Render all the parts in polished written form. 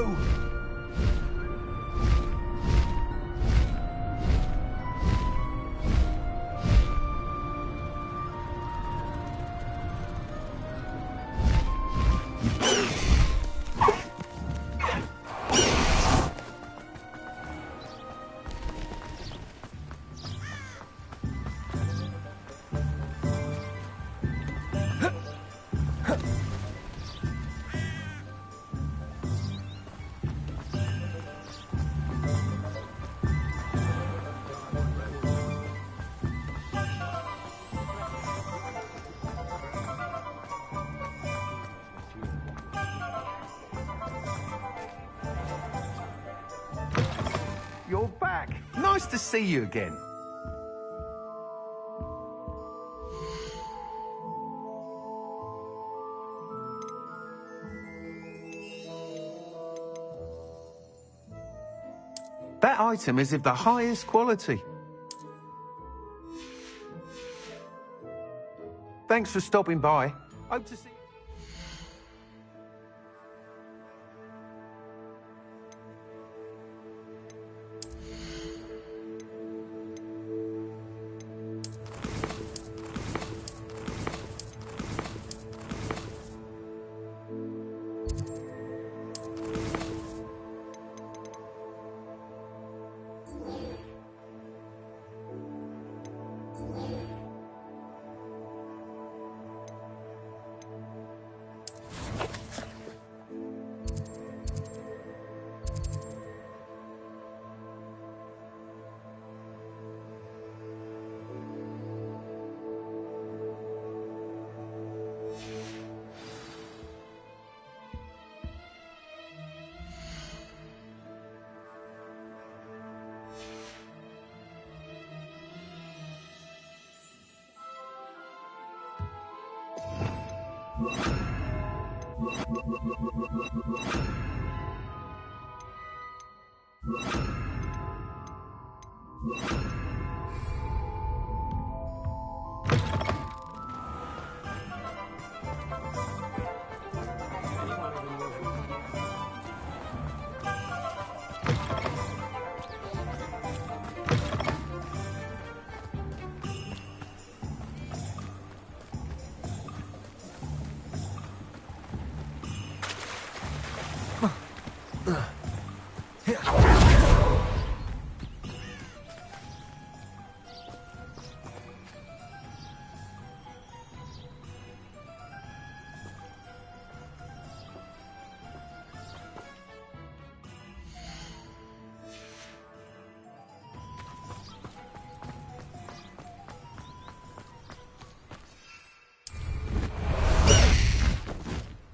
go! You're back. Nice to see you again. That item is of the highest quality. Thanks for stopping by. Hope to see you.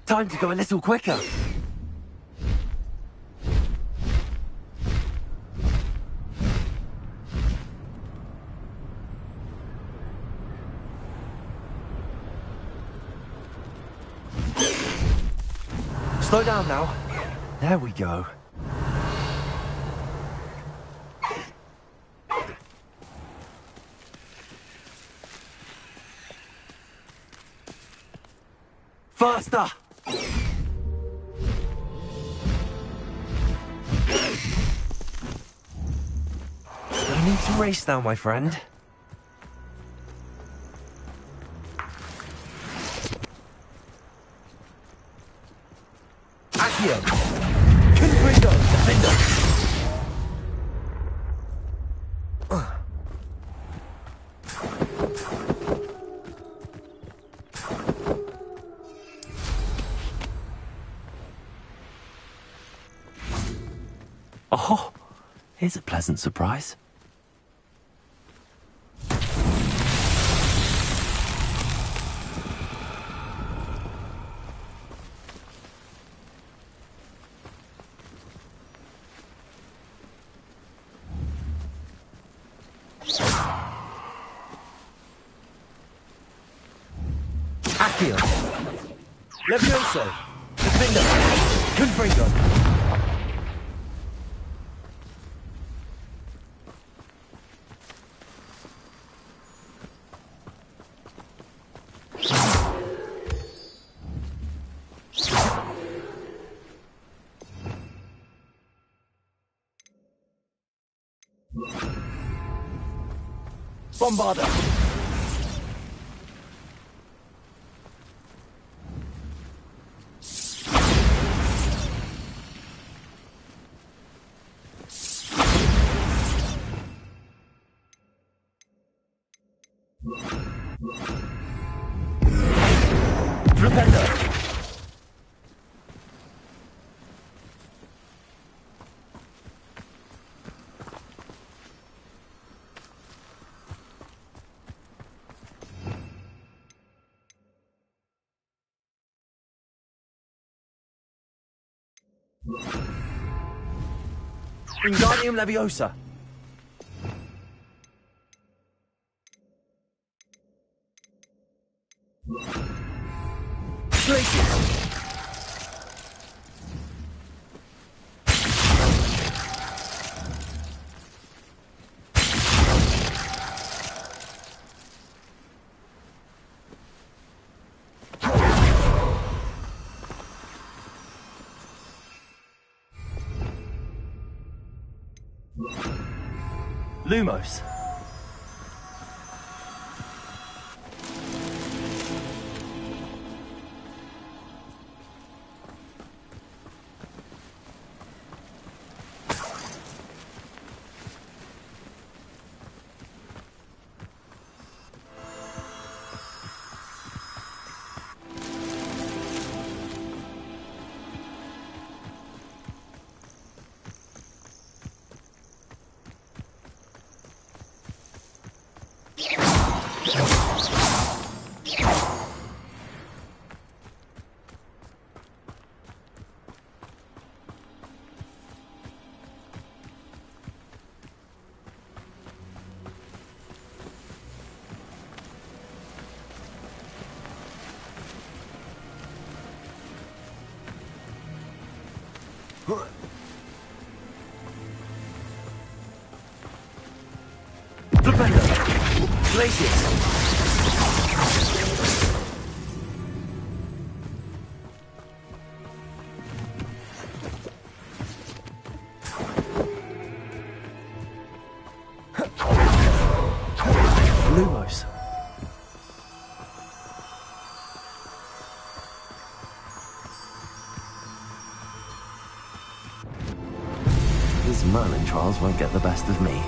Time to go a little quicker. Slow down now. There we go. Faster! We need to race now, my friend. Accio! Confringo! Defender! Oh, here's a pleasant surprise. Accio! Levioso! Defender! Confringo! Bombarder. Repender. Wingardium Leviosa. Glacius. Lumos. Glacius. Lumos. These Merlin trials won't get the best of me.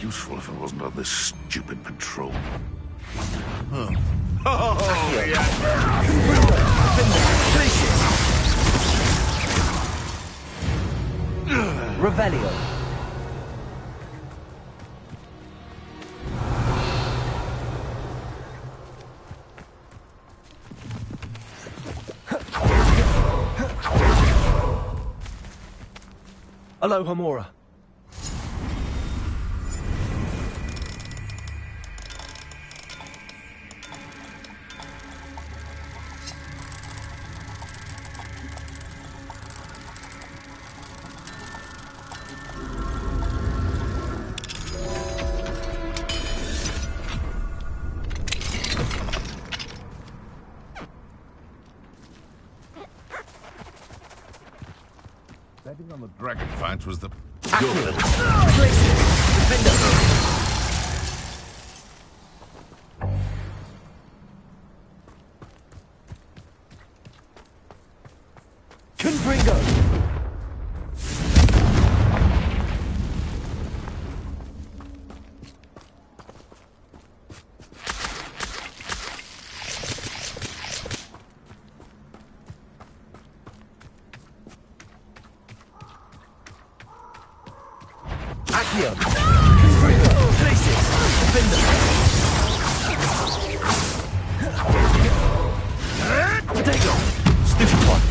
Useful if I wasn't on this stupid patrol. Oh, yeah. Revelio. Aloha Mora. Betting on the dragon fight was the... Confringo! Accio! Confringo! Places! Defender! Potato! Stiffy one!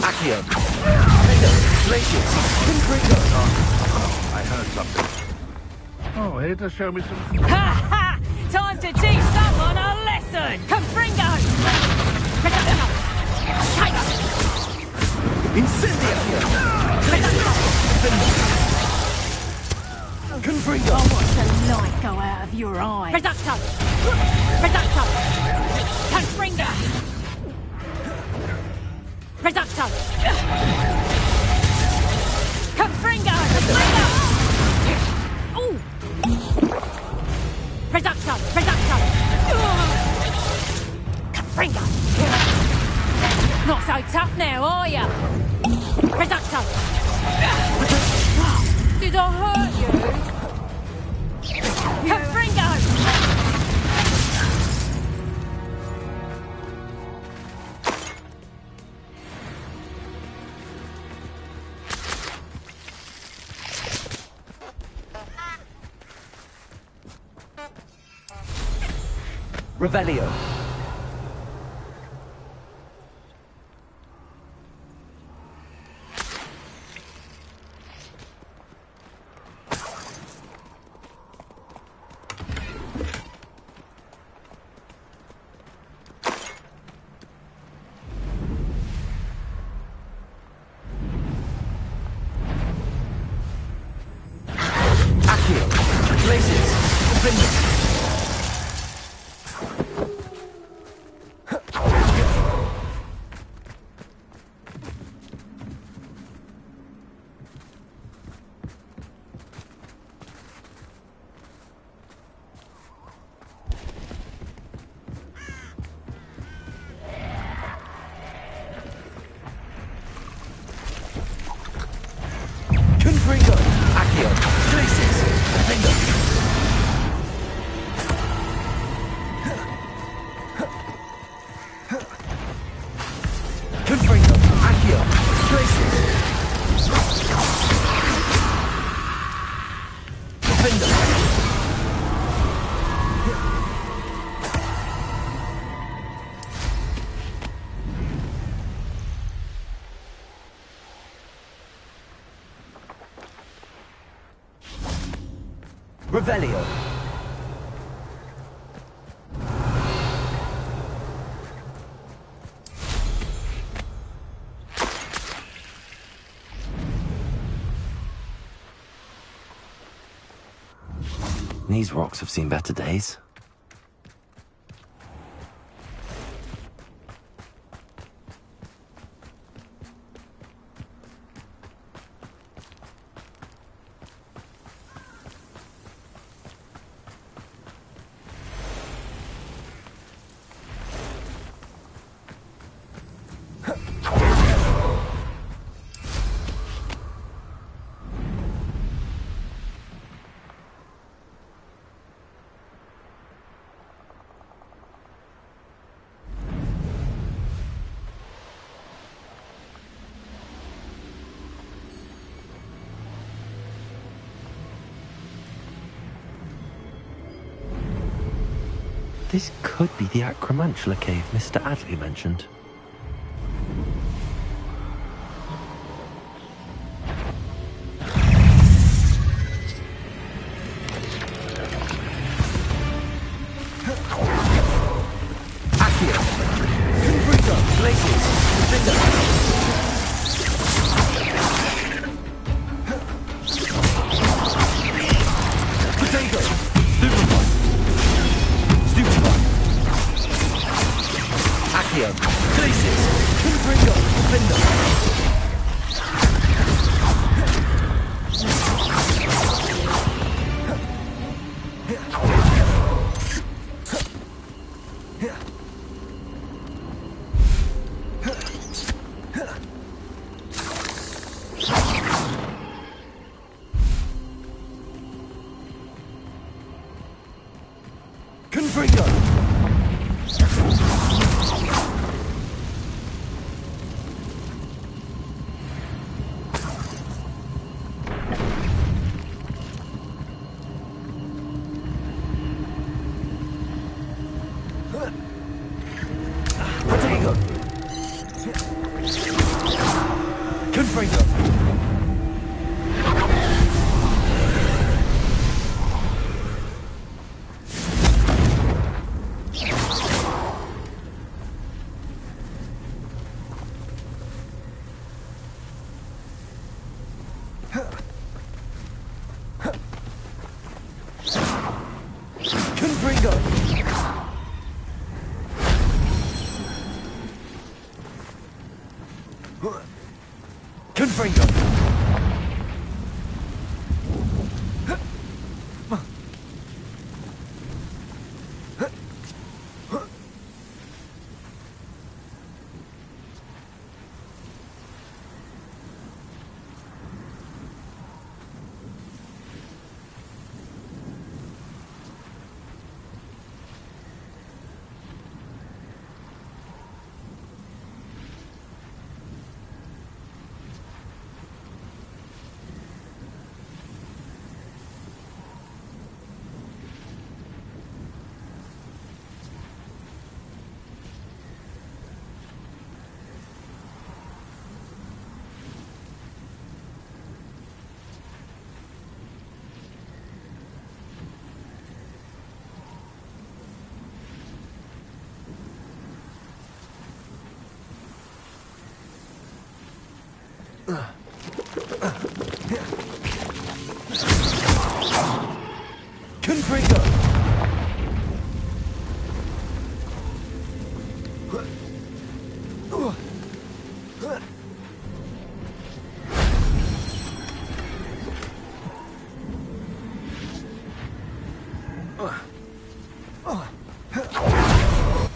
Accio! Defender! Glaciers! Confringo! I heard something. Oh, here to show me some... Ha ha! Time to teach someone a lesson! Confringo! Incendio! Defender! Confringo! I watch the light go out of your eyes. Reducto! Reducto! Confringo! Reducto! Confringo! Confringo! Ooh! Reducto! Reducto! Confringo! Not so tough now, are ya? Reducto! Did I hurt you? Confringo! Revelio! Accio! Places! Defender! Confringo! Accio! Places! Defender! Confringo! Accio! Places! Defender! Revelio! These rocks have seen better days. This could be the Acromantula cave Mr. Adley mentioned.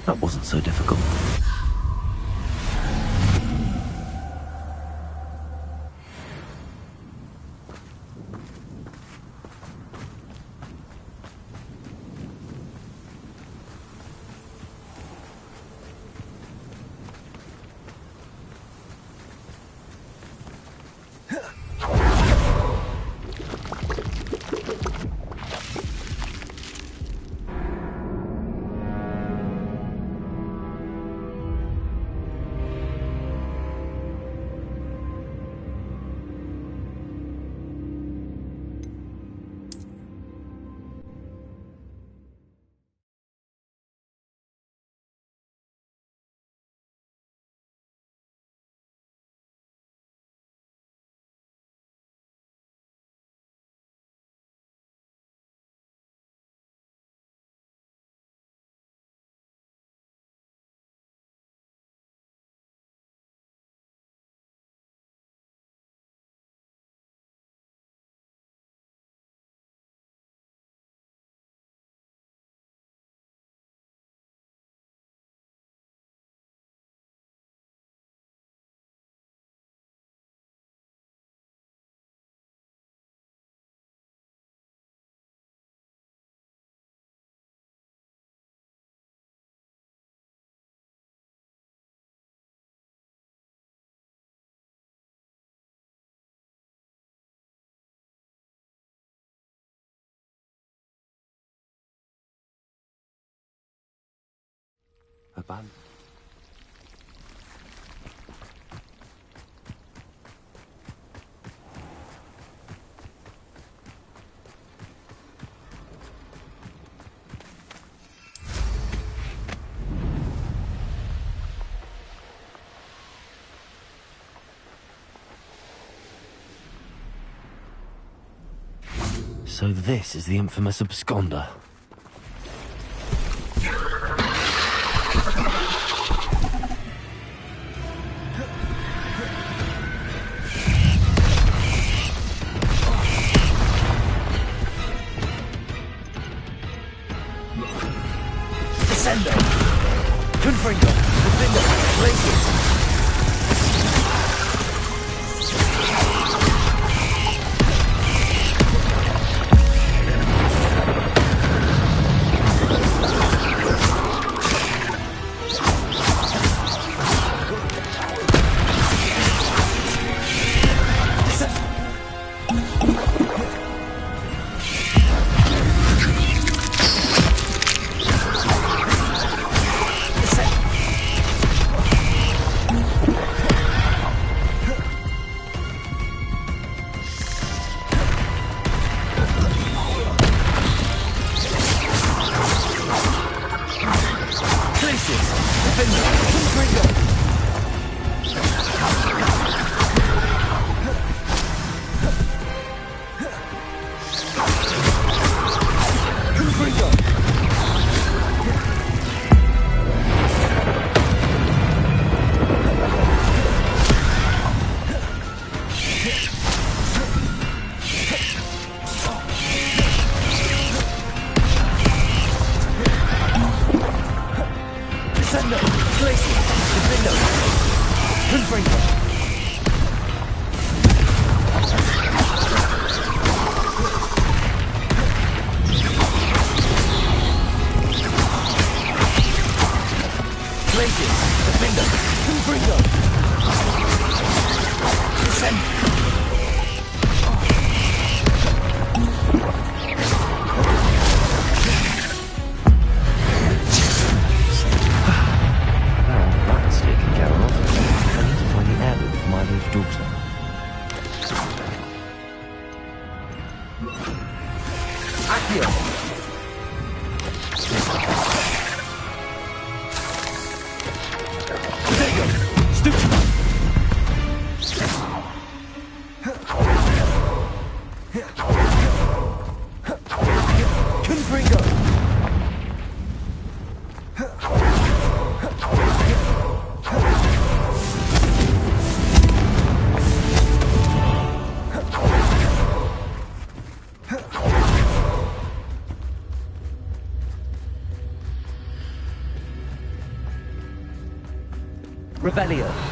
That wasn't so difficult. Abandoned. So this is the infamous absconder. Descendo! Confringo! Defendo! Places! Rebellion.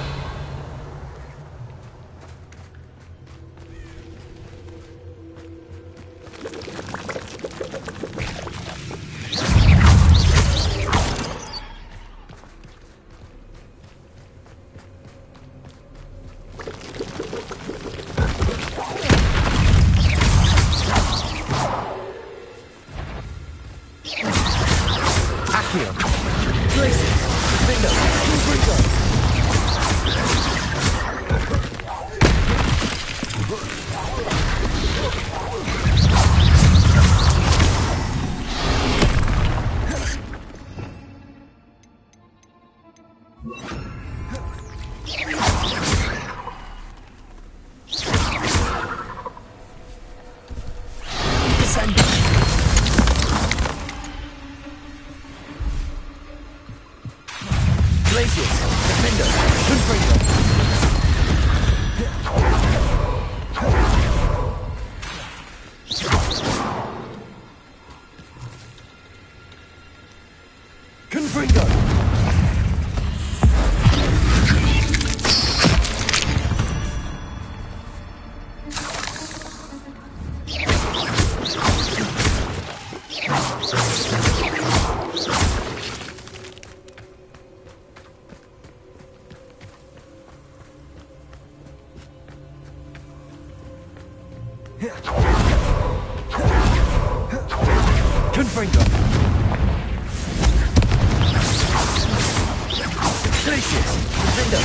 Delicious! Defender!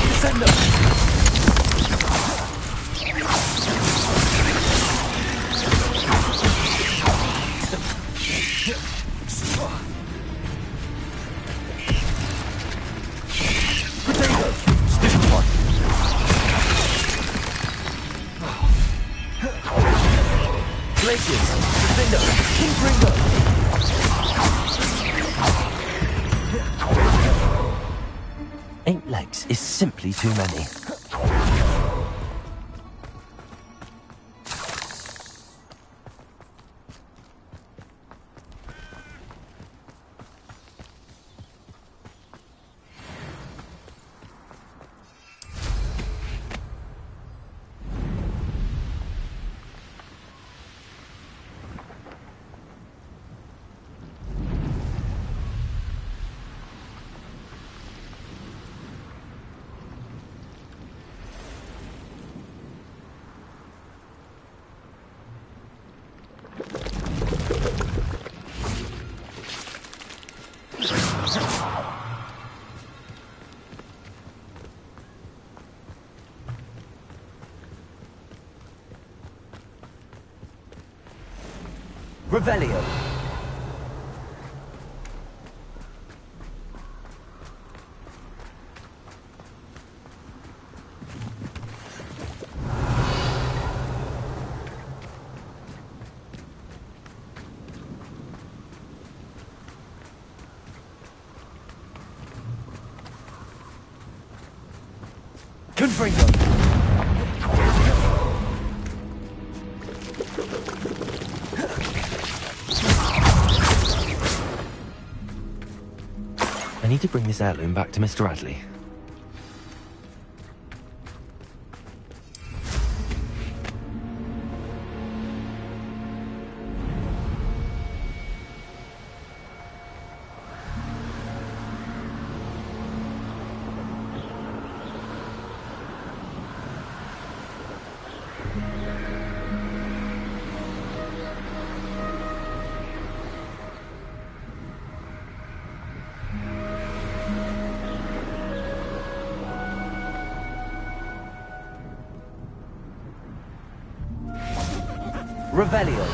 Defender! Glaciers! Defender! King Pringo! 8 legs is simply too many. Revelio. Confringo. I need to bring this heirloom back to Mr. Radley. Revelio.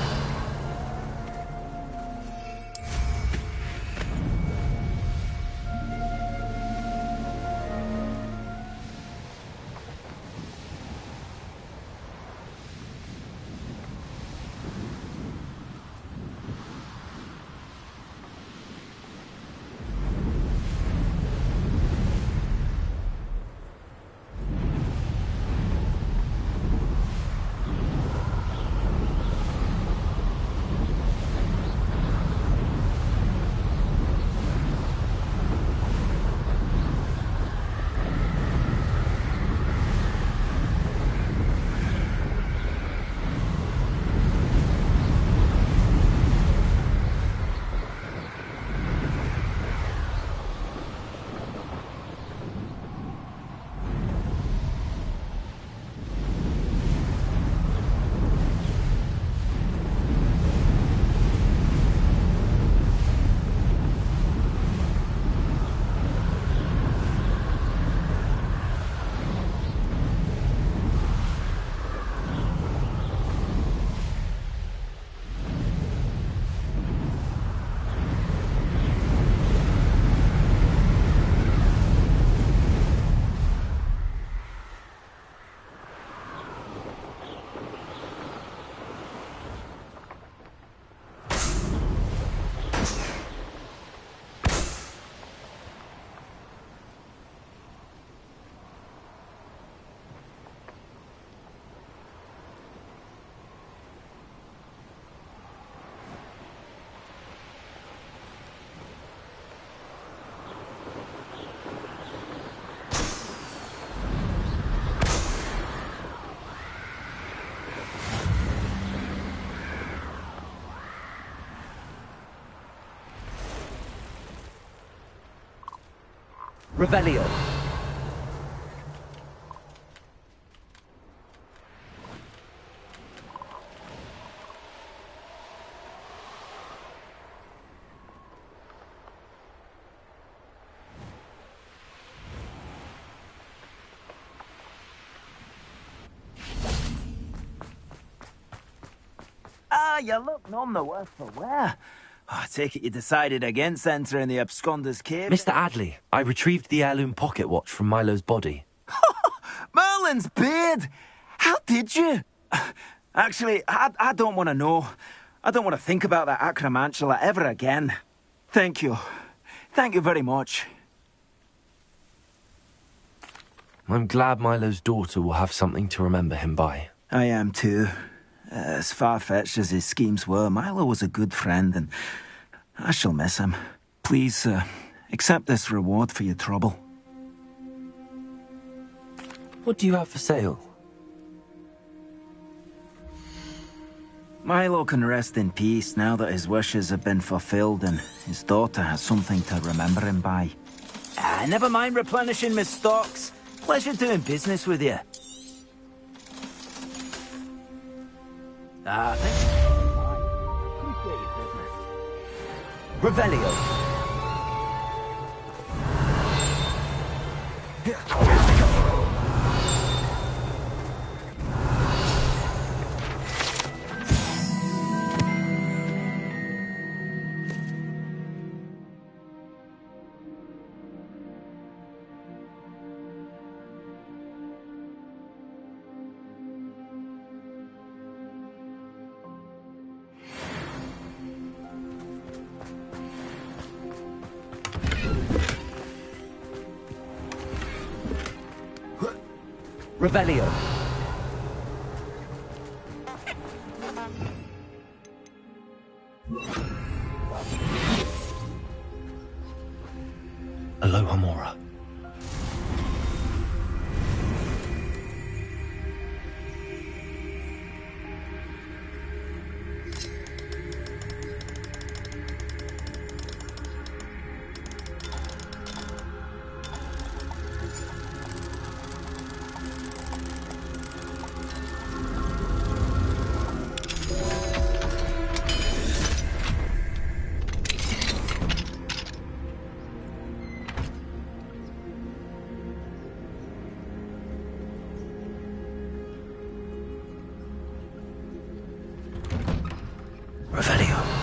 Revelio. You look none the worse for wear. Oh, I take it you decided against entering the absconder's cave. Mr. Adley, I retrieved the heirloom pocket watch from Milo's body. Merlin's beard! How did you? Actually, I don't want to know. I don't want to think about that acromantula ever again. Thank you. Thank you very much. I'm glad Milo's daughter will have something to remember him by. I am too. As far-fetched as his schemes were, Milo was a good friend, and I shall miss him. Please, accept this reward for your trouble. What do you have for sale? Milo can rest in peace now that his wishes have been fulfilled and his daughter has something to remember him by. Never mind replenishing my stocks. Pleasure doing business with you. Thank you. Appreciate your business. Revelio. Revelio. Aloha Mora. Revelio.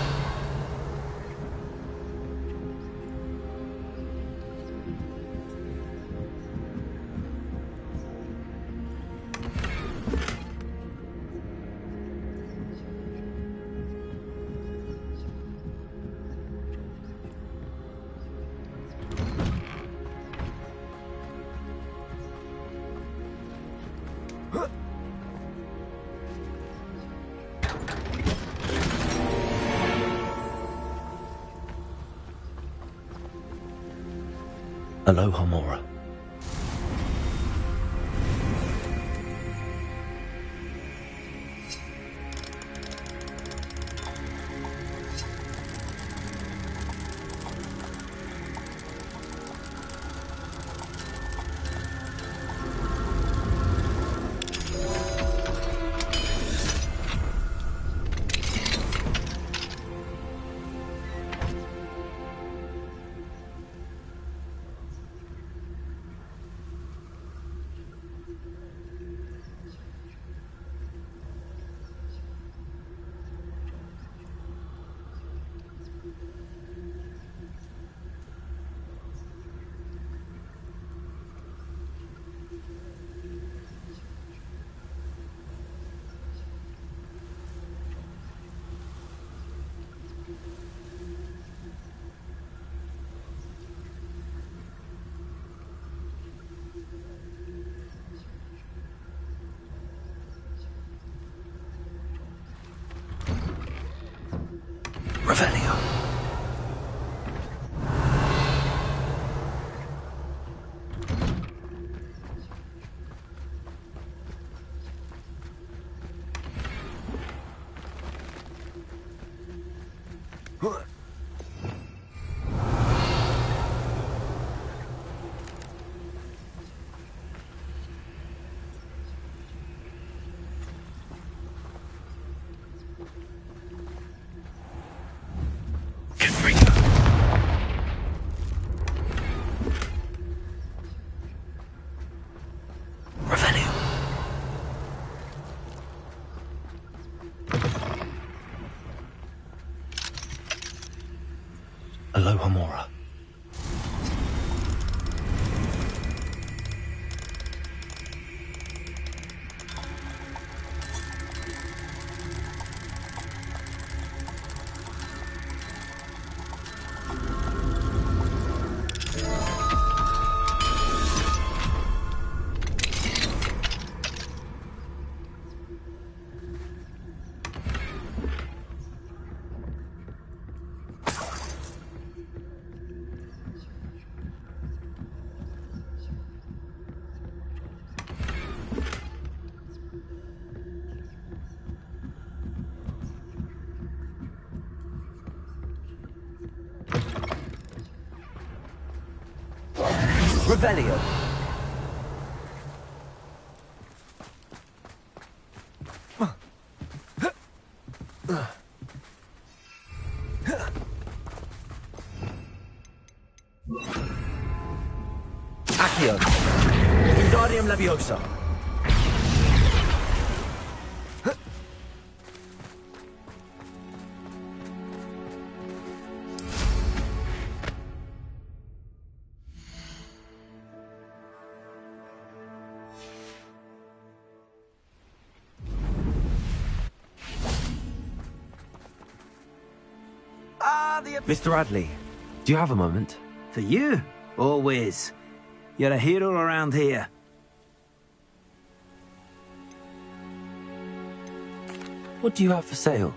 Aloha Mora. Revelio. Accio. Wingardium Leviosa. Mr. Radley, do you have a moment? For you? Always. You're a hero around here. What do you have for sale?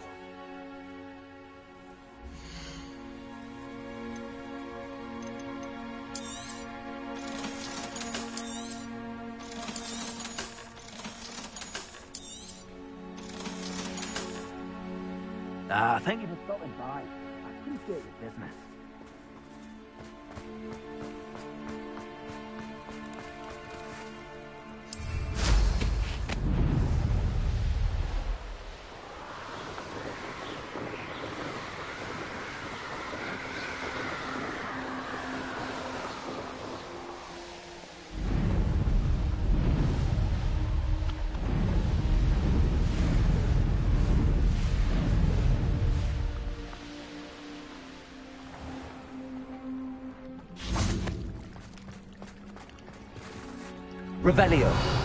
Thank you for stopping by. I appreciate your business. Revelio.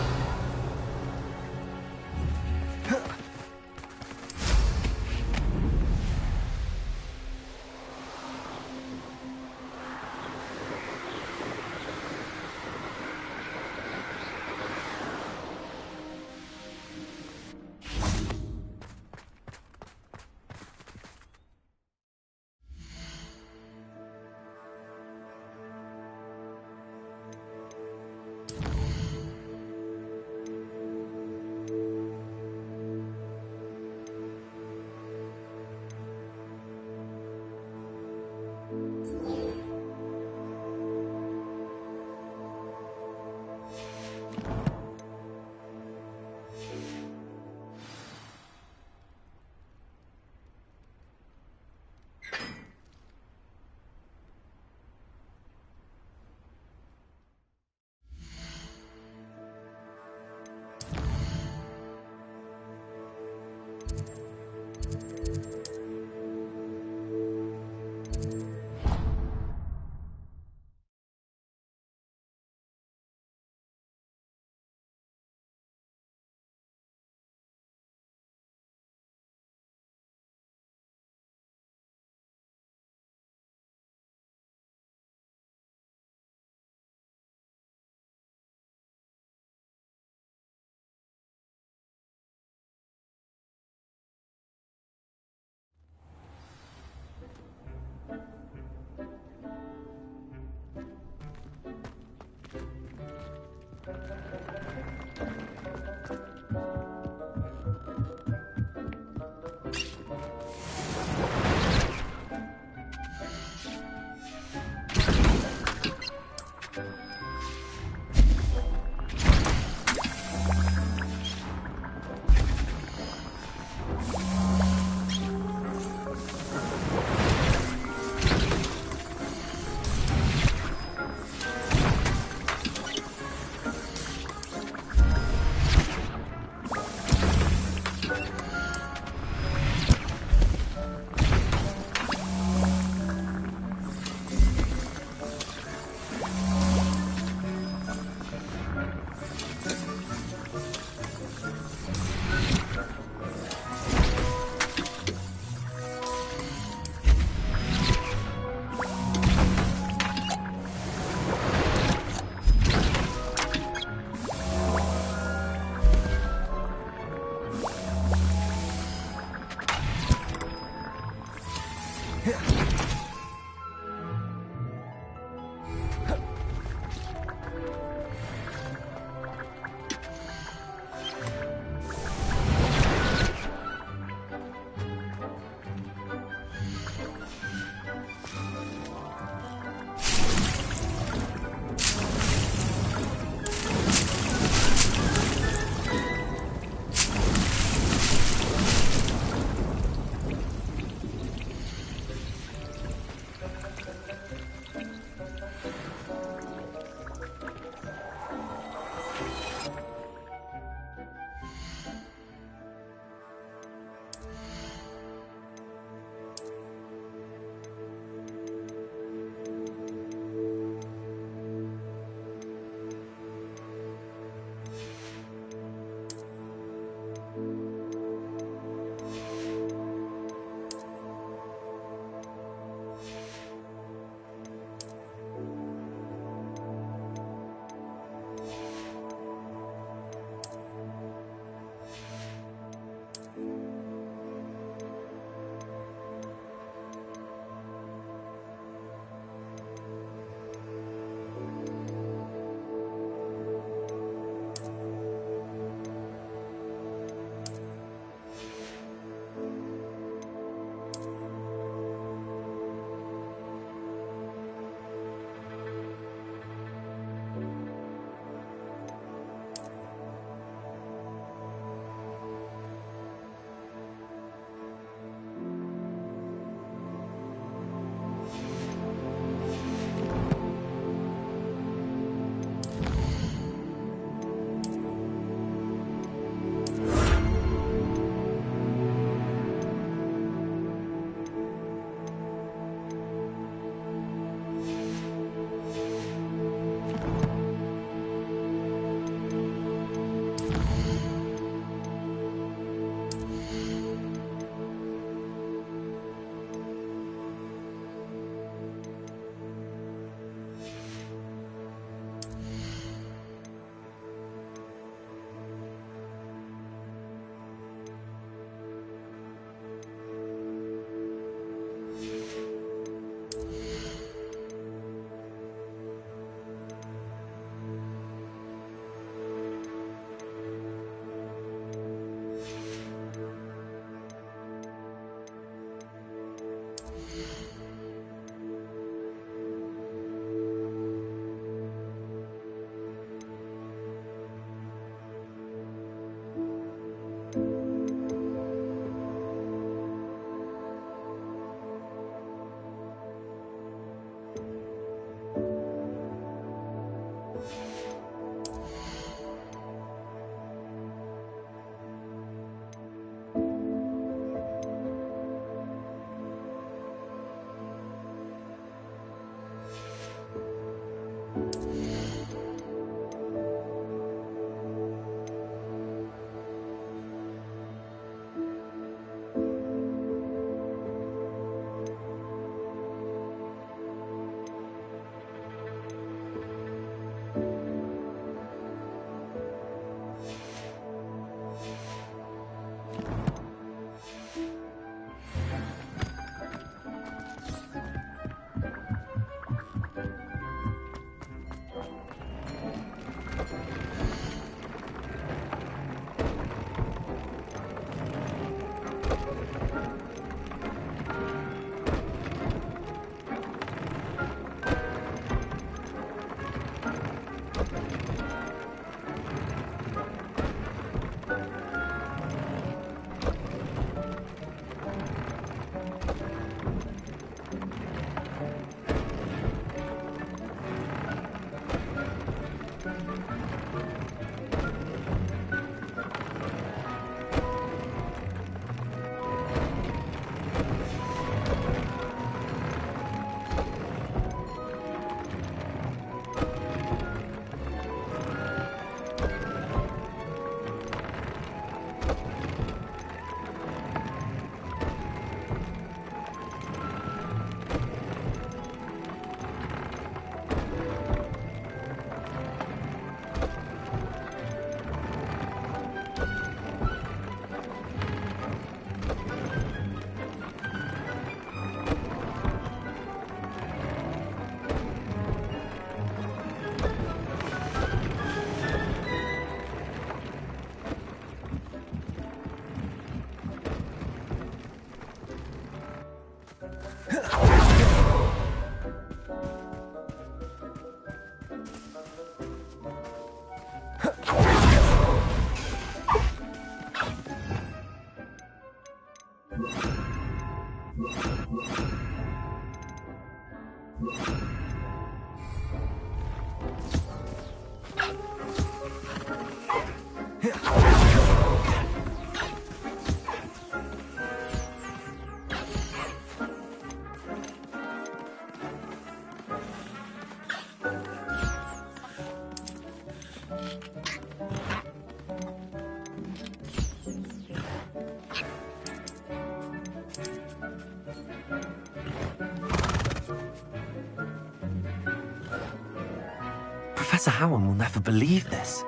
Professor Howard will never believe this.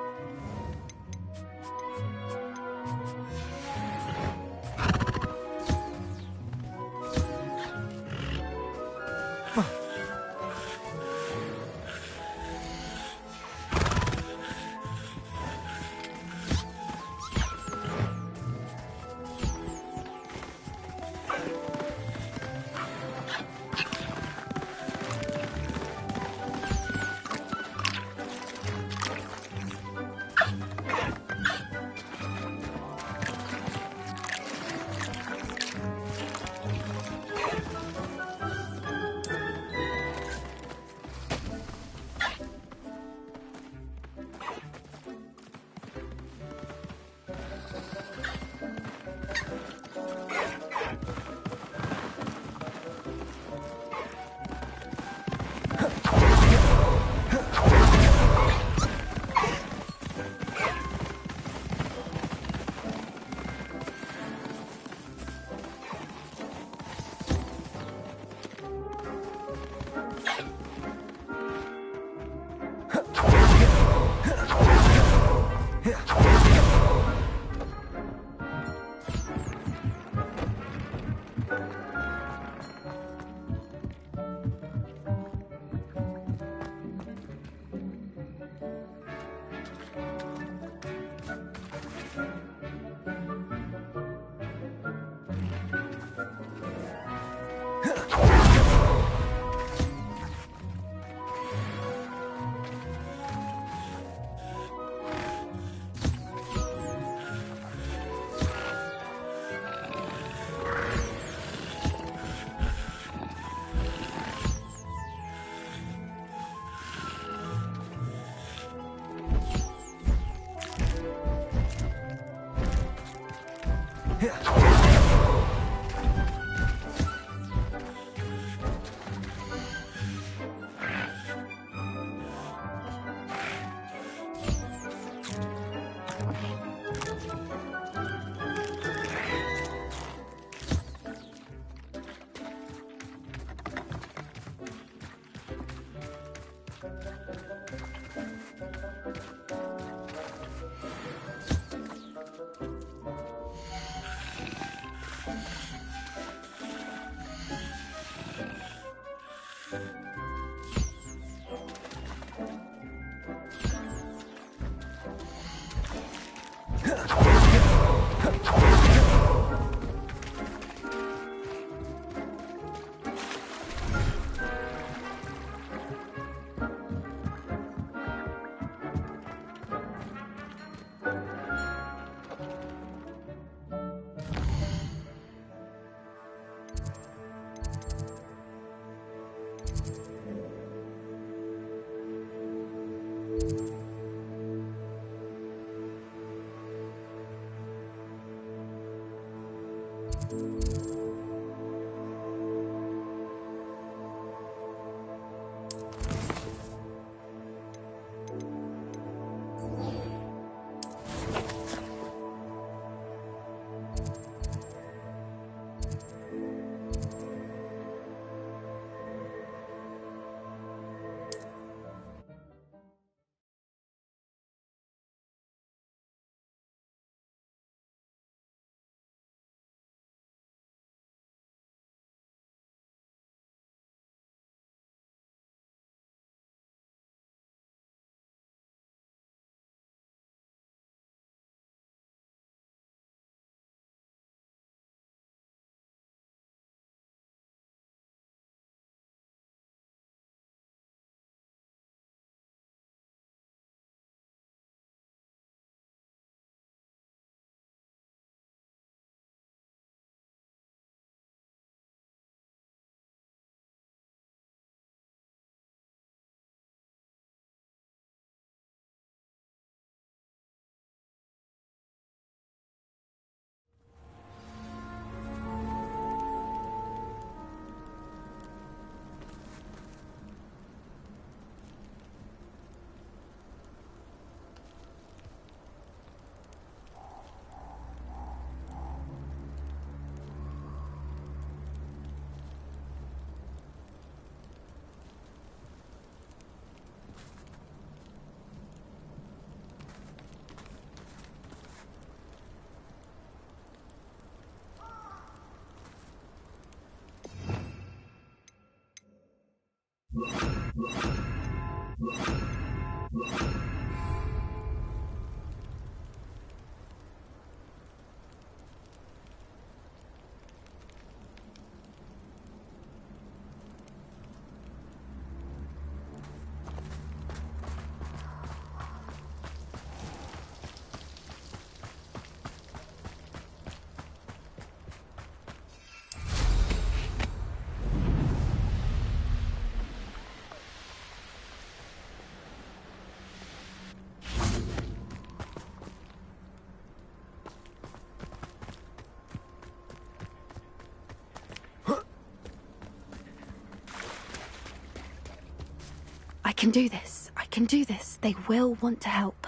I can do this. I can do this. They will want to help.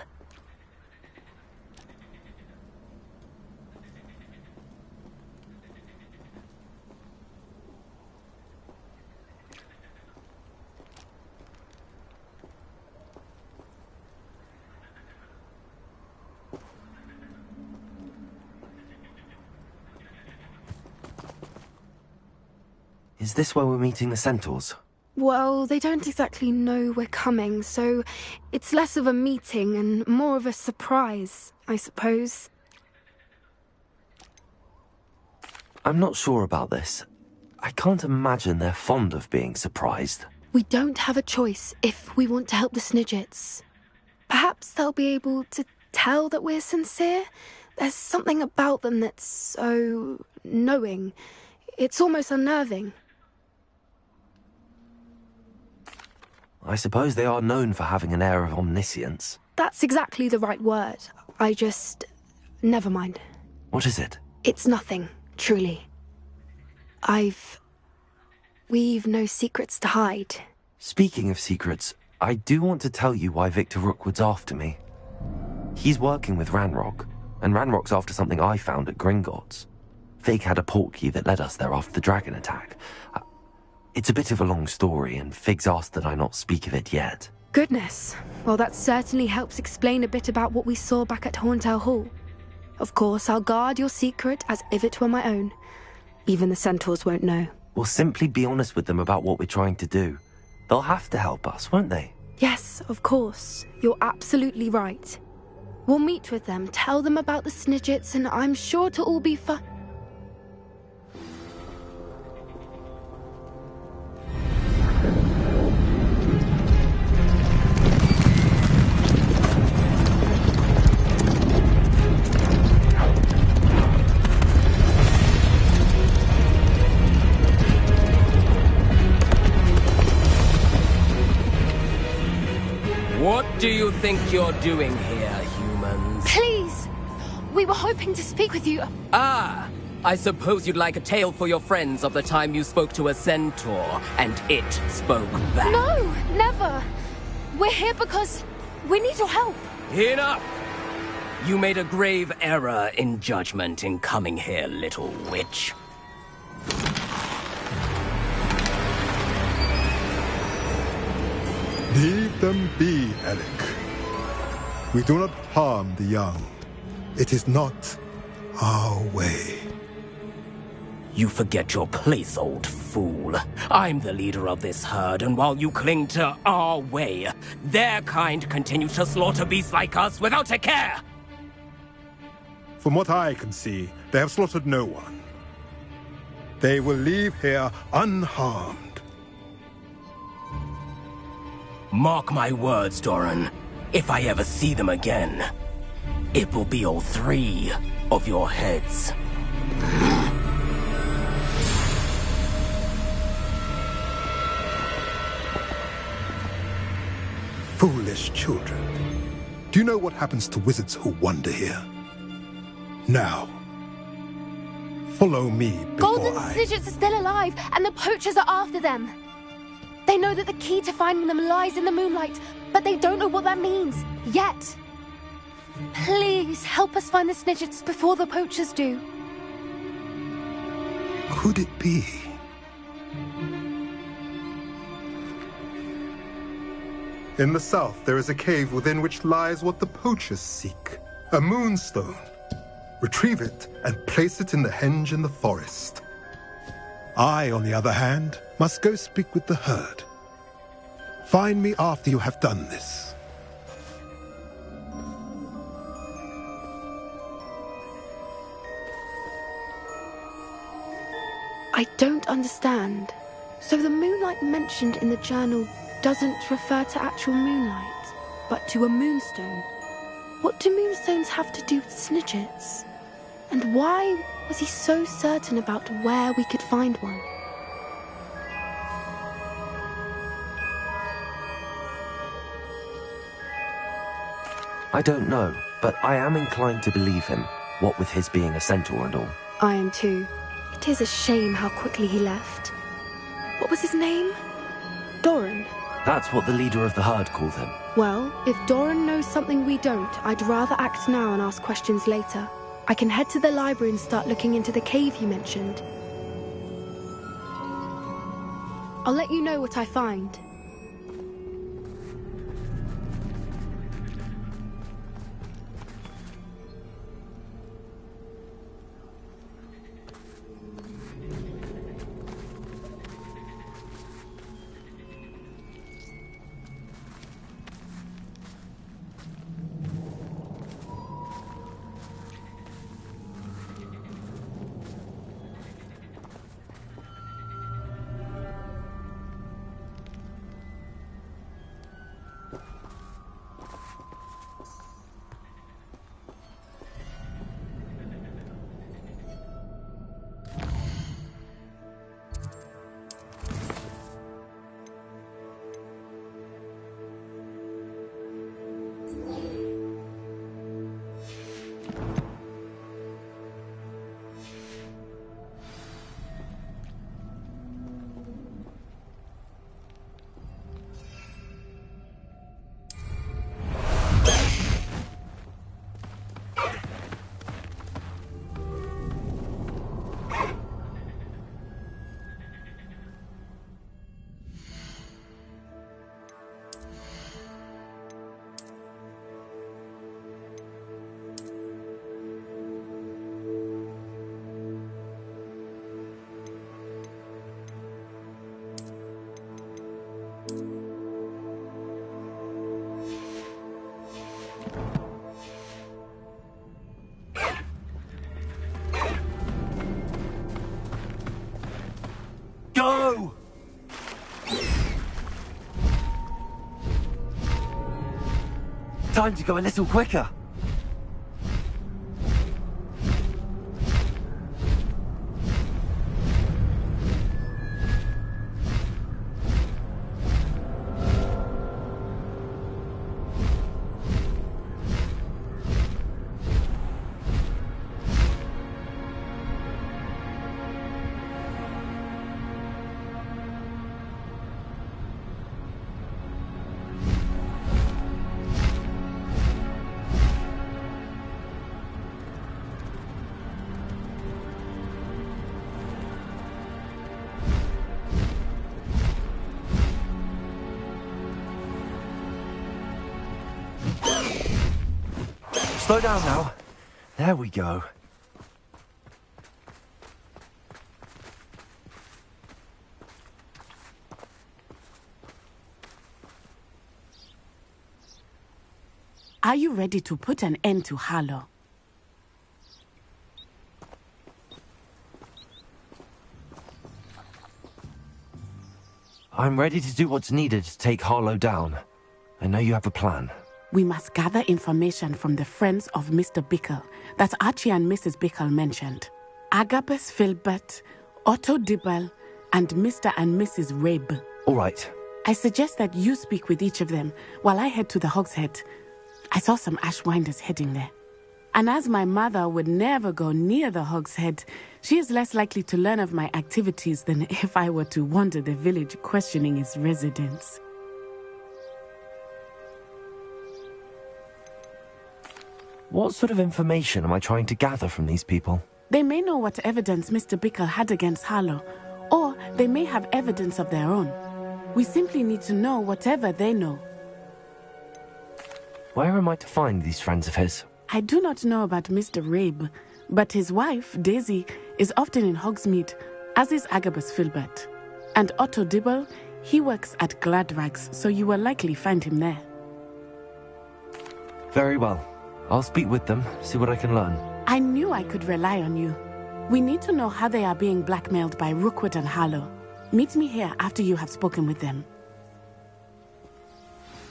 Is this where we're meeting the centaurs? Well, they don't exactly know we're coming, so it's less of a meeting and more of a surprise, I suppose. I'm not sure about this. I can't imagine they're fond of being surprised. We don't have a choice if we want to help the Snidgets. Perhaps they'll be able to tell that we're sincere. There's something about them that's so knowing. It's almost unnerving. I suppose they are known for having an air of omniscience. That's exactly the right word. Never mind. What is it? It's nothing, truly. We've no secrets to hide. Speaking of secrets, I do want to tell you why Victor Rookwood's after me. He's working with Ranrock, and Ranrock's after something I found at Gringotts. Fig had a portkey that led us there after the dragon attack. It's a bit of a long story, and Fig's asked that I not speak of it yet. Goodness. Well, that certainly helps explain a bit about what we saw back at Horntail Hall. Of course, I'll guard your secret as if it were my own. Even the centaurs won't know. We'll simply be honest with them about what we're trying to do. They'll have to help us, won't they? Yes, of course. You're absolutely right. We'll meet with them, tell them about the Snidgets, and I'm sure it'll all be fun. What do you think you're doing here, humans? Please! We were hoping to speak with you. Ah! I suppose you'd like a tale for your friends of the time you spoke to a centaur, and it spoke back. No, never! We're here because we need your help. Enough! You made a grave error in judgment in coming here, little witch. Leave them be, Alec. We do not harm the young. It is not our way. You forget your place, old fool. I'm the leader of this herd, and while you cling to our way, their kind continue to slaughter beasts like us without a care! From what I can see, they have slaughtered no one. They will leave here unharmed. Mark my words, Doran. If I ever see them again, it will be all 3 of your heads. Foolish children. Do you know what happens to wizards who wander here? Now, follow me before Golden Snidgets are still alive, and the poachers are after them. They know that the key to finding them lies in the moonlight, but they don't know what that means, yet. Please, help us find the Snidgets before the poachers do. Could it be? In the south, there is a cave within which lies what the poachers seek. A moonstone. Retrieve it and place it in the henge in the forest. I, on the other hand, must go speak with the herd. Find me after you have done this. I don't understand. So the moonlight mentioned in the journal doesn't refer to actual moonlight, but to a moonstone. What do moonstones have to do with Snidgets? And why was he so certain about where we could find one? I don't know, but I am inclined to believe him, what with his being a centaur and all. I am too. It is a shame how quickly he left. What was his name? Doran. That's what the leader of the herd called him. Well, if Doran knows something we don't, I'd rather act now and ask questions later. I can head to the library and start looking into the cave you mentioned. I'll let you know what I find. Go! Time to go a little quicker. Slow down now. There we go. Are you ready to put an end to Harlow? I'm ready to do what's needed to take Harlow down. I know you have a plan. We must gather information from the friends of Mr. Bickle that Archie and Mrs. Bickle mentioned. Agabus Filbert, Otto Dibble, and Mr. and Mrs. Rabe. All right. I suggest that you speak with each of them while I head to the Hog's Head. I saw some Ashwinders heading there. And as my mother would never go near the Hog's Head, she is less likely to learn of my activities than if I were to wander the village questioning its residents. What sort of information am I trying to gather from these people? They may know what evidence Mr. Bickle had against Harlow, or they may have evidence of their own. We simply need to know whatever they know. Where am I to find these friends of his? I do not know about Mr. Rabe, but his wife, Daisy, is often in Hogsmeade, as is Agabus Filbert. And Otto Dibble, he works at Gladrags, so you will likely find him there. Very well. I'll speak with them, see what I can learn. I knew I could rely on you. We need to know how they are being blackmailed by Rookwood and Harlow. Meet me here after you have spoken with them.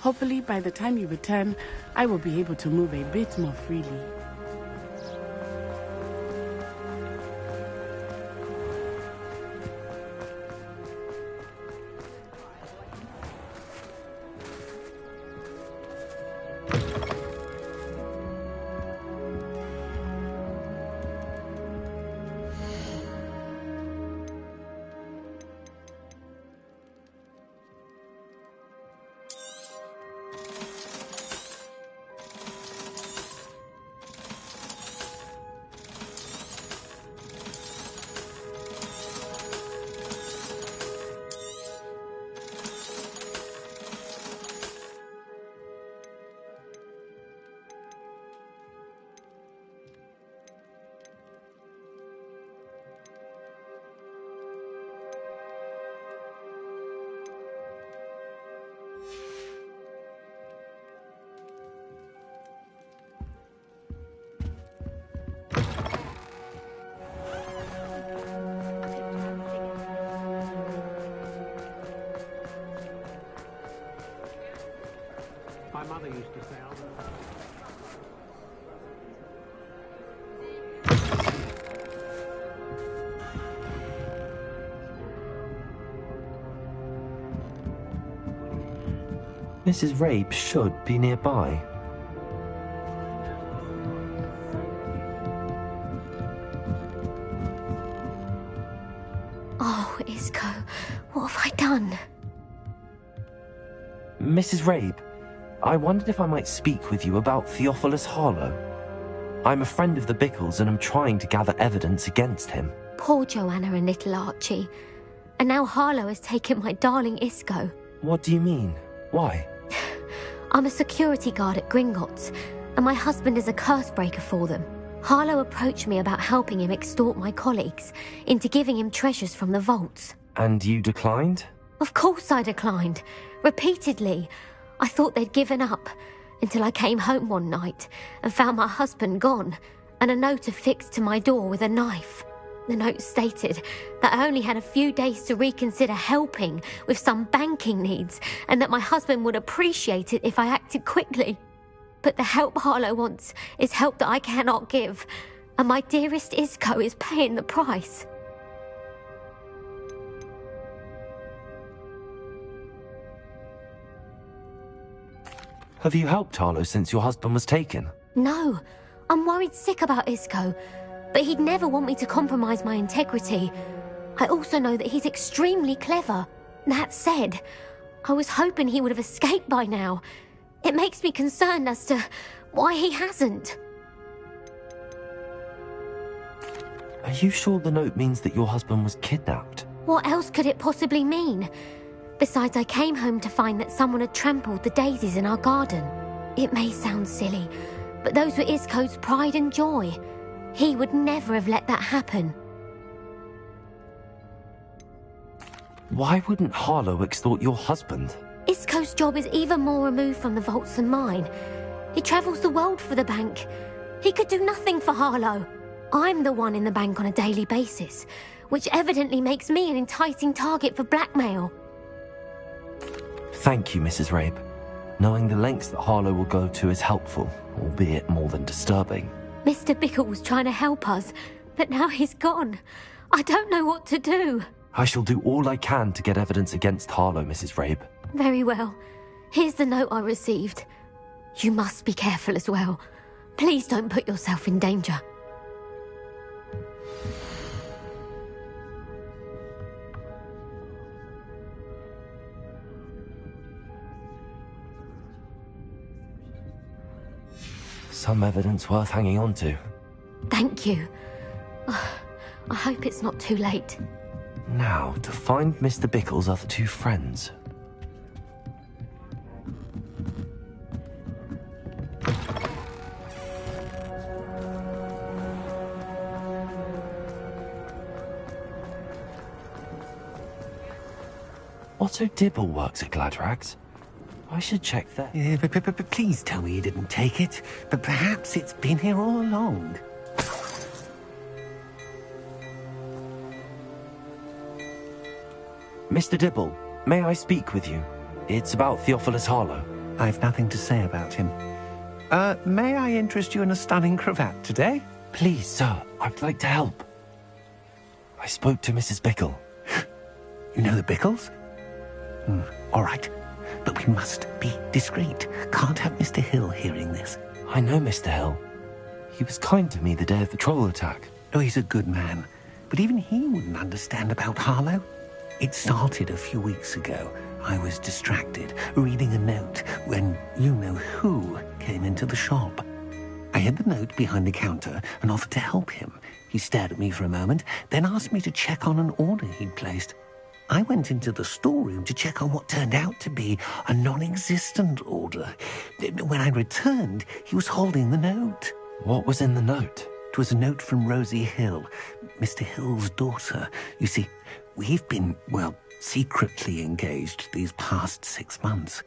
Hopefully, by the time you return, I will be able to move a bit more freely. My mother used to say, Mrs. Rabe should be nearby. Oh, Isco, what have I done? Mrs. Rabe, I wondered if I might speak with you about Theophilus Harlow. I'm a friend of the Bickles and I'm trying to gather evidence against him. Poor Joanna and little Archie. And now Harlow has taken my darling Isco. What do you mean? Why? I'm a security guard at Gringotts, and my husband is a curse breaker for them. Harlow approached me about helping him extort my colleagues into giving him treasures from the vaults. And you declined? Of course I declined. Repeatedly. I thought they'd given up, until I came home one night and found my husband gone, and a note affixed to my door with a knife. The note stated that I only had a few days to reconsider helping with some banking needs, and that my husband would appreciate it if I acted quickly. But the help Harlow wants is help that I cannot give, and my dearest Isco is paying the price. Have you helped Harlow since your husband was taken? No, I'm worried sick about Isco, but he'd never want me to compromise my integrity. I also know that he's extremely clever. That said, I was hoping he would have escaped by now. It makes me concerned as to why he hasn't. Are you sure the note means that your husband was kidnapped? What else could it possibly mean? Besides, I came home to find that someone had trampled the daisies in our garden. It may sound silly, but those were Isco's pride and joy. He would never have let that happen. Why wouldn't Harlow extort your husband? Isco's job is even more removed from the vaults than mine. He travels the world for the bank. He could do nothing for Harlow. I'm the one in the bank on a daily basis, which evidently makes me an enticing target for blackmail. Thank you, Mrs. Rabe. Knowing the lengths that Harlow will go to is helpful, albeit more than disturbing. Mr. Bickle was trying to help us, but now he's gone. I don't know what to do. I shall do all I can to get evidence against Harlow, Mrs. Rabe. Very well. Here's the note I received. You must be careful as well. Please don't put yourself in danger. Some evidence worth hanging on to. Thank you. I hope it's not too late. Now, to find Mr. Bickle's other two friends. Otto Dibble works at Gladrags. I should check that. But please tell me you didn't take it. But perhaps it's been here all along. Mr. Dibble, may I speak with you? It's about Theophilus Harlow. I've nothing to say about him. May I interest you in a stunning cravat today? Please, sir, I'd like to help. I spoke to Mrs. Bickle. You know the Bickles? All right. But we must be discreet. Can't have Mr. Hill hearing this. I know Mr. Hill. He was kind to me the day of the troll attack. Oh, he's a good man. But even he wouldn't understand about Harlow. It started a few weeks ago. I was distracted, reading a note, when you-know-who came into the shop. I hid the note behind the counter and offered to help him. He stared at me for a moment, then asked me to check on an order he'd placed. I went into the storeroom to check on what turned out to be a non-existent order. When I returned, he was holding the note. What was in the note? It was a note from Rosie Hill, Mr. Hill's daughter. You see, we've been, secretly engaged these past 6 months.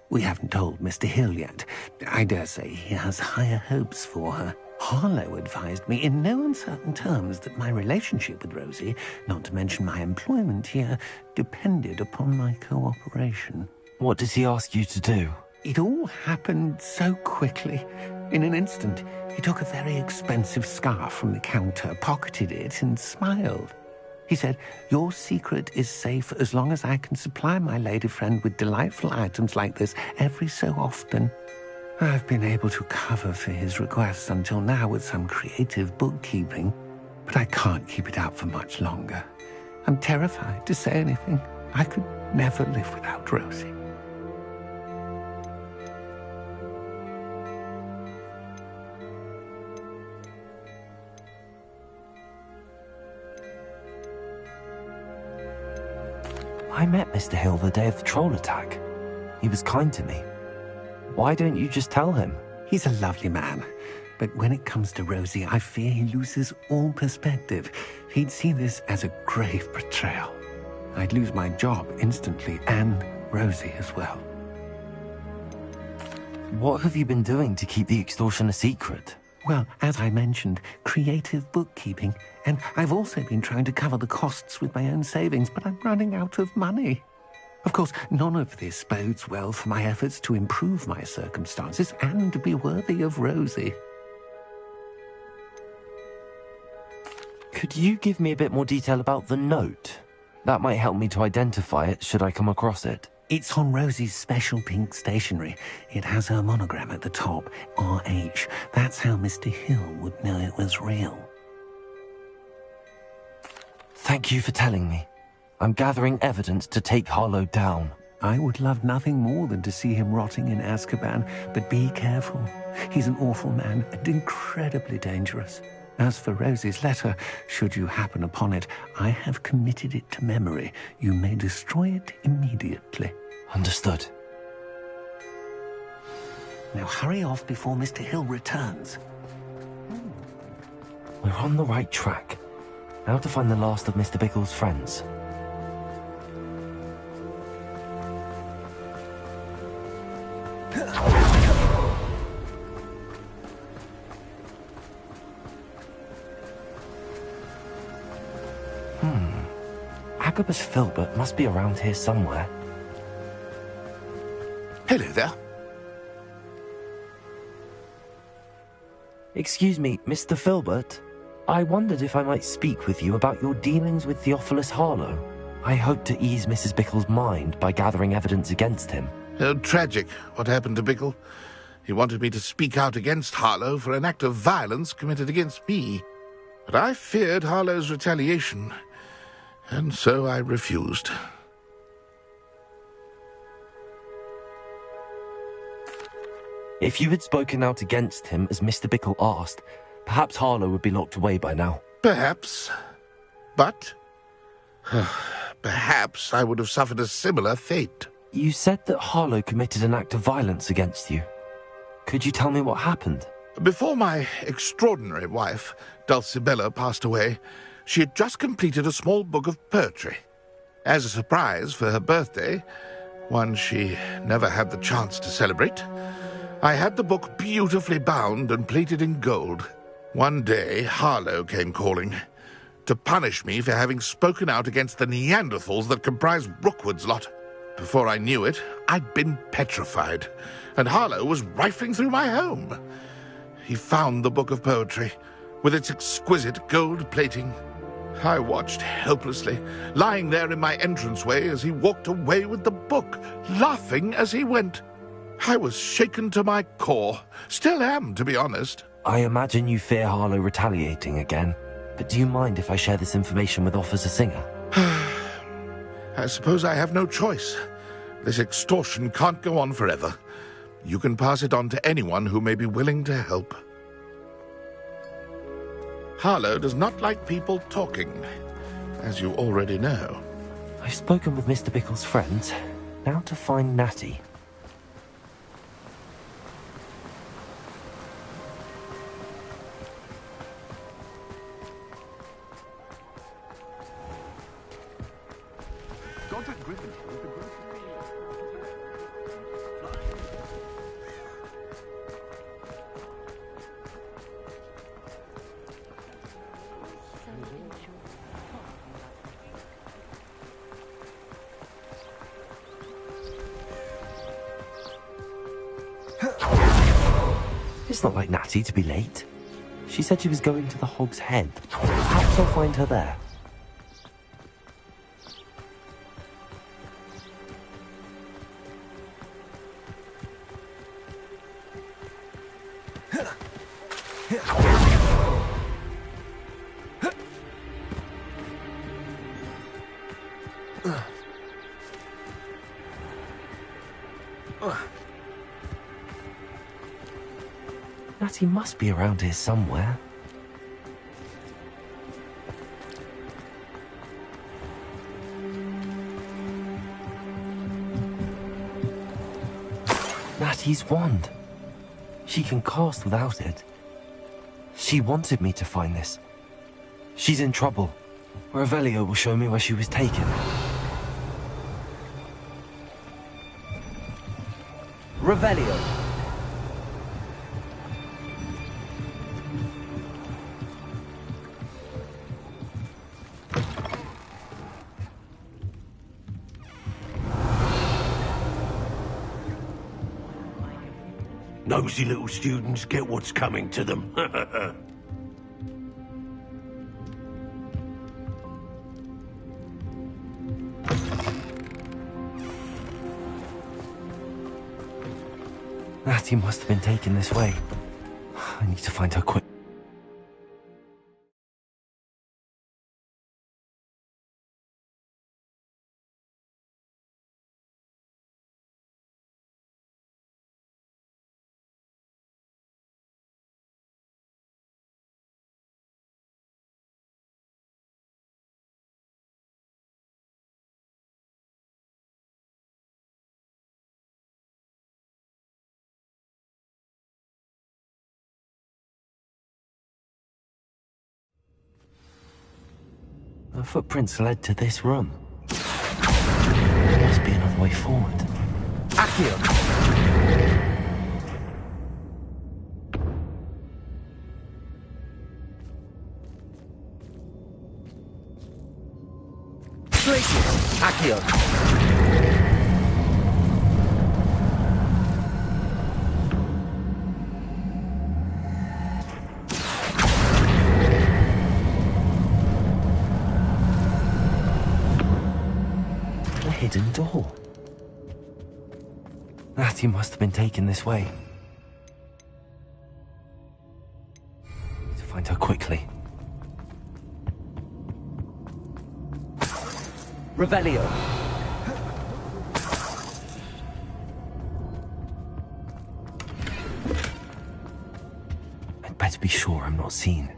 We haven't told Mr. Hill yet. I dare say he has higher hopes for her. Harlow advised me in no uncertain terms that my relationship with Rosie, not to mention my employment here, depended upon my cooperation. What does he ask you to do? It all happened so quickly. In an instant, he took a very expensive scarf from the counter, pocketed it, and smiled. He said, "Your secret is safe as long as I can supply my lady friend with delightful items like this every so often." I've been able to cover for his requests until now with some creative bookkeeping, but I can't keep it up for much longer. I'm terrified to say anything. I could never live without Rosie. I met Mr. Hill the day of the troll attack. He was kind to me. Why don't you just tell him? He's a lovely man, but when it comes to Rosie, I fear he loses all perspective. He'd see this as a grave betrayal. I'd lose my job instantly, and Rosie as well. What have you been doing to keep the extortion a secret? Well, as I mentioned, creative bookkeeping, and I've also been trying to cover the costs with my own savings, but I'm running out of money. Of course, none of this bodes well for my efforts to improve my circumstances and to be worthy of Rosie. Could you give me a bit more detail about the note? That might help me to identify it should I come across it. It's on Rosie's special pink stationery. It has her monogram at the top, RH. That's how Mr. Hill would know it was real. Thank you for telling me. I'm gathering evidence to take Harlow down. I would love nothing more than to see him rotting in Azkaban, but be careful. He's an awful man and incredibly dangerous. As for Rosie's letter, should you happen upon it, I have committed it to memory. You may destroy it immediately. Understood. Now hurry off before Mr. Hill returns. We're on the right track. Now to find the last of Mr. Bickle's friends. Agabus Filbert must be around here somewhere. Hello there. Excuse me, Mr. Filbert. I wondered if I might speak with you about your dealings with Theophilus Harlow. I hope to ease Mrs. Bickle's mind by gathering evidence against him. Tragic, what happened to Bickle. He wanted me to speak out against Harlow for an act of violence committed against me. But I feared Harlow's retaliation, and so I refused. If you had spoken out against him as Mr. Bickle asked, perhaps Harlow would be locked away by now. Perhaps. But perhaps I would have suffered a similar fate. You said that Harlow committed an act of violence against you. Could you tell me what happened? Before my extraordinary wife, Dulcibella, passed away, she had just completed a small book of poetry. As a surprise for her birthday, one she never had the chance to celebrate, I had the book beautifully bound and plated in gold. One day, Harlow came calling to punish me for having spoken out against the Neanderthals that comprise Rookwood's lot. Before I knew it, I'd been petrified, and Harlow was rifling through my home. He found the book of poetry, with its exquisite gold plating. I watched helplessly, lying there in my entranceway as he walked away with the book, laughing as he went. I was shaken to my core. Still am, to be honest. I imagine you fear Harlow retaliating again, but do you mind if I share this information with Officer Singer? I suppose I have no choice. This extortion can't go on forever. You can pass it on to anyone who may be willing to help. Harlow does not like people talking, as you already know. I've spoken with Mr. Bickle's friends. Now to find Natty. It's not like Natty to be late. She said she was going to the Hog's Head. Perhaps I'll find her there. Natty must be around here somewhere. Natty's wand. She can cast without it. She wanted me to find this. She's in trouble. Revelio will show me where she was taken. Revelio. Nosy little students get what's coming to them. Natty must have been taken this way. I need to find her quick. The footprints led to this room. There must be another way forward. Accio! Glacius! Accio! Hidden door. Natty must have been taken this way. Need to find her quickly. Revelio. I'd better be sure I'm not seen.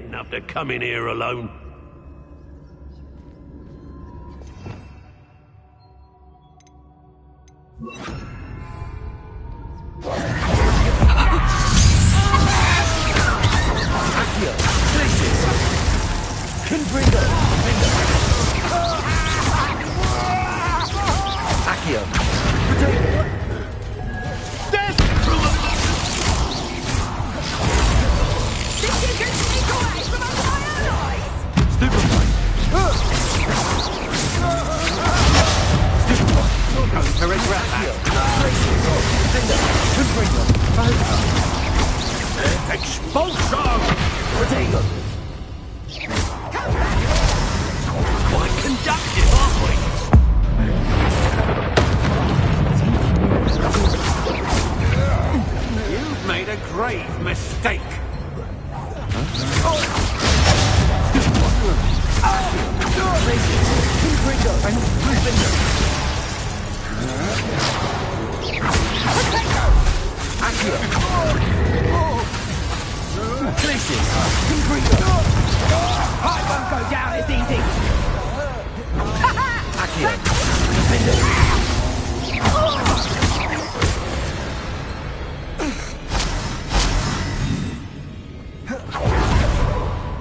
Enough to come in here alone.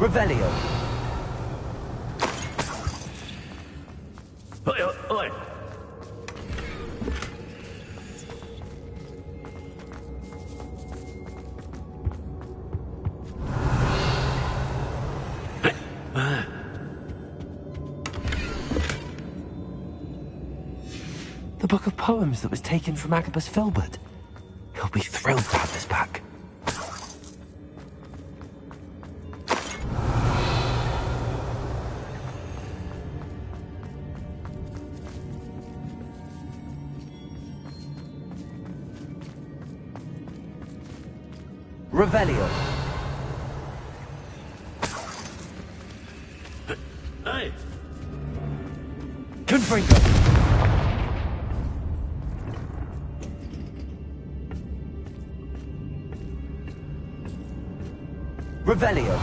Revelio. The book of poems that was taken from Agabus Filbert. He'll be thrilled to have this back. Revelio. Hey! Confringo. Revelio.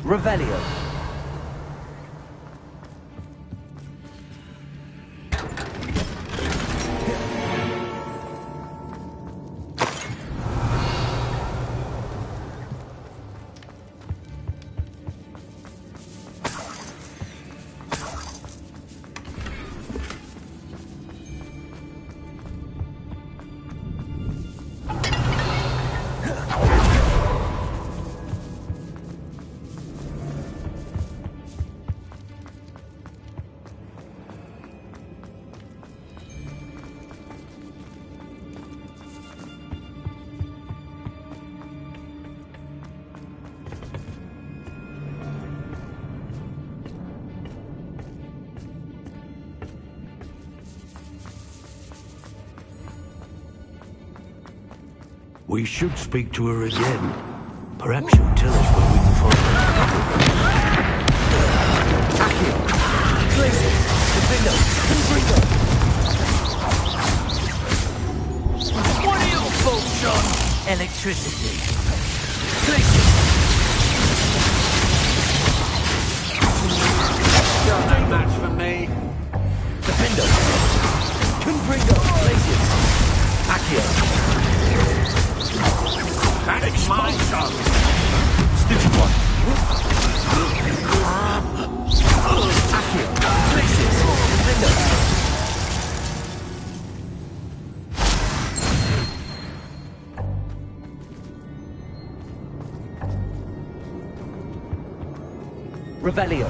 Revelio. We should speak to her again. Perhaps she'll tell us where we can find her. Accio. Glacier. Confringo. Confringo. What are you folks on? Electricity. Glacier. You're no match for me. Defendo. Confringo. Glacier. Accio. That's my son! Stupid one. Accio. Glacier. Defendo. Revelio.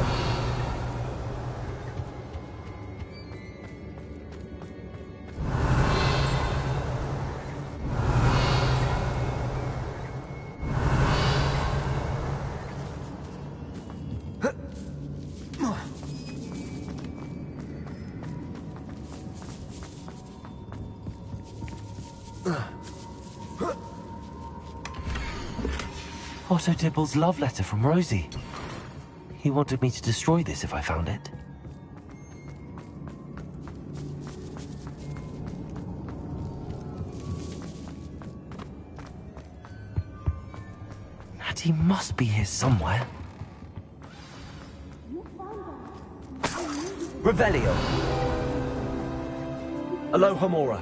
Otto Dibble's love letter from Rosie. He wanted me to destroy this if I found it. Natty must be here somewhere. Revelio. Alohomora.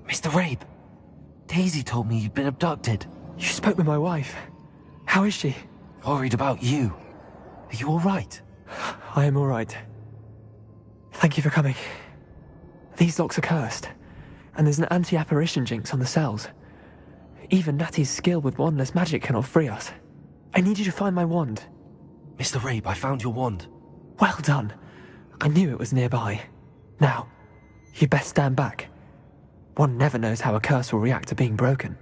Mr. Rabe, Daisy told me you'd been abducted. You spoke with my wife. How is she? Worried about you. Are you all right? I am all right. Thank you for coming. These locks are cursed, and there's an anti-apparition jinx on the cells. Even Natty's skill with wandless magic cannot free us. I need you to find my wand. Mr. Rabe, I found your wand. Well done. I knew it was nearby. Now, you best stand back. One never knows how a curse will react to being broken.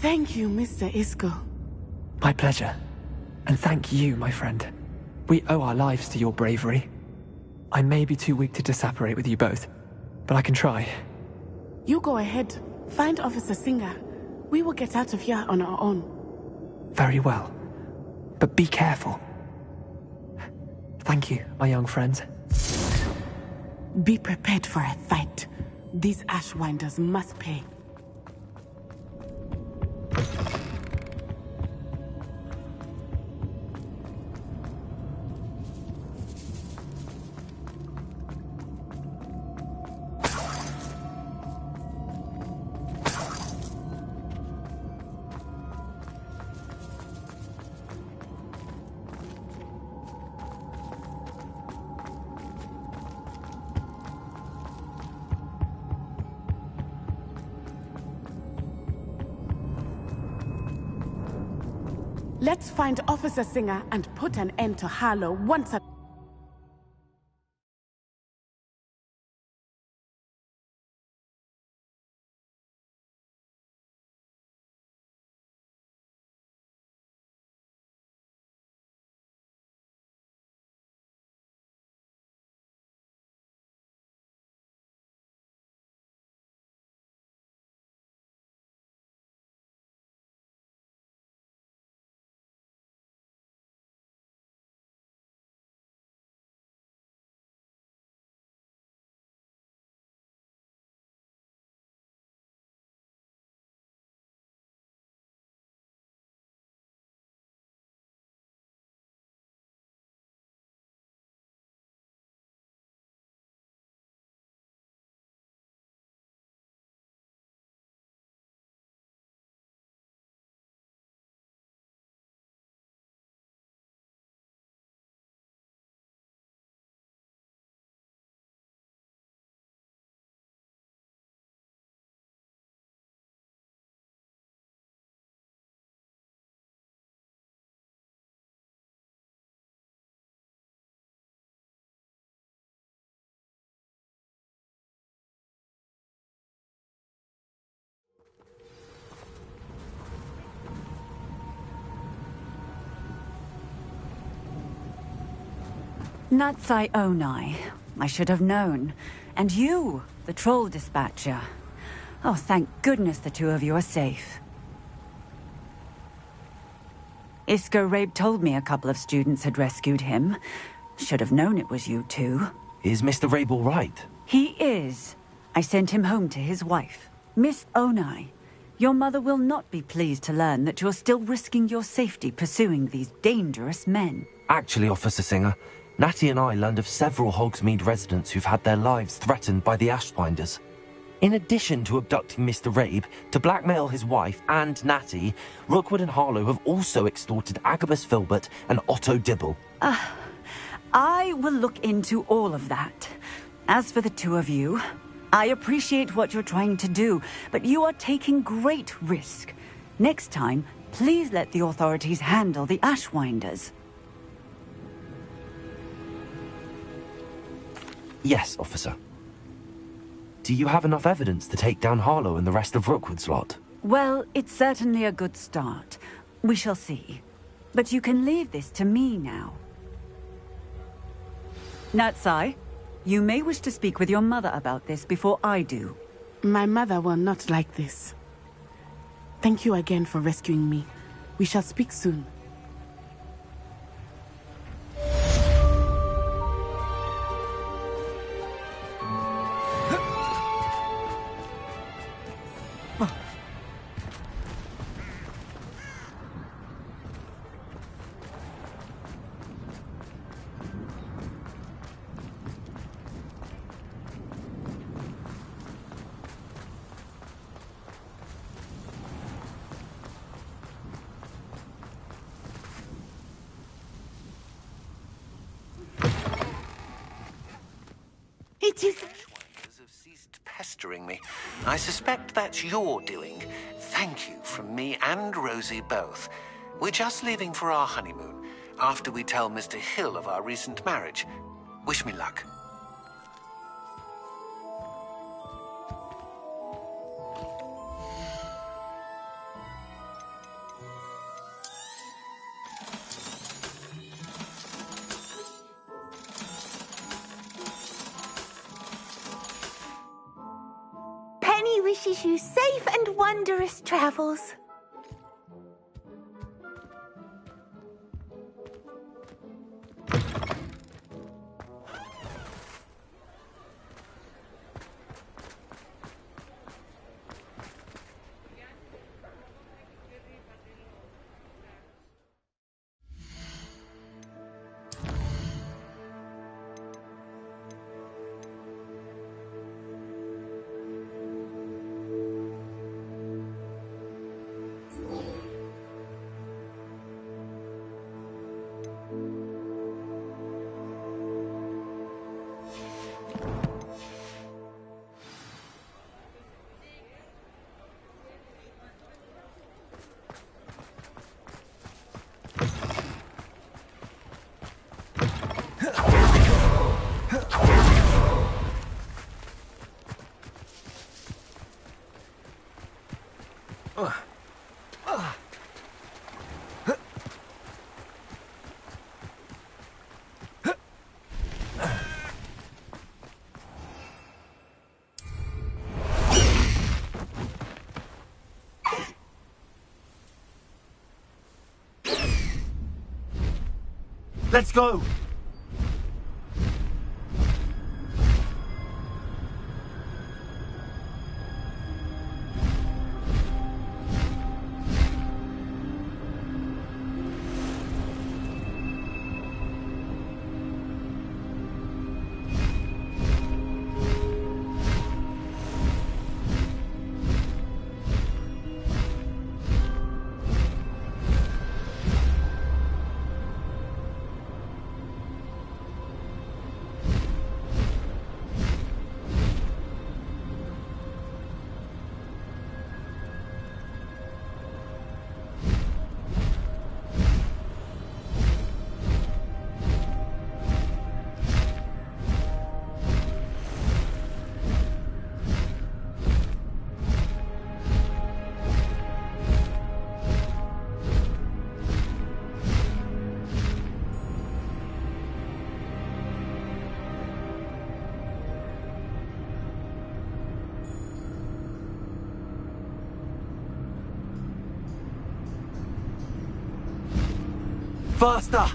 Thank you, Mr. Isco. My pleasure. And thank you, my friend. We owe our lives to your bravery. I may be too weak to disapparate with you both, but I can try. You go ahead. Find Officer Singer. We will get out of here on our own. Very well. But be careful. Thank you, my young friends. Be prepared for a fight. These Ashwinders must pay. Let's find Officer Singer and put an end to Harlow once and... Natsai Onai. I should have known. And you, the troll dispatcher. Oh, thank goodness the two of you are safe. Isco Rabe told me a couple of students had rescued him. Should have known it was you two. Is Mr. Rabe all right? He is. I sent him home to his wife. Miss Onai, your mother will not be pleased to learn that you're still risking your safety pursuing these dangerous men. Actually, Officer Singer, Natty and I learned of several Hogsmeade residents who've had their lives threatened by the Ashwinders. In addition to abducting Mr. Rabe to blackmail his wife and Natty, Rookwood and Harlow have also extorted Agabus Filbert and Otto Dibble. I will look into all of that. As for the two of you, I appreciate what you're trying to do, but you are taking great risk. Next time, please let the authorities handle the Ashwinders. Yes, officer. Do you have enough evidence to take down Harlow and the rest of Rookwood's lot? Well, it's certainly a good start. We shall see. But you can leave this to me now. Natsai, you may wish to speak with your mother about this before I do. My mother will not like this. Thank you again for rescuing me. We shall speak soon. It is... Ashwinders have ceased pestering me. I suspect that's your doing. Thank you from me and Rosie both. We're just leaving for our honeymoon, after we tell Mr. Hill of our recent marriage. Wish me luck. Penny wishes you safe and wondrous travels. Let's go! Faster!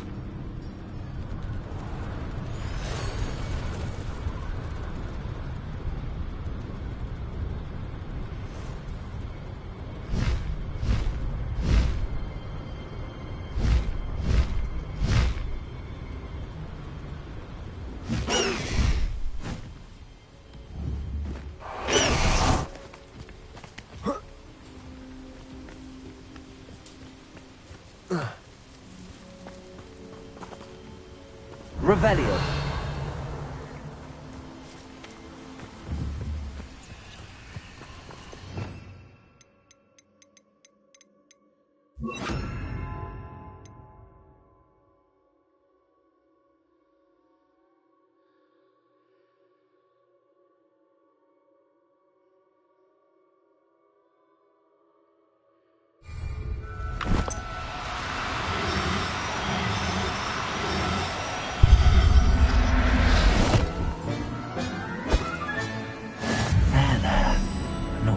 Revelio.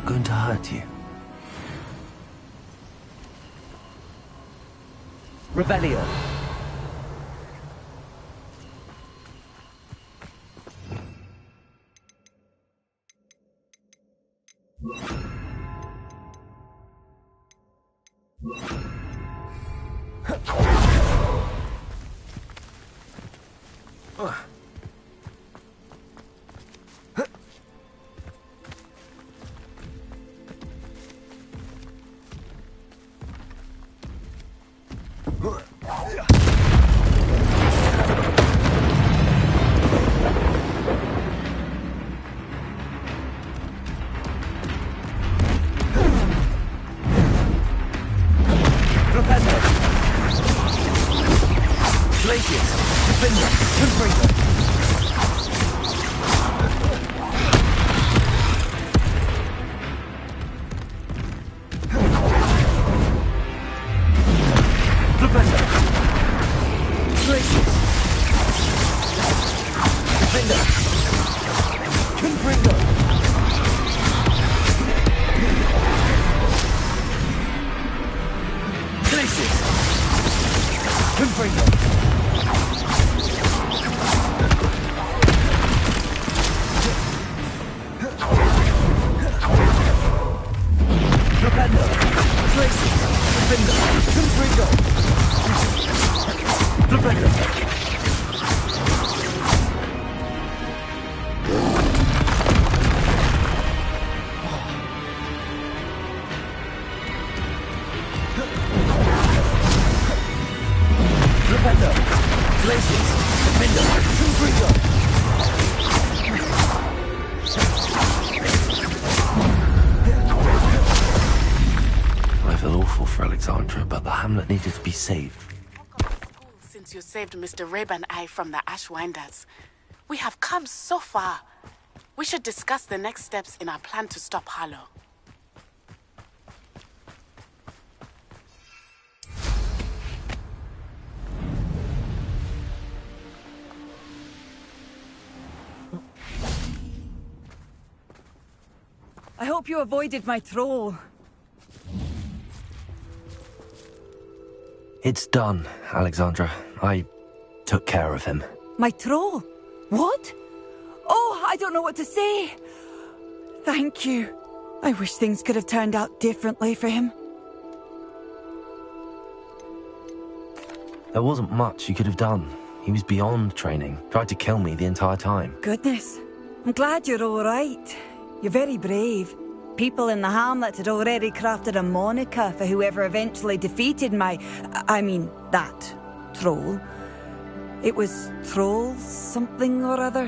Going to hurt you. Revelio. enough, Alexandra, but the hamlet needed to be saved. Since you saved Mr. Reb and I from the Ashwinders, we have come so far. We should discuss the next steps in our plan to stop Harlow. I hope you avoided my troll. It's done, Alexandra. I took care of him. My troll? What? Oh, I don't know what to say. Thank you. I wish things could have turned out differently for him. There wasn't much you could have done. He was beyond training. Tried to kill me the entire time. Goodness. I'm glad you're all right. You're very brave. People in the hamlet had already crafted a moniker for whoever eventually defeated that troll. It was Troll something or other.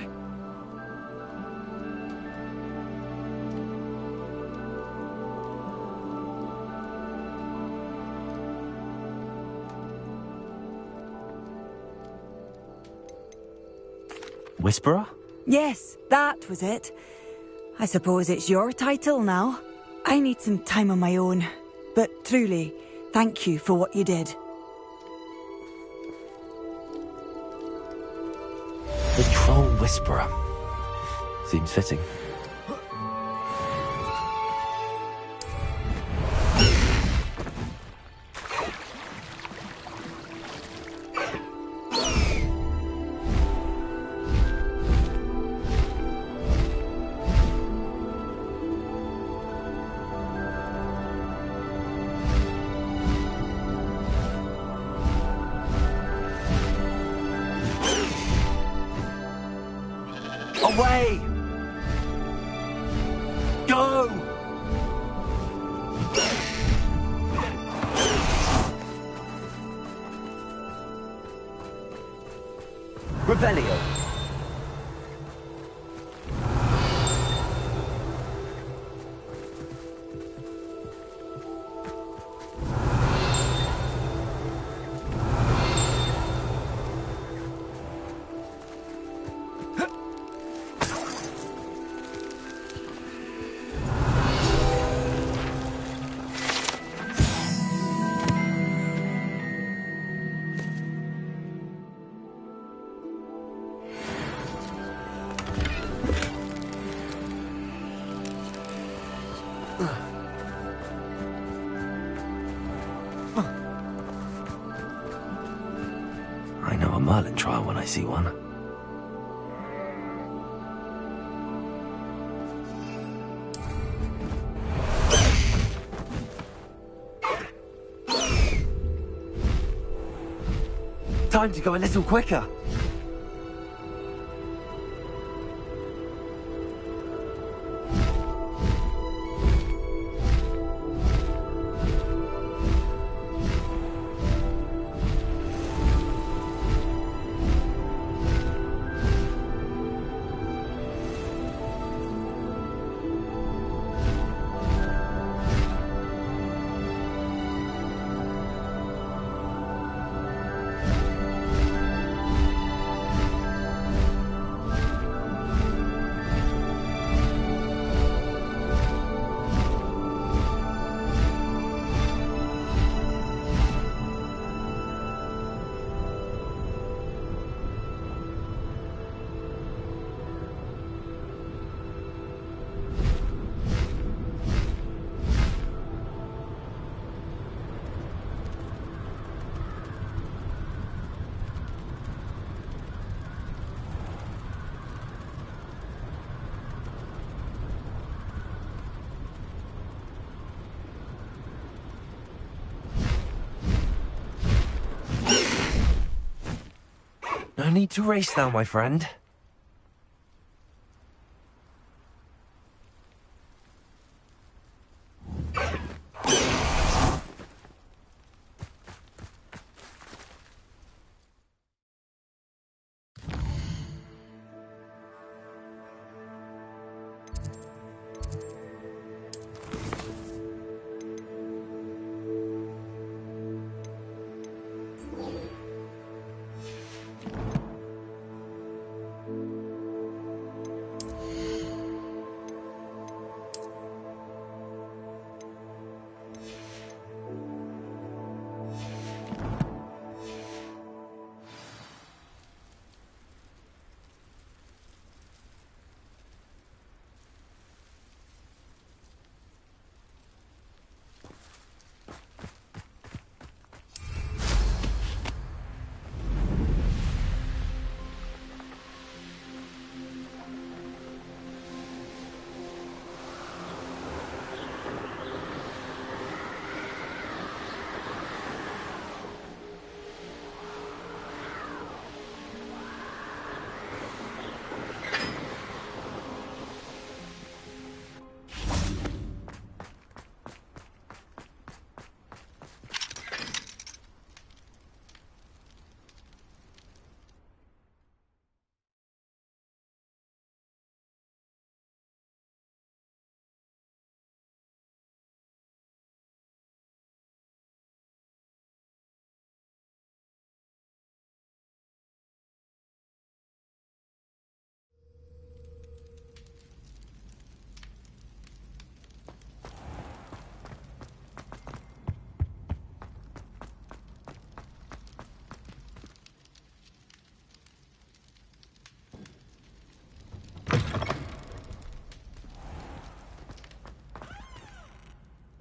Whisperer? Yes, that was it. I suppose it's your title now. I need some time on my own. But truly, thank you for what you did. The Troll Whisperer. Seems fitting. Away! Go! Revelio. I know a Merlin trial when I see one. Time to go a little quicker. No need to race now, my friend.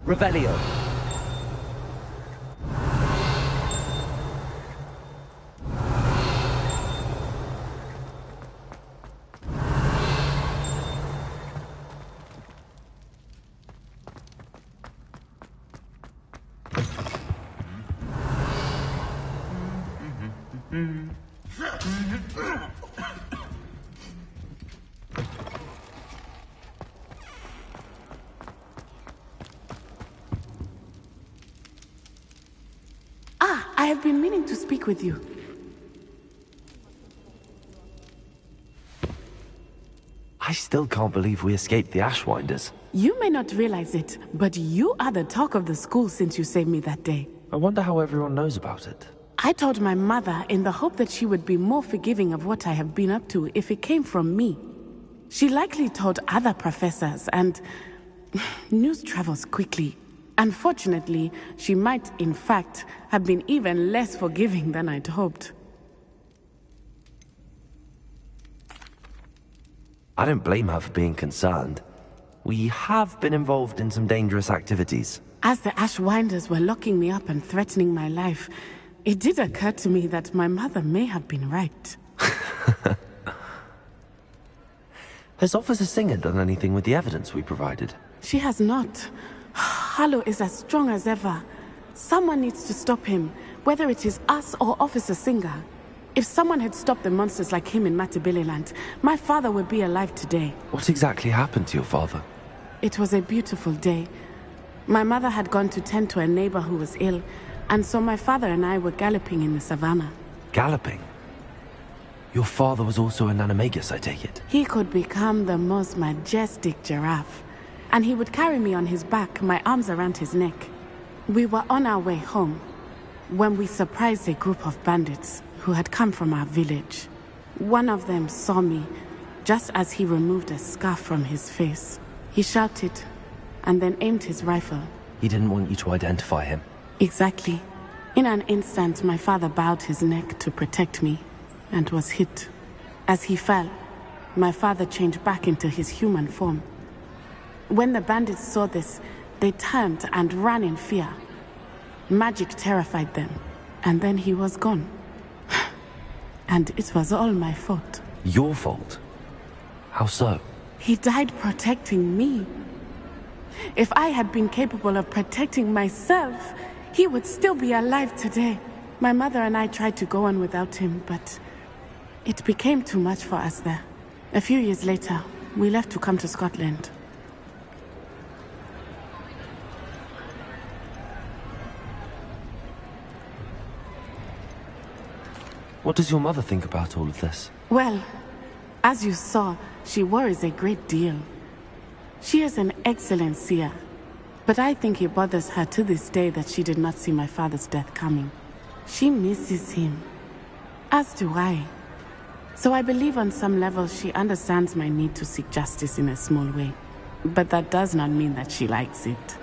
Revelio. I have been meaning to speak with you. I still can't believe we escaped the Ashwinders. You may not realize it, but you are the talk of the school since you saved me that day. I wonder how everyone knows about it. I told my mother in the hope that she would be more forgiving of what I have been up to if it came from me. She likely told other professors, and news travels quickly. Unfortunately, she might, in fact, have been even less forgiving than I'd hoped. I don't blame her for being concerned. We have been involved in some dangerous activities. As the Ashwinders were locking me up and threatening my life, it did occur to me that my mother may have been right. Has Officer Singer done anything with the evidence we provided? She has not. Harlow is as strong as ever. Someone needs to stop him, whether it is us or Officer Singer. If someone had stopped the monsters like him in Matabeleland, my father would be alive today. What exactly happened to your father? It was a beautiful day. My mother had gone to tend to a neighbor who was ill, and so my father and I were galloping in the savannah. Galloping? Your father was also an animagus, I take it? He could become the most majestic giraffe, and he would carry me on his back, my arms around his neck. We were on our way home when we surprised a group of bandits who had come from our village. One of them saw me just as he removed a scarf from his face. He shouted and then aimed his rifle. He didn't want you to identify him. Exactly. In an instant, my father bowed his neck to protect me and was hit. As he fell, my father changed back into his human form. When the bandits saw this, they turned and ran in fear. Magic terrified them, and then he was gone. And it was all my fault. Your fault? How so? He died protecting me. If I had been capable of protecting myself, he would still be alive today. My mother and I tried to go on without him, but it became too much for us there. A few years later, we left to come to Scotland. What does your mother think about all of this? Well, as you saw, she worries a great deal. She is an excellent seer, but I think it bothers her to this day that she did not see my father's death coming. She misses him, as do I. So I believe on some level she understands my need to seek justice in a small way. But that does not mean that she likes it.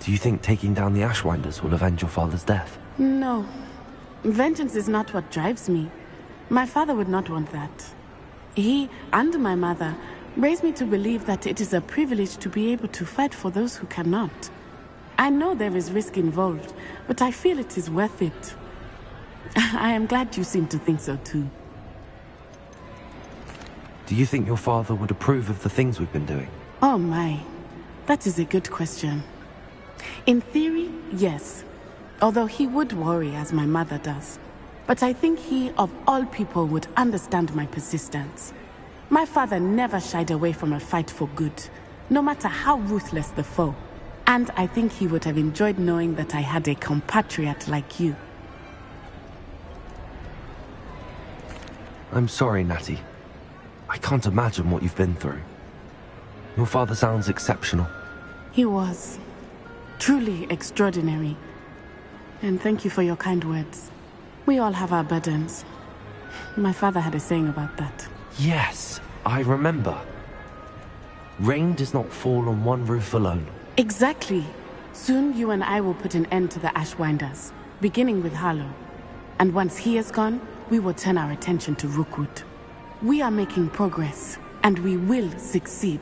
Do you think taking down the Ashwinders will avenge your father's death? No. Vengeance is not what drives me. My father would not want that. He and my mother raised me to believe that it is a privilege to be able to fight for those who cannot. I know there is risk involved, but I feel it is worth it. I am glad you seem to think so too. Do you think your father would approve of the things we've been doing? Oh my, that is a good question. In theory, yes. Although he would worry as my mother does. But I think he, of all people, would understand my persistence. My father never shied away from a fight for good, no matter how ruthless the foe. And I think he would have enjoyed knowing that I had a compatriot like you. I'm sorry, Natty. I can't imagine what you've been through. Your father sounds exceptional. He was. Truly extraordinary. And thank you for your kind words. We all have our burdens. My father had a saying about that. Yes, I remember. Rain does not fall on one roof alone. Exactly. Soon you and I will put an end to the Ashwinders, beginning with Harlow. And once he is gone, we will turn our attention to Rookwood. We are making progress, and we will succeed.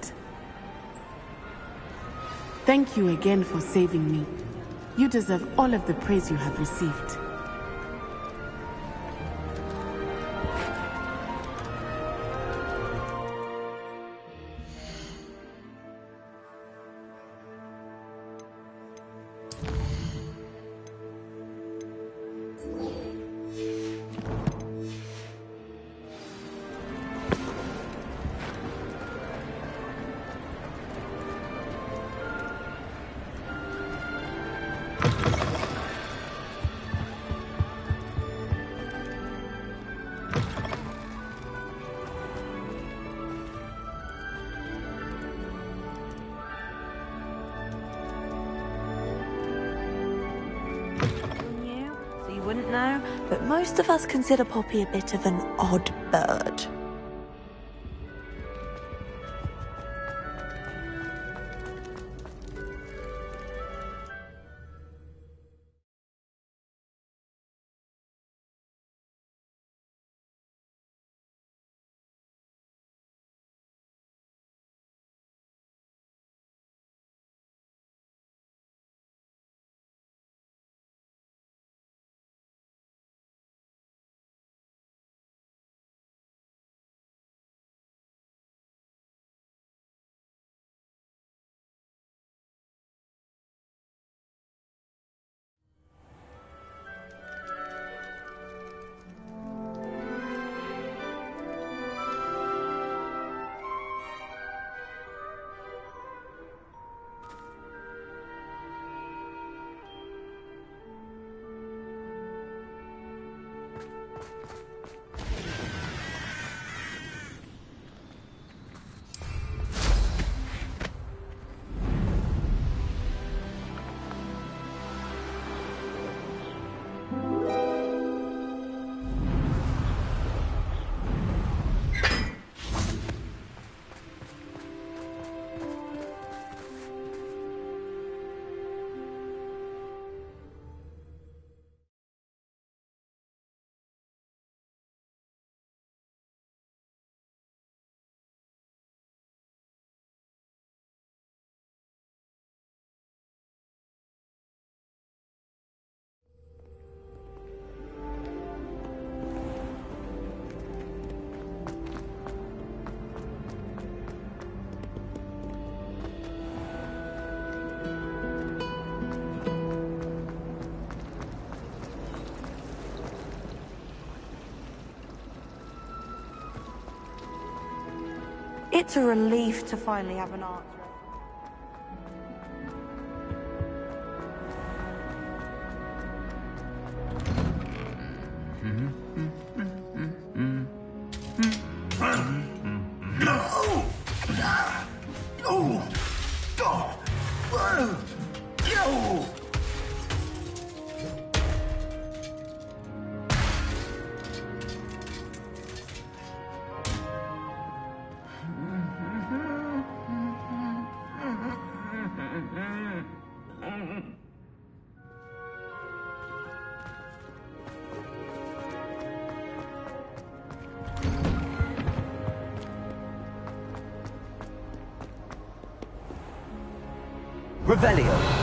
Thank you again for saving me. You deserve all of the praise you have received. So you wouldn't know, but most of us consider Poppy a bit of an odd bird. It's a relief to finally have an answer. Revelio.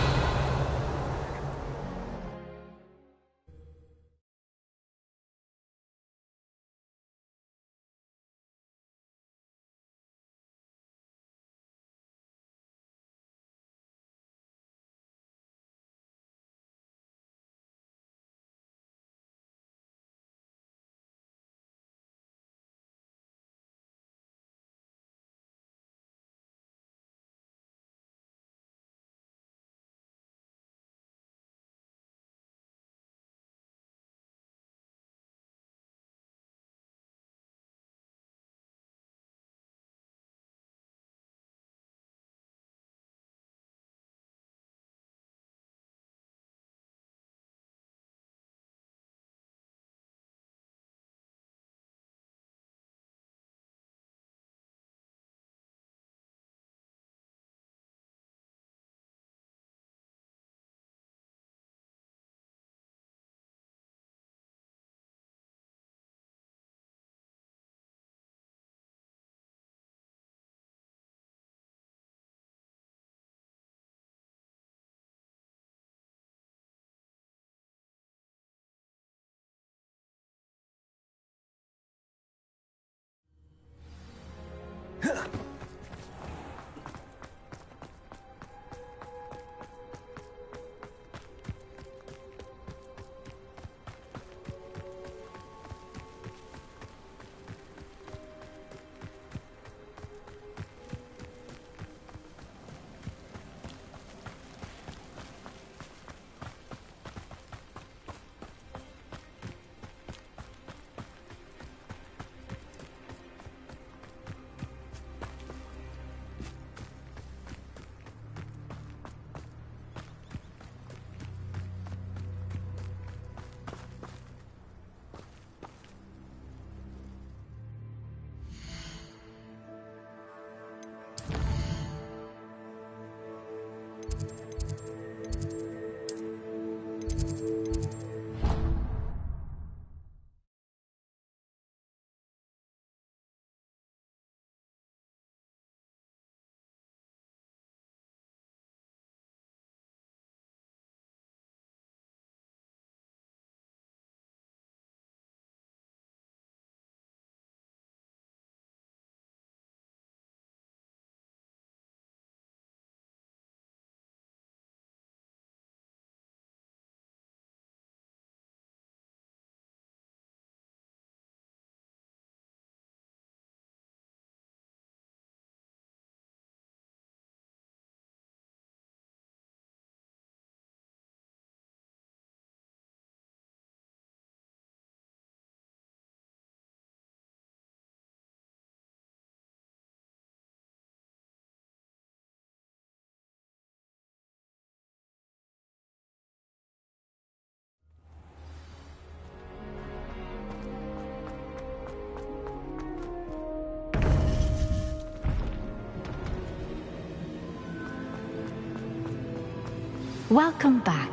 Welcome back.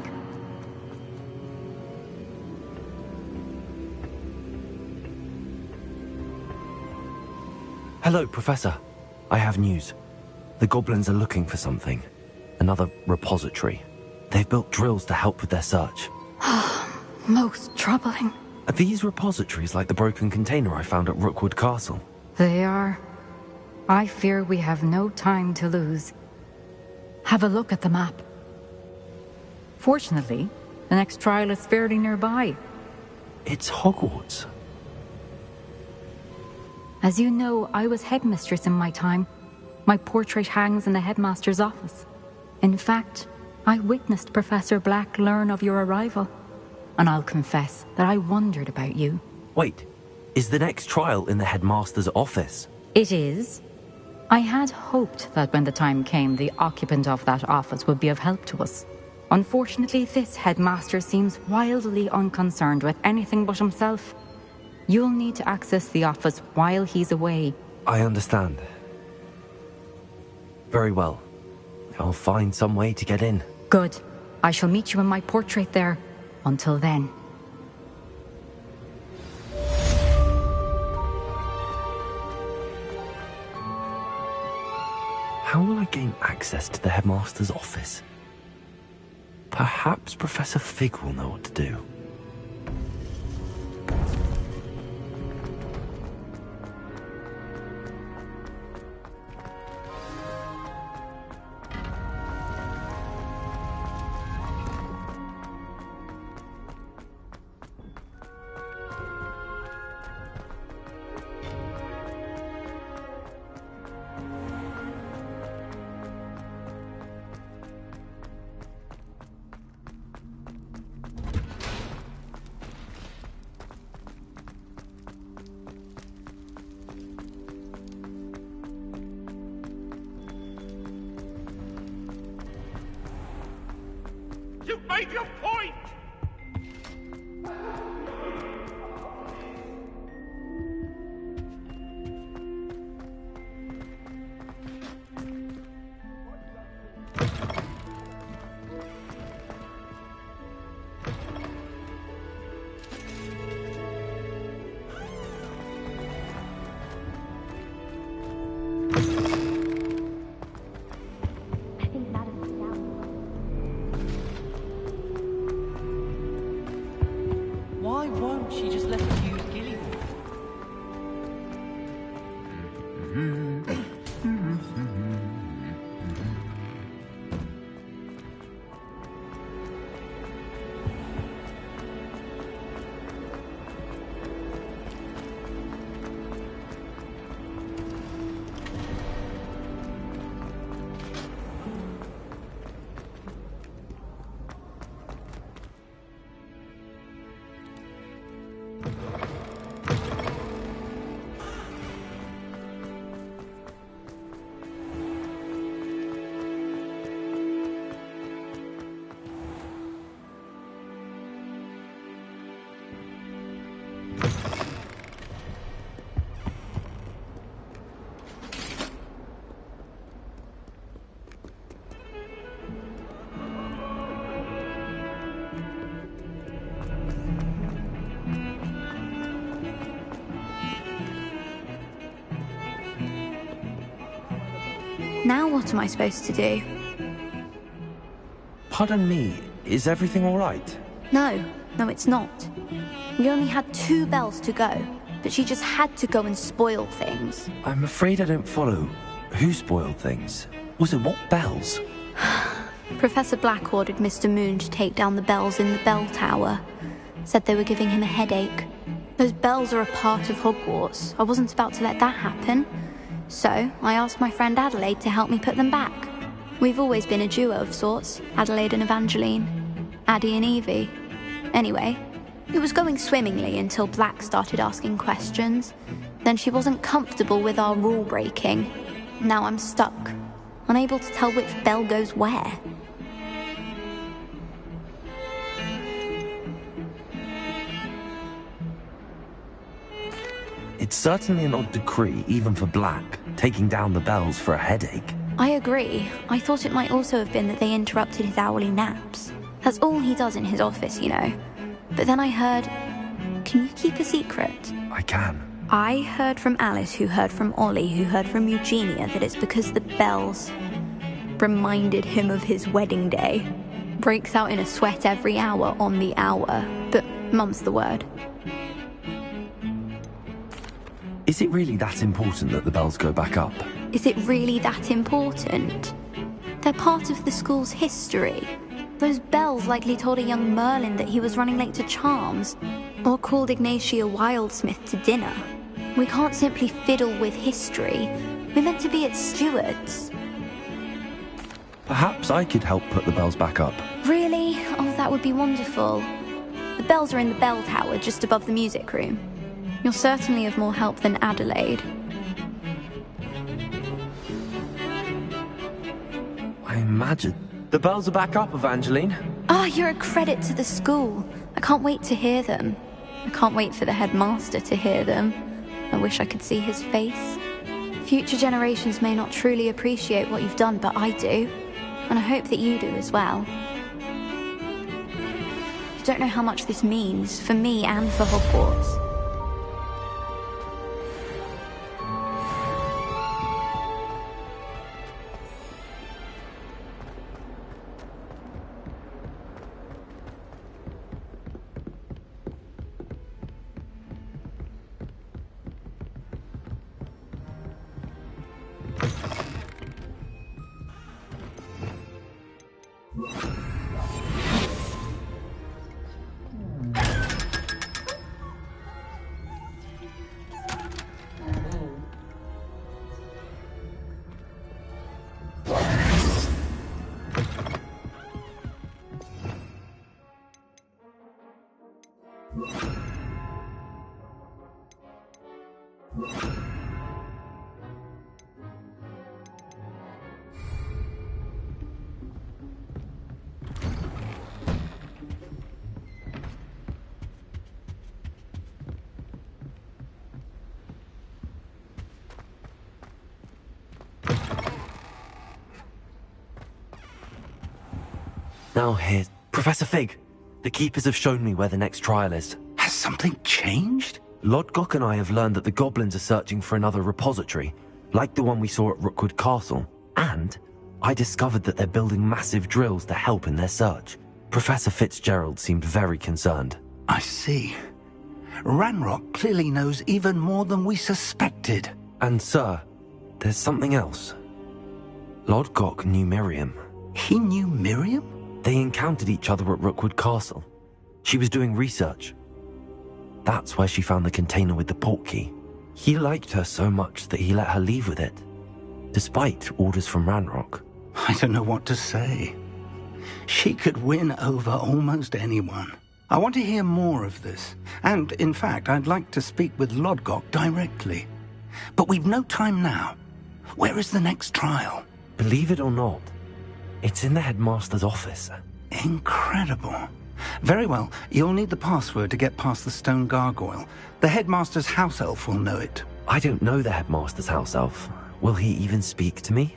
Hello, Professor. I have news. The goblins are looking for something. Another repository. They've built drills to help with their search. Most troubling. Are these repositories like the broken container I found at Rookwood Castle? They are. I fear we have no time to lose. Have a look at the map. Fortunately, the next trial is fairly nearby. It's Hogwarts. As you know, I was headmistress in my time. My portrait hangs in the headmaster's office. In fact, I witnessed Professor Black learn of your arrival. And I'll confess that I wondered about you. Wait, is the next trial in the headmaster's office? It is. I had hoped that when the time came, the occupant of that office would be of help to us. Unfortunately, this headmaster seems wildly unconcerned with anything but himself. You'll need to access the office while he's away. I understand. Very well. I'll find some way to get in. Good. I shall meet you in my portrait there. Until then. How will I gain access to the headmaster's office? Perhaps Professor Fig will know what to do. You've made your point! Why won't she just let us use Gilly? Now what am I supposed to do? Pardon me, is everything all right? No, it's not. We only had 2 bells to go, but she just had to go and spoil things. I'm afraid I don't follow. Who spoiled things? Was it what bells? Professor Black ordered Mr. Moon to take down the bells in the bell tower. Said they were giving him a headache. Those bells are a part of Hogwarts. I wasn't about to let that happen. So, I asked my friend Adelaide to help me put them back. We've always been a duo of sorts, Adelaide and Evangeline. Addie and Evie. Anyway, it was going swimmingly until Black started asking questions. Then she wasn't comfortable with our rule breaking. Now I'm stuck, unable to tell which bell goes where. It's certainly an odd decree, even for Black, taking down the bells for a headache. I agree. I thought it might also have been that they interrupted his hourly naps. That's all he does in his office, you know. But then I heard... Can you keep a secret? I can. I heard from Alice, who heard from Ollie, who heard from Eugenia, that it's because the bells reminded him of his wedding day. Breaks out in a sweat every hour on the hour. But Mum's the word. Is it really that important that the bells go back up? Is it really that important? They're part of the school's history. Those bells likely told a young Merlin that he was running late to Charms, or called Ignatia Wildsmith to dinner. We can't simply fiddle with history. We're meant to be its stewards. Perhaps I could help put the bells back up. Really? Oh, that would be wonderful. The bells are in the bell tower just above the music room. You're certainly of more help than Adelaide. I imagine. The bells are back up, Evangeline. Ah, you're a credit to the school. I can't wait to hear them. I can't wait for the headmaster to hear them. I wish I could see his face. Future generations may not truly appreciate what you've done, but I do. And I hope that you do as well. You don't know how much this means, for me and for Hogwarts. Now here's Professor Fig. The Keepers have shown me where the next trial is. Has something changed? Lodgok and I have learned that the goblins are searching for another repository, like the one we saw at Rookwood Castle. And I discovered that they're building massive drills to help in their search. Professor Fitzgerald seemed very concerned. I see. Ranrock clearly knows even more than we suspected. And sir, there's something else. Lodgok knew Miriam. He knew Miriam? They encountered each other at Rookwood Castle. She was doing research. That's where she found the container with the portkey. He liked her so much that he let her leave with it, despite orders from Ranrock. I don't know what to say. She could win over almost anyone. I want to hear more of this. And, in fact, I'd like to speak with Lodgok directly. But we've no time now. Where is the next trial? Believe it or not, it's in the headmaster's office. Incredible. Very well, you'll need the password to get past the stone gargoyle. The headmaster's house elf will know it. I don't know the headmaster's house elf. Will he even speak to me?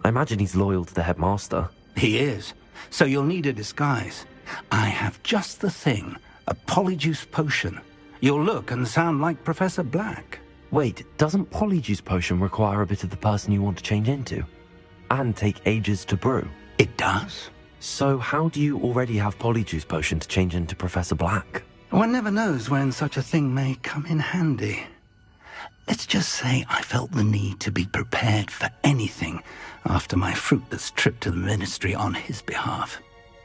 I imagine he's loyal to the headmaster. He is. So you'll need a disguise. I have just the thing. A polyjuice potion. You'll look and sound like Professor Black. Wait, doesn't polyjuice potion require a bit of the person you want to change into? And take ages to brew? It does. So how do you already have polyjuice potion to change into Professor Black? One never knows when such a thing may come in handy. Let's just say I felt the need to be prepared for anything after my fruitless trip to the ministry on his behalf.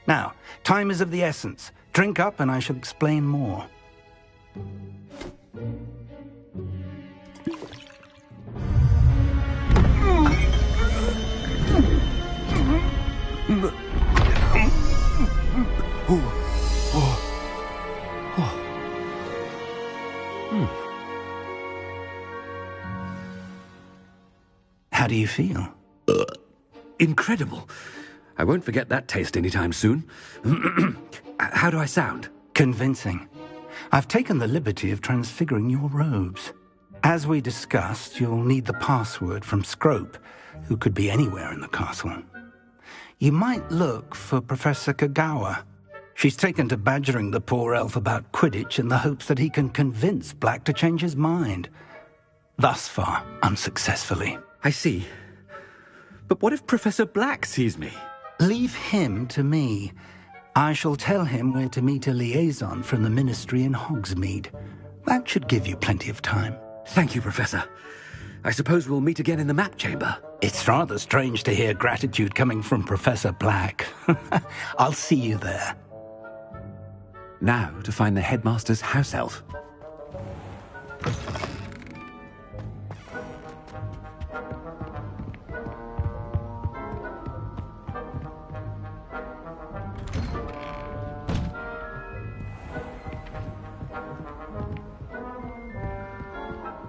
Now, time is of the essence. Drink up and I shall explain more. How do you feel? Incredible. I won't forget that taste anytime soon. How do I sound? Convincing. I've taken the liberty of transfiguring your robes. As we discussed, you'll need the password from Scrope, who could be anywhere in the castle. You might look for Professor Kagawa. She's taken to badgering the poor elf about Quidditch in the hopes that he can convince Black to change his mind. Thus far, unsuccessfully. I see. But what if Professor Black sees me? Leave him to me. I shall tell him where to meet a liaison from the Ministry in Hogsmeade. That should give you plenty of time. Thank you, Professor. I suppose we'll meet again in the map chamber. It's rather strange to hear gratitude coming from Professor Black. I'll see you there. Now to find the headmaster's house elf.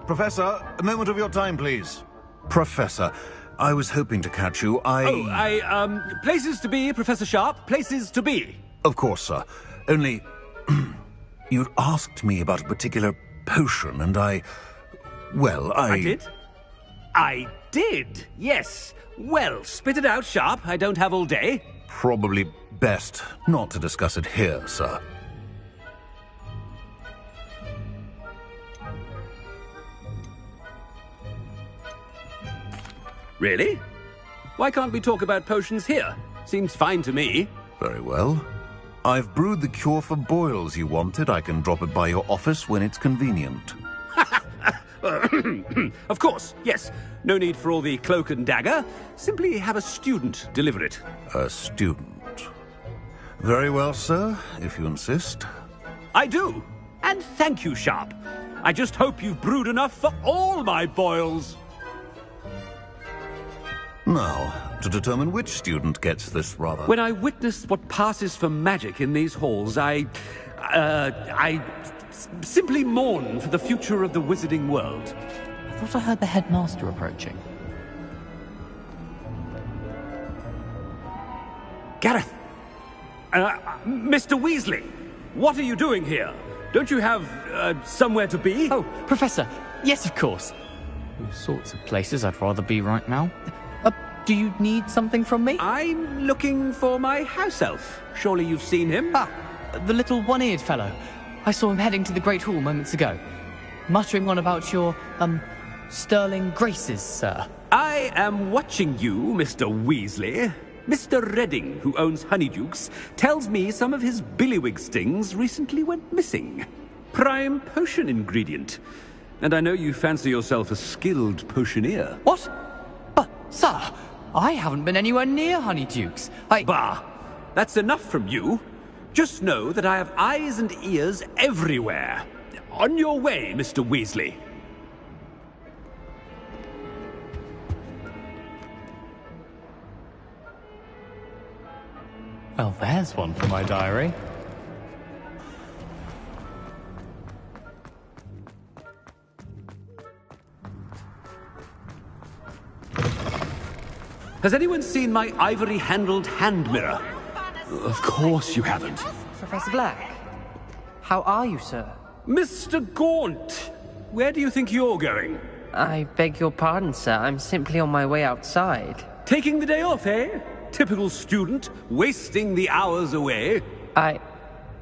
Professor, a moment of your time, please. Professor, I was hoping to catch you. Places to be, Professor Sharp. Places to be. Of course, sir. Only, you'd asked me about a particular potion, and I did? I did, yes. Well, spit it out, Sharp. I don't have all day. Probably best not to discuss it here, sir. Really? Why can't we talk about potions here? Seems fine to me. Very well. I've brewed the cure for boils you wanted. I can drop it by your office when it's convenient. Of course, yes. No need for all the cloak and dagger. Simply have a student deliver it. A student? Very well, sir, if you insist. I do. And thank you, Sharp. I just hope you've brewed enough for all my boils. Now, to determine which student gets this rather... When I witness what passes for magic in these halls, I simply mourn for the future of the wizarding world. I thought I heard the headmaster approaching. Gareth! Mr. Weasley! What are you doing here? Don't you have, somewhere to be? Oh, Professor! Yes, of course. All sorts of places I'd rather be right now. Do you need something from me? I'm looking for my house elf. Surely you've seen him? Ah, the little one-eared fellow. I saw him heading to the Great Hall moments ago. Muttering on about your, sterling graces, sir. I am watching you, Mr. Weasley. Mr. Redding, who owns Honeydukes, tells me some of his billywig stings recently went missing. Prime potion ingredient. And I know you fancy yourself a skilled potioneer. What? But, sir, I haven't been anywhere near Honeydukes. Bah! That's enough from you. Just know that I have eyes and ears everywhere. On your way, Mr. Weasley. Well, there's one for my diary. Has anyone seen my ivory-handled hand mirror? Of course you haven't. Professor Black, how are you, sir? Mr. Gaunt, where do you think you're going? I beg your pardon, sir. I'm simply on my way outside. Taking the day off, eh? Typical student, wasting the hours away. I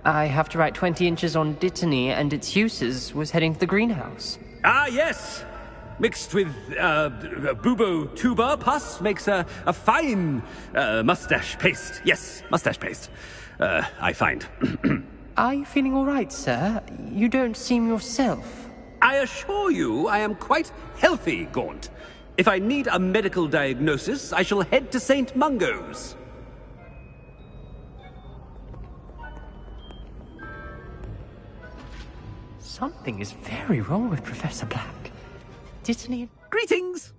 have to write 20 inches on Dittany and its uses. Was heading to the greenhouse. Ah, yes! Mixed with, bubo tuba pus makes a fine, mustache paste. Yes, mustache paste. I find. Are you feeling all right, sir? You don't seem yourself. I assure you I am quite healthy, Gaunt. If I need a medical diagnosis, I shall head to St. Mungo's. Something is very wrong with Professor Black. Dittany... Greetings!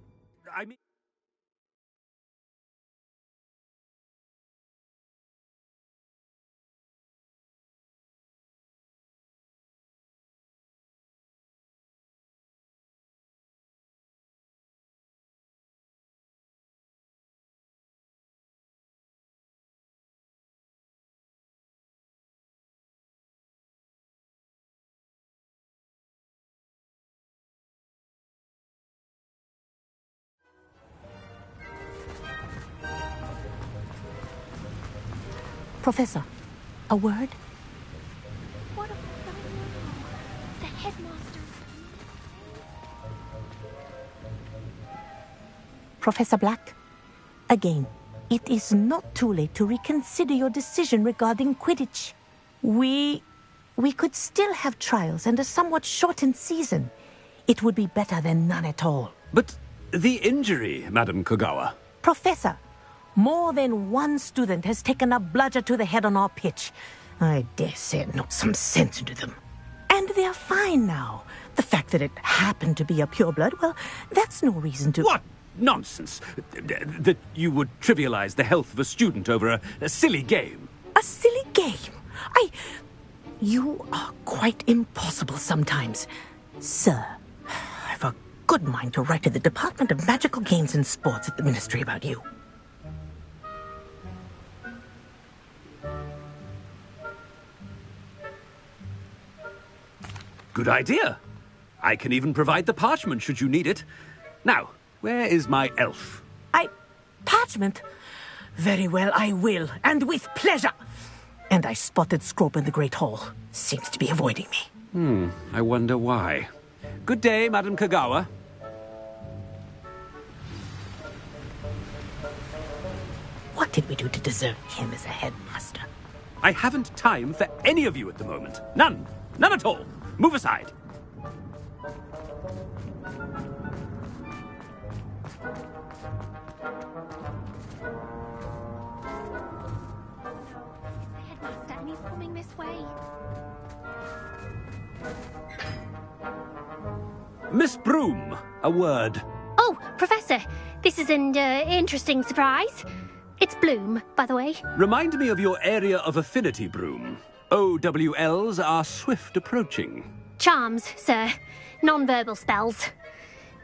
Professor, a word? What have we done now? The headmaster. Professor Black, again, it is not too late to reconsider your decision regarding Quidditch. We could still have trials and a somewhat shortened season. It would be better than none at all. But the injury, Madam Kogawa. Professor, more than one student has taken a bludger to the head on our pitch. I dare say it knocked some sense into them. And they're fine now. The fact that it happened to be a pureblood, well, that's no reason to... What nonsense! That you would trivialize the health of a student over a silly game. A silly game? You are quite impossible sometimes. Sir, I've a good mind to write to the Department of Magical Games and Sports at the Ministry about you. Good idea. I can even provide the parchment should you need it. Now, where is my elf? Parchment? Very well, I will, and with pleasure. And I spotted Scrope in the Great Hall. Seems to be avoiding me. I wonder why. Good day, Madam Kogawa. What did we do to deserve him as a headmaster? I haven't time for any of you at the moment. None. None at all. Move aside. Headmaster, and he's coming this way. Miss Broom, a word. Oh, Professor, this is an interesting surprise. It's Bloom, by the way. Remind me of your area of affinity, Broom. OWLs are swift approaching. Charms, sir. Non-verbal spells.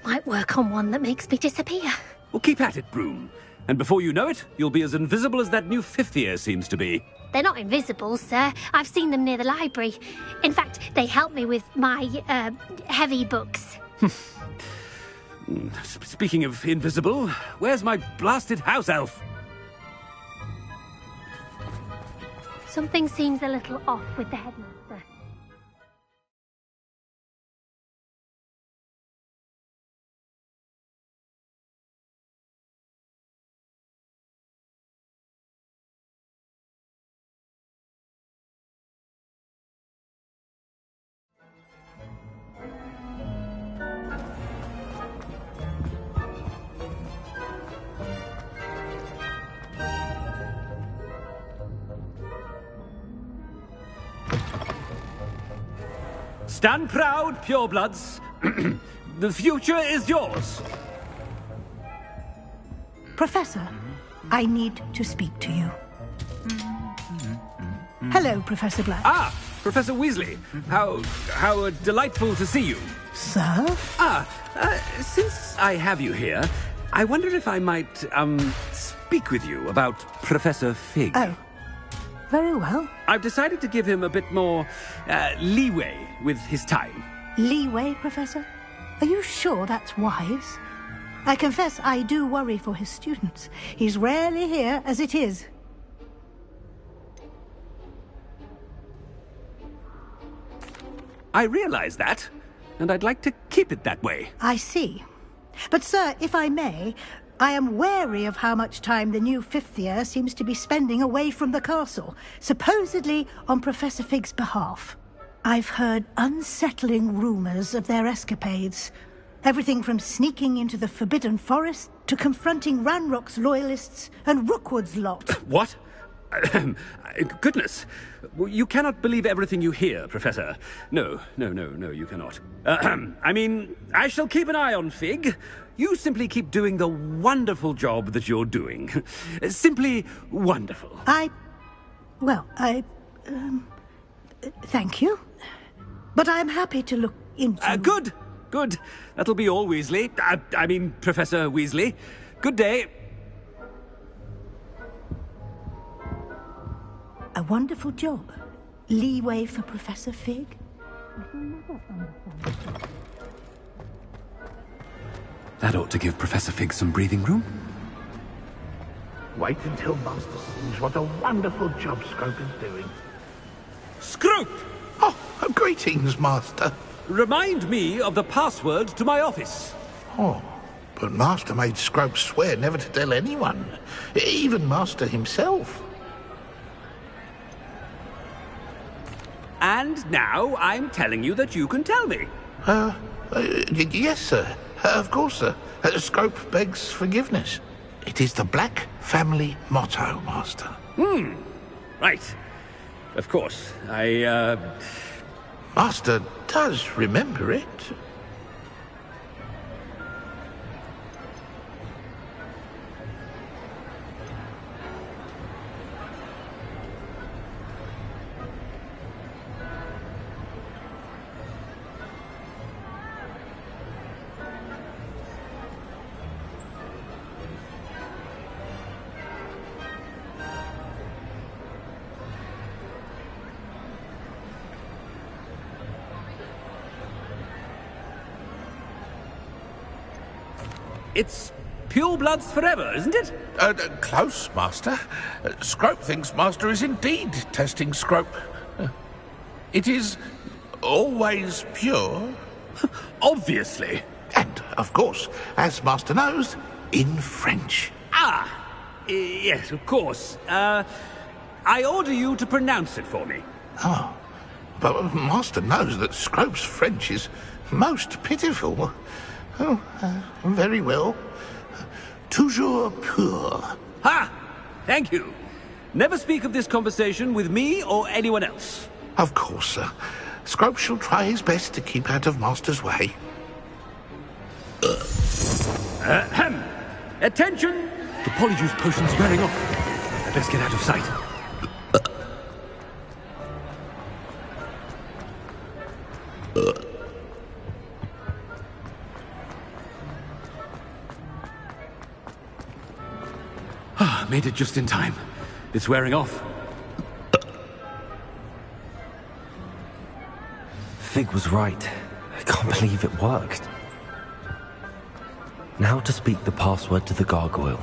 Might work on one that makes me disappear. Well, keep at it, Broom. And before you know it, you'll be as invisible as that new fifth year seems to be. They're not invisible, sir. I've seen them near the library. In fact, they help me with my, heavy books. Speaking of invisible, where's my blasted house elf? Something seems a little off with the headmaster. Stand proud, purebloods. The future is yours. Professor, I need to speak to you. Hello, Professor Black. Ah, Professor Weasley. How delightful to see you. Sir? Since I have you here, I wonder if I might, speak with you about Professor Fig. Oh, very well. I've decided to give him a bit more, leeway with his time. Leeway, Professor? Are you sure that's wise? I confess I do worry for his students. He's rarely here as it is. I realize that, and I'd like to keep it that way. I see. But, sir, if I may, I am wary of how much time the new fifth year seems to be spending away from the castle, supposedly on Professor Fig's behalf. I've heard unsettling rumours of their escapades. Everything from sneaking into the Forbidden Forest to confronting Ranrock's loyalists and Rookwood's lot. What? Goodness. You cannot believe everything you hear, Professor. No, you cannot. I mean, I shall keep an eye on Fig. You simply keep doing the wonderful job that you're doing. Simply wonderful. Thank you. But I'm happy to look into... Good. That'll be all, Weasley. I mean, Professor Weasley. Good day. A wonderful job. Leeway for Professor Fig. That ought to give Professor Fig some breathing room. Wait until Master sees what a wonderful job Scrope is doing. Scrope! Oh, greetings, Master. Remind me of the password to my office. Oh, but Master made Scrope swear never to tell anyone, even Master himself. And now I'm telling you that you can tell me. Yes, sir. Of course, sir. Scrope begs forgiveness. It is the Black family motto, Master. Right. Of course. Master does remember it. It's pure bloods forever, isn't it? Close, Master. Scrope thinks Master is indeed testing Scrope. It is always pure. Obviously. And, of course, as Master knows, in French. Yes, of course. I order you to pronounce it for me. Oh, but Master knows that Scrope's French is most pitiful. Oh, very well. Toujours pur. Ha! Thank you. Never speak of this conversation with me or anyone else. Of course, sir. Scrope shall try his best to keep out of Master's way. Attention! The polyjuice potion's wearing off. I'd best get out of sight. Made it just in time. It's wearing off. Fig was right. I can't believe it worked. Now to speak the password to the gargoyle.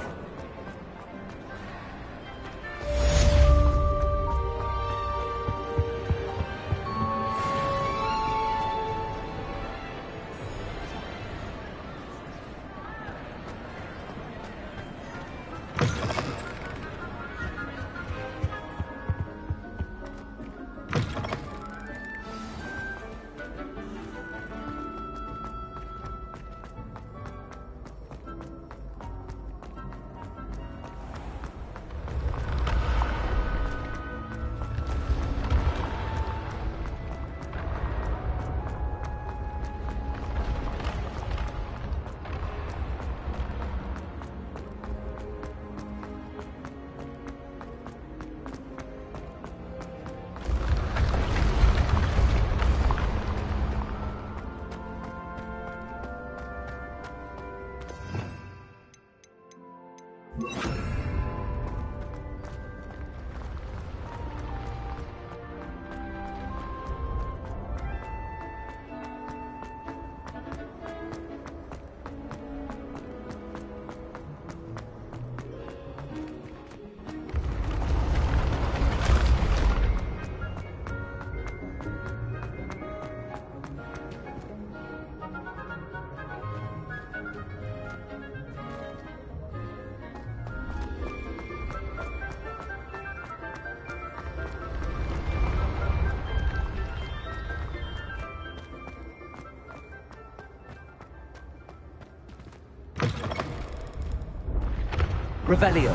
Revelio.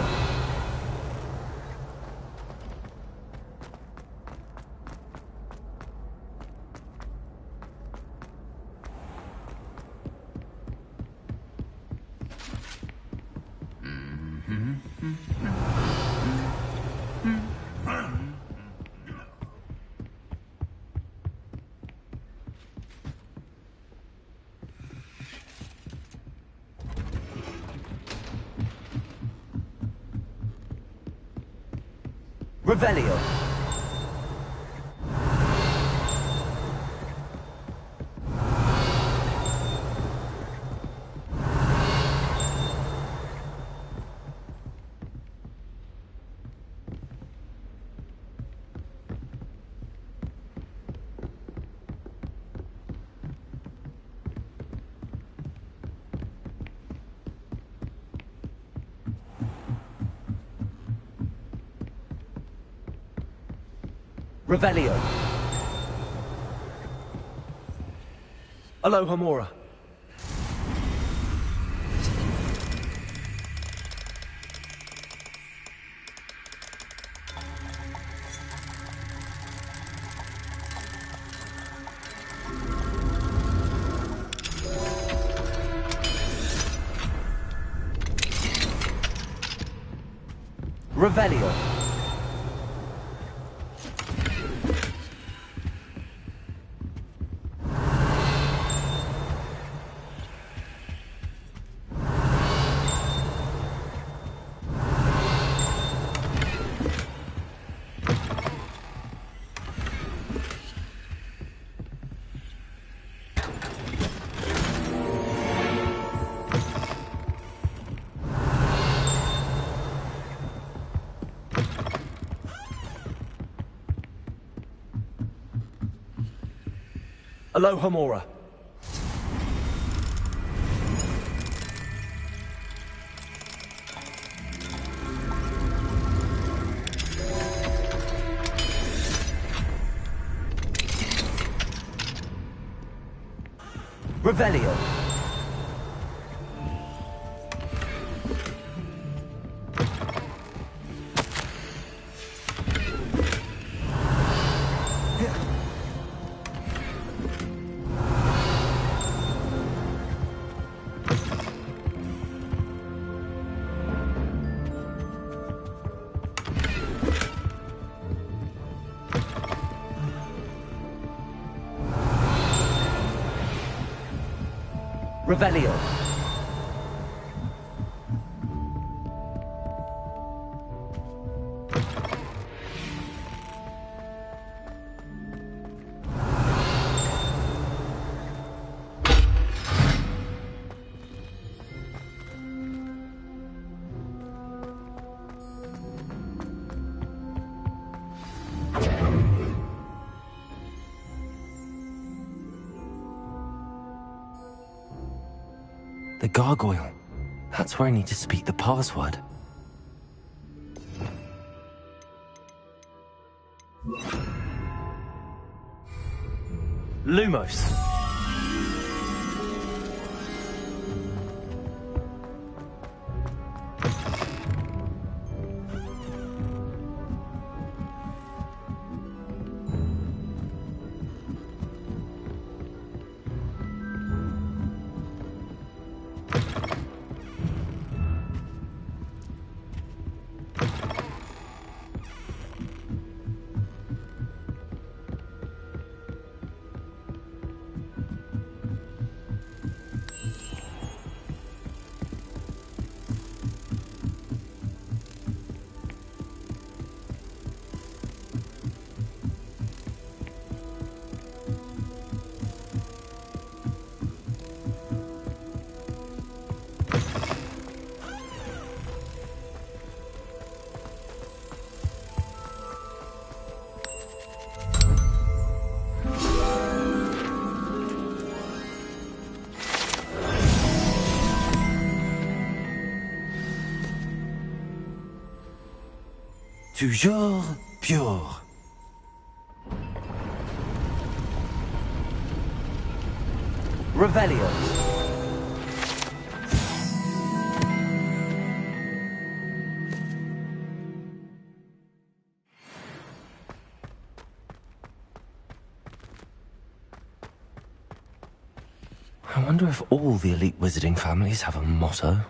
Revelio. Revelio. Aloha Mora. Revelio. Aloha Mora. Revelio. Revelio. The gargoyle. That's where I need to speak the password. Lumos. Toujours pure. Revelio. I wonder if all the elite wizarding families have a motto.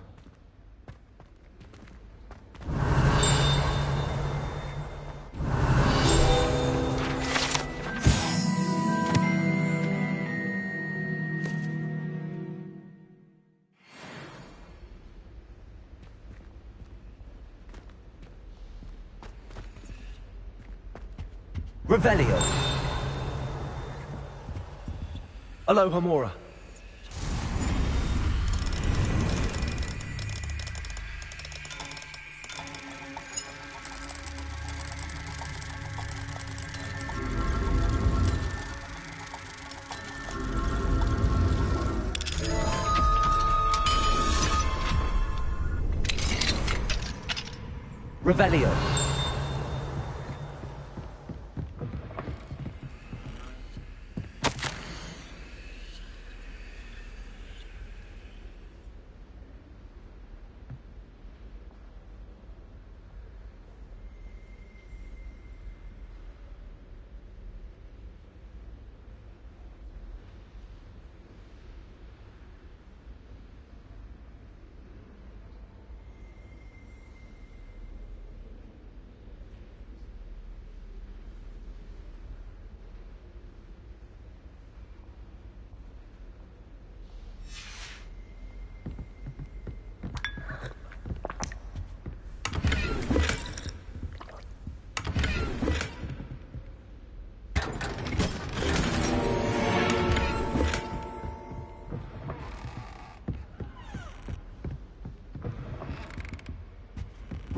Revelio. Aloha Mora. Revelio.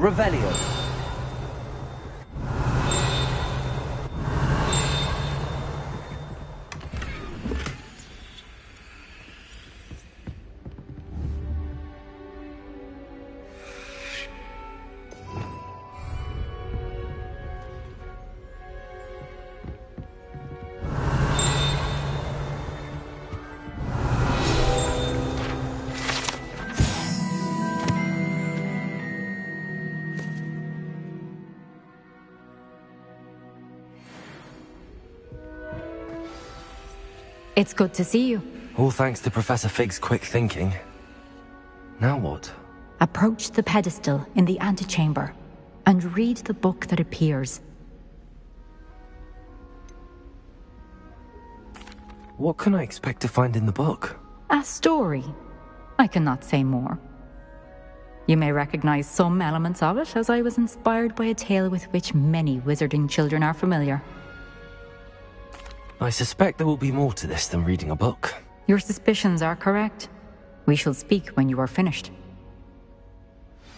Revelio. It's good to see you. All thanks to Professor Fig's quick thinking. Now what? Approach the pedestal in the antechamber and read the book that appears. What can I expect to find in the book? A story. I cannot say more. You may recognize some elements of it, as I was inspired by a tale with which many wizarding children are familiar. I suspect there will be more to this than reading a book. Your suspicions are correct. We shall speak when you are finished.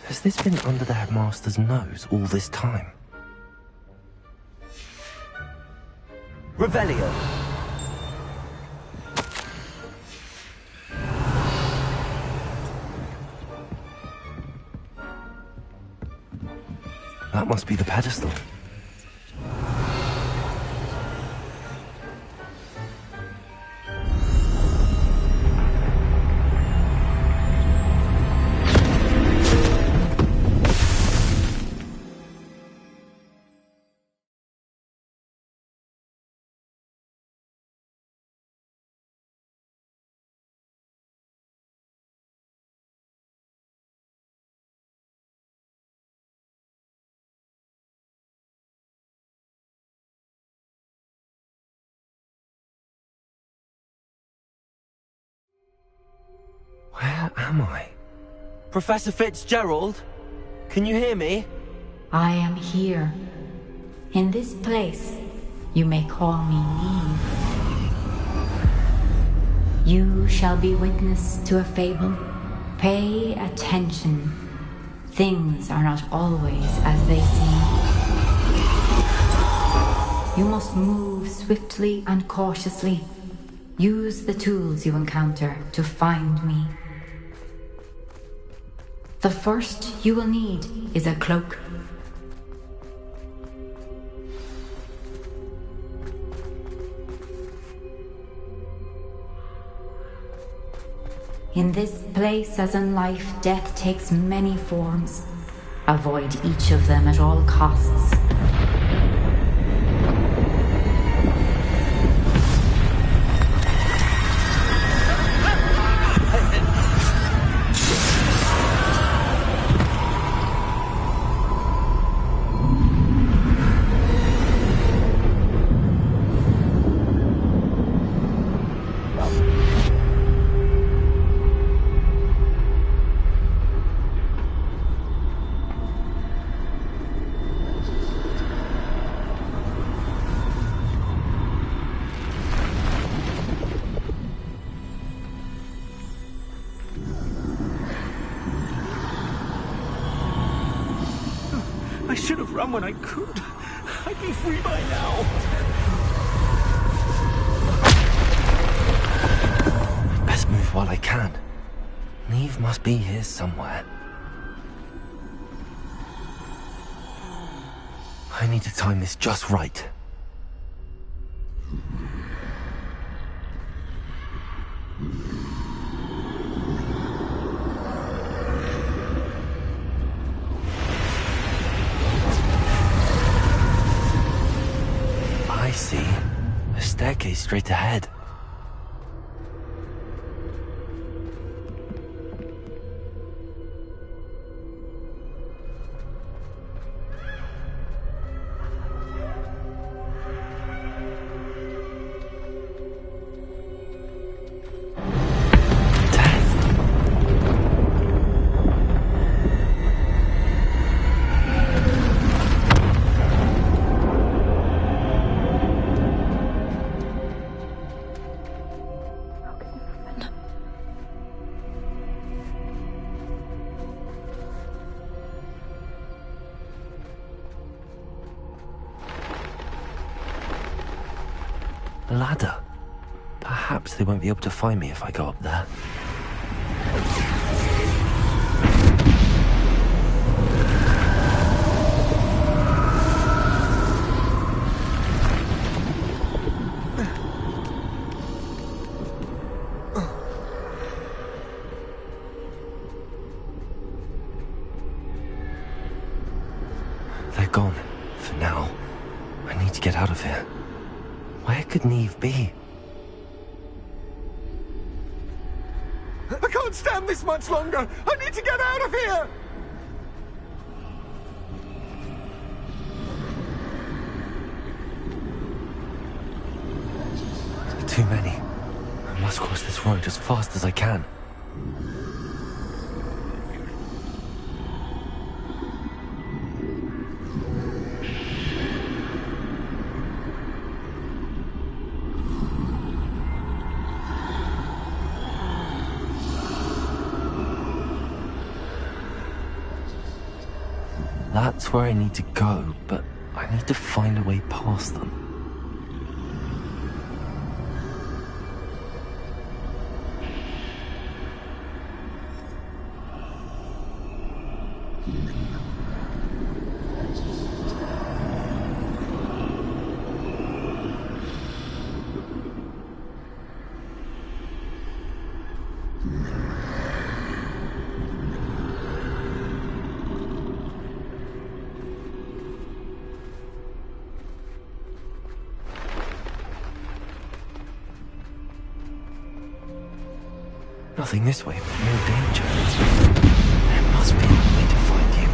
Has this been under the headmaster's nose all this time? Revelio. That must be the pedestal. Where am I? Professor Fitzgerald? Can you hear me? I am here. In this place, you may call me Neve. You shall be witness to a fable. Pay attention. Things are not always as they seem. You must move swiftly and cautiously. Use the tools you encounter to find me. The first you will need is a cloak. In this place, as in life, death takes many forms. Avoid each of them at all costs. I should have run when I could. I'd be free by now. Best move while I can. Neve must be here somewhere. I need to time this just right. I see. A staircase straight ahead. A ladder. Perhaps they won't be able to find me if I go up there. They're gone. For now. I need to get out of here. Where could Neve be? I can't stand this much longer! I need to get out of here! Too many. I must cross this road as fast as I can. That's where I need to go, but I need to find a way past them. Nothing this way, but more danger. There must be another way to find you.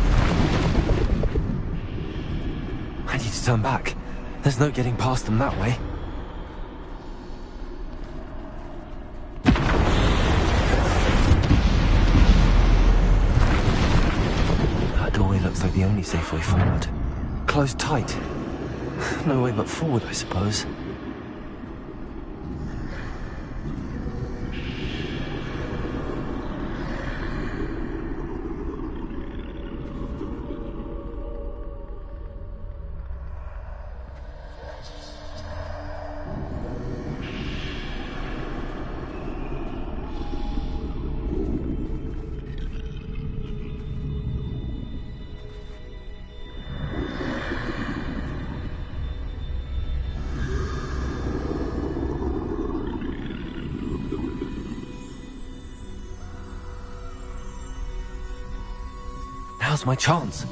I need to turn back. There's no getting past them that way. That doorway looks like the only safe way forward. Closed tight. No way but forward, I suppose. Now's my chance.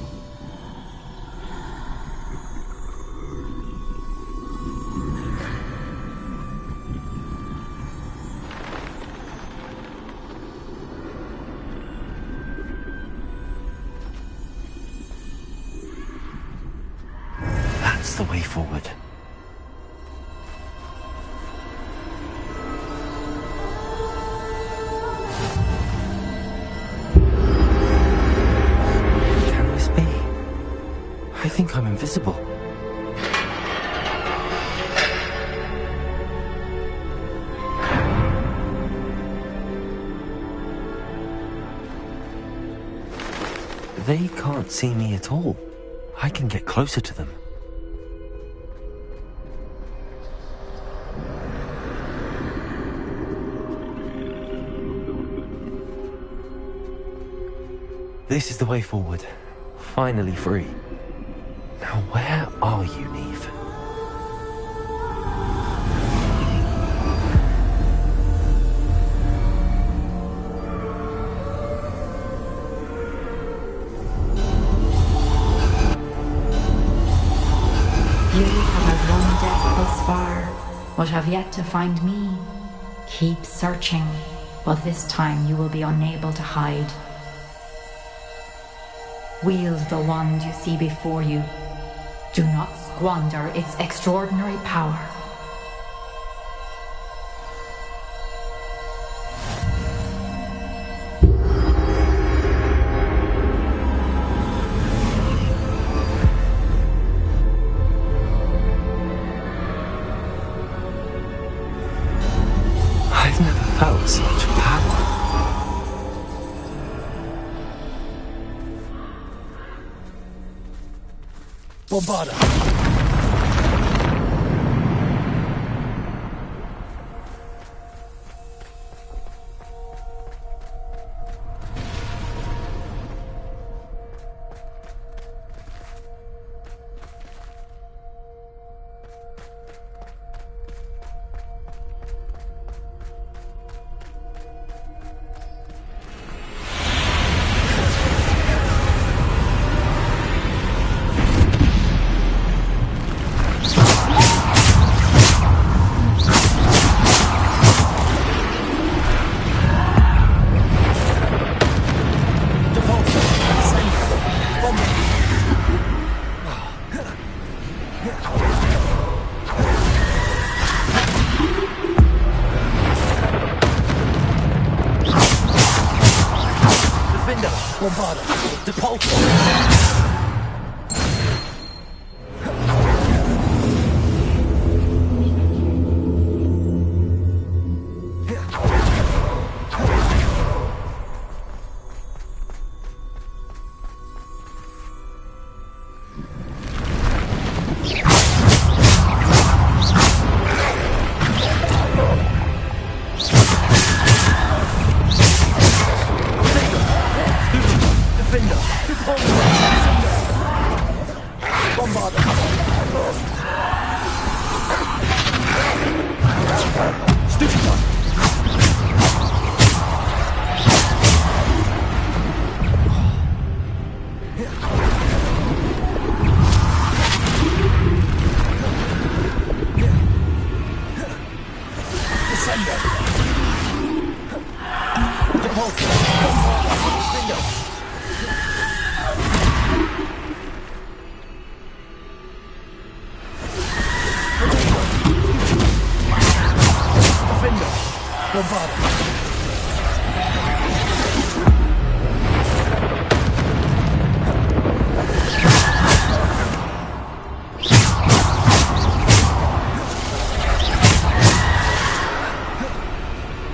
That's the way forward. I think I'm invisible. They can't see me at all. I can get closer to them. This is the way forward. Finally free. Now where are you, Neve? You have outrun death thus far, but have yet to find me. Keep searching, but this time you will be unable to hide. Wield the wand you see before you. Do not squander its extraordinary power. I've never felt such power. Bombarda. Bombarda. Depulso.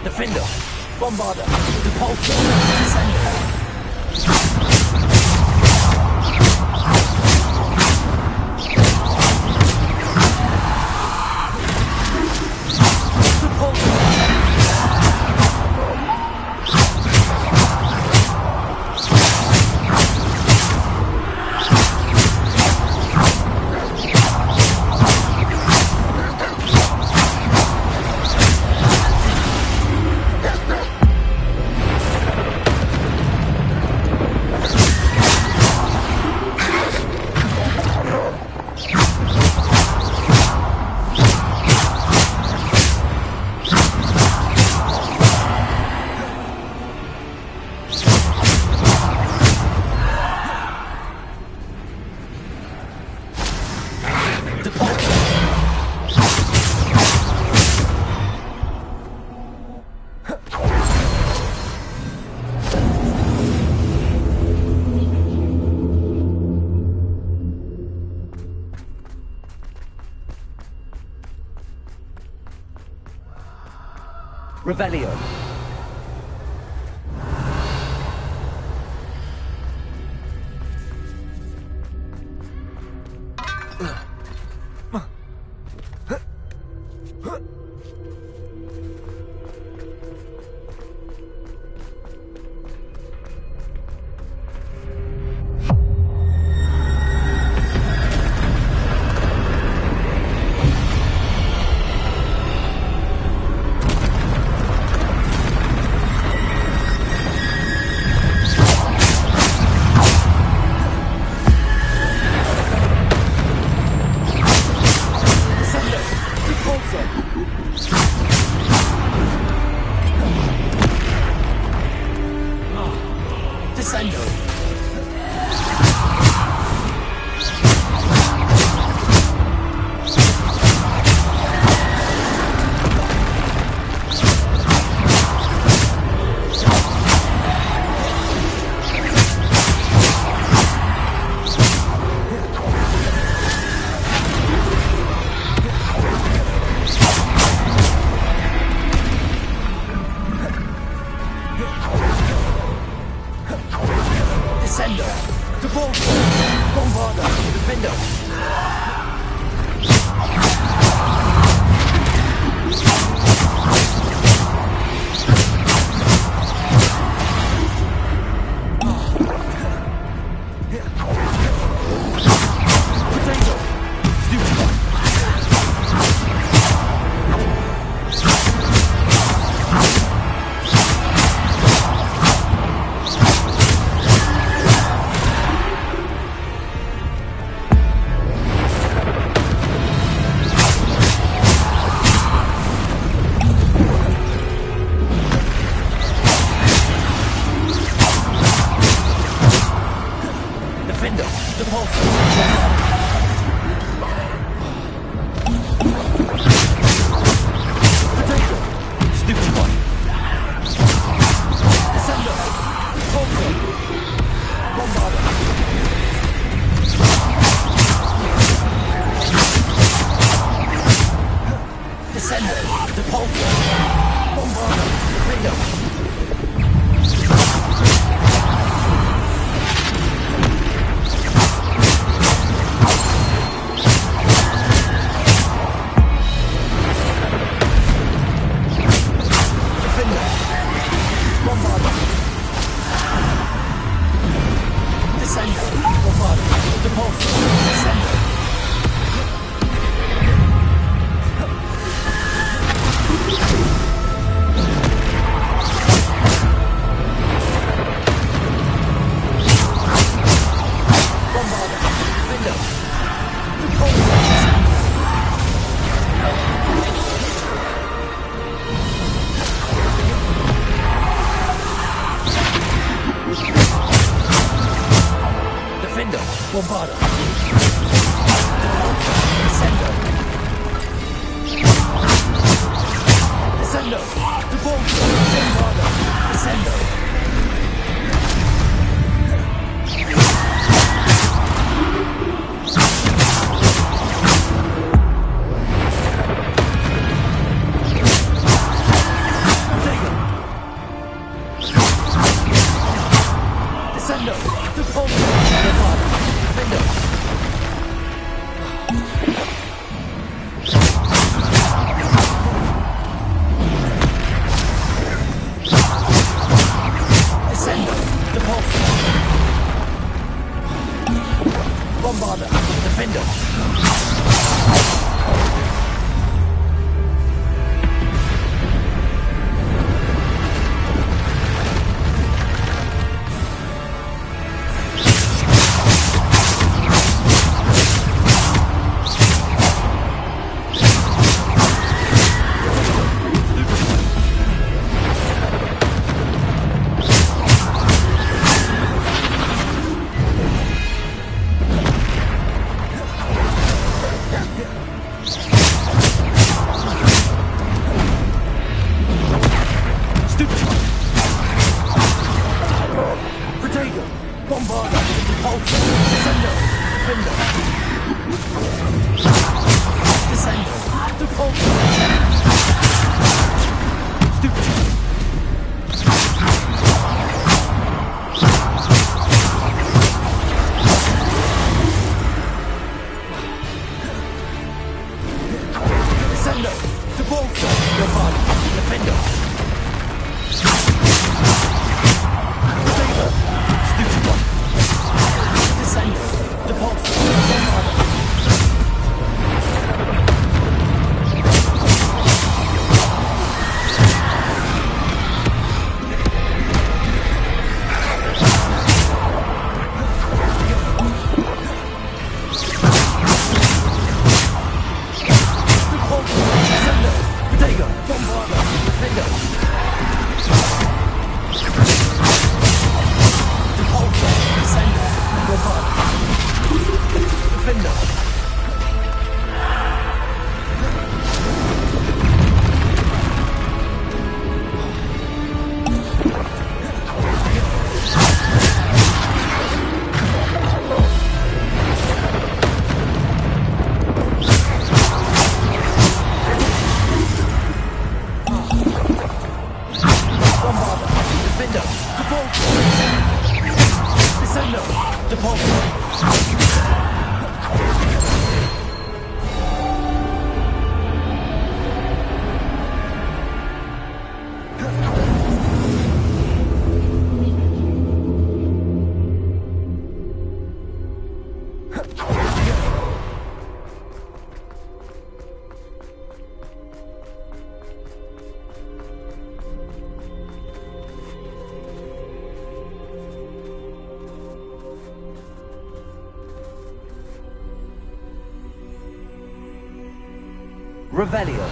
Defender, Bombarda, Depulso, Descender. Revelio. Revelio.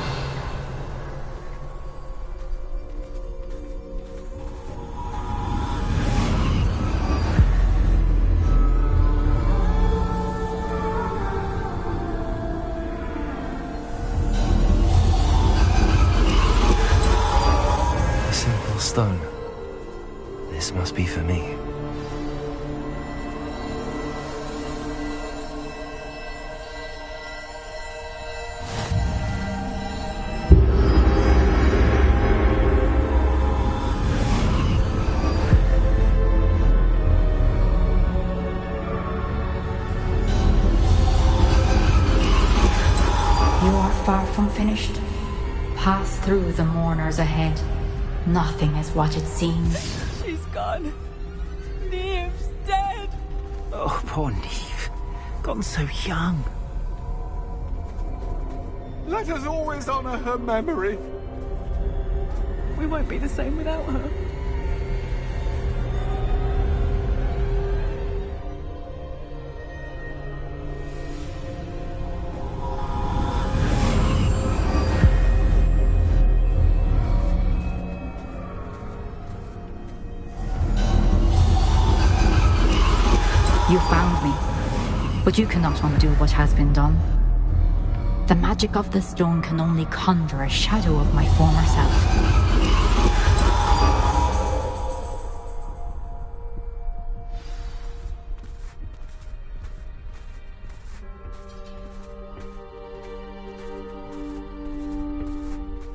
A simple stone. This must be for me. Far from finished. Pass through the mourners ahead. Nothing is what it seems. She's gone. Neve's dead. Oh, poor Neve. Gone so young. Let us always honor her memory. We won't be the same without her. You found me, but you cannot undo what has been done. The magic of the stone can only conjure a shadow of my former self.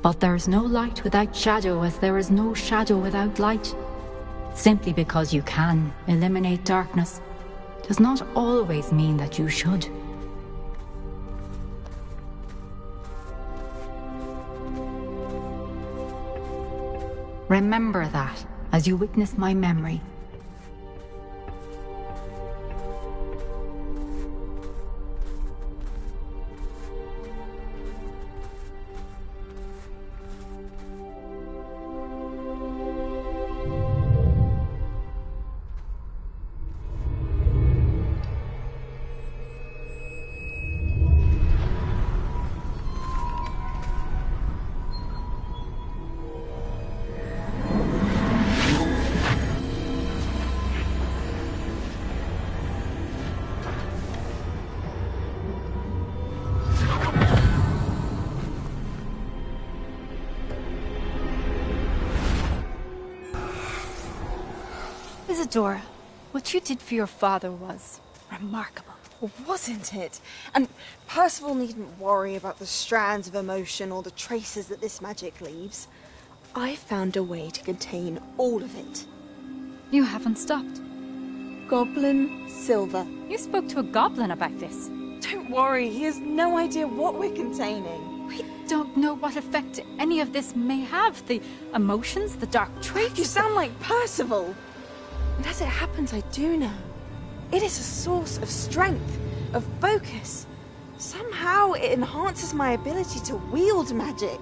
But there is no light without shadow, as there is no shadow without light. Simply because you can eliminate darkness does not always mean that you should. Remember that as you witness my memory. Isadora, what you did for your father was remarkable. Well, wasn't it? And Percival needn't worry about the strands of emotion or the traces that this magic leaves. I found a way to contain all of it. You haven't stopped. Goblin Silver. You spoke to a goblin about this. Don't worry, he has no idea what we're containing. We don't know what effect any of this may have. The emotions, the dark traits. You sound like Percival. And as it happens, I do know. It is a source of strength, of focus. Somehow it enhances my ability to wield magic.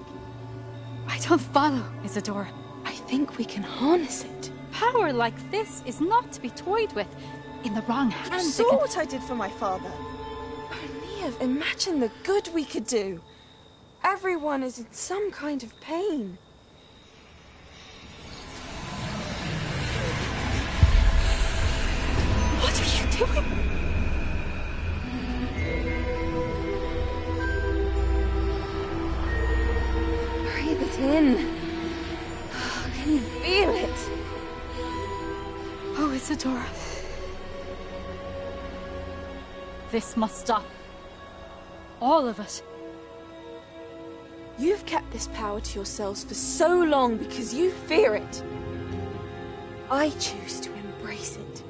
I don't follow, Isadora. I think we can harness it. Power like this is not to be toyed with. In the wrong hands, You saw what I did for my father. Neve, imagine the good we could do. Everyone is in some kind of pain. What are you doing? Breathe it in. Can you feel it? Oh, Isadora. This must stop. All of it. You've kept this power to yourselves for so long because you fear it. I choose to embrace it.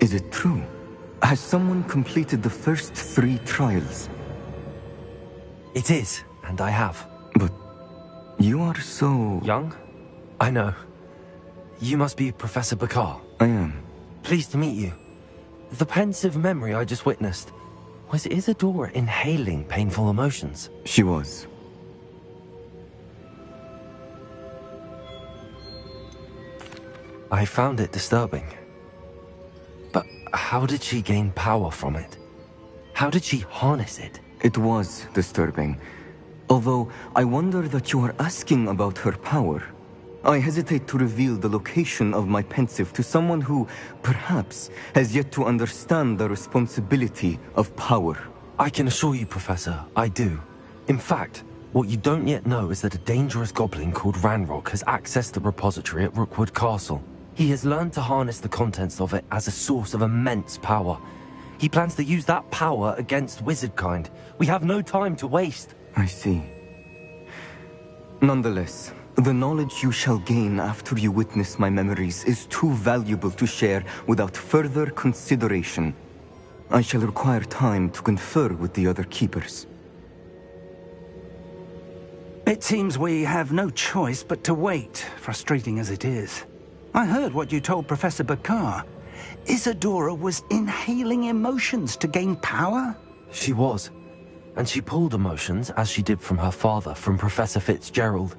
Is it true? Has someone completed the first 3 trials? It is, and I have. But you are so... young? I know. You must be Professor Bakar. I am. Pleased to meet you. The pensive memory I just witnessed, was Isadora inhaling painful emotions? She was. I found it disturbing. But how did she gain power from it? How did she harness it? It was disturbing. Although, I wonder that you are asking about her power. I hesitate to reveal the location of my pensive to someone who, perhaps, has yet to understand the responsibility of power. I can assure you, Professor, I do. In fact, what you don't yet know is that a dangerous goblin called Ranrock has accessed the repository at Rookwood Castle. He has learned to harness the contents of it as a source of immense power. He plans to use that power against wizardkind. We have no time to waste. I see. Nonetheless, the knowledge you shall gain after you witness my memories is too valuable to share without further consideration. I shall require time to confer with the other keepers. It seems we have no choice but to wait, frustrating as it is. I heard what you told Professor Bakar. Isadora was inhaling emotions to gain power? She was. And she pulled emotions, as she did from her father, from Professor Fitzgerald,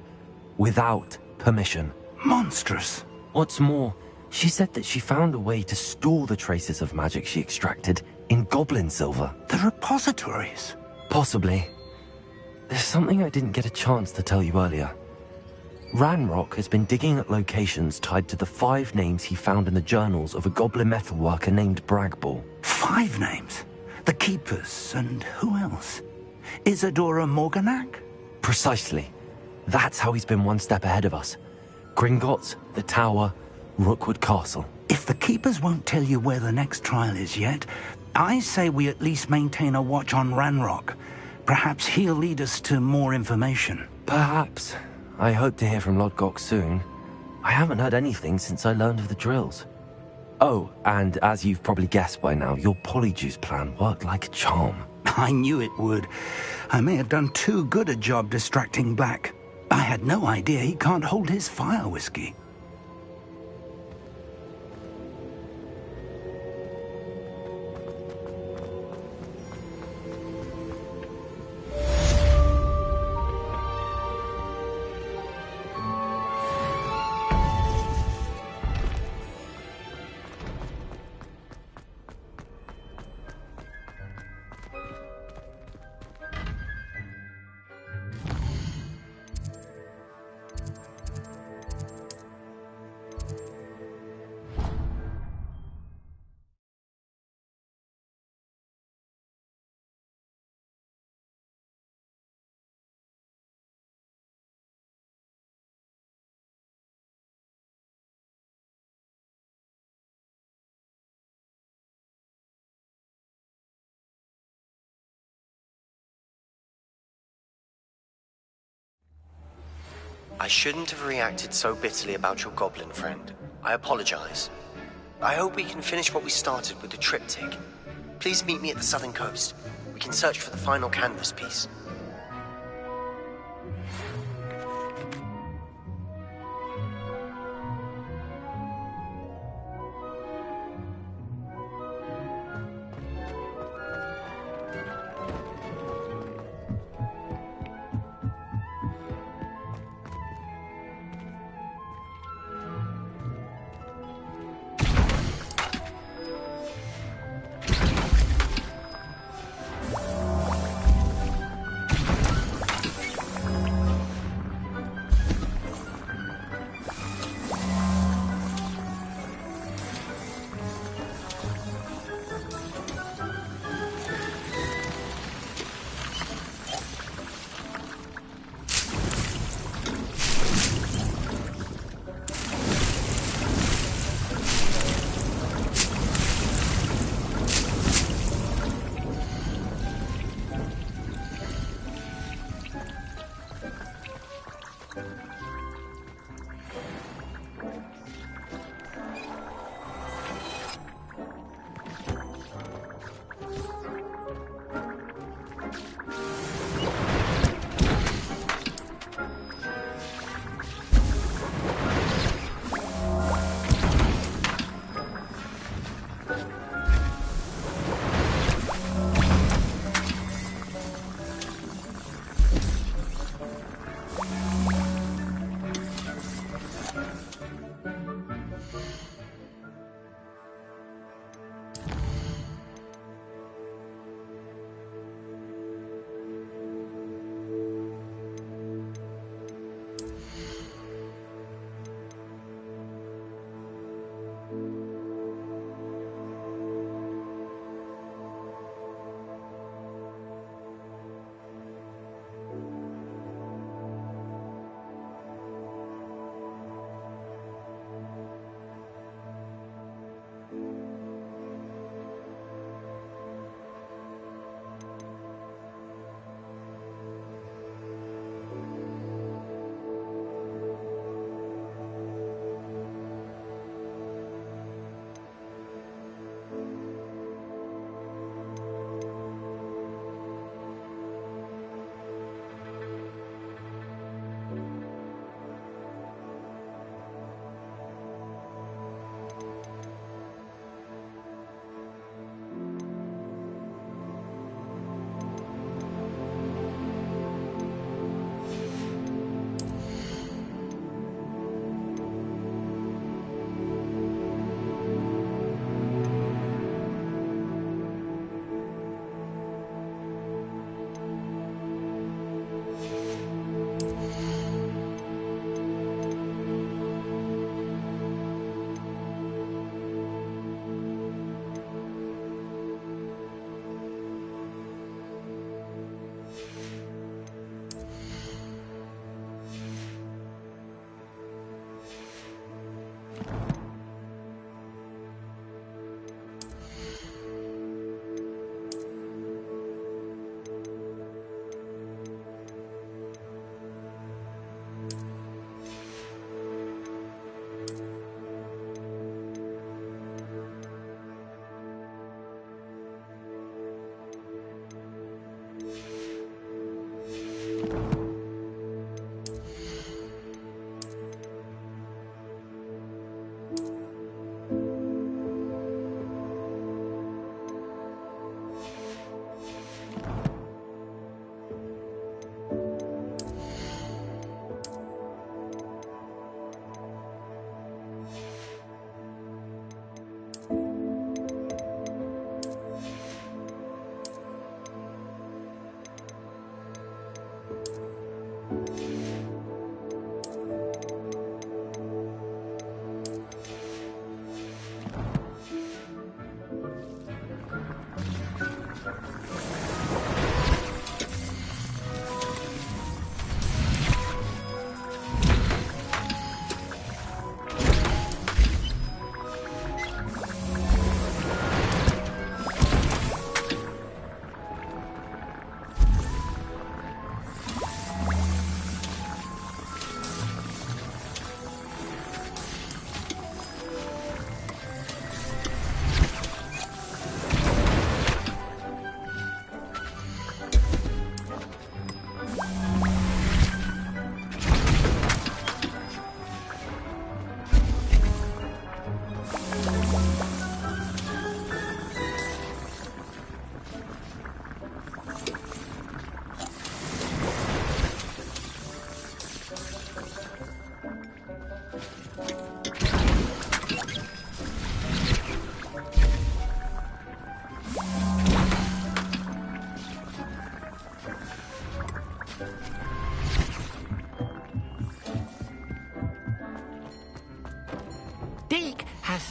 without permission. Monstrous. What's more, she said that she found a way to store the traces of magic she extracted in goblin silver. The repositories? Possibly. There's something I didn't get a chance to tell you earlier. Ranrock has been digging at locations tied to the 5 names he found in the journals of a goblin metalworker named Bragball. 5 names? The Keepers, and who else? Isadora Morganac? Precisely. That's how he's been one step ahead of us. Gringotts, the Tower, Rookwood Castle. If the Keepers won't tell you where the next trial is yet, I say we at least maintain a watch on Ranrock. Perhaps he'll lead us to more information. Perhaps. I hope to hear from Lodgok soon. I haven't heard anything since I learned of the drills. Oh, and as you've probably guessed by now, your polyjuice plan worked like a charm. I knew it would. I may have done too good a job distracting Black. I had no idea he can't hold his fire whiskey. I shouldn't have reacted so bitterly about your goblin friend. I apologize. I hope we can finish what we started with the triptych. Please meet me at the southern coast. We can search for the final canvas piece.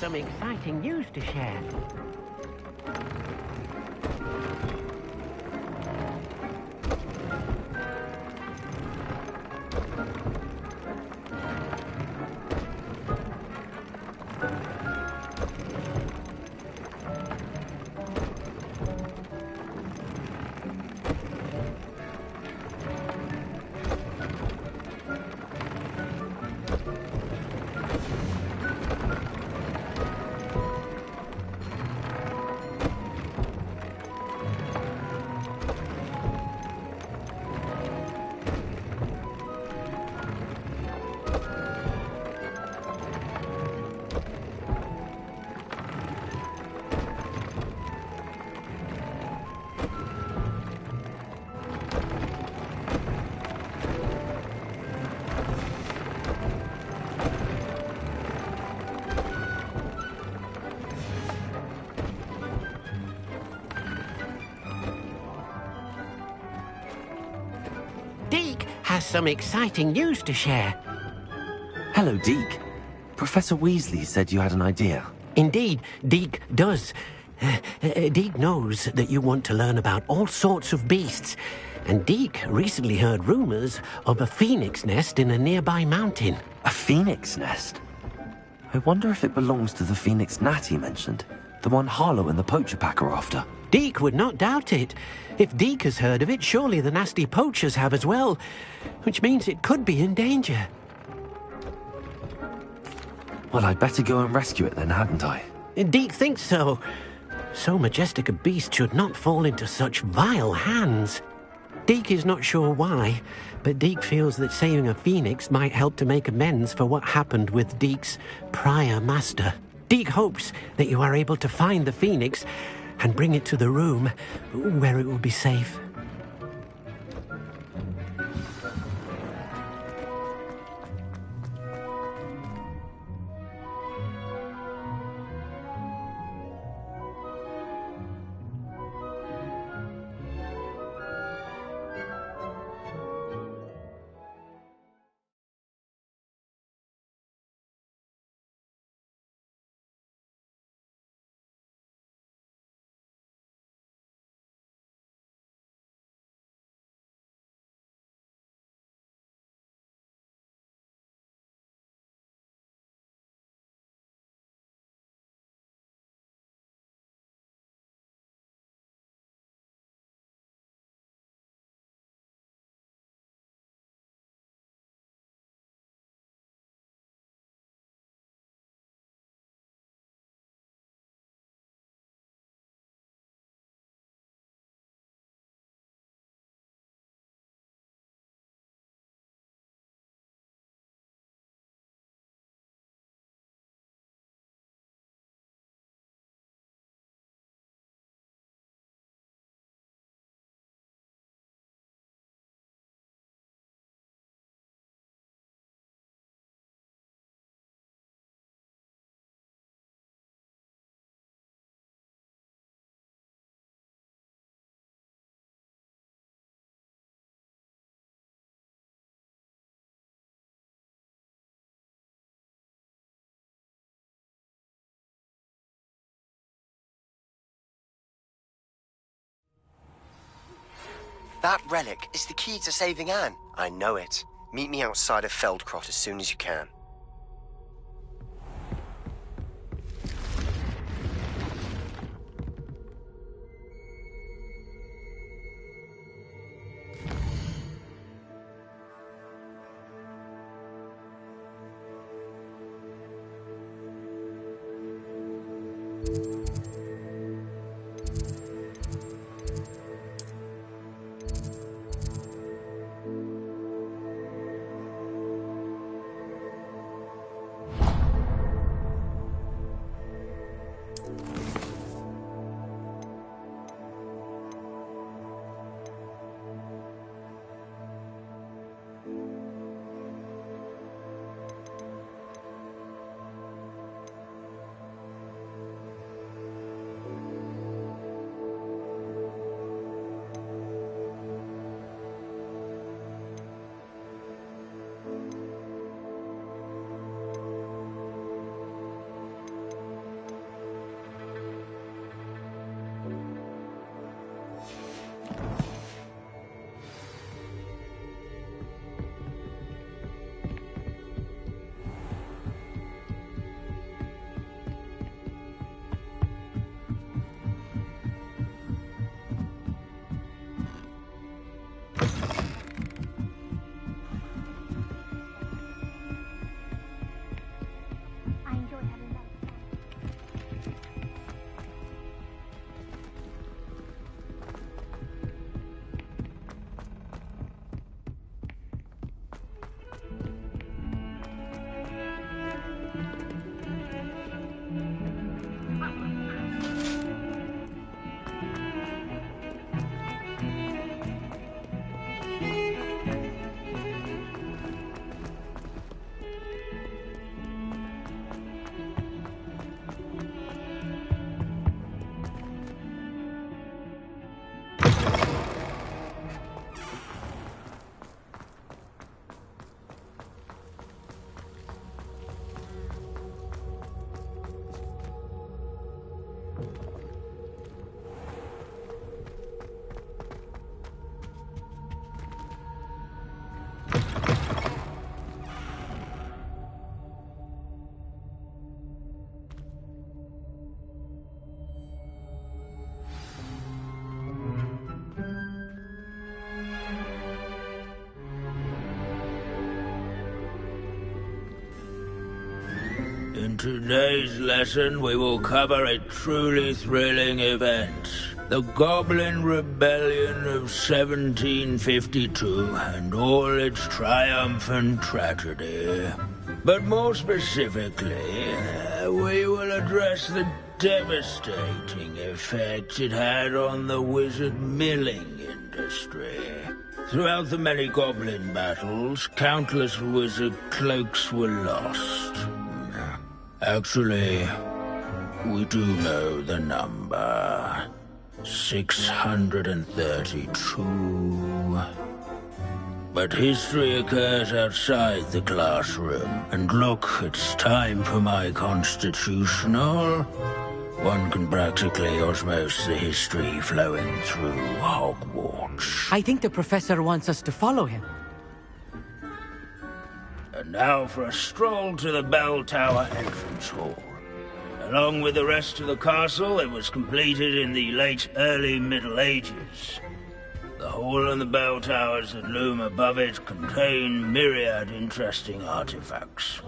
some exciting news to share. Deke has some exciting news to share. Hello, Deke. Professor Weasley said you had an idea. Indeed, Deke does. Deke knows that you want to learn about all sorts of beasts, and Deke recently heard rumors of a phoenix nest in a nearby mountain. A phoenix nest? I wonder if it belongs to the phoenix gnat he mentioned, the one Harlow and the poacher pack are after. Deke would not doubt it. If Deke has heard of it, surely the nasty poachers have as well, which means it could be in danger. Well, I'd better go and rescue it then, hadn't I? Deke thinks so. So majestic a beast should not fall into such vile hands. Deke is not sure why, but Deke feels that saving a phoenix might help to make amends for what happened with Deke's prior master. Deke hopes that you are able to find the phoenix and bring it to the room where it will be safe. That relic is the key to saving Anne. I know it. Meet me outside of Feldcrot as soon as you can. In today's lesson, we will cover a truly thrilling event. The Goblin Rebellion of 1752 and all its triumphant tragedy. But more specifically, we will address the devastating effect it had on the wizard milling industry. Throughout the many goblin battles, countless wizard cloaks were lost. Actually, we do know the number. 632. But history occurs outside the classroom. And look, it's time for my constitutional. One can practically osmose the history flowing through Hogwarts. I think the professor wants us to follow him. And now for a stroll to the bell tower entrance hall. Along with the rest of the castle, it was completed in the late early Middle Ages. The hall and the bell towers that loom above it contain myriad interesting artifacts.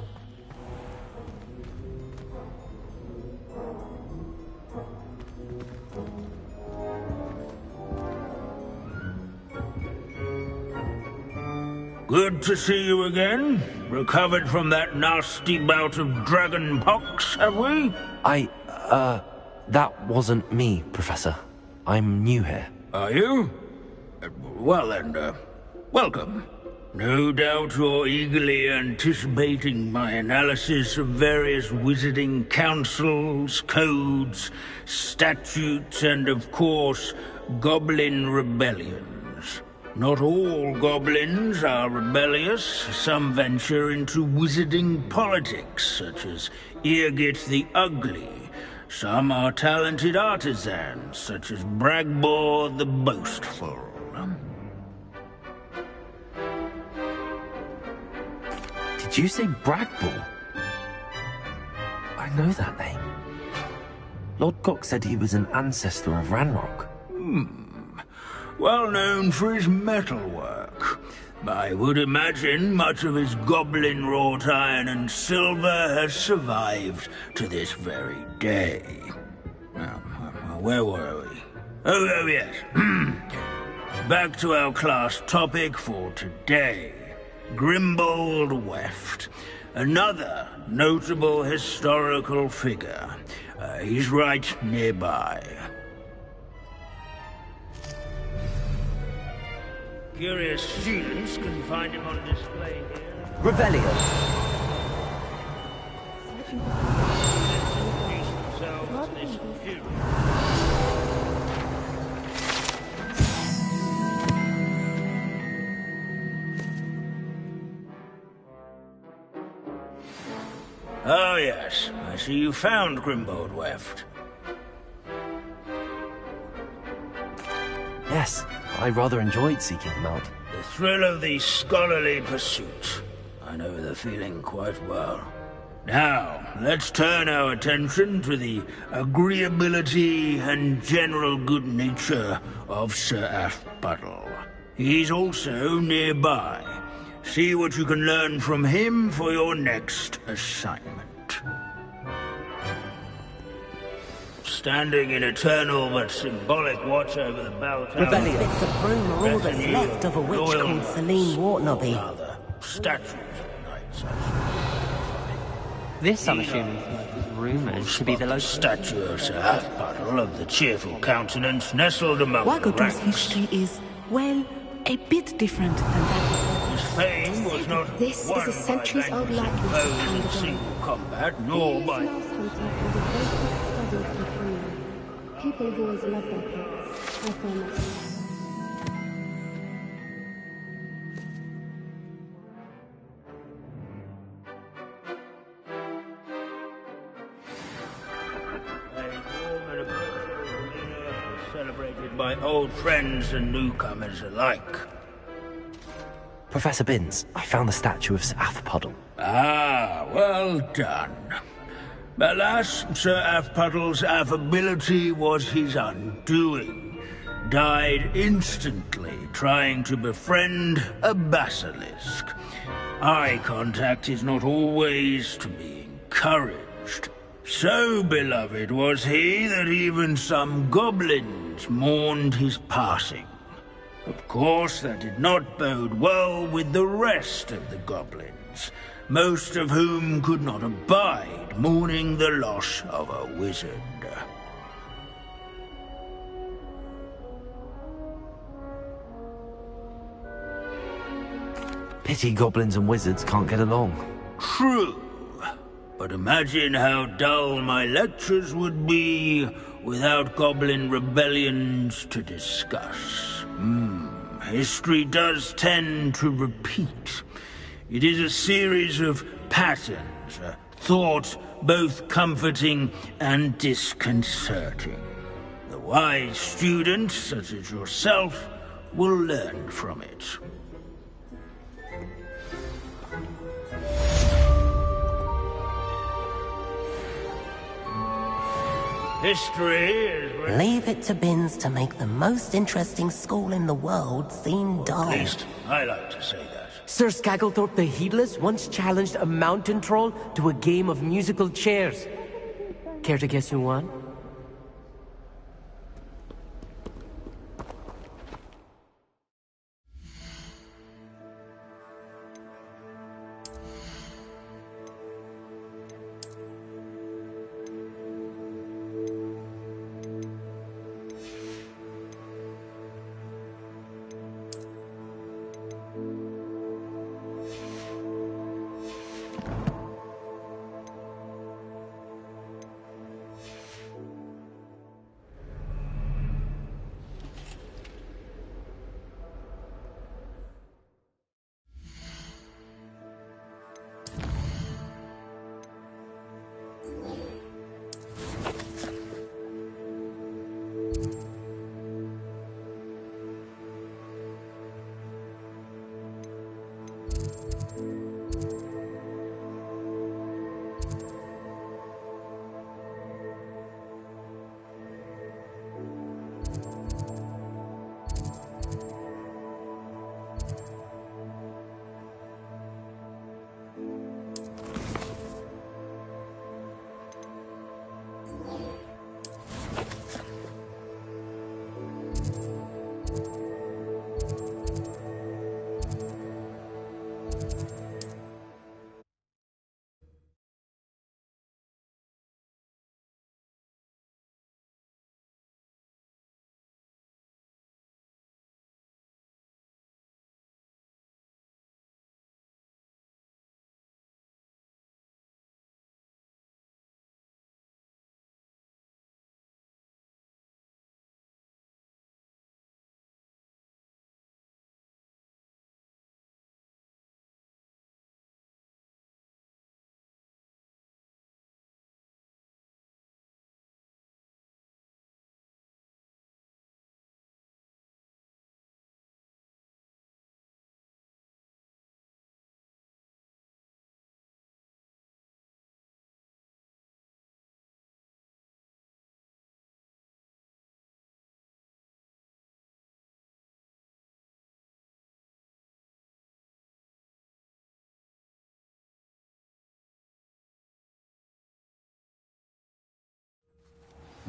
Good to see you again. Recovered from that nasty bout of dragon pox, have we? That wasn't me, Professor. I'm new here. Are you? Well then, welcome. No doubt you're eagerly anticipating my analysis of various wizarding councils, codes, statutes, and of course, goblin rebellions. Not all goblins are rebellious. Some venture into wizarding politics, such as Eargit the Ugly. Some are talented artisans, such as Bragbor the Boastful. Did you say Bragbor? I know that name. Lord Gok said he was an ancestor of Ranrock. Well known for his metalwork. I would imagine much of his goblin wrought iron and silver has survived to this very day. Now, where were we? Oh yes. Back to our class topic for today. Grimbold Weft. Another notable historical figure. He's right nearby. Curious students can find him on display here. Revelio. Oh yes, I see you found Grimbold Weft. Yes, I rather enjoyed seeking him out. The thrill of the scholarly pursuit. I know the feeling quite well. Now, let's turn our attention to the agreeability and general good nature of Sir Aphbuttle. He's also nearby. See what you can learn from him for your next assignment. Standing in eternal but symbolic watch over the bell tower. Revelio. Bits of broom are all that's left of a witch called Celine Wartnobby. Statues of knights. This, I'm assuming, is rumoured to be the local statue of Sir Aphbuttle of the cheerful countenance nestled among the Wagot's ranks. history is, well, a bit different than that. His fame was not This is won a centuries-old by likeness of foes in Pandora. single combat, nor by... People have always loved their pets. I find that. A warm and celebrated by old friends and newcomers alike. Professor Binns, I found the statue of Sir Afpuddle. Ah, well done. Alas, Sir Afpuddle's affability was his undoing. Died instantly trying to befriend a basilisk. Eye contact is not always to be encouraged. So beloved was he that even some goblins mourned his passing. Of course, that did not bode well with the rest of the goblins, most of whom could not abide mourning the loss of a wizard. Pity goblins and wizards can't get along. True. But imagine how dull my lectures would be without goblin rebellions to discuss. History does tend to repeat. It is a series of patterns, a thought both comforting and disconcerting. The wise student, such as yourself, will learn from it. History is... Leave it to Binns to make the most interesting school in the world seem dull. At least, I like to say that. Sir Scagglethorpe the Heedless once challenged a mountain troll to a game of musical chairs. Care to guess who won?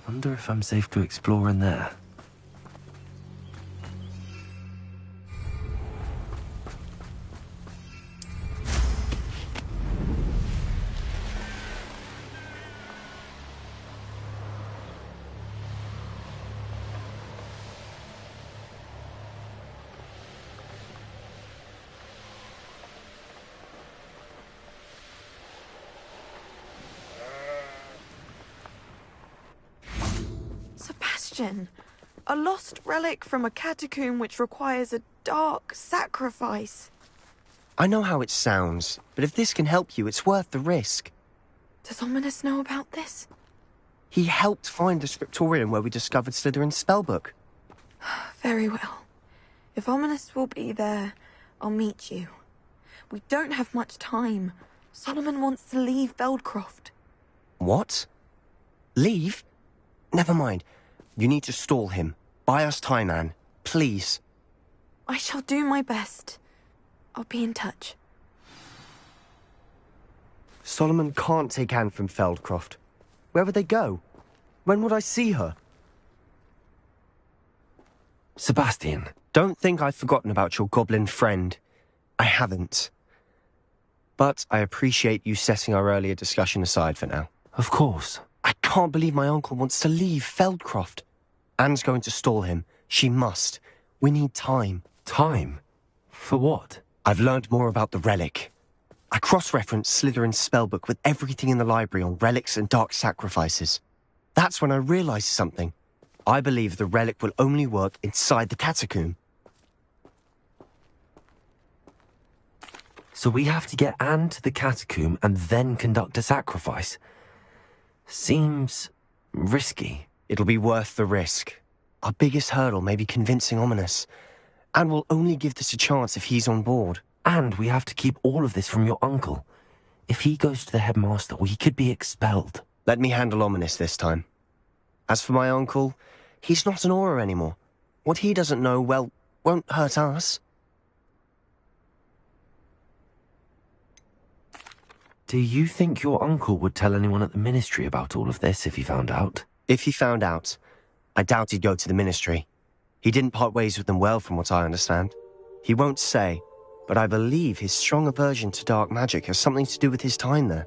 Wonder if I'm safe to explore in there. A lost relic from a catacomb which requires a dark sacrifice. I know how it sounds, but if this can help you, it's worth the risk. Does Ominous know about this? He helped find the scriptorium where we discovered Slytherin's spellbook. Very well. If Ominous will be there, I'll meet you. We don't have much time. Solomon wants to leave Feldcroft. What? Leave? Never mind. You need to stall him. Buy us time, Anne. Please. I shall do my best. I'll be in touch. Solomon can't take Anne from Feldcroft. Where would they go? When would I see her? Sebastian. Don't think I've forgotten about your goblin friend. I haven't. But I appreciate you setting our earlier discussion aside for now. Of course. I can't believe my uncle wants to leave Feldcroft. Anne's going to stall him. She must. We need time. Time? For what? I've learned more about the relic. I cross-referenced Slytherin's spellbook with everything in the library on relics and dark sacrifices. That's when I realized something. I believe the relic will only work inside the catacomb. So we have to get Anne to the catacomb and then conduct a sacrifice. Seems risky. It'll be worth the risk. Our biggest hurdle may be convincing Ominous. And we'll only give this a chance if he's on board. And we have to keep all of this from your uncle. If he goes to the headmaster, we could be expelled. Let me handle Ominous this time. As for my uncle, he's not an Auror anymore. What he doesn't know, well, won't hurt us. Do you think your uncle would tell anyone at the ministry about all of this if he found out? If he found out, I doubt he'd go to the ministry. He didn't part ways with them well, from what I understand. He won't say, but I believe his strong aversion to dark magic has something to do with his time there.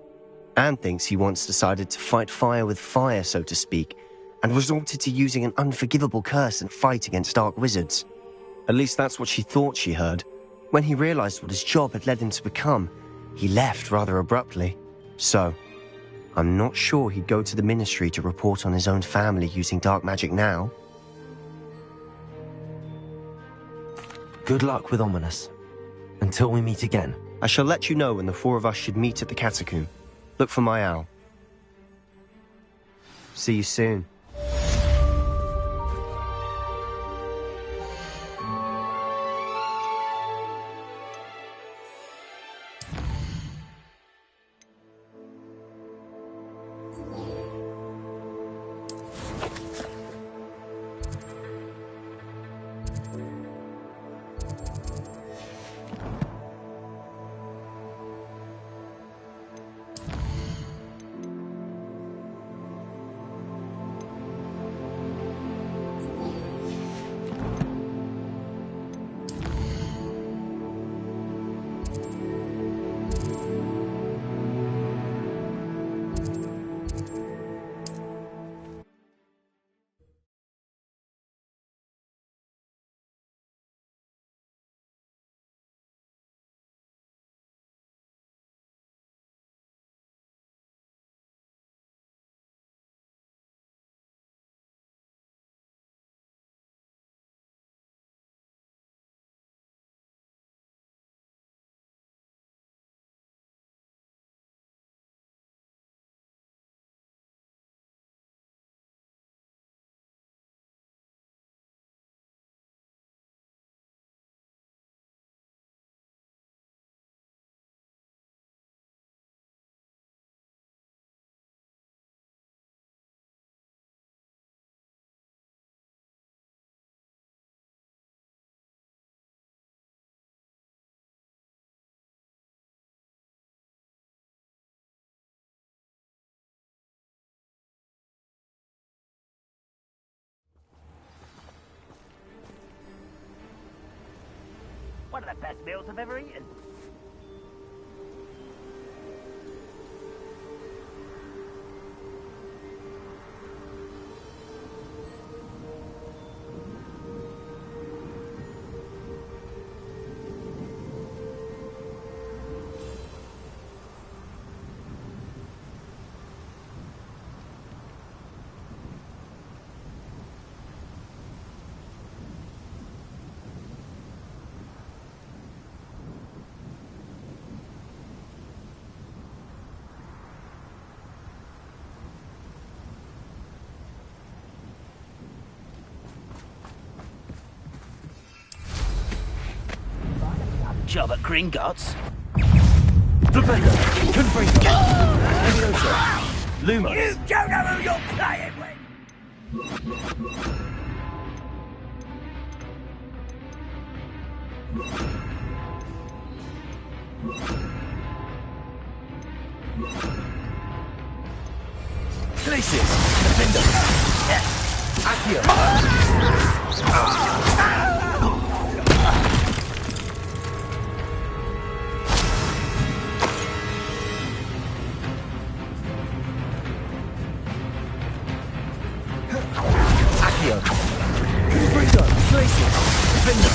Anne thinks he once decided to fight fire with fire, so to speak, and resorted to using an unforgivable curse and fight against dark wizards. At least that's what she thought she heard. When he realized what his job had led him to become, he left rather abruptly. So, I'm not sure he'd go to the ministry to report on his own family using dark magic now. Good luck with Ominous. Until we meet again. I shall let you know when the four of us should meet at the catacomb. Look for my owl. See you soon. One of the best meals I've ever eaten. job at Gringotts. Defender, Confringo, Leviosa, Lumos. You don't know who you're playing with! Glacius, Defender, Accio. Accio. Confringo, Glacius, Defender.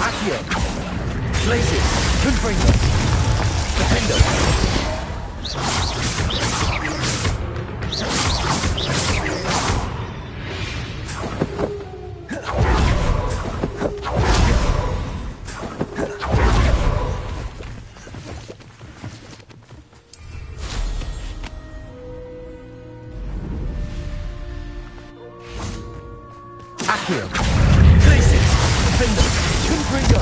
Accio. Glacius, Confringo. Defender. Accio. Glacius, Defender. Confringo.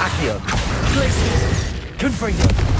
Accio. Glacius, Confringo.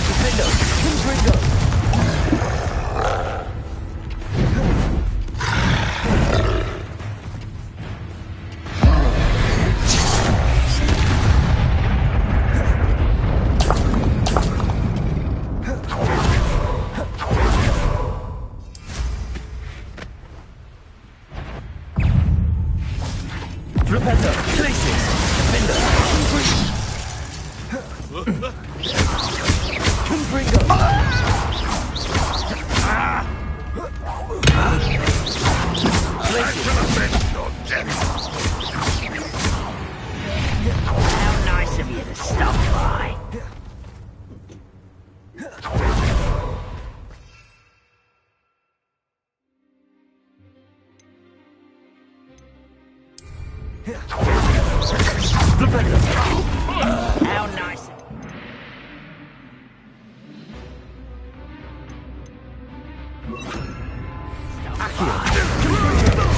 Defender! Confringo! Repenter! Places! Defender! Confringo! How nice of you to stop by. How nice.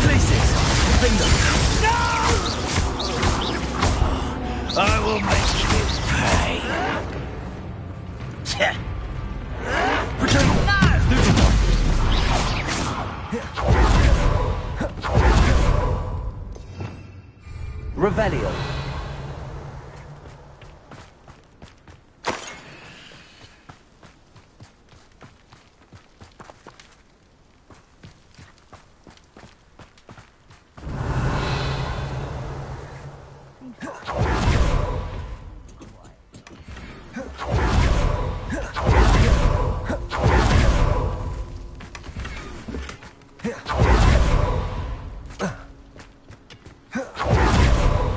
Places! Defender! I will make you pay. Return! Revelio.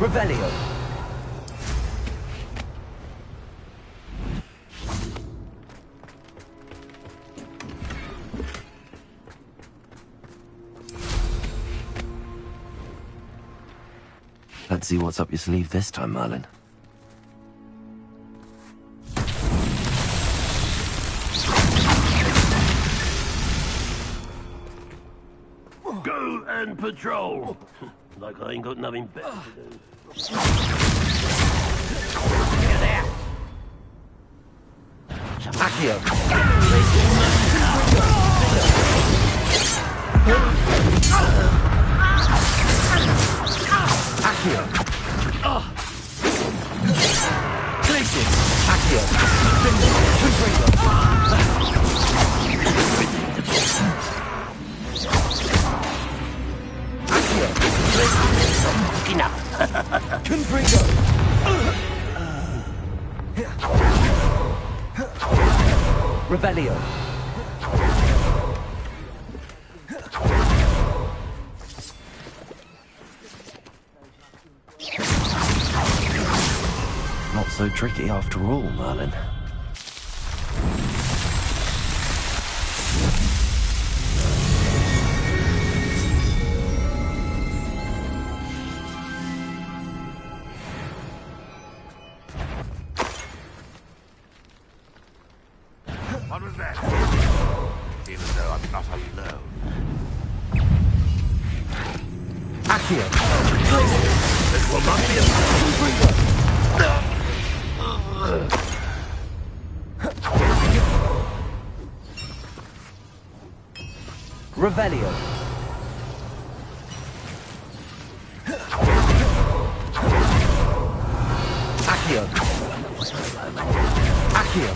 Revelio. Let's see what's up your sleeve this time, Merlin. Go and patrol. Like I ain't got nothing better to do. Get there. Accio. Accio. Places. Accio. Confringo. Accio. Enough. Confringo. Revelio. Not so tricky after all, Merlin. What was that? Even though I'm not alone. Accio. This will not be a Revelio. Accio. Accio.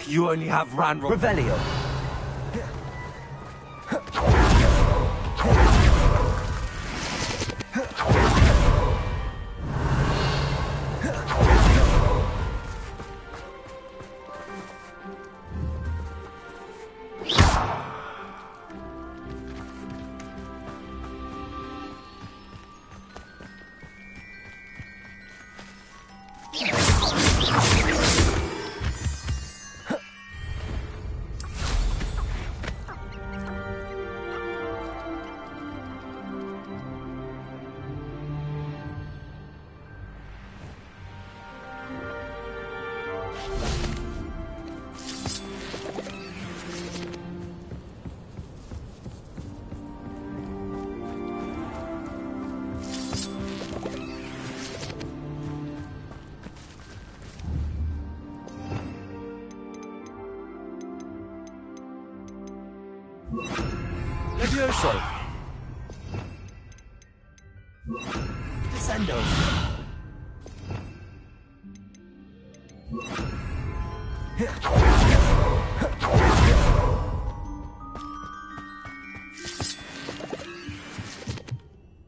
You only have Ranrock. Revelio. Furioso. Descendo.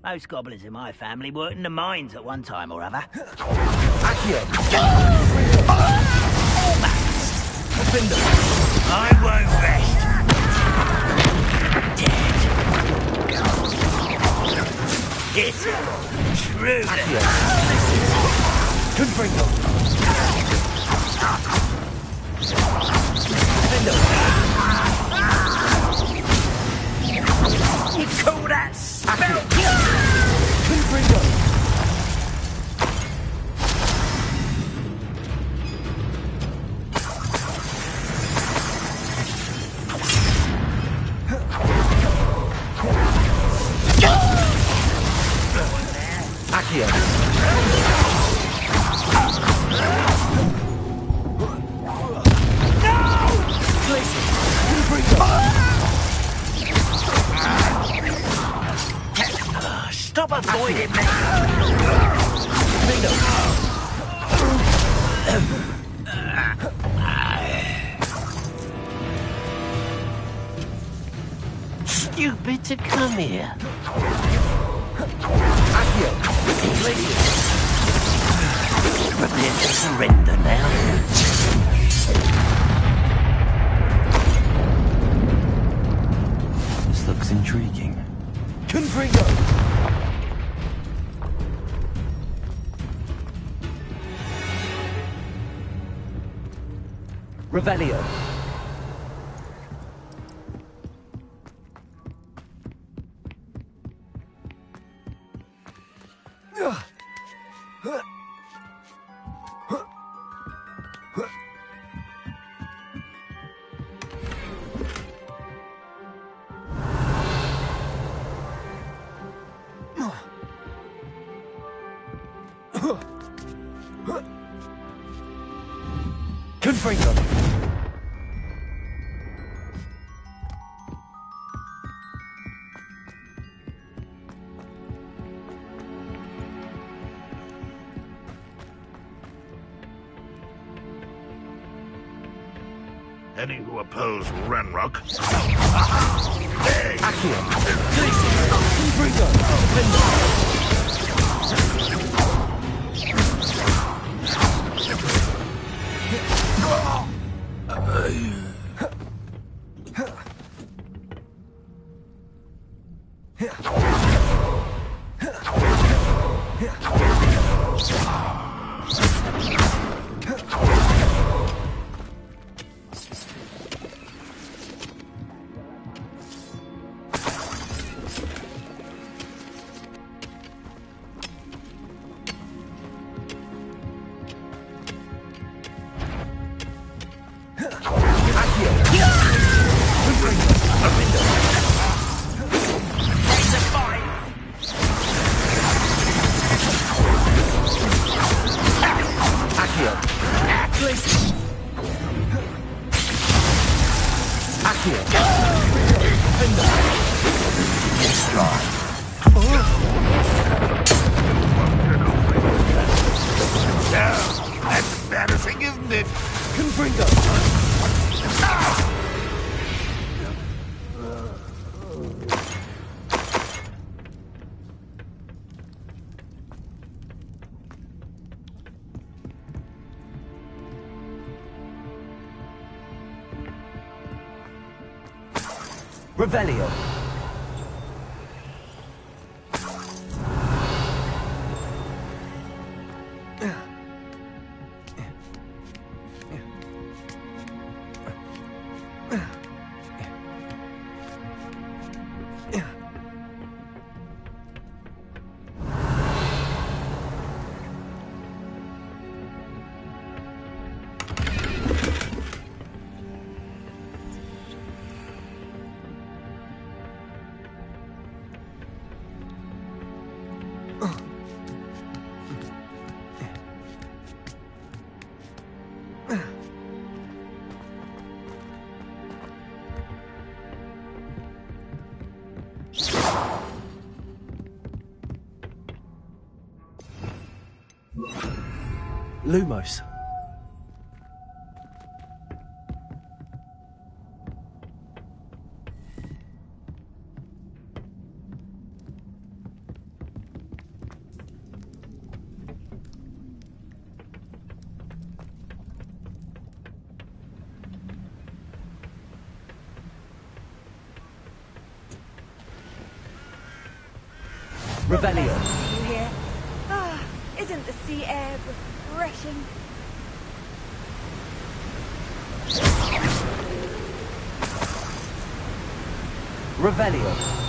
Most goblins in my family worked in the mines at one time or other. Accio. I won't rest. Dead. Hit. True. Confringo. You call that spell? Confringo. Accio. Stop avoiding me! Stupid to come here. Prepare to surrender now. This looks intriguing. Confringo. Revelio. Confringo. Any who oppose Ranrock. Accio. Confringo. That's embarrassing, isn't it? Confringo. Revelio. Lumos. Revelio. You here? Ah, isn't the sea air refreshing? Revelio.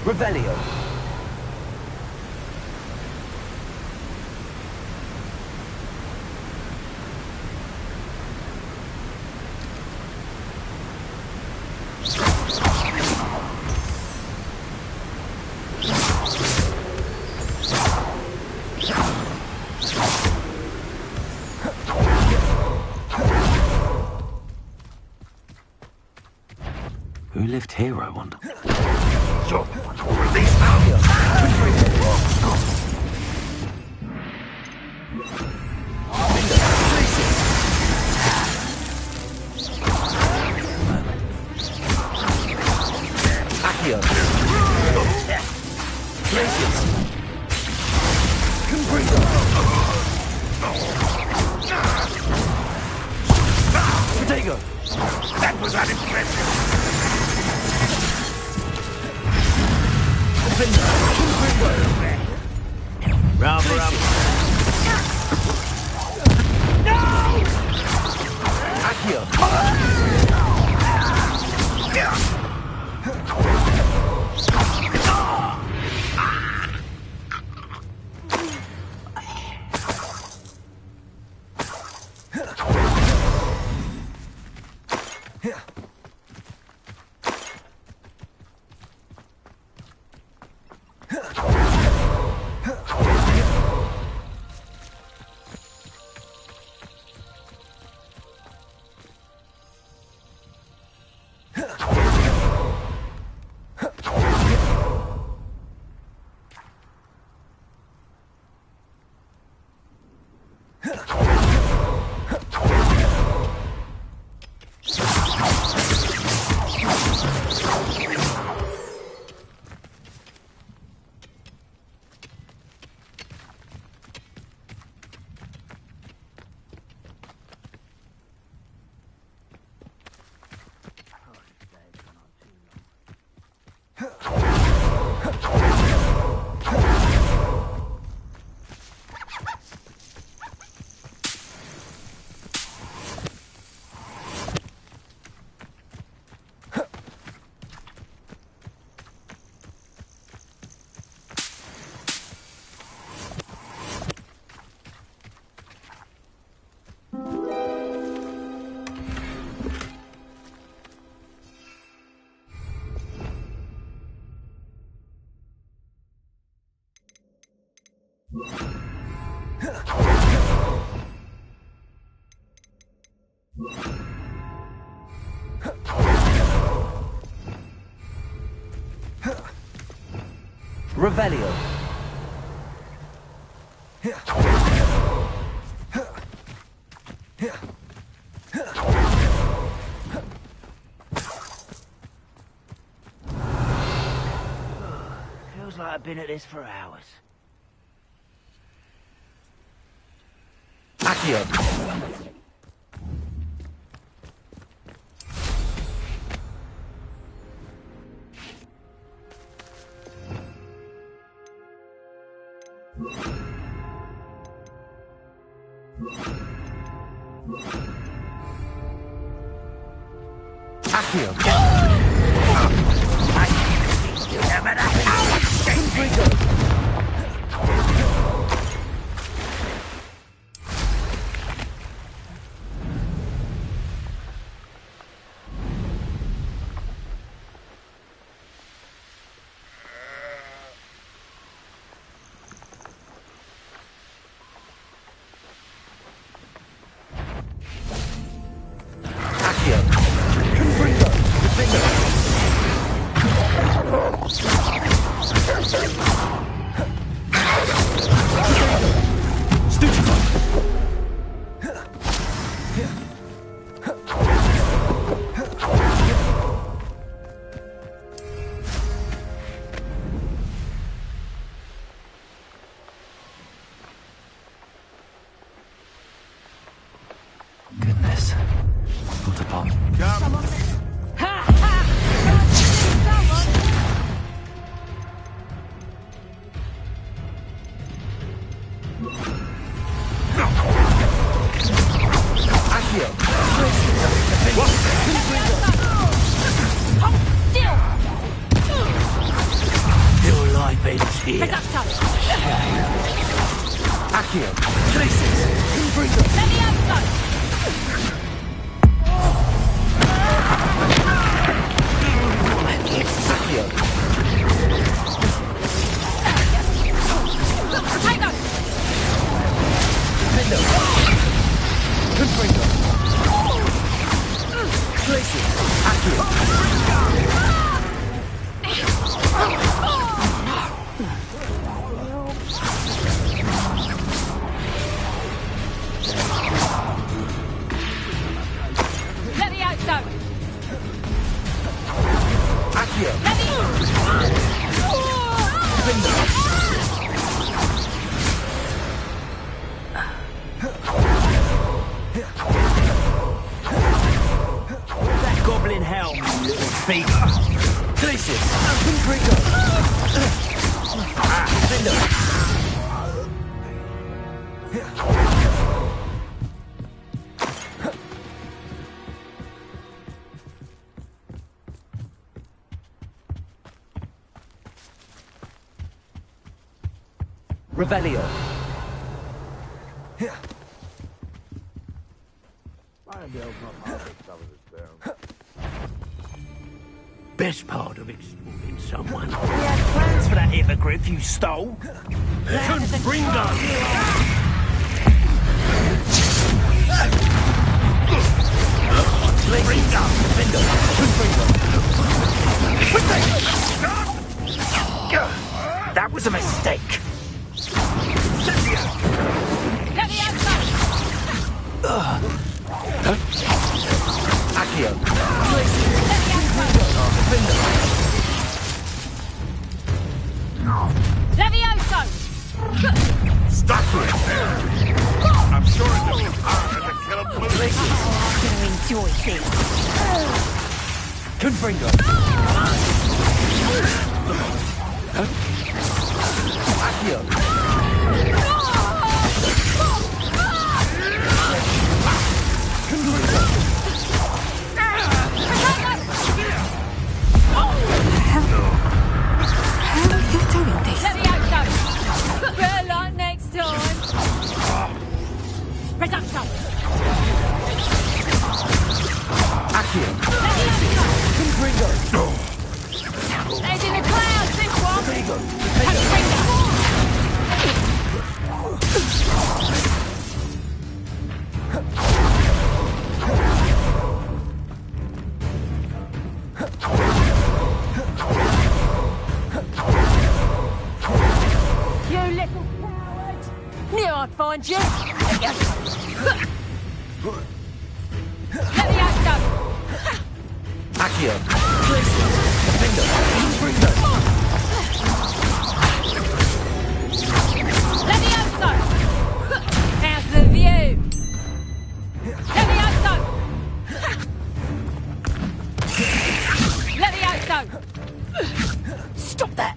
Revelio. Who lived here, I wonder? So, release now! Accio. Glacius. Confringo. Protego. That was unimpressive! Round for round. No! Accio. Revelio. Feels like I've been at this for hours. Accio! Goodness. What a pop. Your life ends here. Accio! Traces! That goblin helm, you little thief. Traces! Revelio. Best part of it's in someone. We had plans for that hippogriff you stole. Confringo! That was a mistake. Accio. Levioso! Stop it! I'm sure it's going to kill him. I'm going to enjoy this. Confringo. Accio. Better luck next time. Reduction. Accio. Confringo. He's in the clouds, this one. Knew I'd find you. Let me out, go. Accio. Defender. Confringo. Let me out, go. How's the view? Let me out, go. Let me out, go. Stop that.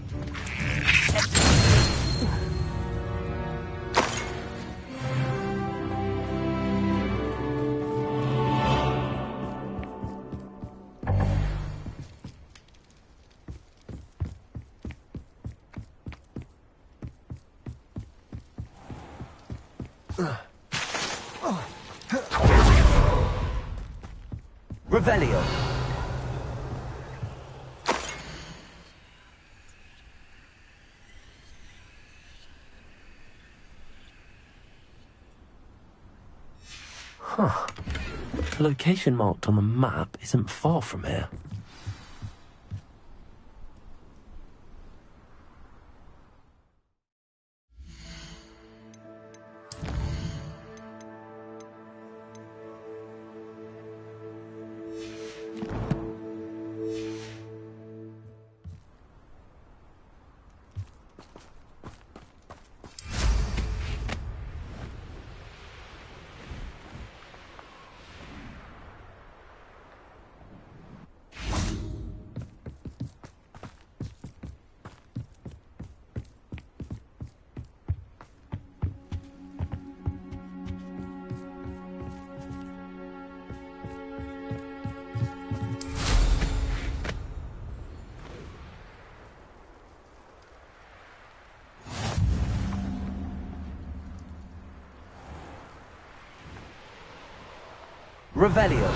Revelio. Huh. The location marked on the map isn't far from here. Revelio.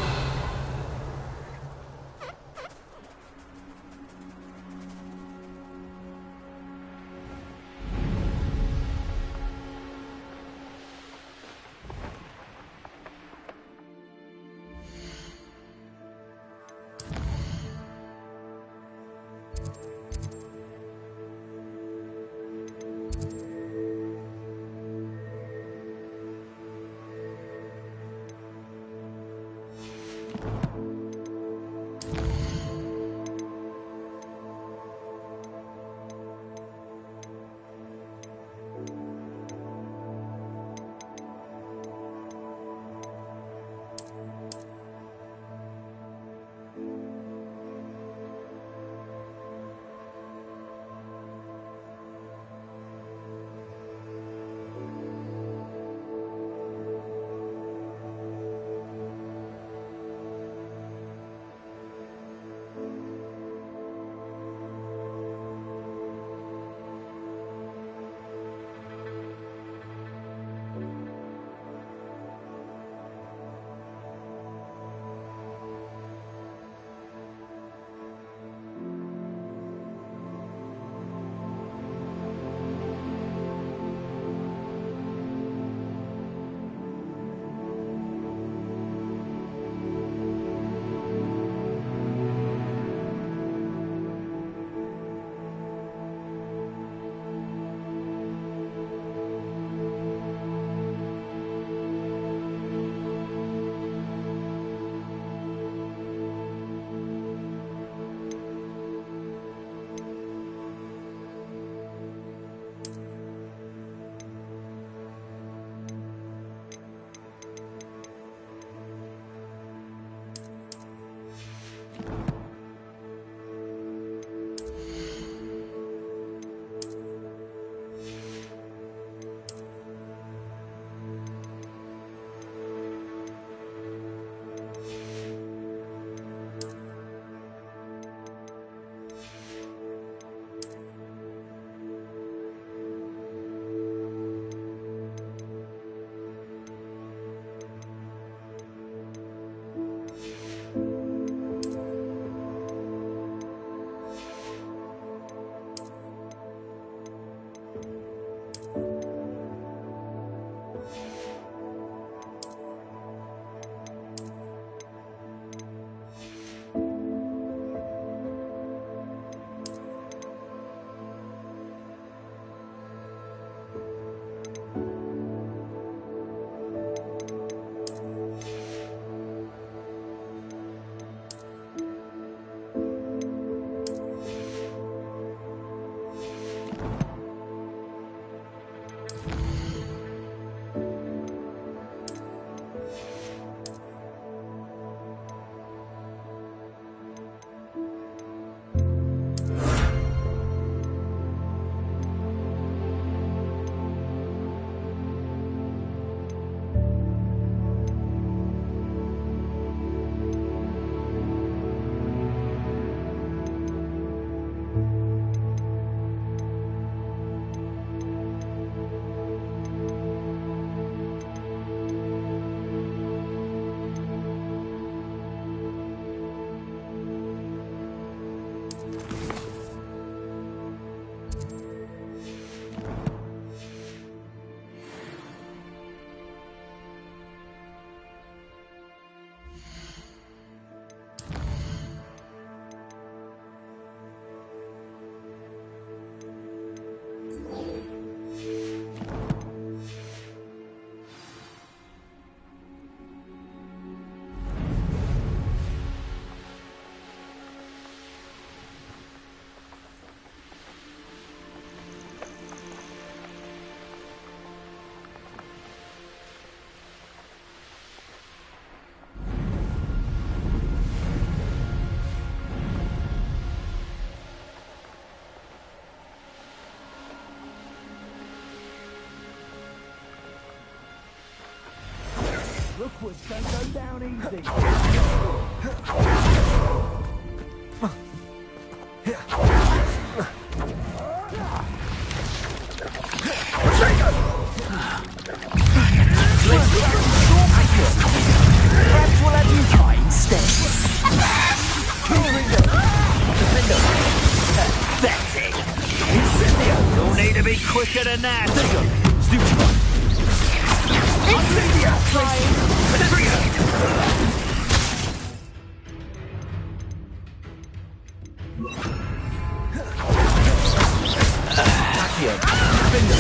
Backwards don't go down easy. Perhaps we'll have you try instead. Defender. That's it. Incendio. You'll need to be quicker than that. Stupefy. Incendio. Trigger. Accio. Defender.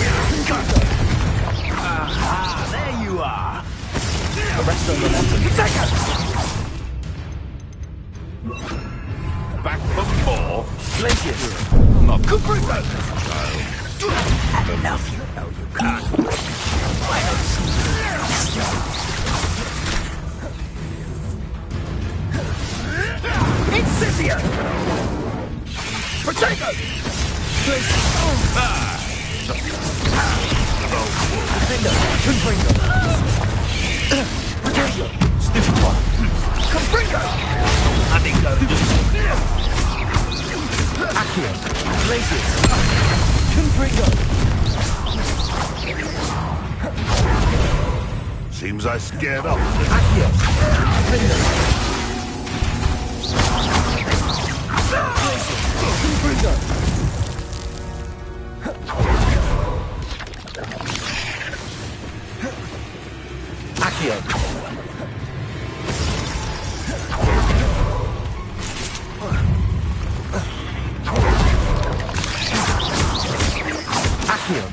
There you are. Arrest on momentum. Back for more. Glacius. Cuprico. Enough, you know you can't. Why not see Incendio. Protego. Defender. Confringo. Protego. Stupefy. Confringo. I think so. Accio. Glacius. Confringo. Seems I scared off. Accio. Defender. Confringo. Accio. Accio.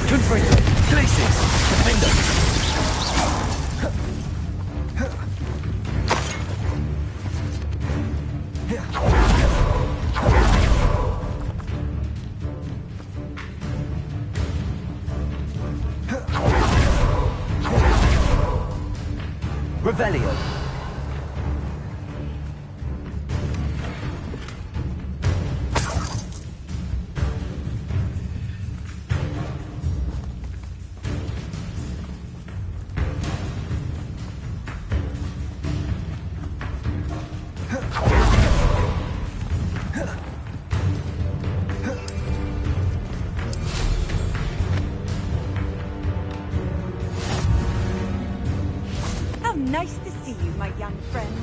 Confringo. Glacius. Defender. Revelio. How nice to see you, my young friend.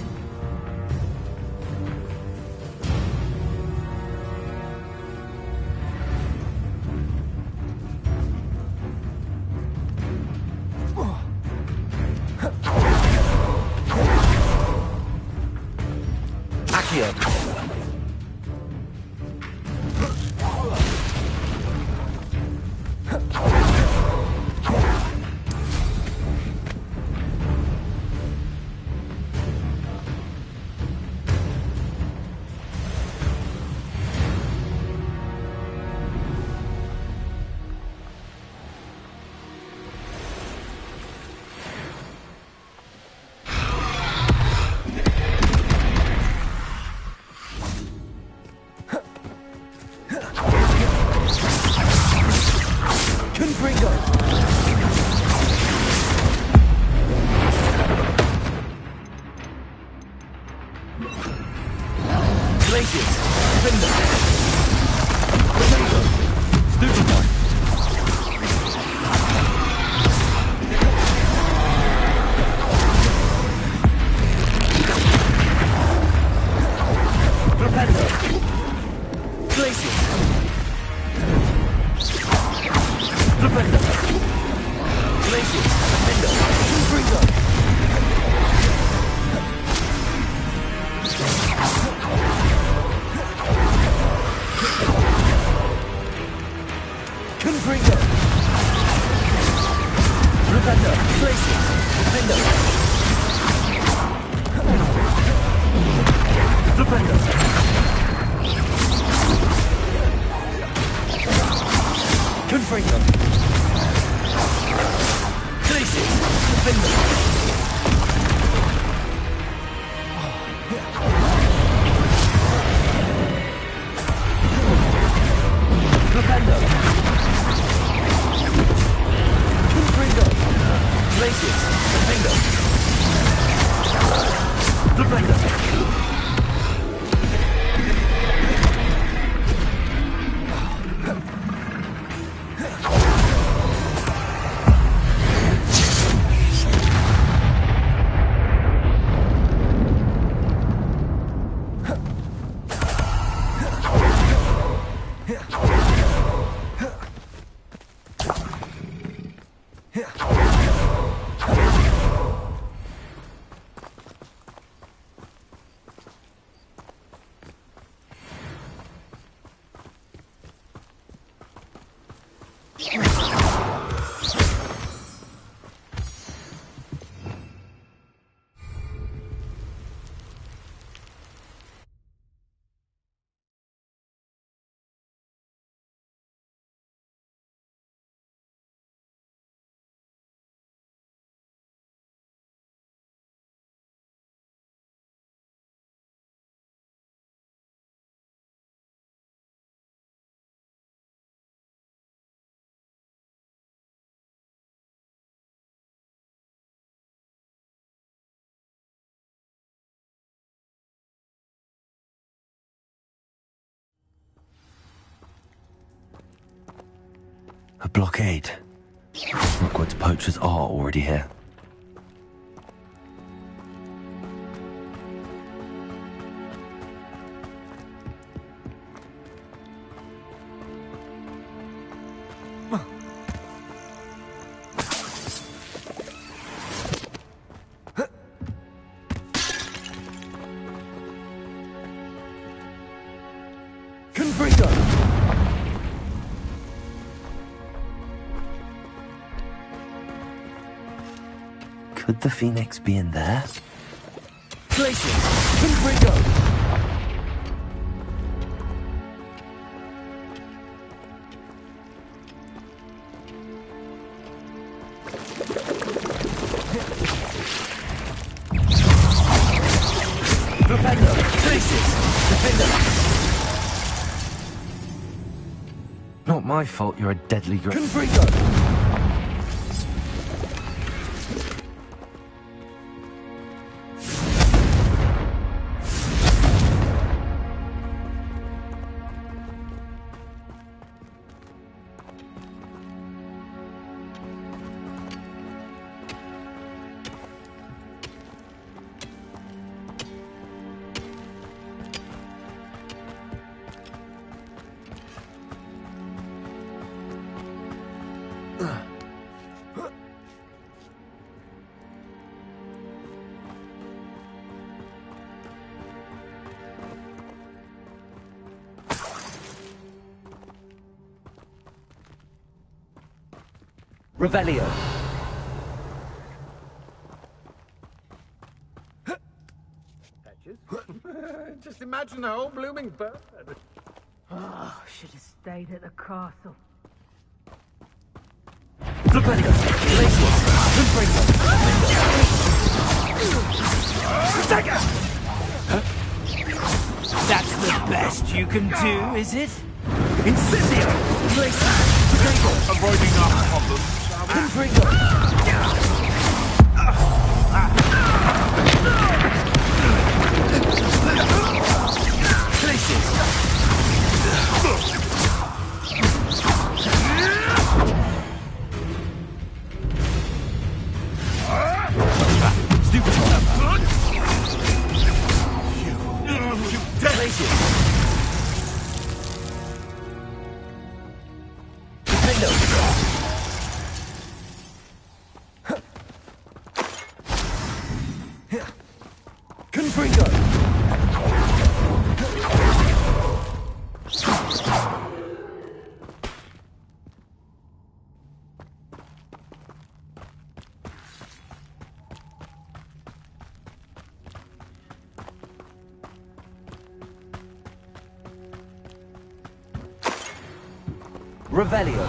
Accio. Confringo. Glacius. Defender. Protego. Stupefy. Propender. Glacius. Propender. Glacius. Defender. Confringo. Confringo. Propender. Glacius. Defender. Propender. Confringo. Glacius. Defender. Propender. Confringo. Glacius. Defender. A blockade. Rookwood's poachers are already here. Could the Phoenix be in there? Places! Confringo! Defender! Places! Defender! Not my fault you're a deadly grip. Confringo! Revelio. Just imagine the whole blooming bird. Oh, should have stayed at the castle. Revelio. Places. Confringo. Dagger! That's the best you can do, is it? Incendio! Places. Avoiding our problems. Confringo. Places. Stupid stuff. You dead. Places. Defendo. Confringo. Revelio.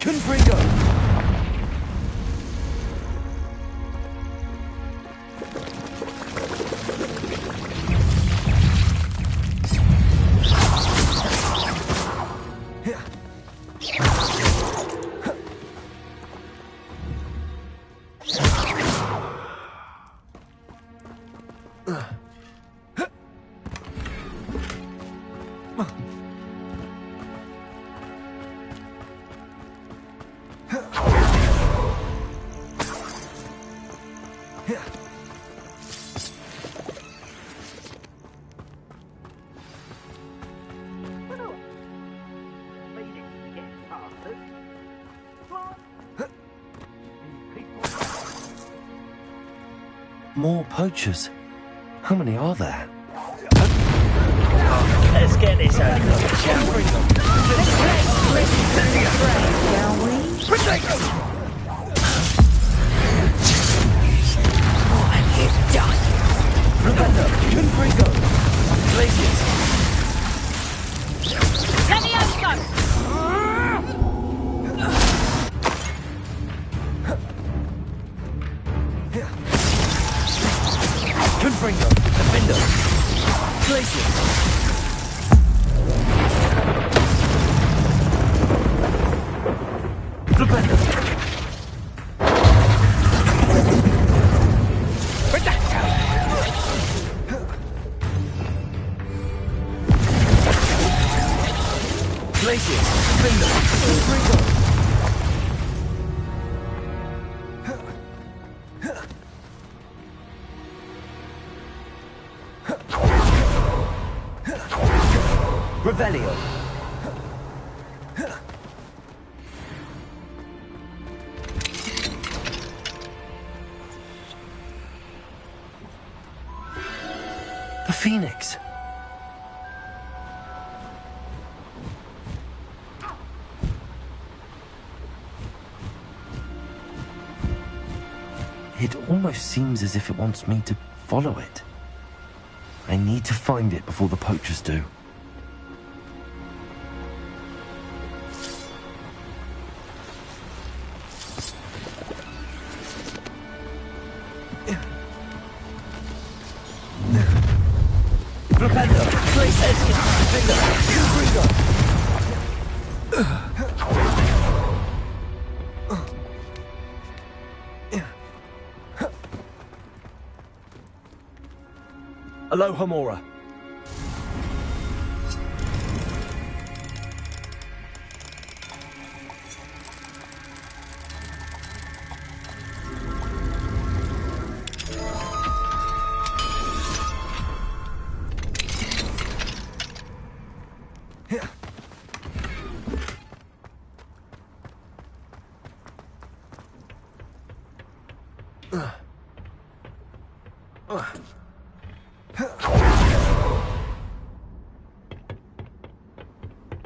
Confringo. More poachers. How many are there? Let's get this over with, shall we? What have you done? Rebecca, Confringo. Places. Levioso! Confringo. Defender. Places. Glaciers! Finger! Confringo! Revelio! The Phoenix! It almost seems as if it wants me to follow it. I need to find it before the poachers do. Aloha Mora.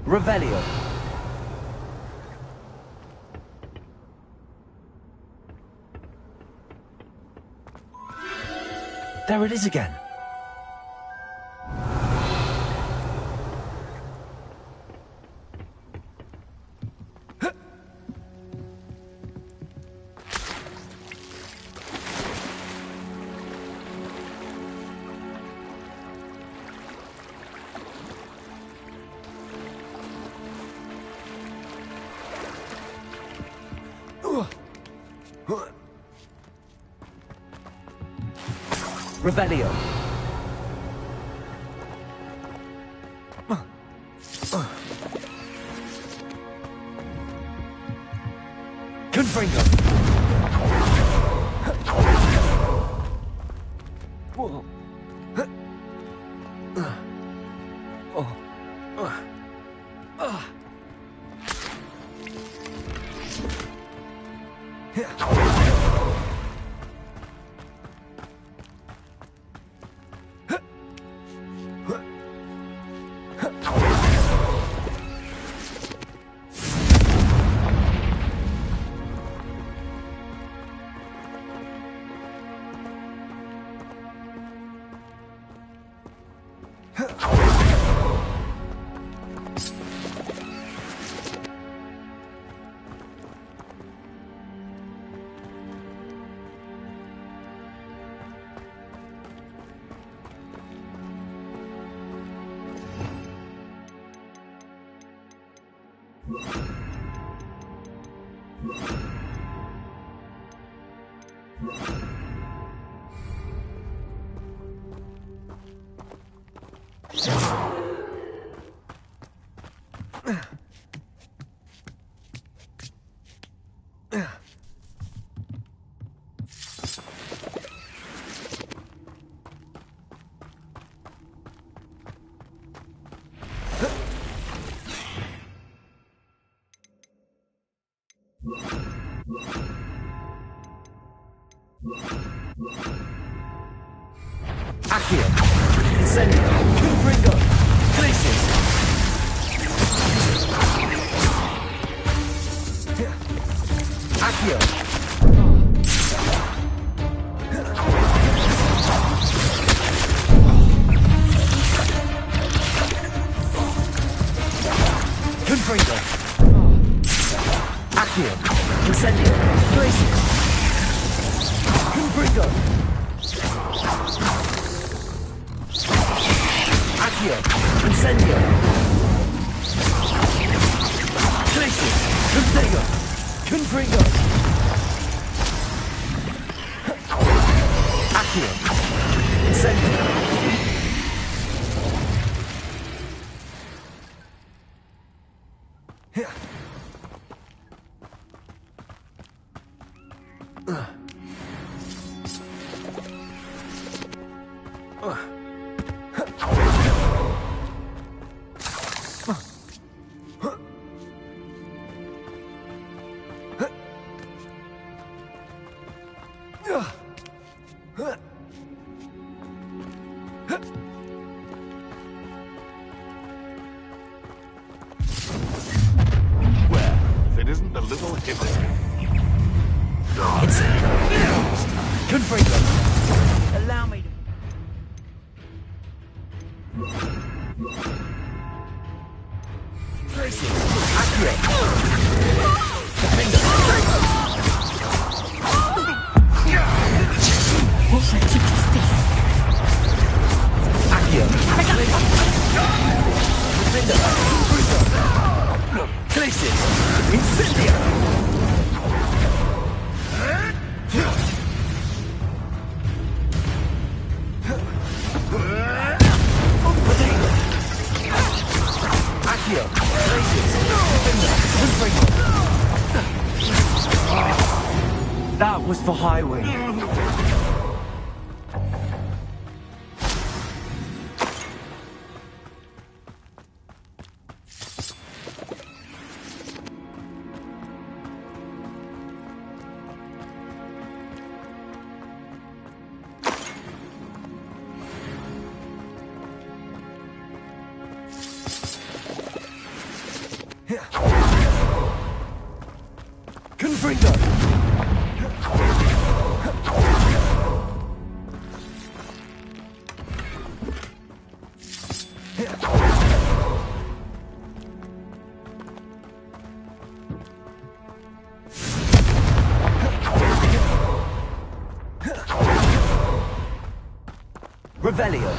Revelio. There it is again. Revelio. Confringo. Accio. Incendio. Confringo. Glaciers. Accio. Confringo. Accio. Incendio. Glaciers. Confringo. Accio. Incendio. Glaciers. Confringo. Confringo. Accio. Incendio. If it isn't the little hippie. It's Confringo. Allow me to... Tracy, accurate. Defender. What magic is this? Accio. Defender. Glacius. Incendio. Accio. Glacius. Defender. Confringo. That was for highway. Confringo. Revelio.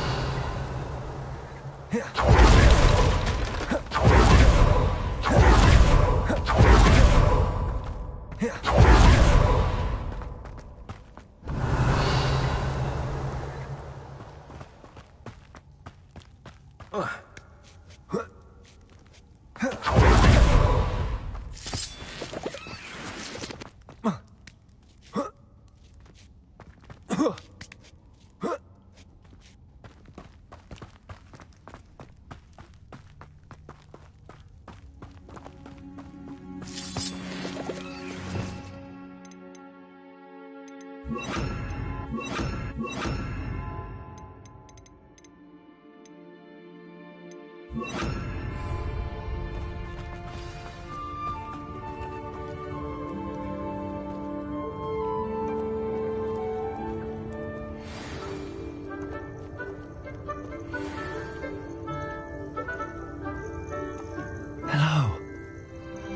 Hello.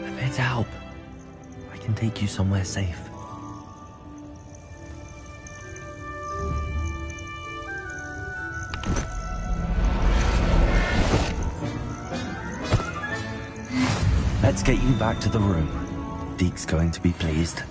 I'm here to help. I can take you somewhere safe. Let's get you back to the room. Deke's going to be pleased.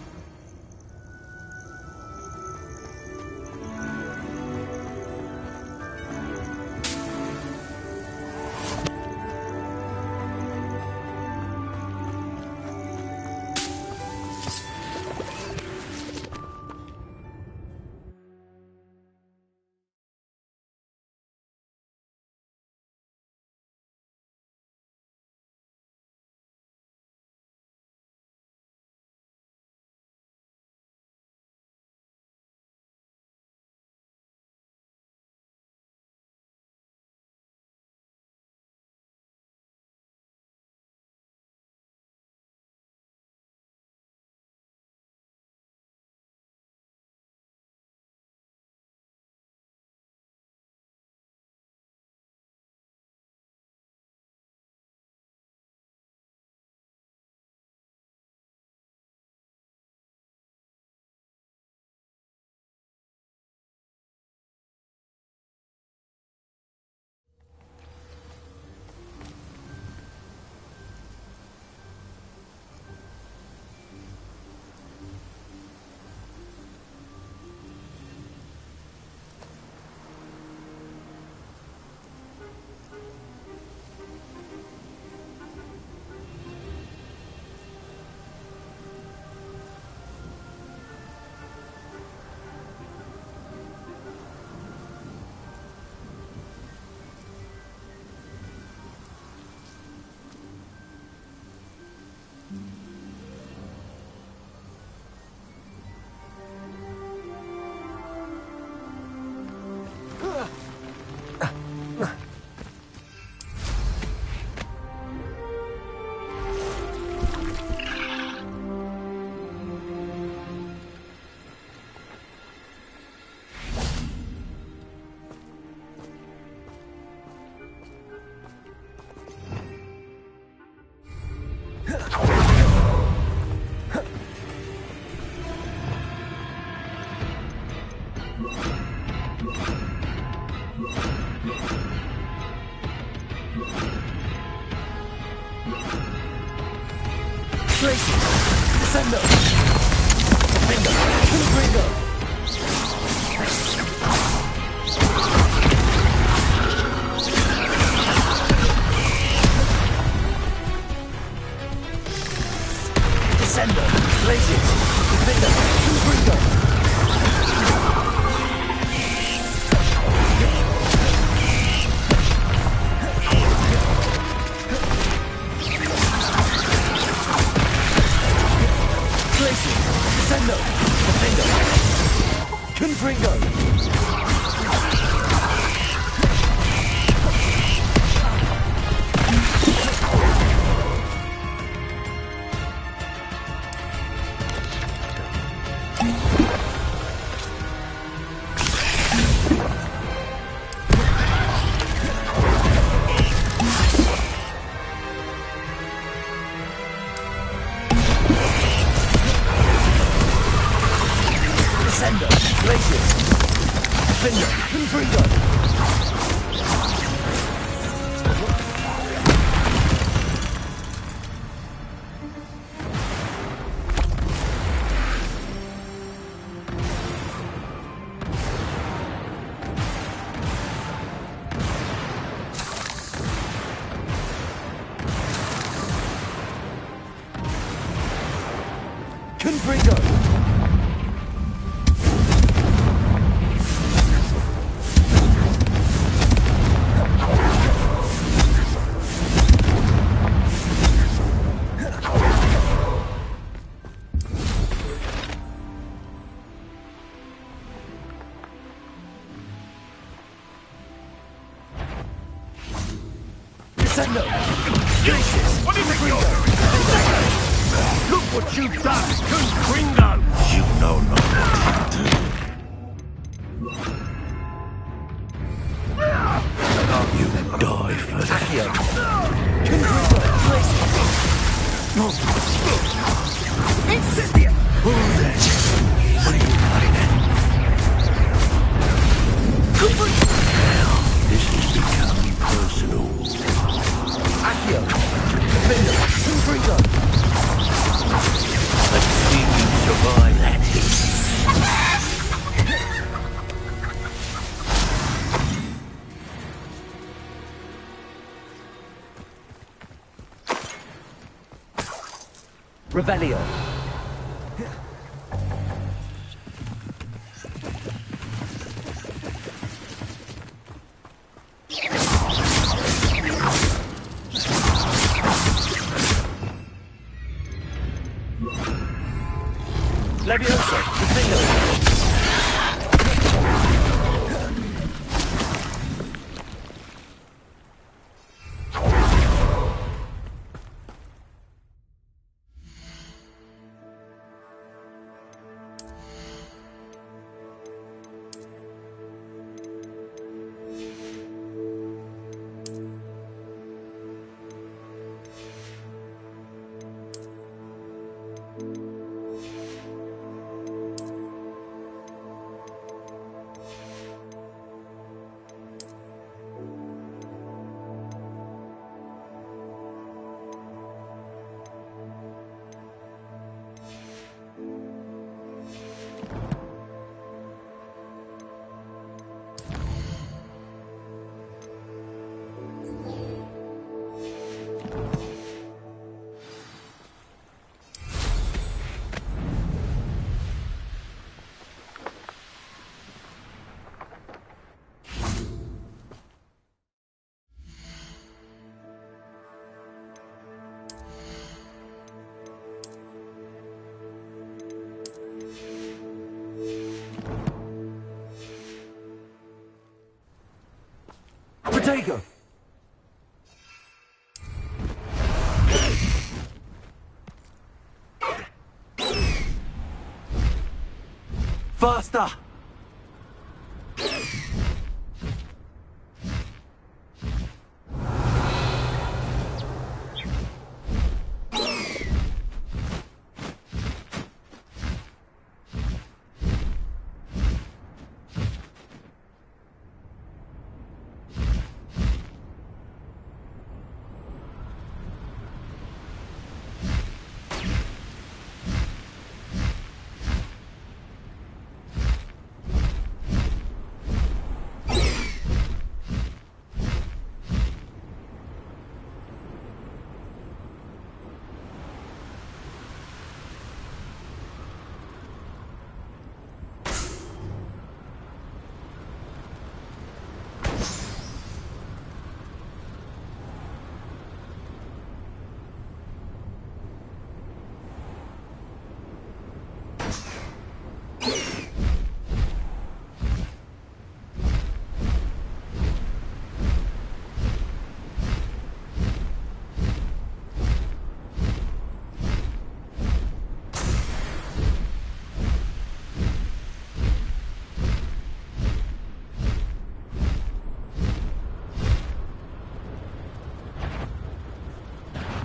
Tracy! Descendo! Defendo! Confringo! Descendo! Glacius! Defendo! Confringo! Descendo! Defendo! Confringo! Descendo! Glacius! Defendo! Confringo! Confringo! Descendo! Gracious! What is it you're doing? Look what you've done! Confringo! You know not what to do. You die for that. Confringo! Incendia! What are you hiding? Now, this has become personal. Accio! Defendo! Confringo! Let's see you survive that heat. Revelio! Levioso! Defendo! Protego! Faster!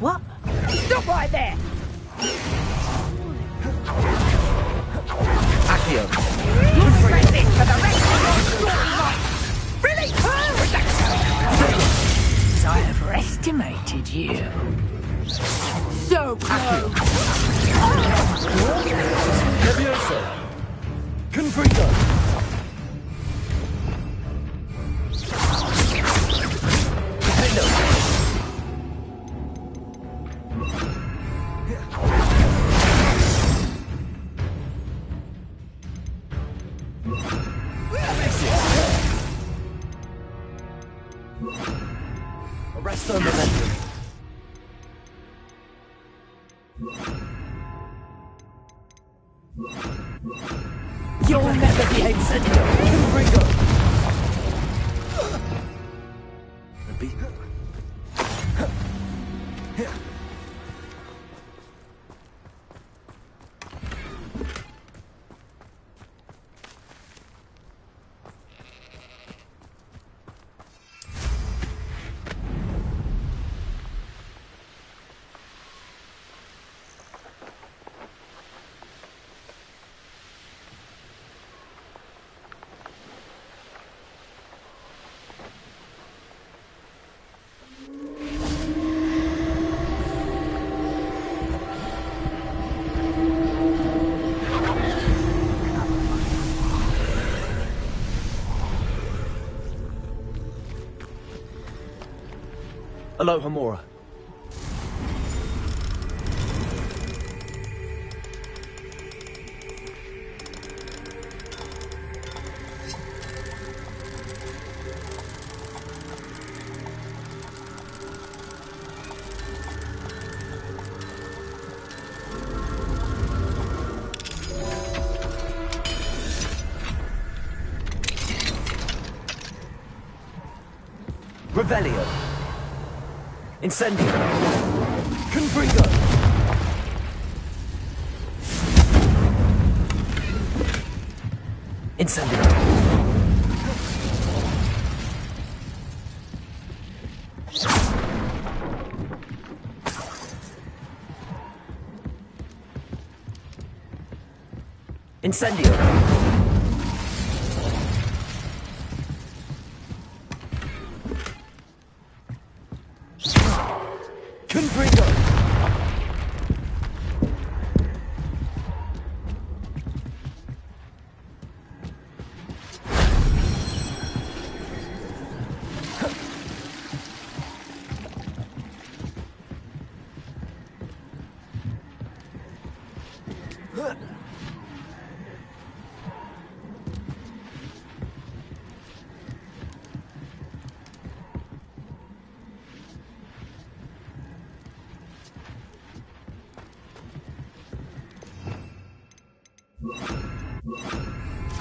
What? Stop right there! Accio. You'll regret this for the rest of your naughty life! Release her! I have estimated you. So close! Levioso. Confringo. Arresto momentum. You'll never be able to do Confringo. Aloha Mora. Revelio. Incendio. Confringo. Incendio. Incendio. Confringo.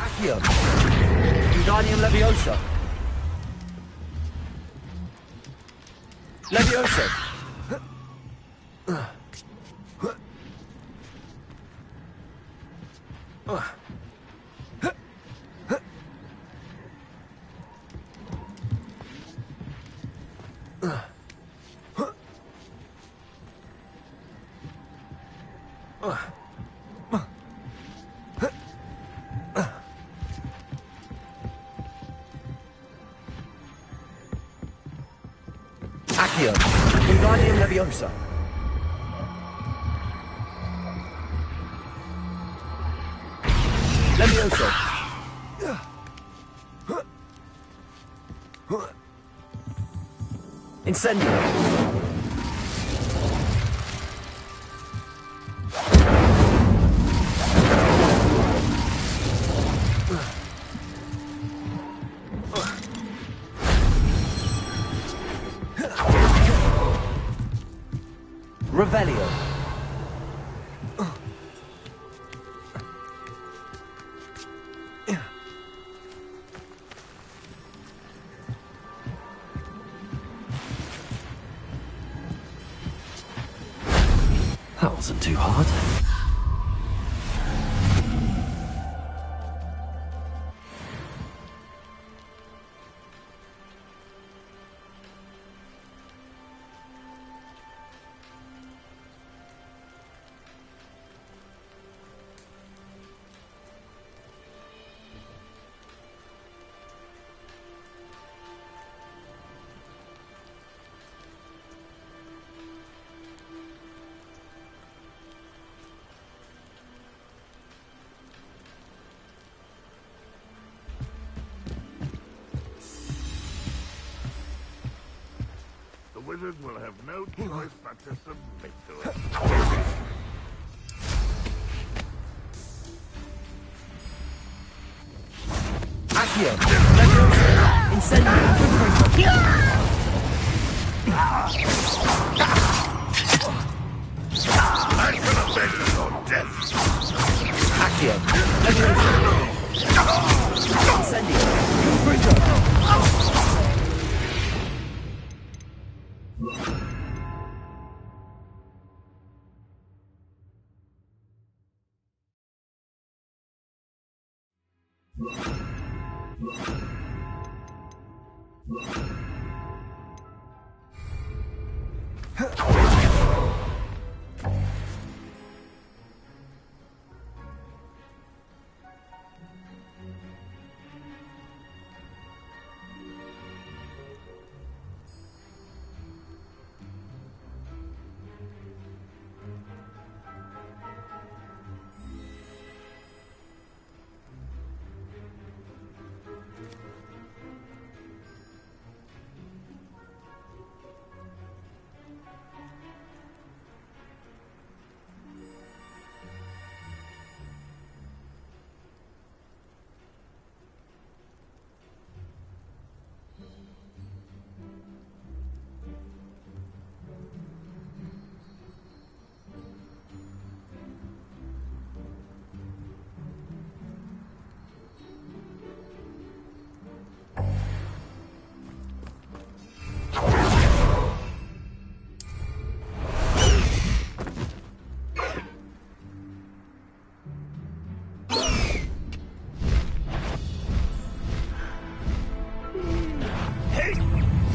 Accio. Wingardium Leviosa. Leviosa. Accio. Wingardium Leviosa. Leviosa. Incendio. Revelio. That wasn't too hard. wizard will have no choice but to submit to it. Accio! Incendio! I shall avenge your death! Accio! Incendio! Infringo!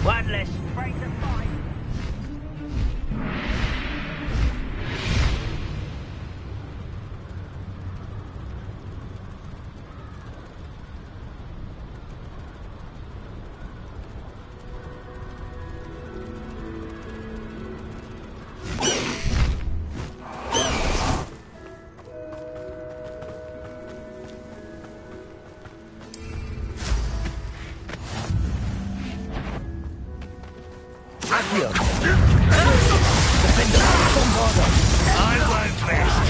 One less break the fight. Accio! Defender! Bombardo! I won't rest.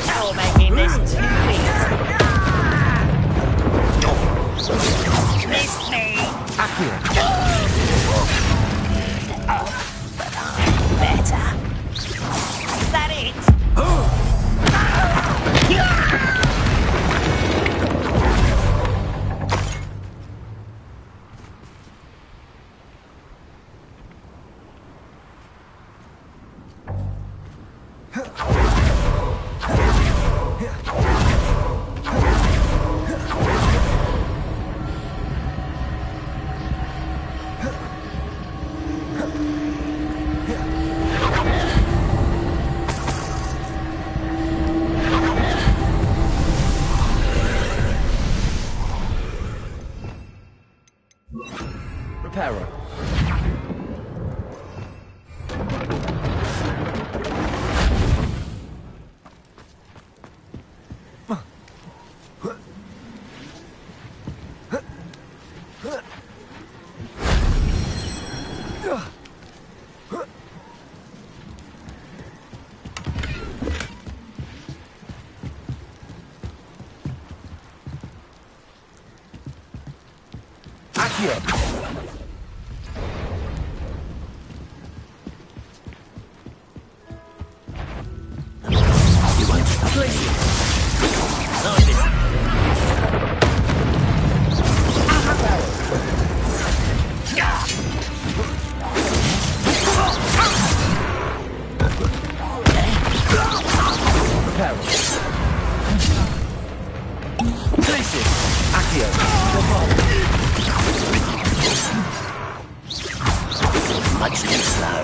You're making this too easy. Miss me. Accio! Better. Is that it? Reparo. Accio! Much too slow.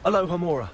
Aloha Mora.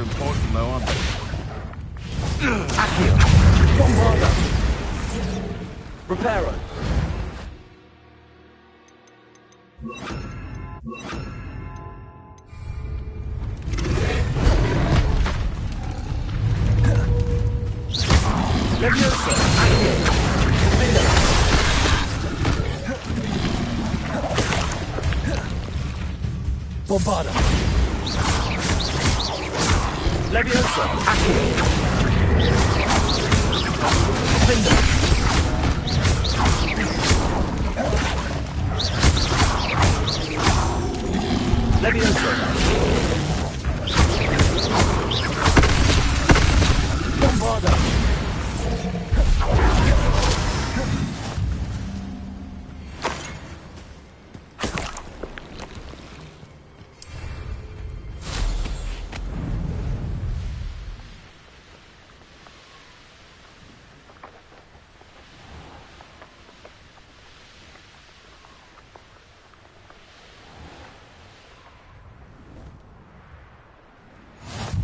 important, though, aren't they? Accio! Bombarda! Reparo! Leviosa! Accio! Defender! Bombarda! Leviosa! Accio! Defender! Leviosa! Bombarda!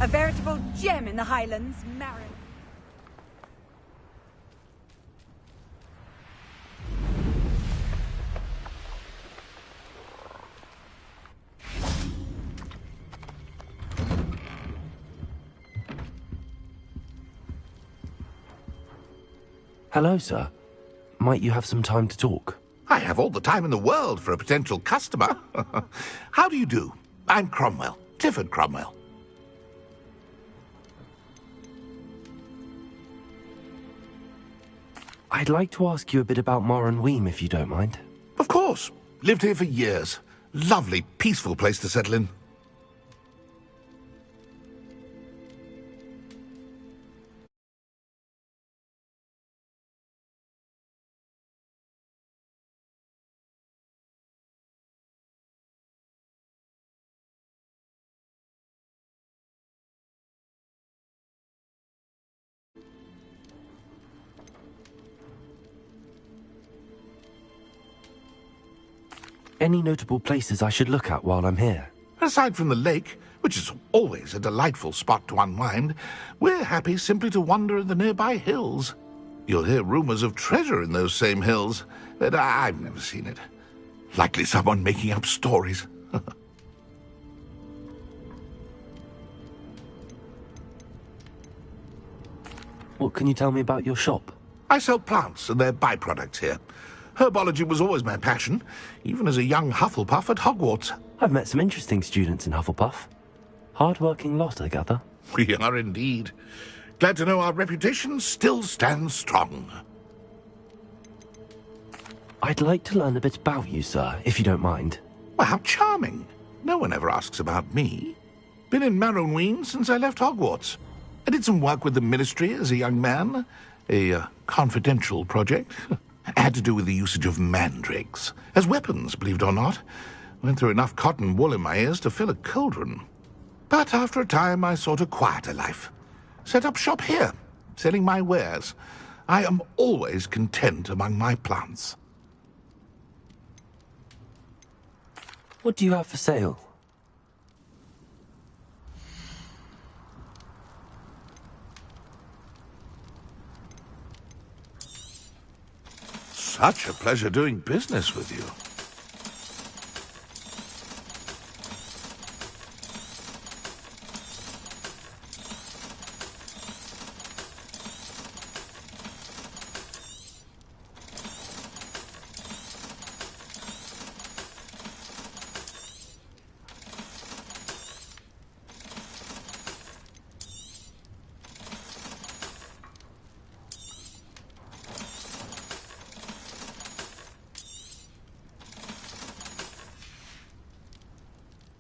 A veritable gem in the Highlands, Marin. Hello, sir. Might you have some time to talk? I have all the time in the world for a potential customer. How do you do? I'm Cromwell, Clifford Cromwell. I'd like to ask you a bit about Moran Weem, if you don't mind. Of course. Lived here for years. Lovely, peaceful place to settle in. Any notable places I should look at while I'm here? Aside from the lake, which is always a delightful spot to unwind, we're happy simply to wander in the nearby hills. You'll hear rumors of treasure in those same hills, but I've never seen it. Likely someone making up stories. What can you tell me about your shop? I sell plants and their byproducts here. Herbology was always my passion, even as a young Hufflepuff at Hogwarts. I've met some interesting students in Hufflepuff. Hard-working lot, I gather. We are indeed. Glad to know our reputation still stands strong. I'd like to learn a bit about you, sir, if you don't mind. Well, how charming. No one ever asks about me. Been in Marrowween since I left Hogwarts. I did some work with the Ministry as a young man. A confidential project. Had to do with the usage of mandrakes. As weapons, believe it or not. Went through enough cotton wool in my ears to fill a cauldron. But after a time, I sought a quieter life. Set up shop here, selling my wares. I am always content among my plants. What do you have for sale? Such a pleasure doing business with you.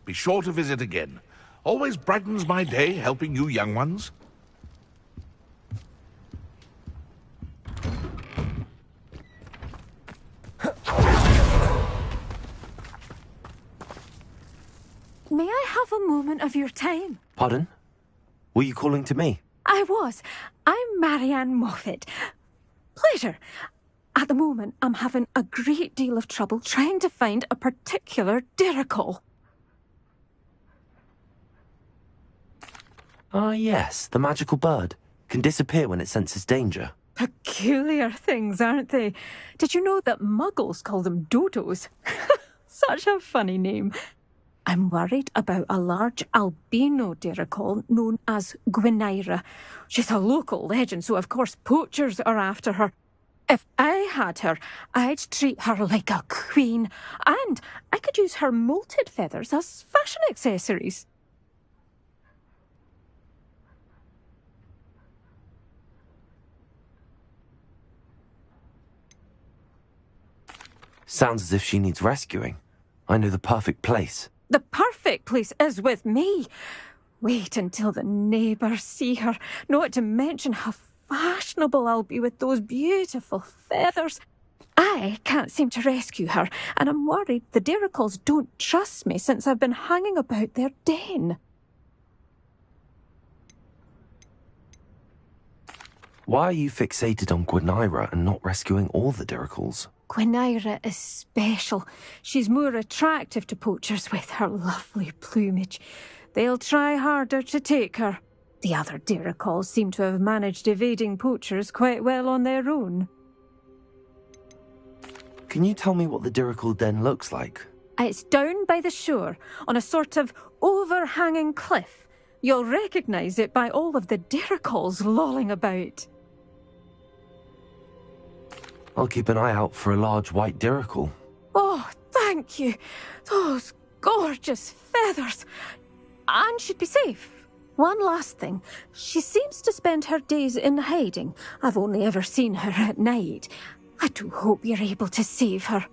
Be sure to visit again. Always brightens my day helping you young ones. May I have a moment of your time? Pardon? Were you calling to me? I was. I'm Marianne Moffat. Pleasure. At the moment, I'm having a great deal of trouble trying to find a particular Deracol. Ah, yes, the magical bird. Can disappear when it senses danger. Peculiar things, aren't they? Did you know that muggles call them dodos? Such a funny name. I'm worried about a large albino diricawl known as Gwynaira. She's a local legend, so of course poachers are after her. If I had her, I'd treat her like a queen, and I could use her molted feathers as fashion accessories. Sounds as if she needs rescuing. I know the perfect place. The perfect place is with me. Wait until the neighbours see her, not to mention how fashionable I'll be with those beautiful feathers. I can't seem to rescue her, and I'm worried the diricals don't trust me since I've been hanging about their den. Why are you fixated on Gwynaira and not rescuing all the diricals? Gwynaira is special. She's more attractive to poachers with her lovely plumage. They'll try harder to take her. The other diricals seem to have managed evading poachers quite well on their own. Can you tell me what the dirical den looks like? It's down by the shore, on a sort of overhanging cliff. You'll recognise it by all of the diricals lolling about. I'll keep an eye out for a large white dirical. Oh, thank you. Those gorgeous feathers. And she'd be safe. One last thing. She seems to spend her days in hiding. I've only ever seen her at night. I do hope you're able to save her.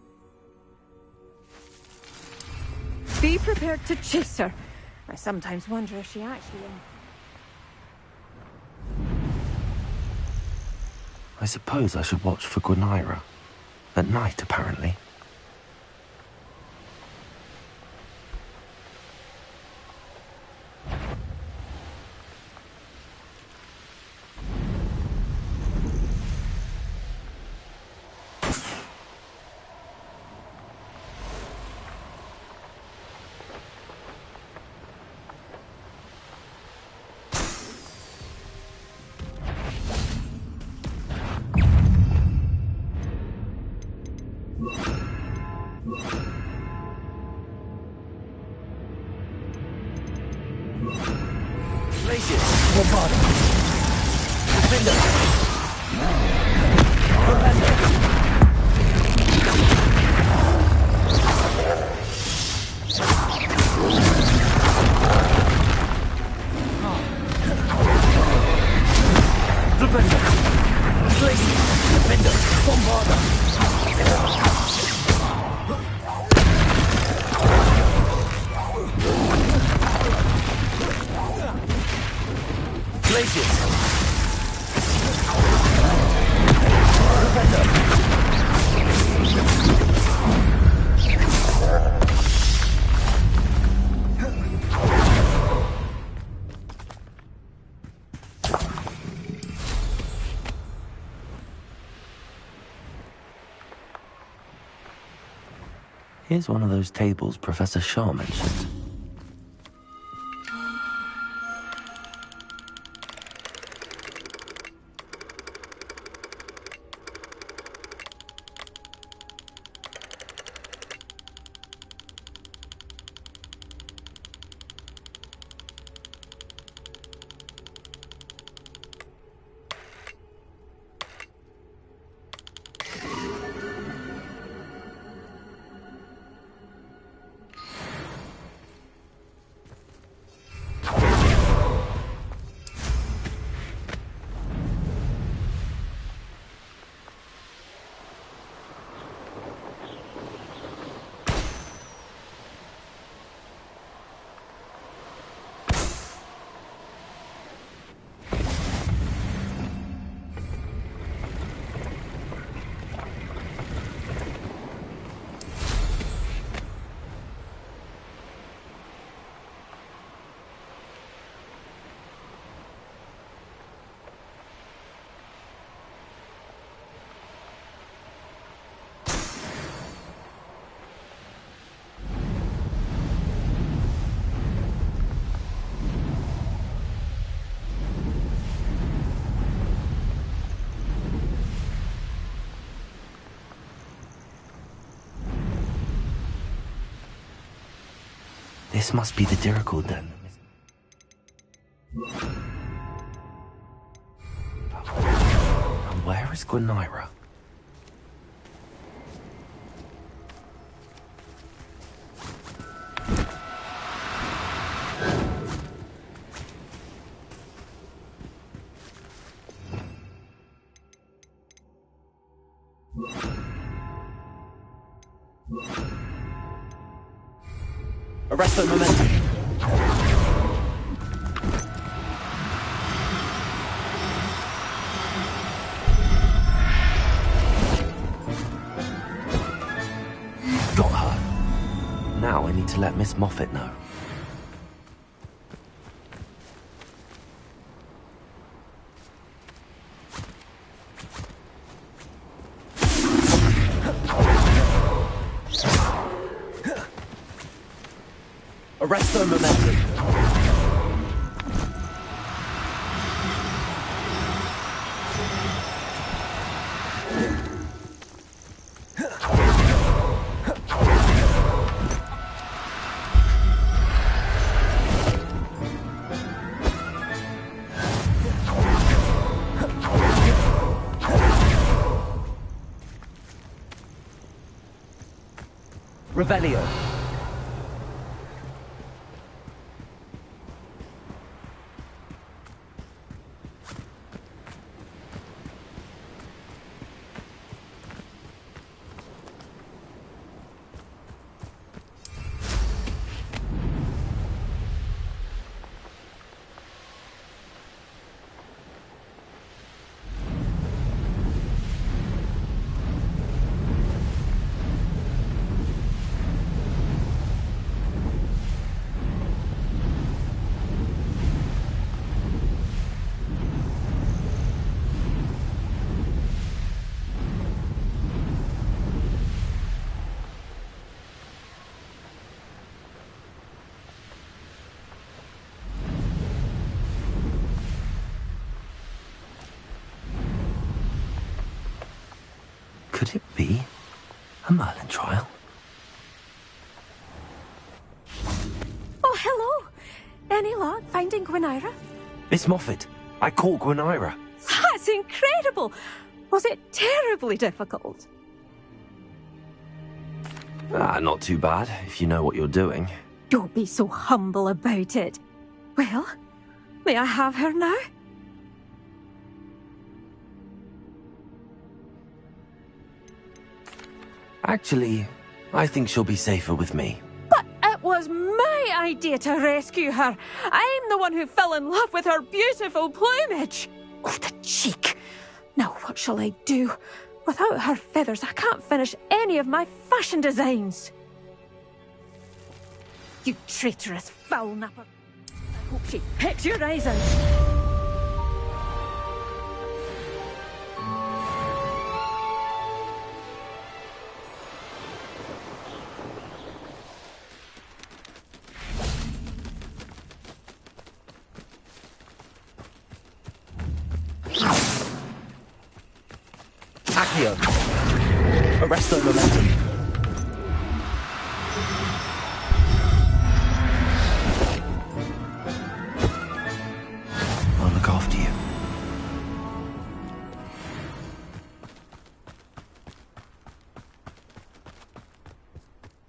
Be prepared to chase her. I sometimes wonder if she actually... I suppose I should watch for Gwynaira. At night, apparently. Here's one of those tables Professor Shaw mentioned. This must be the Dirical then. And where is Gwenira? Arrest the momentum. Got her. Now I need to let Miss Moffat know. Arrest the momentum. Revelio. Could it be a Merlin trial? Oh, hello. Any luck finding Gwenira? Miss Moffat, I caught Gwenira. That's incredible. Was it terribly difficult? Not too bad, if you know what you're doing. Don't be so humble about it. Well, may I have her now? Actually, I think she'll be safer with me. But it was my idea to rescue her. I'm the one who fell in love with her beautiful plumage. Oh, the cheek. Now what shall I do? Without her feathers, I can't finish any of my fashion designs. You traitorous foul napper. I hope she pecks your eyes out. Accio. Arrest the momentum. I'll look after you.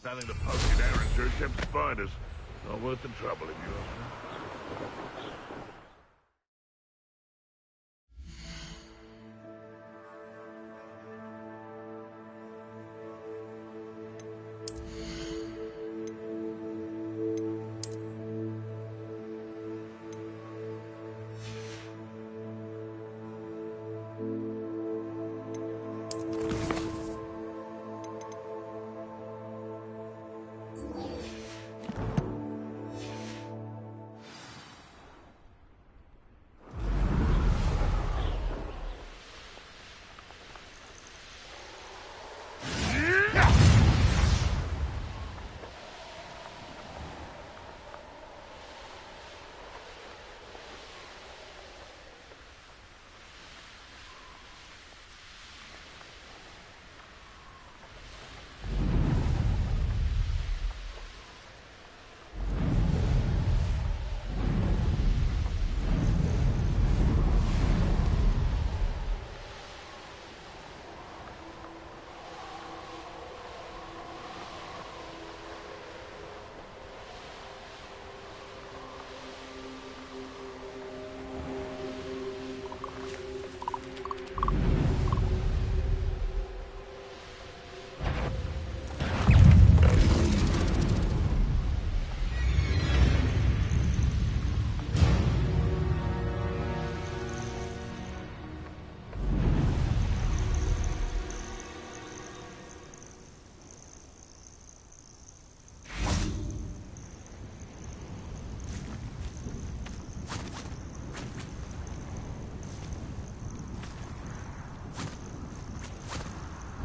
Selling the posted errands are attempts to find us. Not worth the trouble if you ask me.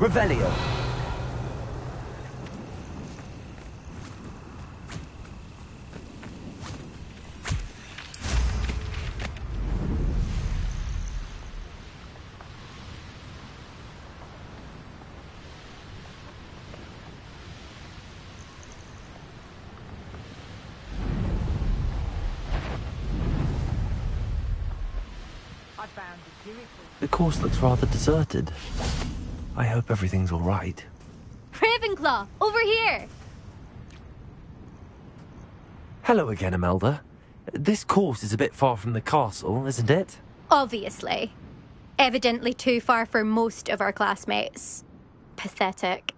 Revelio. The course looks rather deserted. I hope everything's all right. RavenClaw, over here! Hello again, Imelda. This course is a bit far from the castle, isn't it? Obviously. Evidently too far for most of our classmates. Pathetic.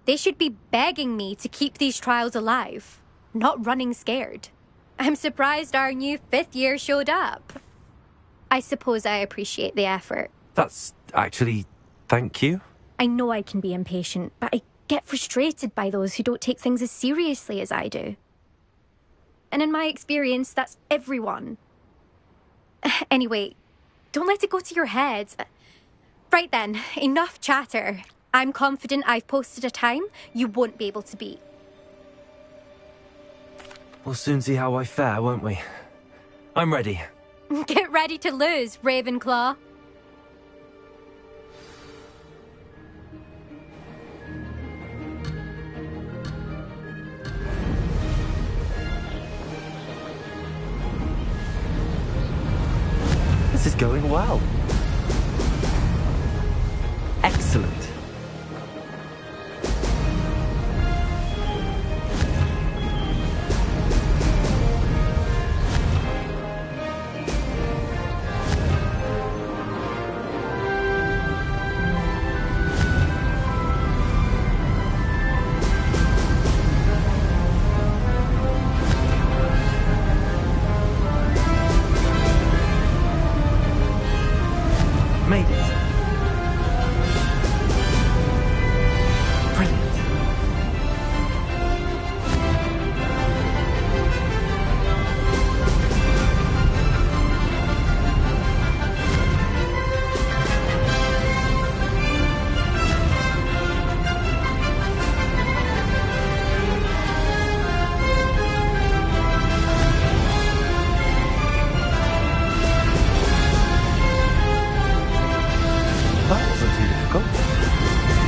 They should be begging me to keep these trials alive, not running scared. I'm surprised our new 5th year showed up. I suppose I appreciate the effort. That's actually... thank you. I know I can be impatient, but I get frustrated by those who don't take things as seriously as I do. And in my experience, that's everyone. Anyway, don't let it go to your head. Right then, enough chatter. I'm confident I've posted a time you won't be able to beat. We'll soon see how I fare, won't we? I'm ready. Get ready to lose, RavenClaw. This is going well. Excellent. Made it. Brilliant. That wasn't too difficult.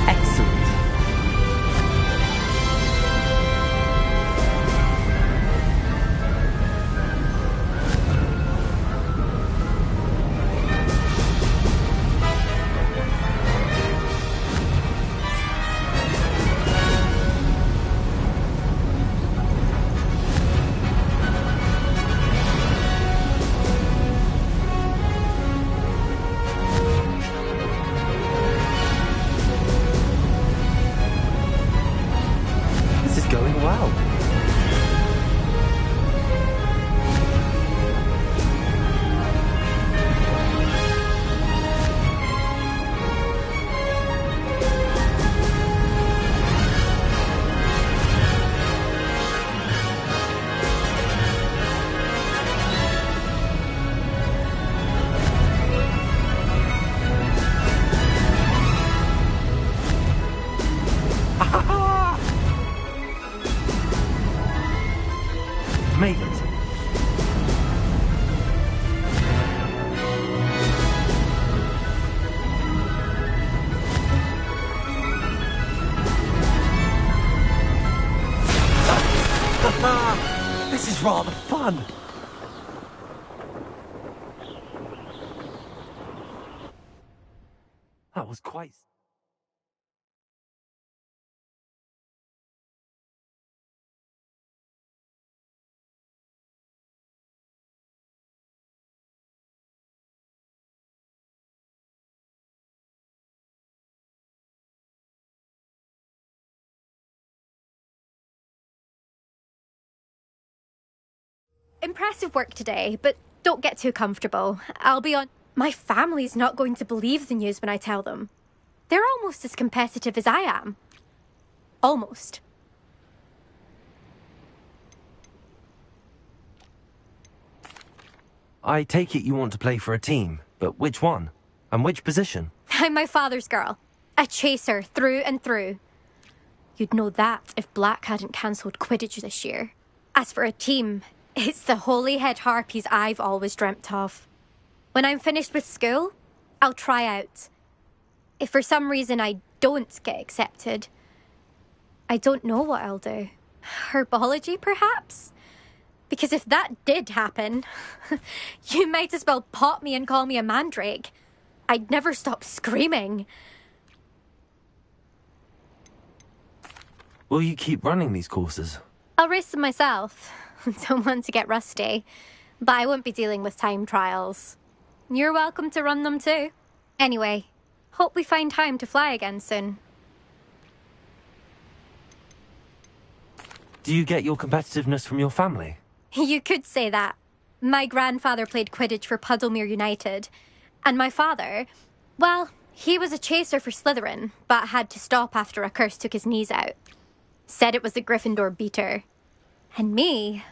Excellent. This is going well. Made it. This is rather fun. That was quite... Impressive work today, but don't get too comfortable. I'll be on... My family's not going to believe the news when I tell them. They're almost as competitive as I am. Almost. I take it you want to play for a team, but which one? And which position? I'm my father's girl. A chaser through and through. You'd know that if Black hadn't cancelled Quidditch this year. As for a team, it's the holy-head harpies I've always dreamt of. When I'm finished with school, I'll try out. If for some reason I don't get accepted, I don't know what I'll do. Herbology, perhaps? Because if that did happen, you might as well pop me and call me a mandrake. I'd never stop screaming. Will you keep running these courses? I'll race them myself. Don't want to get rusty. But I won't be dealing with time trials. You're welcome to run them too. Anyway, hope we find time to fly again soon. Do you get your competitiveness from your family? You could say that. My grandfather played Quidditch for Puddlemere United. And my father, well, he was a chaser for Slytherin, but had to stop after a curse took his knees out. Said it was the Gryffindor beater. And me,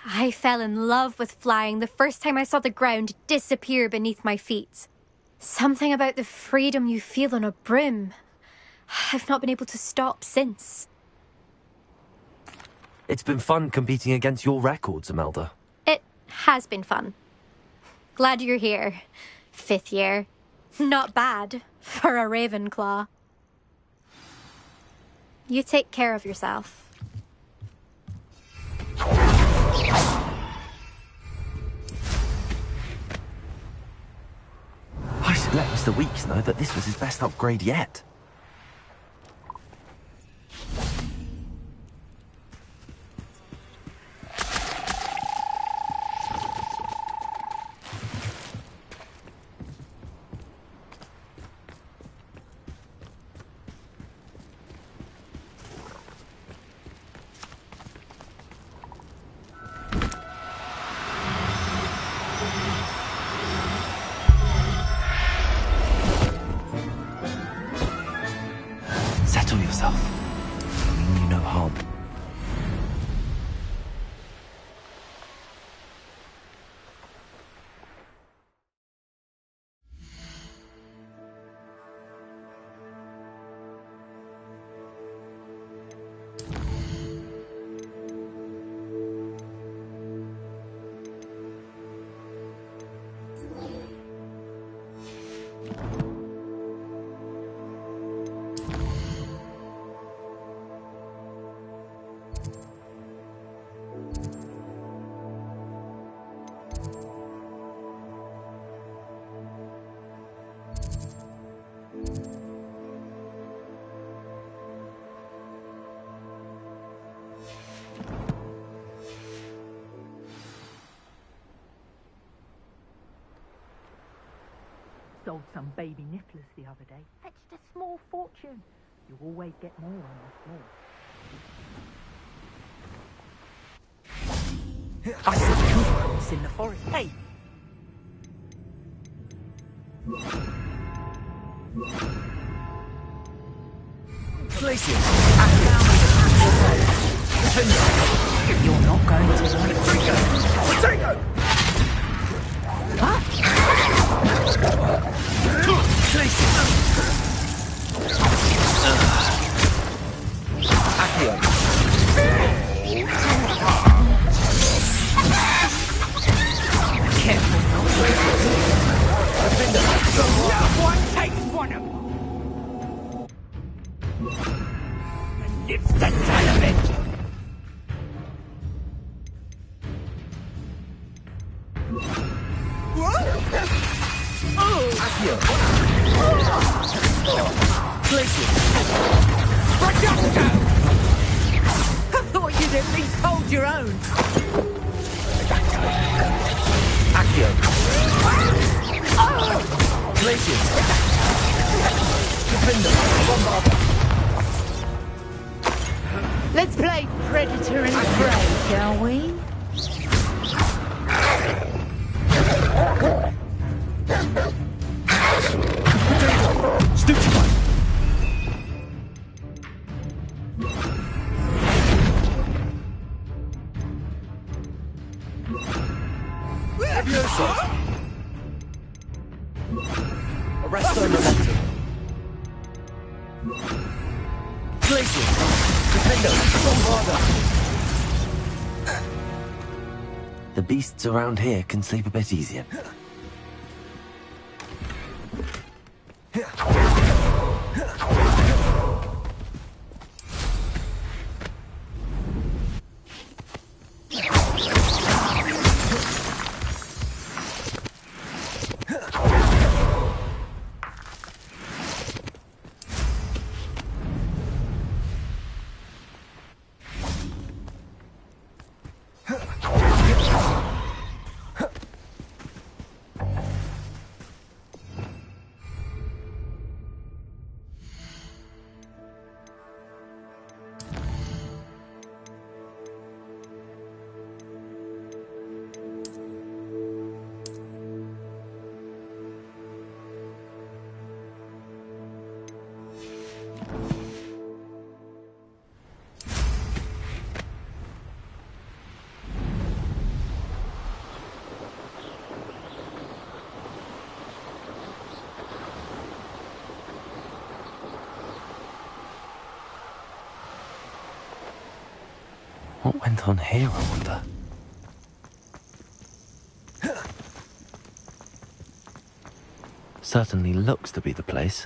I fell in love with flying the first time I saw the ground disappear beneath my feet. Something about the freedom you feel on a broom. I've not been able to stop since. It's been fun competing against your records, Imelda. It has been fun. Glad you're here. 5th year. Not bad for a RavenClaw. You take care of yourself. I should let Mr. Weeks know that this was his best upgrade yet. Settle yourself. I mean you no harm. Sold some baby nipples the other day. Fetched a small fortune. You always get more on the small. I saw Hogwarts in the forest. Hey! Places. You're not going to like Potato! Huh? Careful, no one takes one of them. And lives the tale of it. I thought you'd at least hold your own. Accio. Glaciers. Let's play Predator and Prey, shall we? Stupid. Arresto momentum. Glacier! Defender! Bombarder! The beasts around here can sleep a bit easier. What went on here, I wonder? Certainly looks to be the place.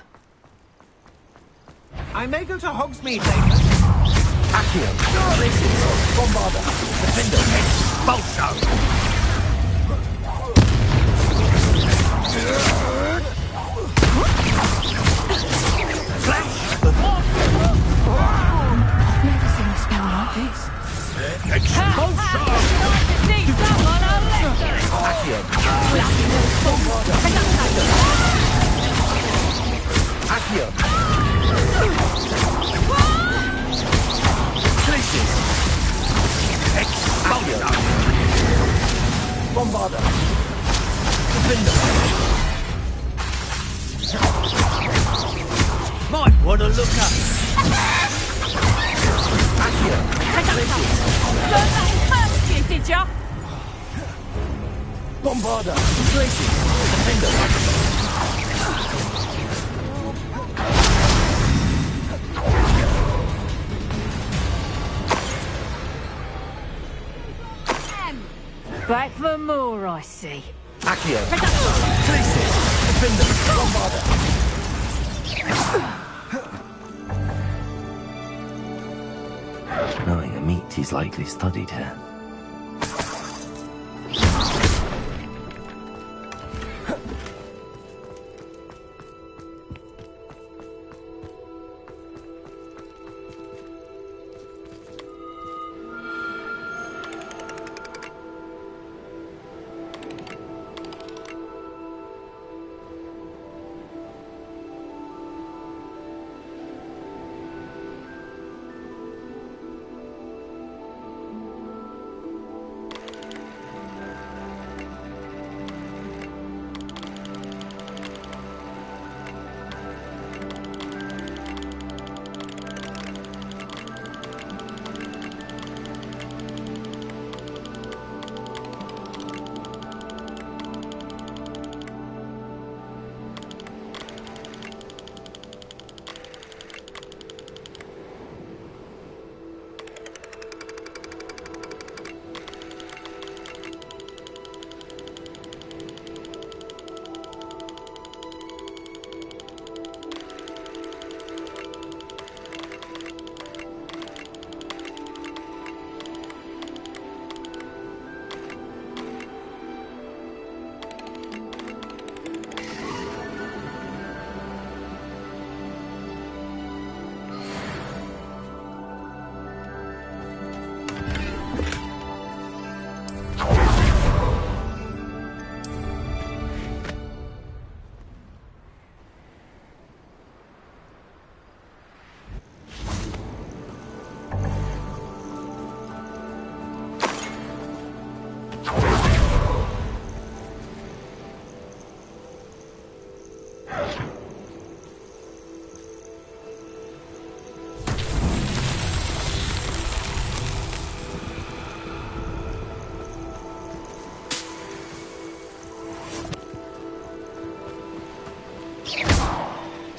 I may go to Hogsmeade later. Accio! Glacier! Bombarder! Defender! Expulso! Bombarder! Defender! Might want to look up! Accio! Learn that first year, did ya? Bombarder! Glacier! Defender! Back for more, I see. Accio! Glacier! Defender! Bombarder! Knowing a meat he's likely studied here.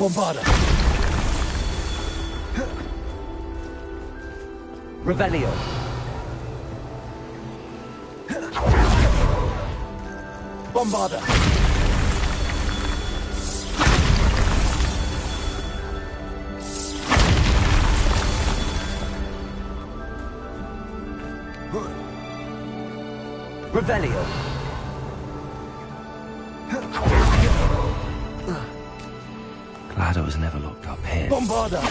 Bombarder! Revelio. Bombarda. Revelio. Glad I was never locked up here. Bombarda.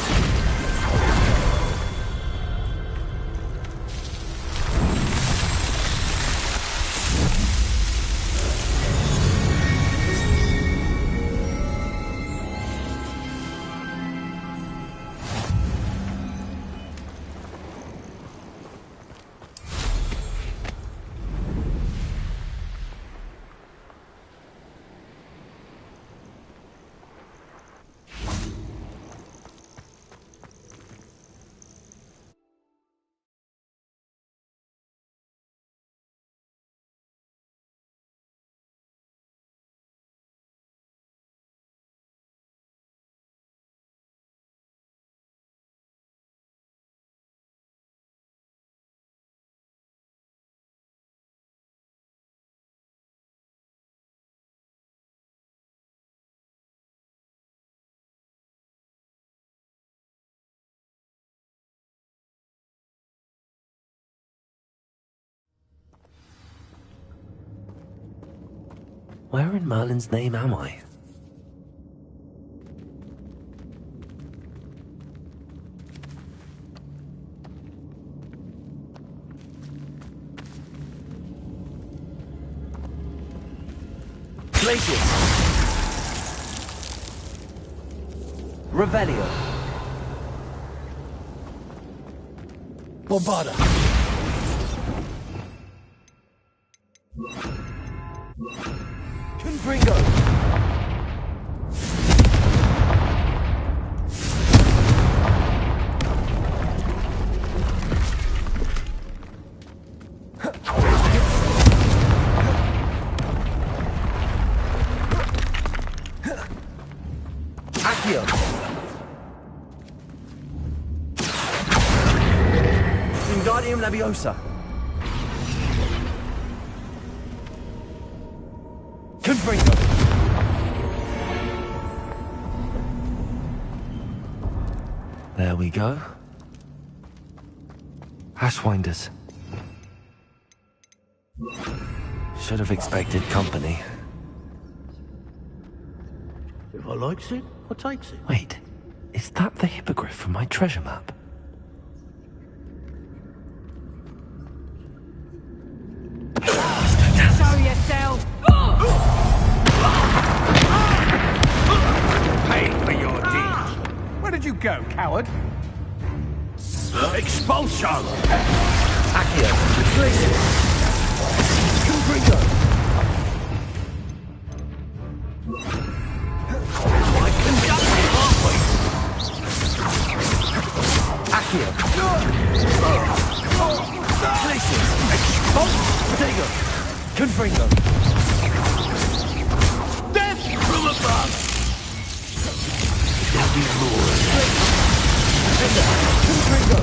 Where in Merlin's name am I? Glacius. Revelio. Bombarda. Confringo. Accio. Wingardium Leviosa. Confringo. There we go. Ashwinders. Should have expected company. If I likes it, I takes it. Wait, is that the hippogriff from my treasure map? Show yourself! Pay for your deed. Where did you go, coward? Expulsion! Accio. Glacius. Confringo. I conduct it halfway. Accio. Glacius. Protego. Confringo. Death from above! There'll be more. Confringo.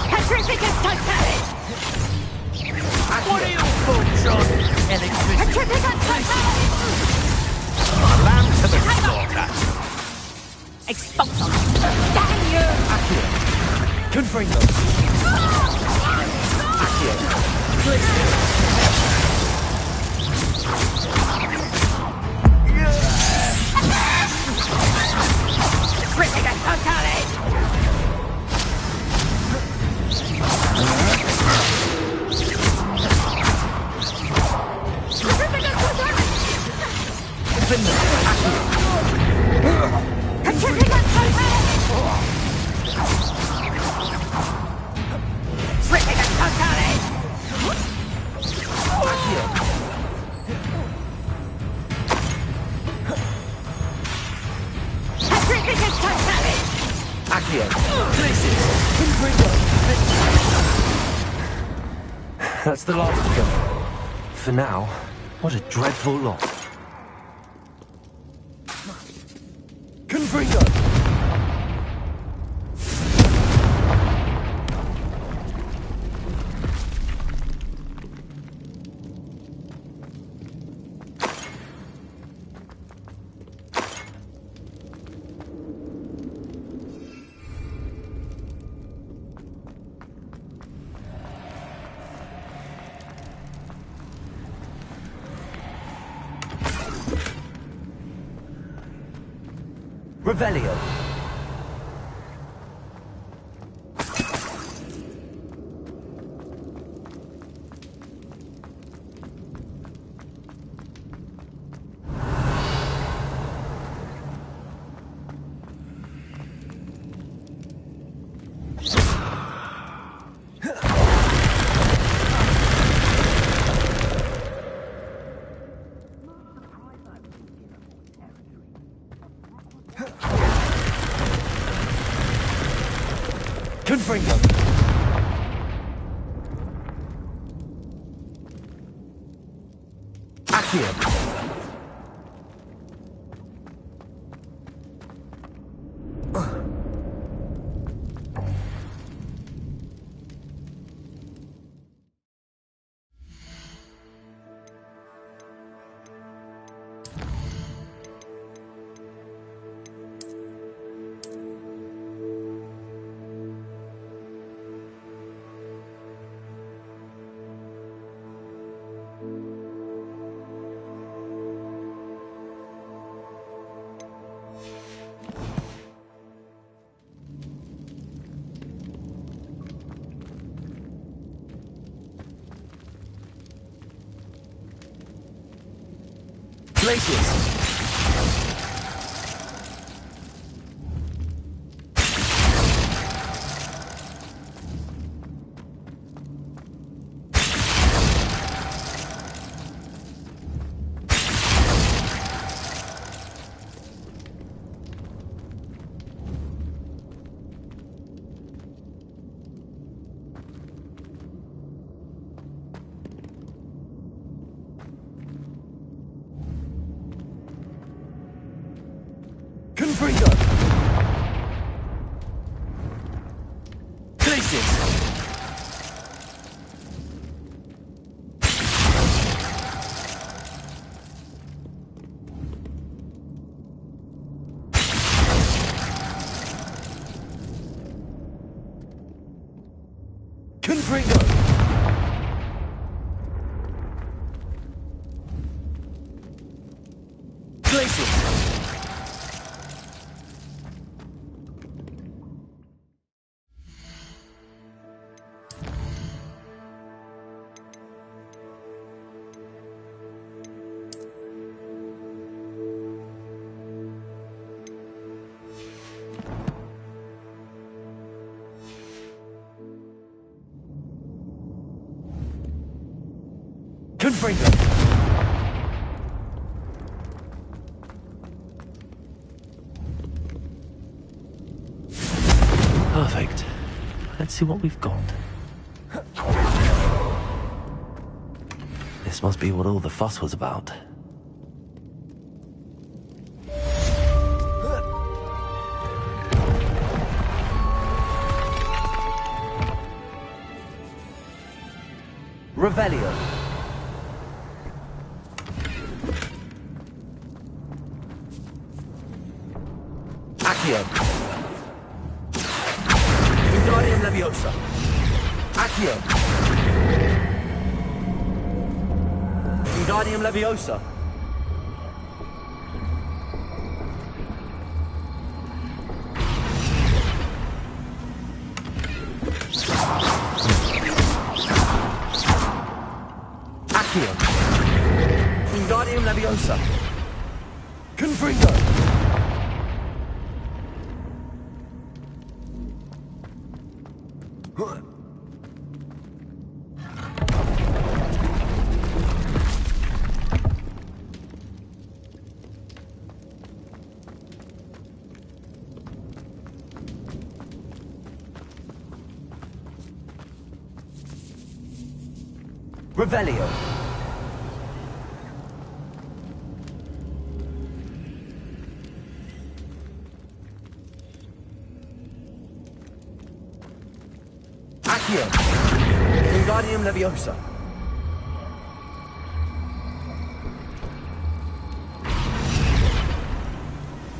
Petrificus Totalis! What are your thoughts on electricity? Petrificus Totalis! A lamb to the slaughter. Expulsion! Damn you! Accio. Confringo. Accio. Glacius. Petrificus Totalis! That's the last of them. For now, what a dreadful lot. Confringo! Revelio. Confringo. Accio. Places. Confringo. Places. Confringo. Places. Confringo. Perfect. Let's see what we've got. This must be what all the fuss was about. Revelio. Accio. Wingardium Leviosa. Accio. Wingardium Leviosa. Accio. Wingardium Leviosa. Confringo. Revelio. Accio. Wingardium Leviosa.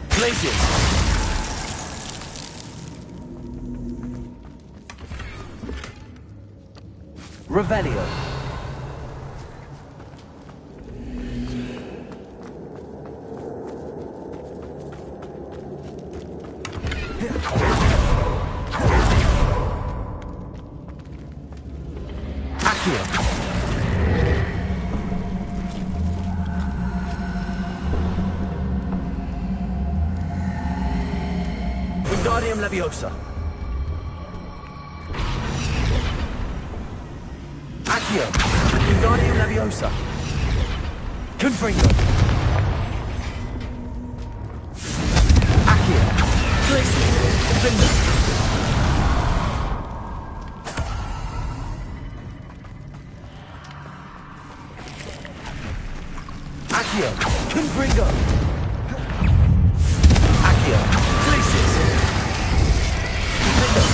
Places. Revelio. Accio. Wingardium Leviosa. Accio. Wingardium Leviosa. Confringo. Accio. Glacius. Defender. Accio. Confringo. Accio. Glacius. Defender.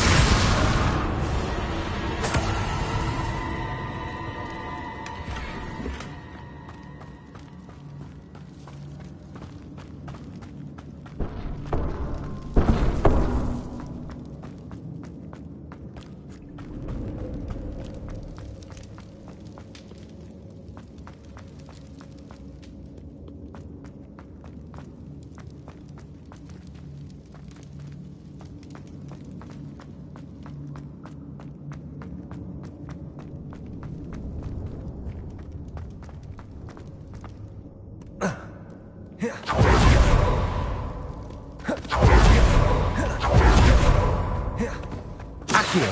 Accio.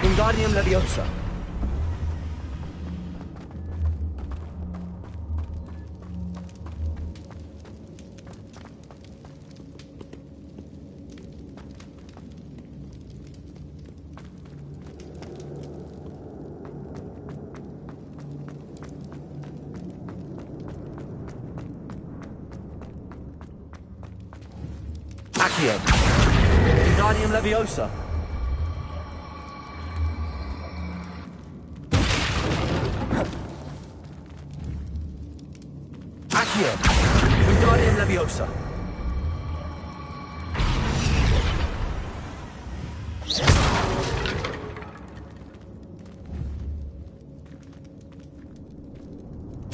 Wingardium Leviosa. Accio. Wingardium Leviosa. Accio. Wingardium Leviosa.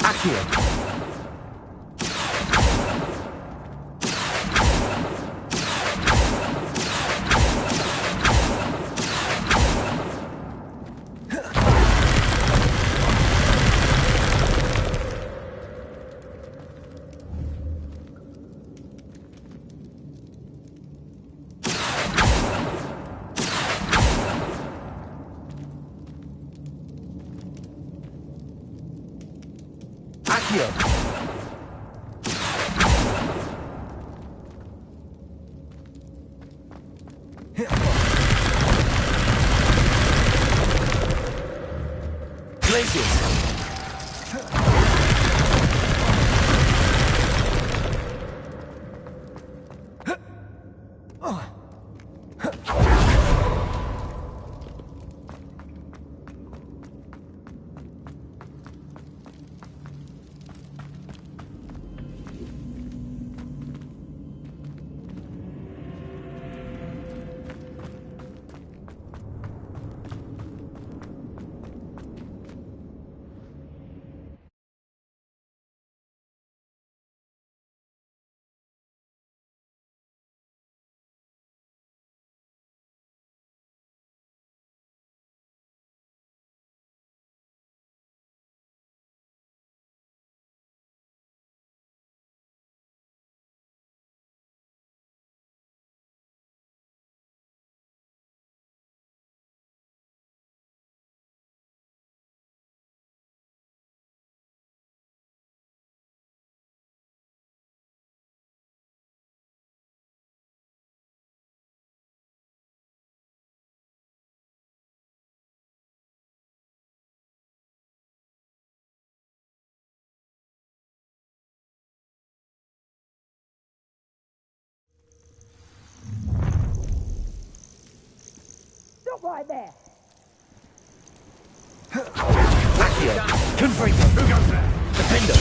Accio. Accio. Glacius. Stop right there! Accio. Confringo. Who goes there? Defender.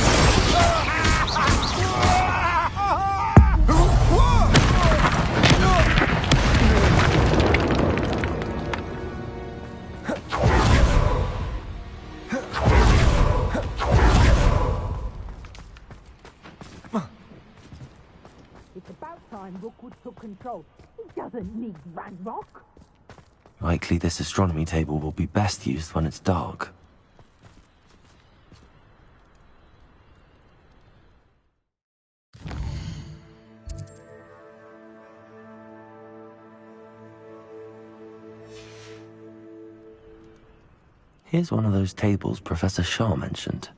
It's about time Rookwood took control. He doesn't need Ranrock. Likely this astronomy table will be best used when it's dark. Here's one of those tables Professor Shah mentioned.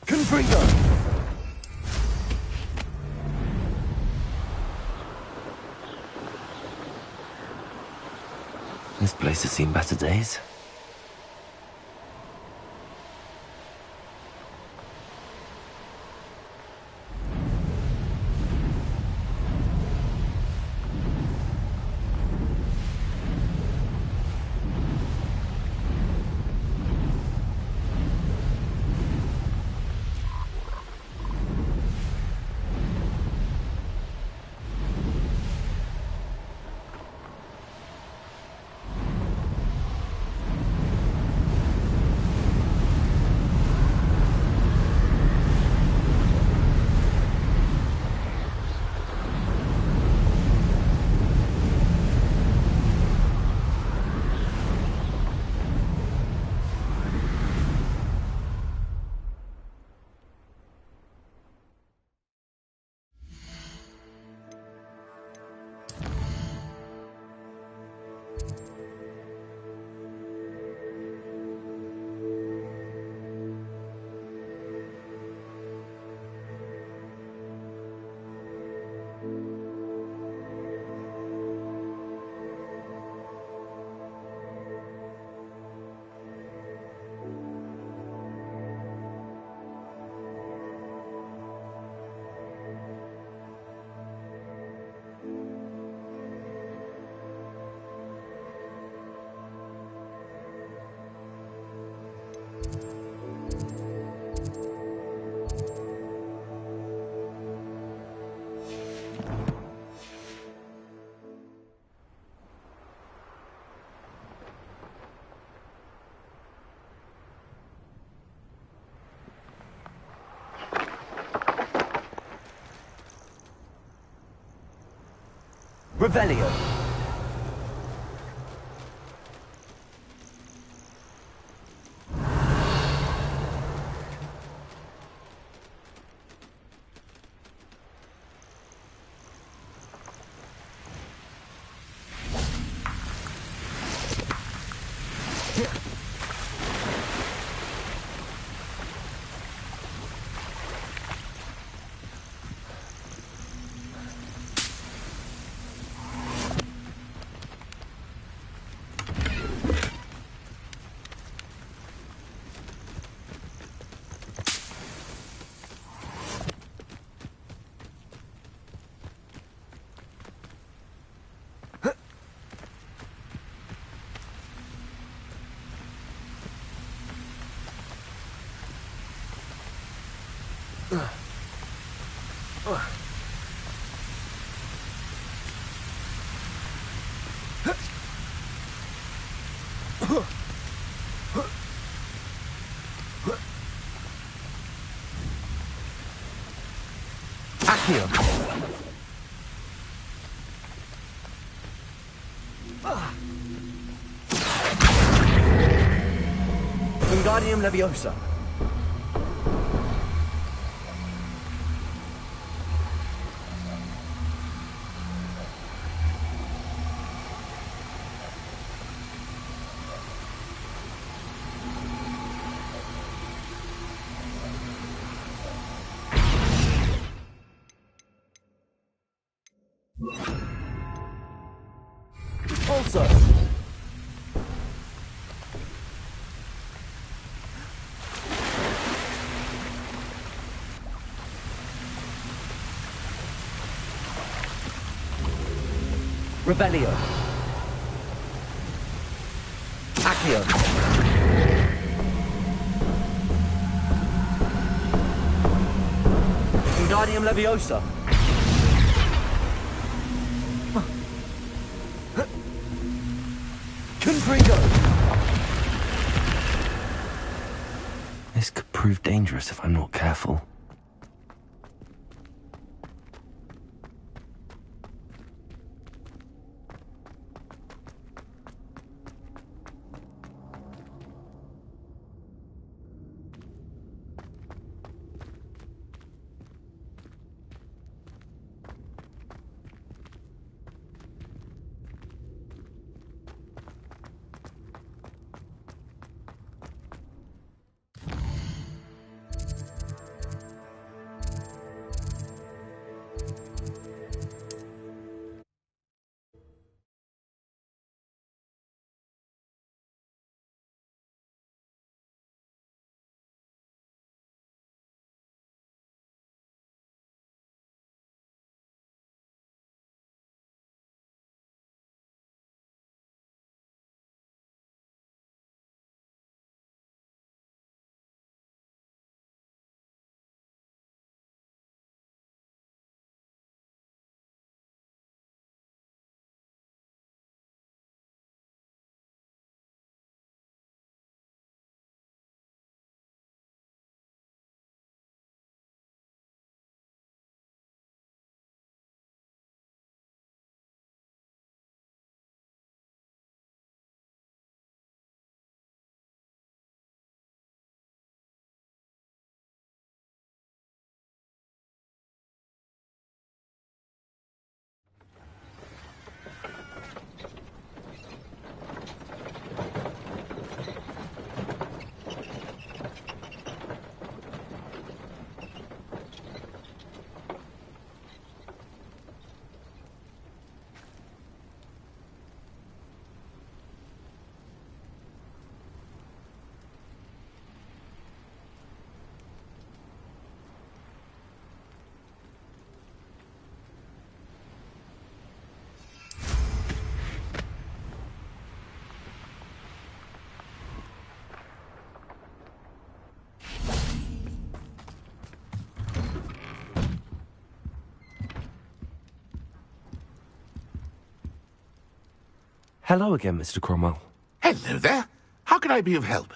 Confringo! This place has seen better days. Revelio. Accio. Wingardium Leviosa. Also. Revelio. Accio. Wingardium Leviosa. Confringo. This could prove dangerous if I'm not careful. Hello again, Mr. Cromwell. Hello there. How can I be of help?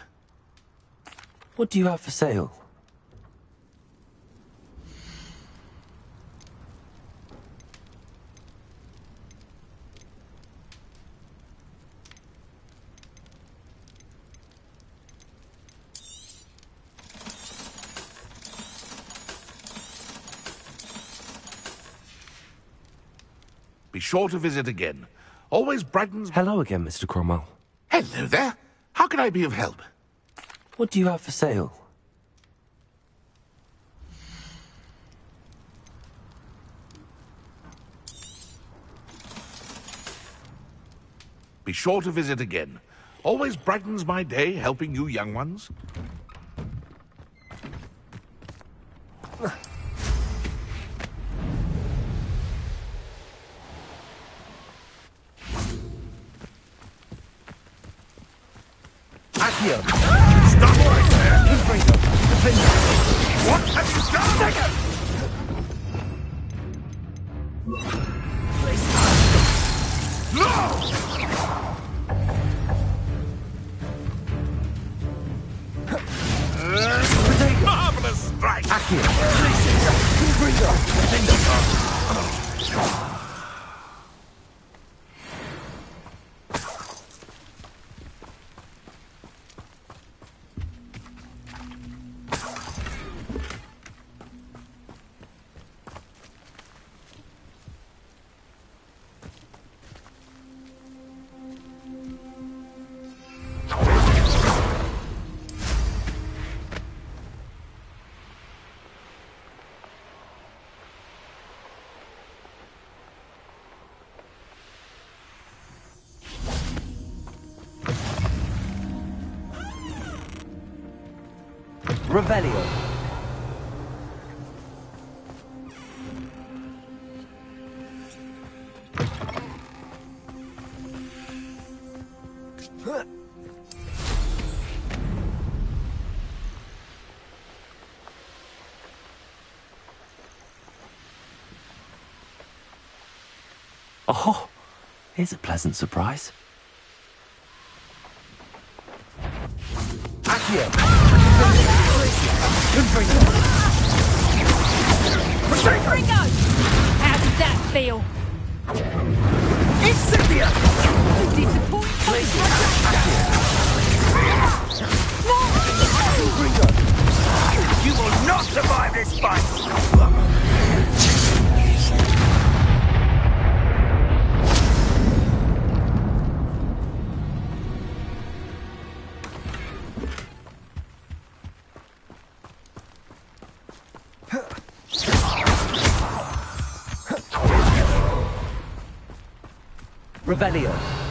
What do you have for sale? Be sure to visit again. Always brightens... Hello again, Mr. Cromwell. Hello there. How can I be of help? What do you have for sale? Be sure to visit again. Always brightens my day helping you young ones. Accio! Stop right there! Infrato! Defender! What have you done? Second! No! Marvelous strike! Accio! Infrato! Defender! Revelio. Oh, here's a pleasant surprise. Accio! Ringo! How did that feel? Incendia! You will not survive this fight! Revelio.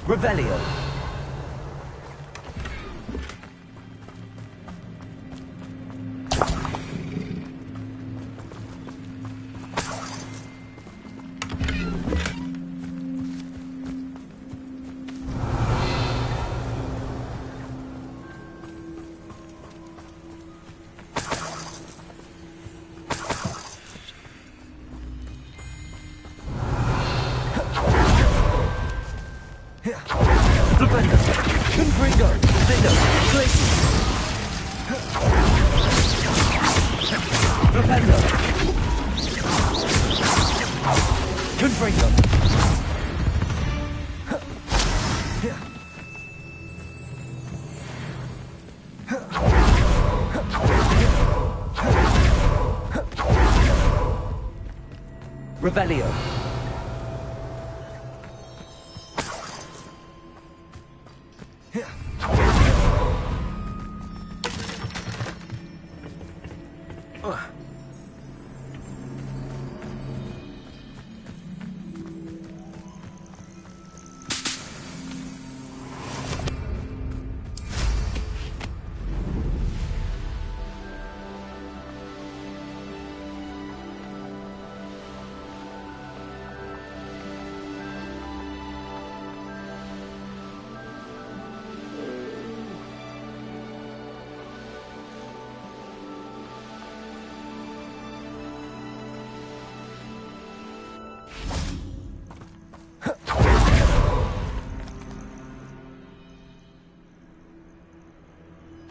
Revelio. Revelio.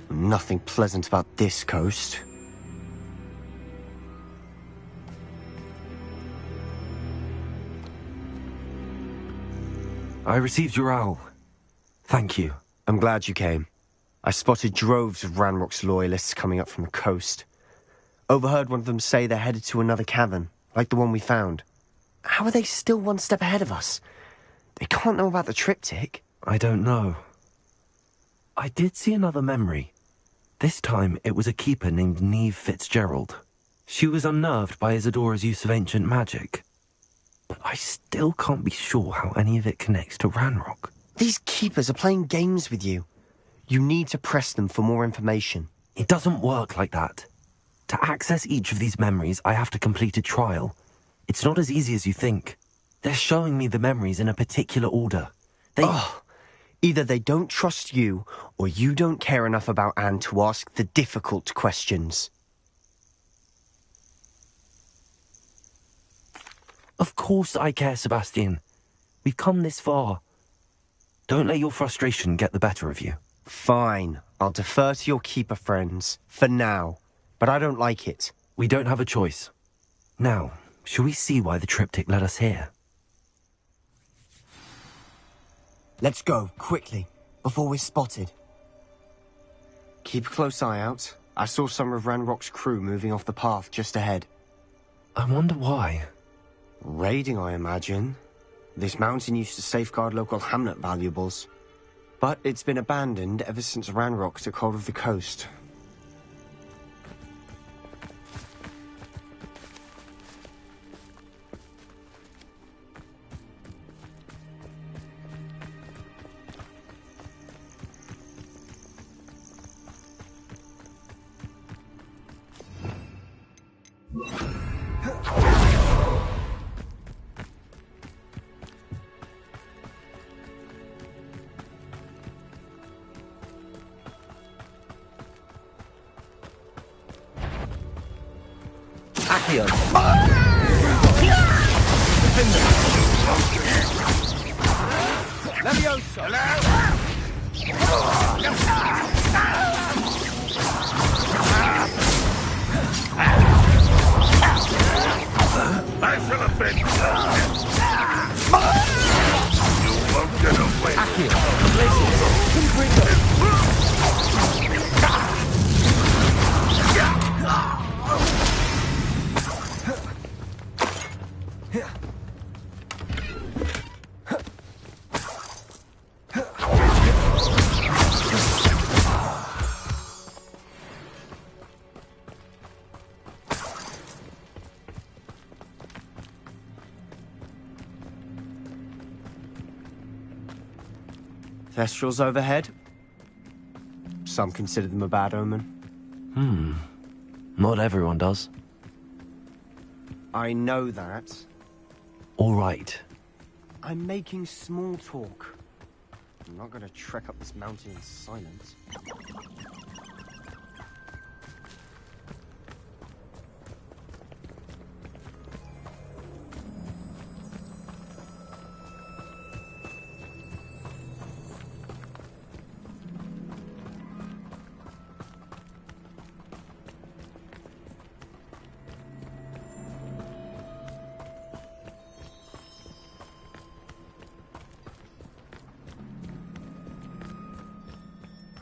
Nothing pleasant about this coast. I received your owl. Thank you. I'm glad you came. I spotted droves of Ranrock's loyalists coming up from the coast. Overheard one of them say they're headed to another cavern, like the one we found. How are they still one step ahead of us? They can't know about the triptych. I don't know. I did see another memory. This time, it was a keeper named Neve Fitzgerald. She was unnerved by Isadora's use of ancient magic. But I still can't be sure how any of it connects to Ranrock. These keepers are playing games with you. You need to press them for more information. It doesn't work like that. To access each of these memories, I have to complete a trial. It's not as easy as you think. They're showing me the memories in a particular order. Either they don't trust you, or you don't care enough about Anne to ask the difficult questions. Of course I care, Sebastian. We've come this far. Don't let your frustration get the better of you. Fine. I'll defer to your keeper friends, for now. But I don't like it. We don't have a choice. Now, shall we see why the triptych led us here? Let's go, quickly, before we're spotted. Keep a close eye out. I saw some of Ranrock's crew moving off the path just ahead. I wonder why. Raiding, I imagine. This mountain used to safeguard local hamlet valuables. But it's been abandoned ever since Ranrock took hold of the coast. Accio. Levioso. I shall have been. You won't get away. Thestrals overhead. Some consider them a bad omen. Not everyone does. I know that. All right. I'm making small talk. I'm not going to trek up this mountain in silence.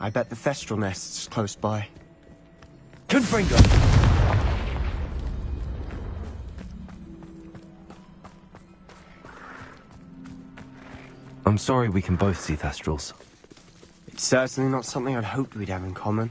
I bet the Thestral nest's close by. Confringo. I'm sorry we can both see Thestrals. It's certainly not something I'd hoped we'd have in common.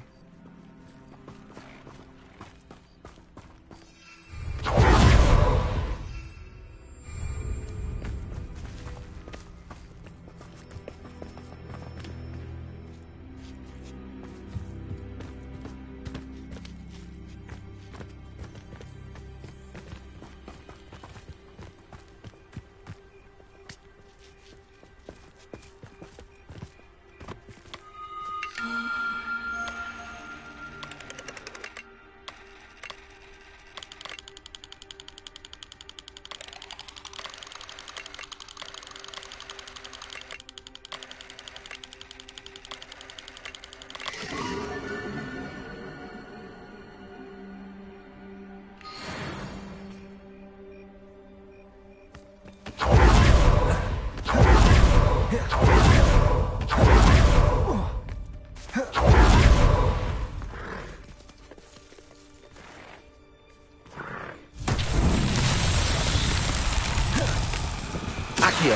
Accio.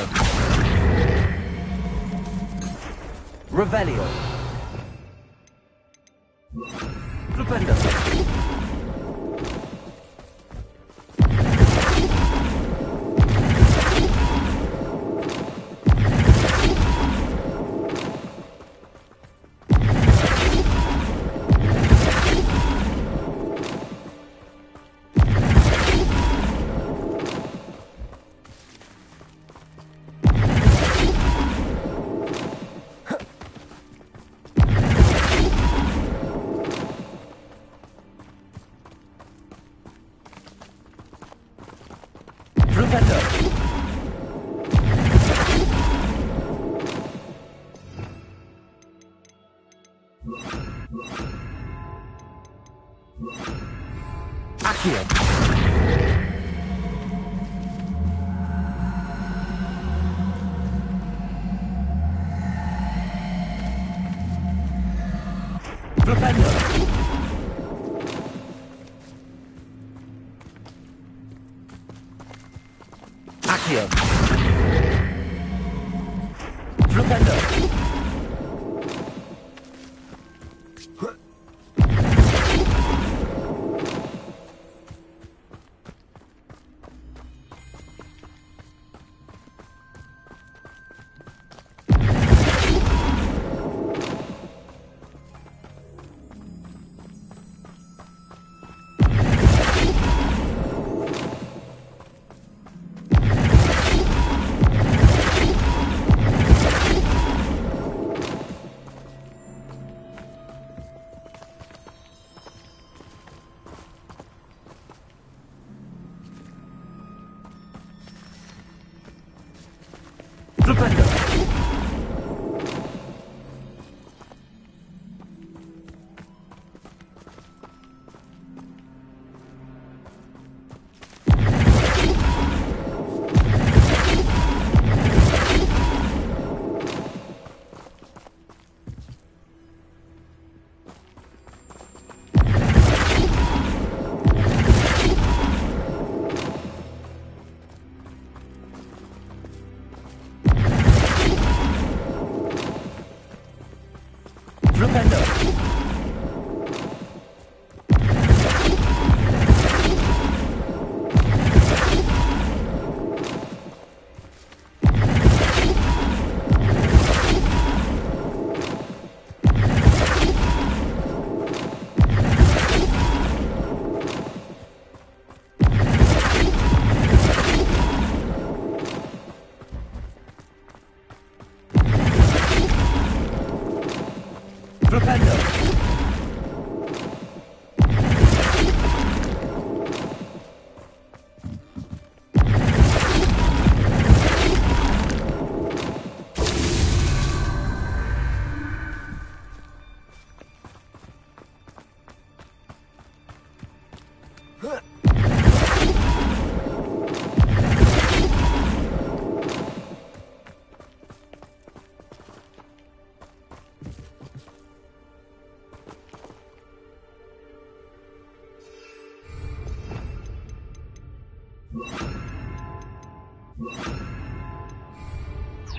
Revelio. Flipendo. Accio. Flipendo. Accio. Flipendo.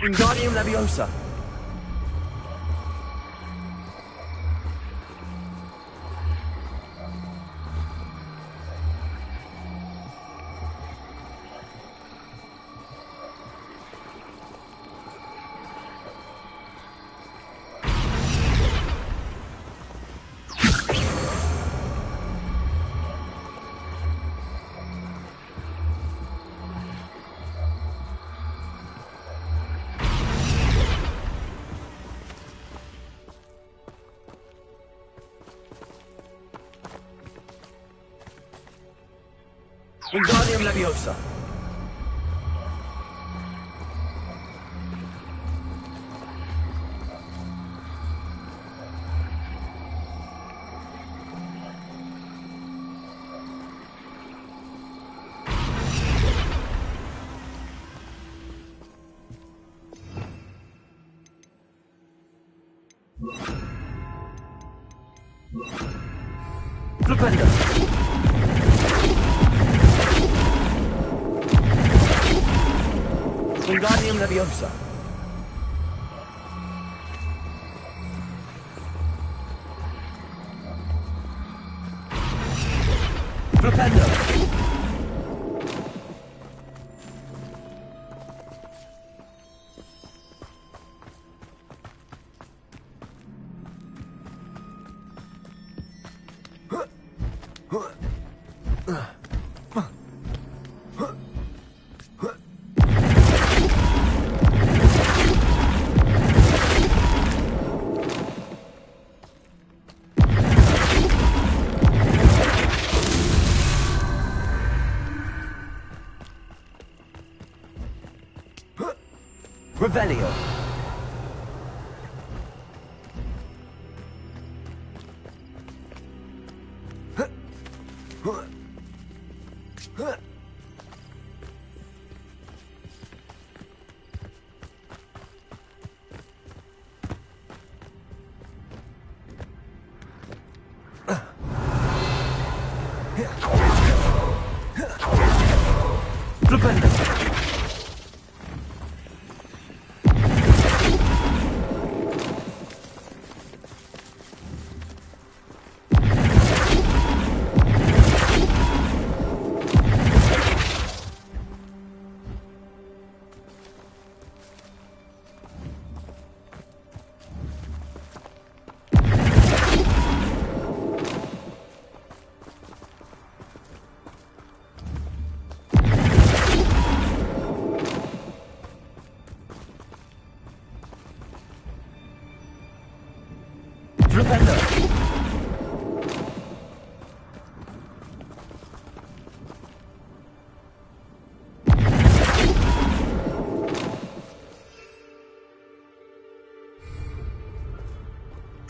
Wingardium Leviosa. Wingardium Leviosa. Flipendo. Wingardium Leviosa. Flipendo. Revelio.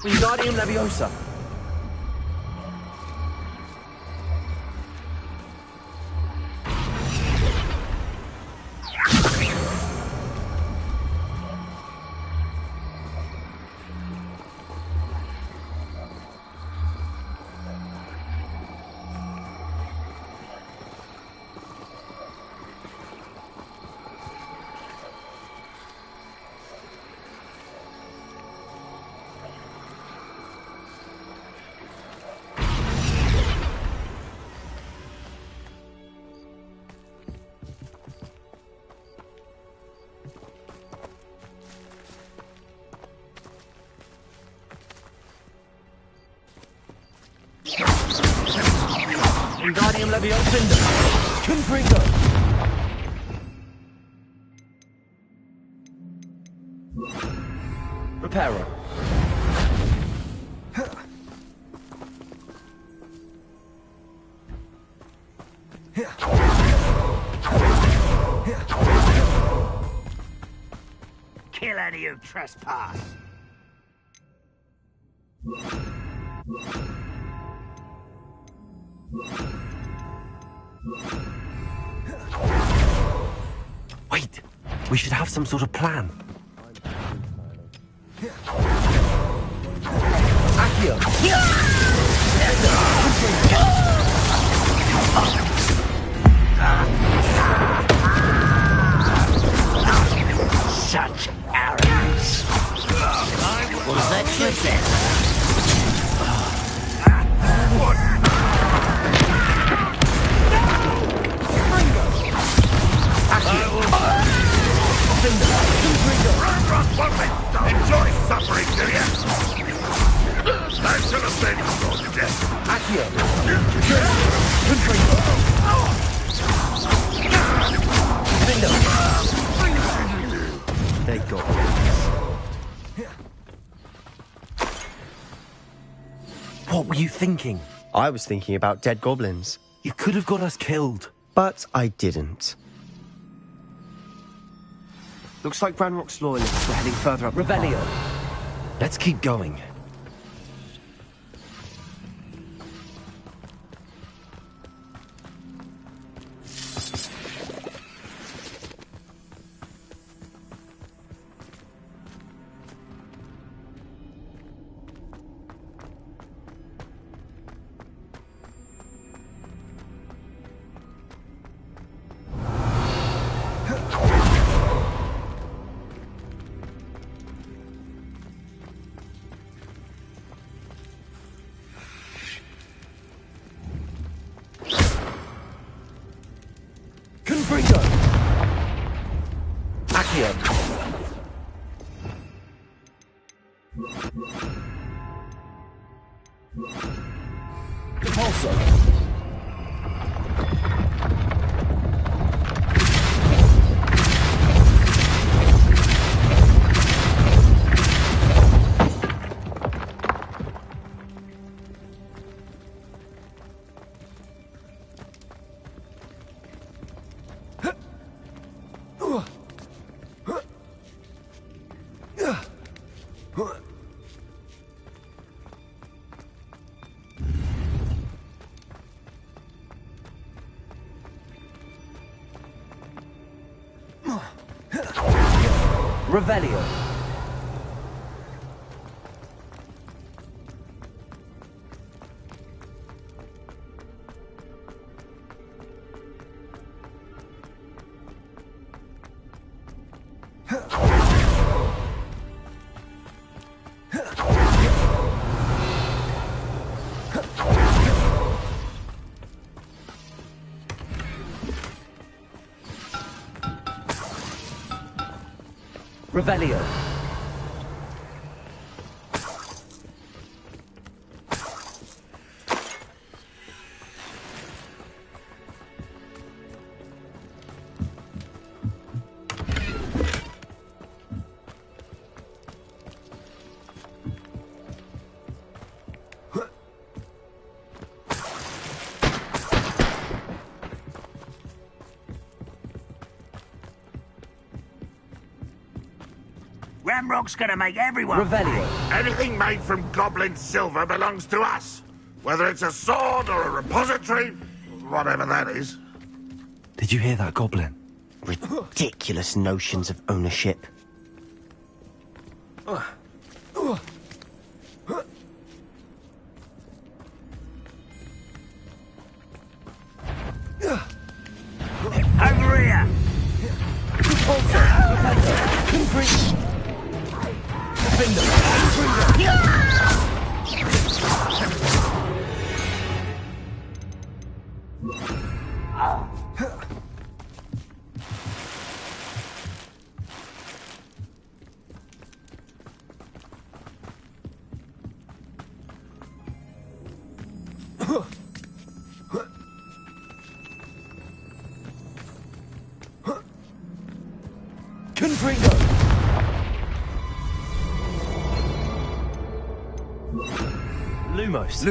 Wingardium Leviosa. Wingardium Leviosa. Confringo. Reparo. Kill any who trespass. Wait, we should have some sort of plan. Accio. Such arrogance. Was that your best? Enjoy suffering, do you? I should have been brought to death. Accio. They got What were you thinking? I was thinking about dead goblins. You could have got us killed. But I didn't. Looks like Ranrock's loyalists were heading further up. Revelio. Let's keep going. Accio. Repulsor. Revelio. Revelio. Ramrock's gonna make everyone... Revelio. Anything made from goblin silver belongs to us. Whether it's a sword or a repository, whatever that is. Did you hear that, Goblin? Ridiculous notions of ownership. Over here! Lumos.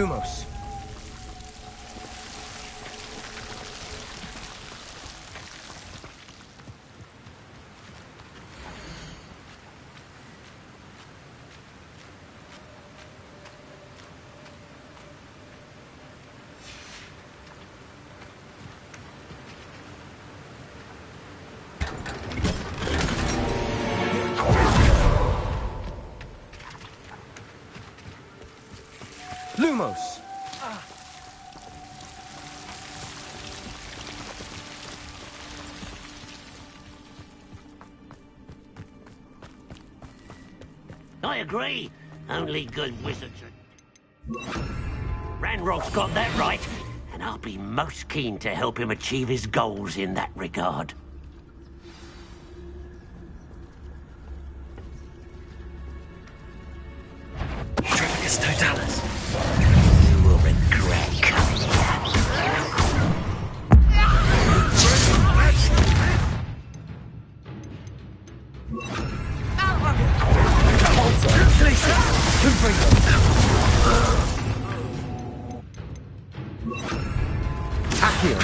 Lumos. I agree. Only good wizards are... Ranrock's got that right, and I'll be most keen to help him achieve his goals in that regard. Triplicus Totalis. You will regret coming here. Accio.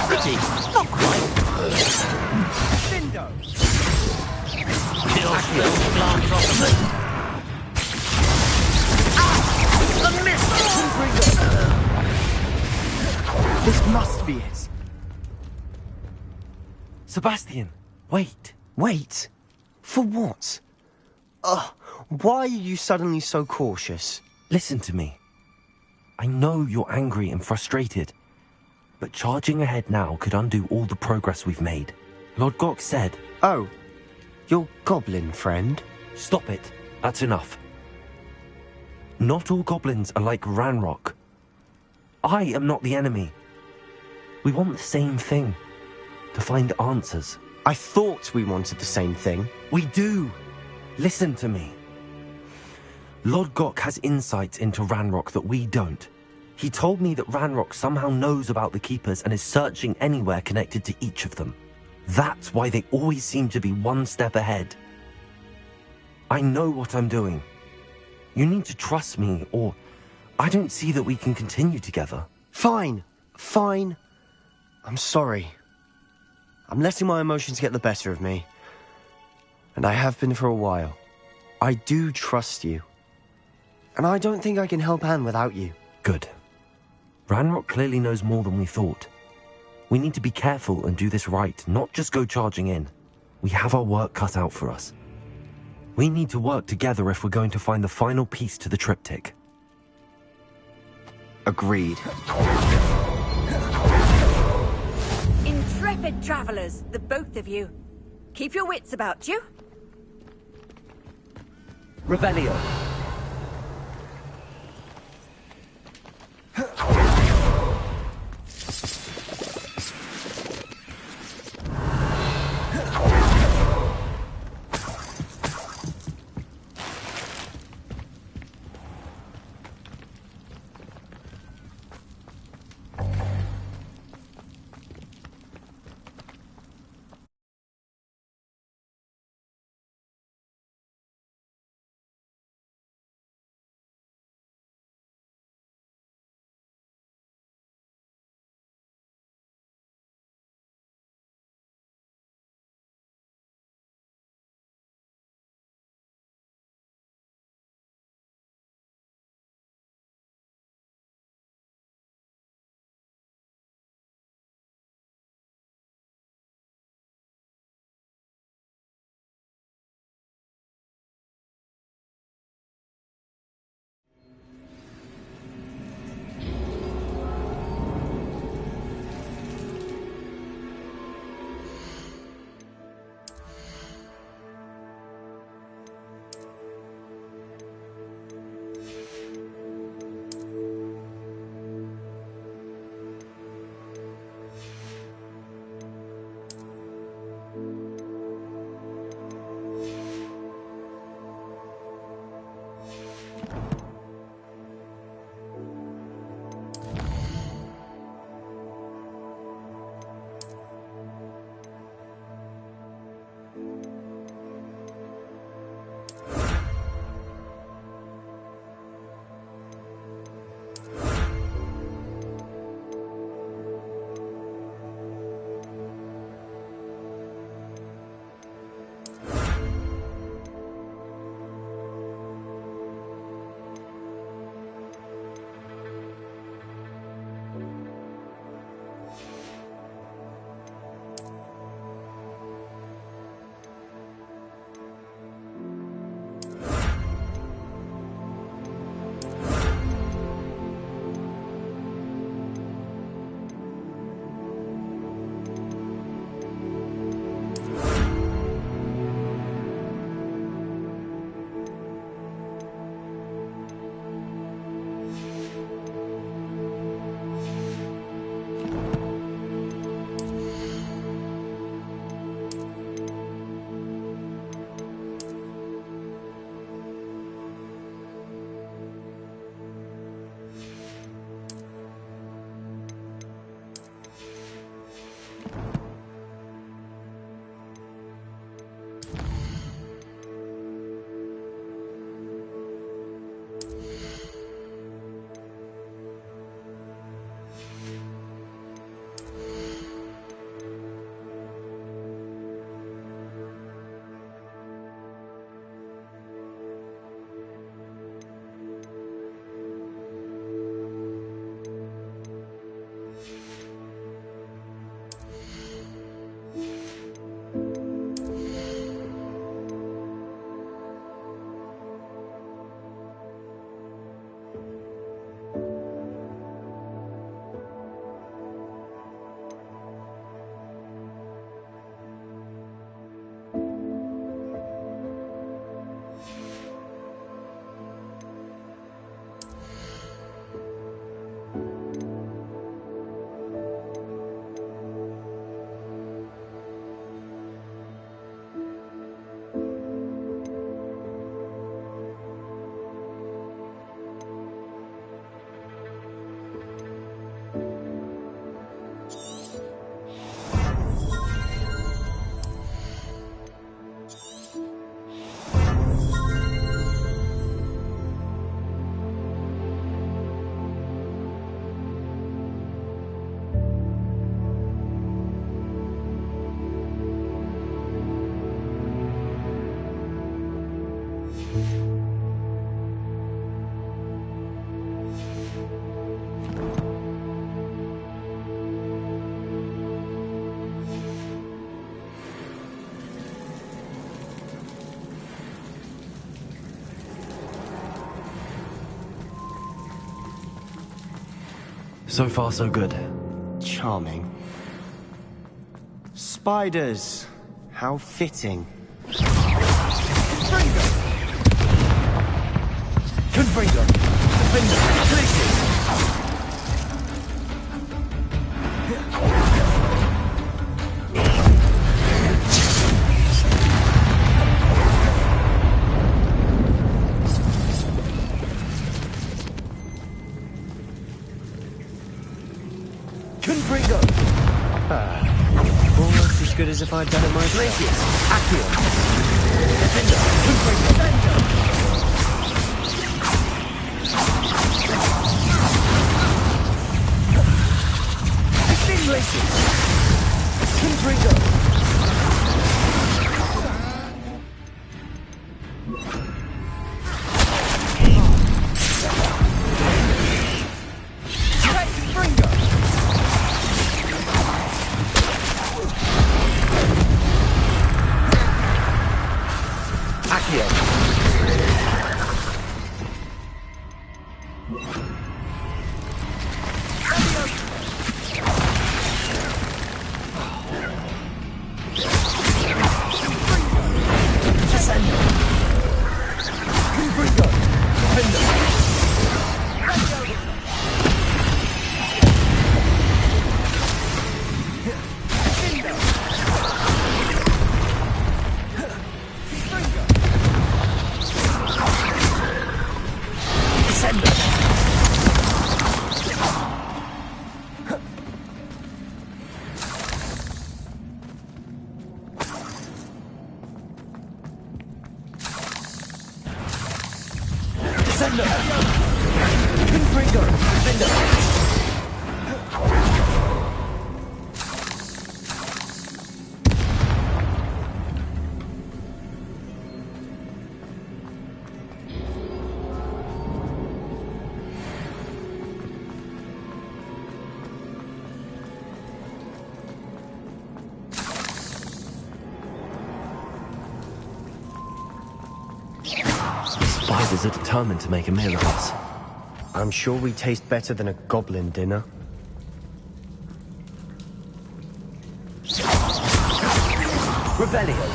Pretty. Not quite. Findo. Kill spells glance off of it. A missile! This must be it. Sebastian, wait. Wait? For what? Why are you suddenly so cautious? Listen to me. I know you're angry and frustrated, but charging ahead now could undo all the progress we've made. Lord Gok said... Oh, your goblin friend? Stop it. That's enough. Not all goblins are like Ranrock. I am not the enemy. We want the same thing. to find answers. I thought we wanted the same thing. We do. Listen to me. Lodgok has insights into Ranrock that we don't. He told me that Ranrock somehow knows about the Keepers and is searching anywhere connected to each of them. That's why they always seem to be one step ahead. I know what I'm doing. You need to trust me, or I don't see that we can continue together. Fine. I'm sorry. I'm letting my emotions get the better of me. And I have been for a while. I do trust you. And I don't think I can help Anne without you. Good. Ranrock clearly knows more than we thought. We need to be careful and do this right, not just go charging in. We have our work cut out for us. We need to work together if we're going to find the final piece to the triptych. Agreed. Intrepid travelers, the both of you. Keep your wits about you. Revelio. So far, so good. Charming. Spiders. How fitting. Confringo! Defender! Places! Confringo! Almost as good as if I'd done it myself. Places! Accio! Defender! Confringo! Defender! Places! Confringo! Confringo! Accio! Spiders are determined to make a meal of us. I'm sure we taste better than a goblin dinner. Revelio.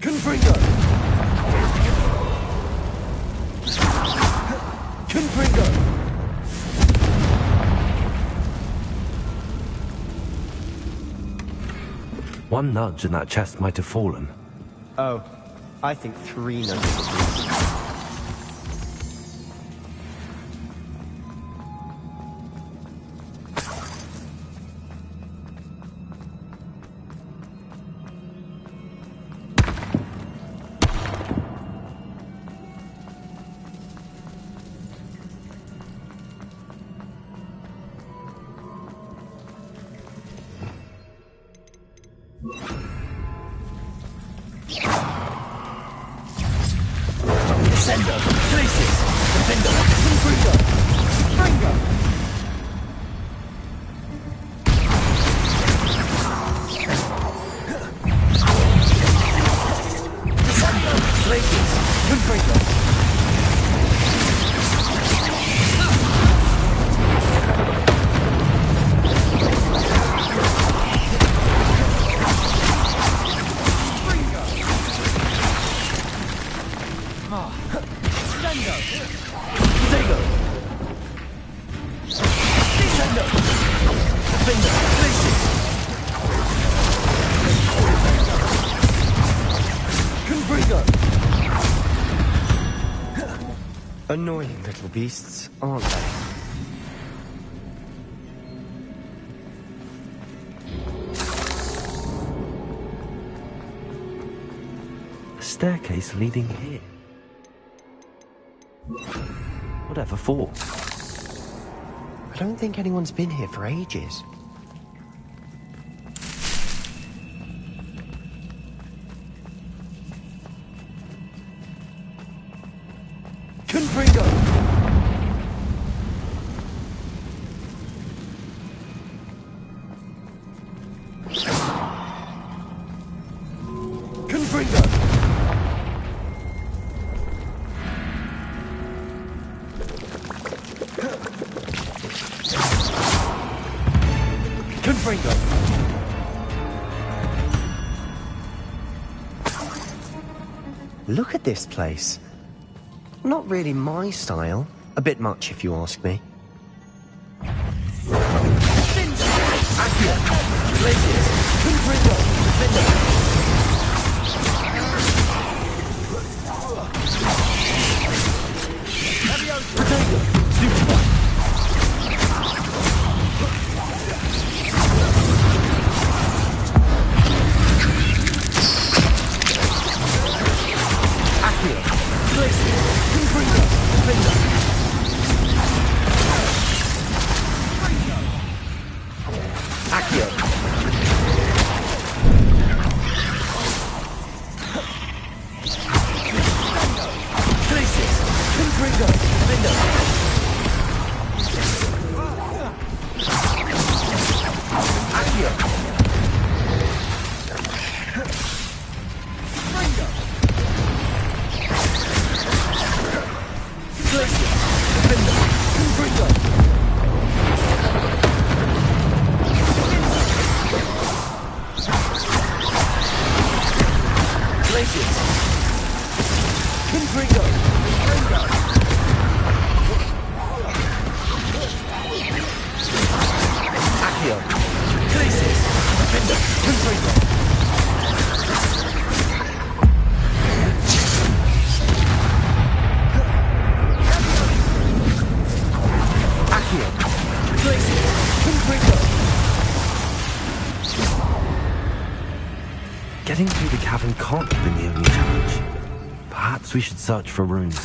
Confringo! Confringo! One nudge and that chest might have fallen. Oh, I think 3 nudges at least. Descendo! Places! Defender! Confringo! Confringo! Descendo! Places! Confringo! Annoying little beasts, aren't they? A staircase leading here. Whatever for? I don't think anyone's been here for ages. Confringo! Confringo! Confringo! Look at this place. Not really my style. A bit much, if you ask me. Accio! Glacius! Confringo! Defender! Potato! Super! Accio! Glacius! Confringo! Defender! Accio! Glacius! Confringo! Defender! Accio! Glacius! Defender! Confringo! Glacius! Confringo! Accio! Glacius! Defender! Confringo! Accio! Glacius! Confringo! Getting through the cavern can't have been the only challenge. Perhaps we should search for runes.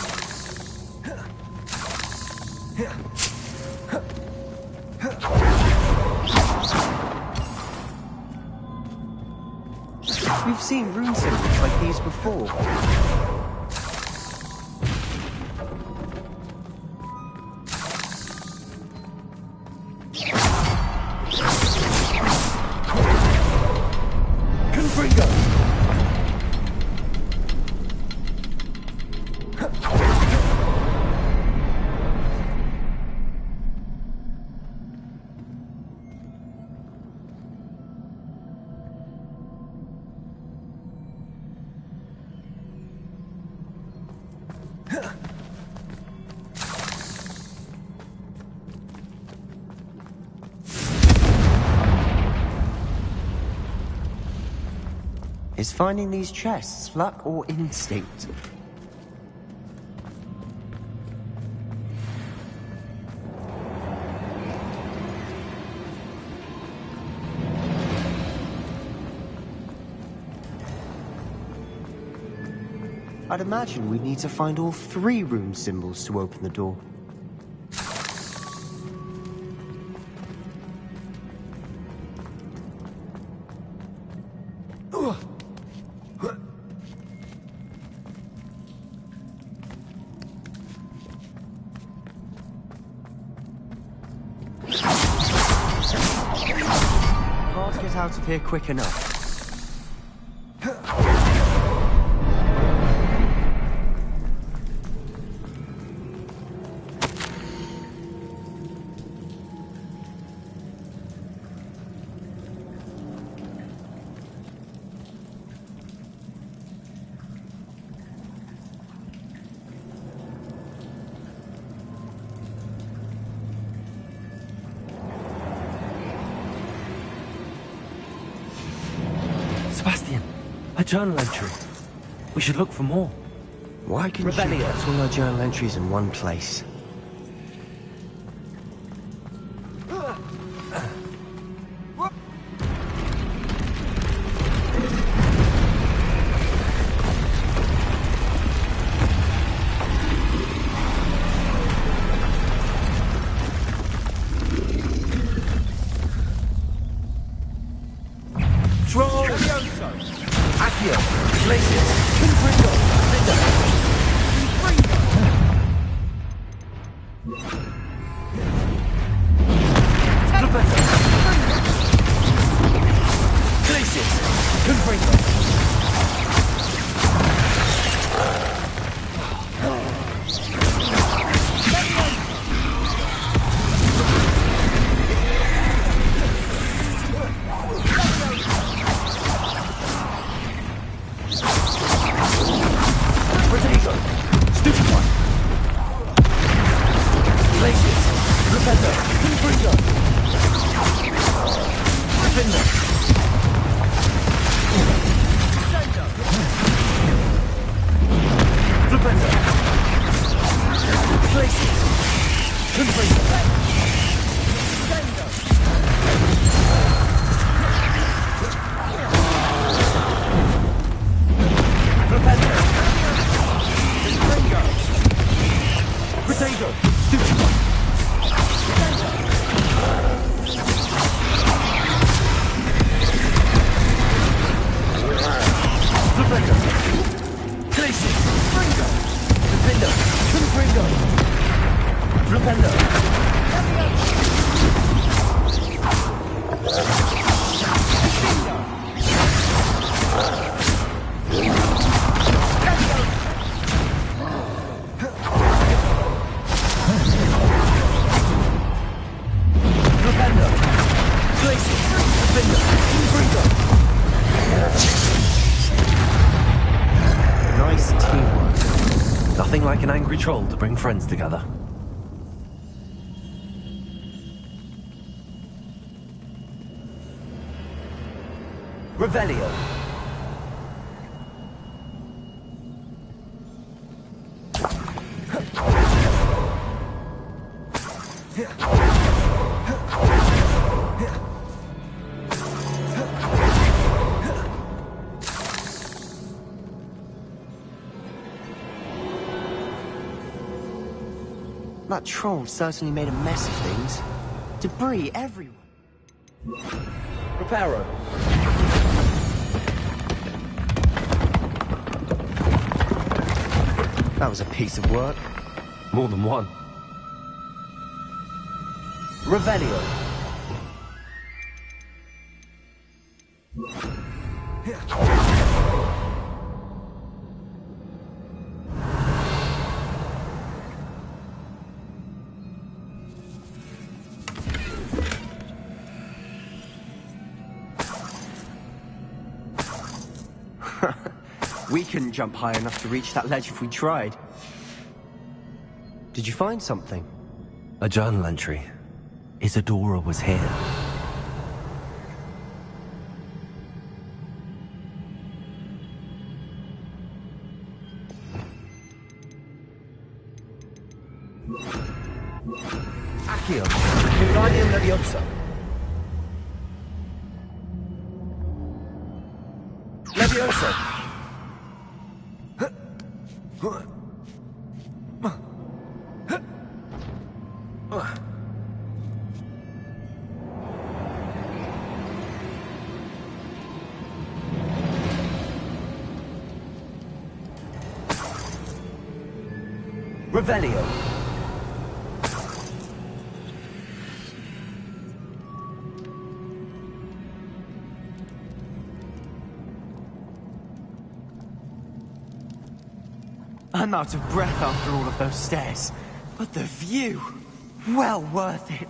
We've seen rune symbols like these before. Confringo! Is finding these chests luck or instinct? I'd imagine we'd need to find all 3 rune symbols to open the door. Can't get out of here quick enough. Sebastian, a journal entry. We should look for more. Why can you put all our journal entries in one place? Confringo. Protego. Stupid one. Glacius. Rependo. Confringo. Rependo. Rependo. Glacius. Confringo. Rependo. Confringo. Protego. Stupid one. Rependo. Glacius. Fringo. Rependo. Confringo. Rependo. Rependo. Glacius. Rependo. Confringo. Nice teamwork. Nothing like an angry troll to bring friends together. Revelio. That troll certainly made a mess of things. Debris everywhere. Reparo. That was a piece of work. More than one. Revelio. We couldn't jump high enough to reach that ledge if we tried. Did you find something? A journal entry. Isadora was here. Accio. Wingardium Leviosa. Leviosa. Revelio. I'm out of breath after all of those stairs. But the view, well worth it.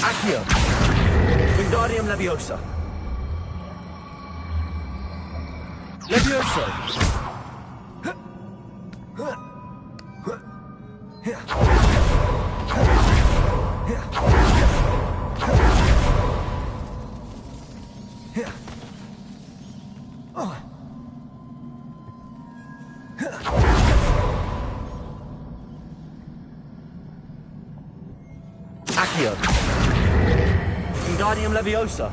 Accio. Wingardium Leviosa. Leviosa. Accio. Wingardium Leviosa.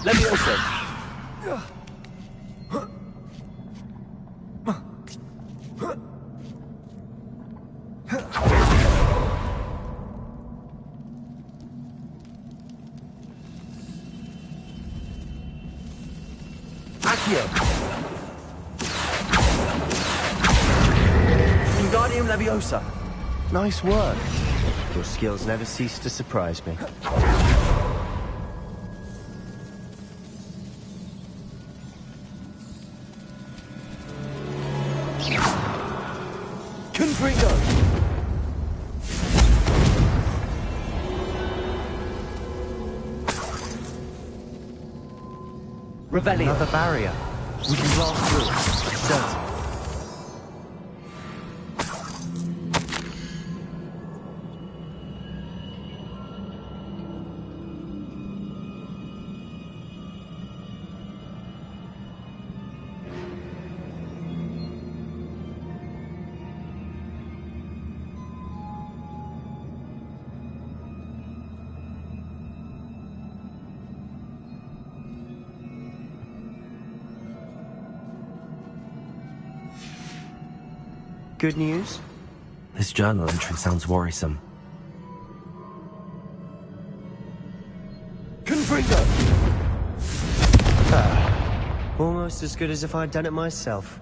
Leviosa. Accio. Wingardium Leviosa. Nice work. Your skills never cease to surprise me. Confringo. Revelio. Another barrier. We can blast through. Certain. Good news? This journal entry sounds worrisome. Confringo! Almost as good as if I'd done it myself.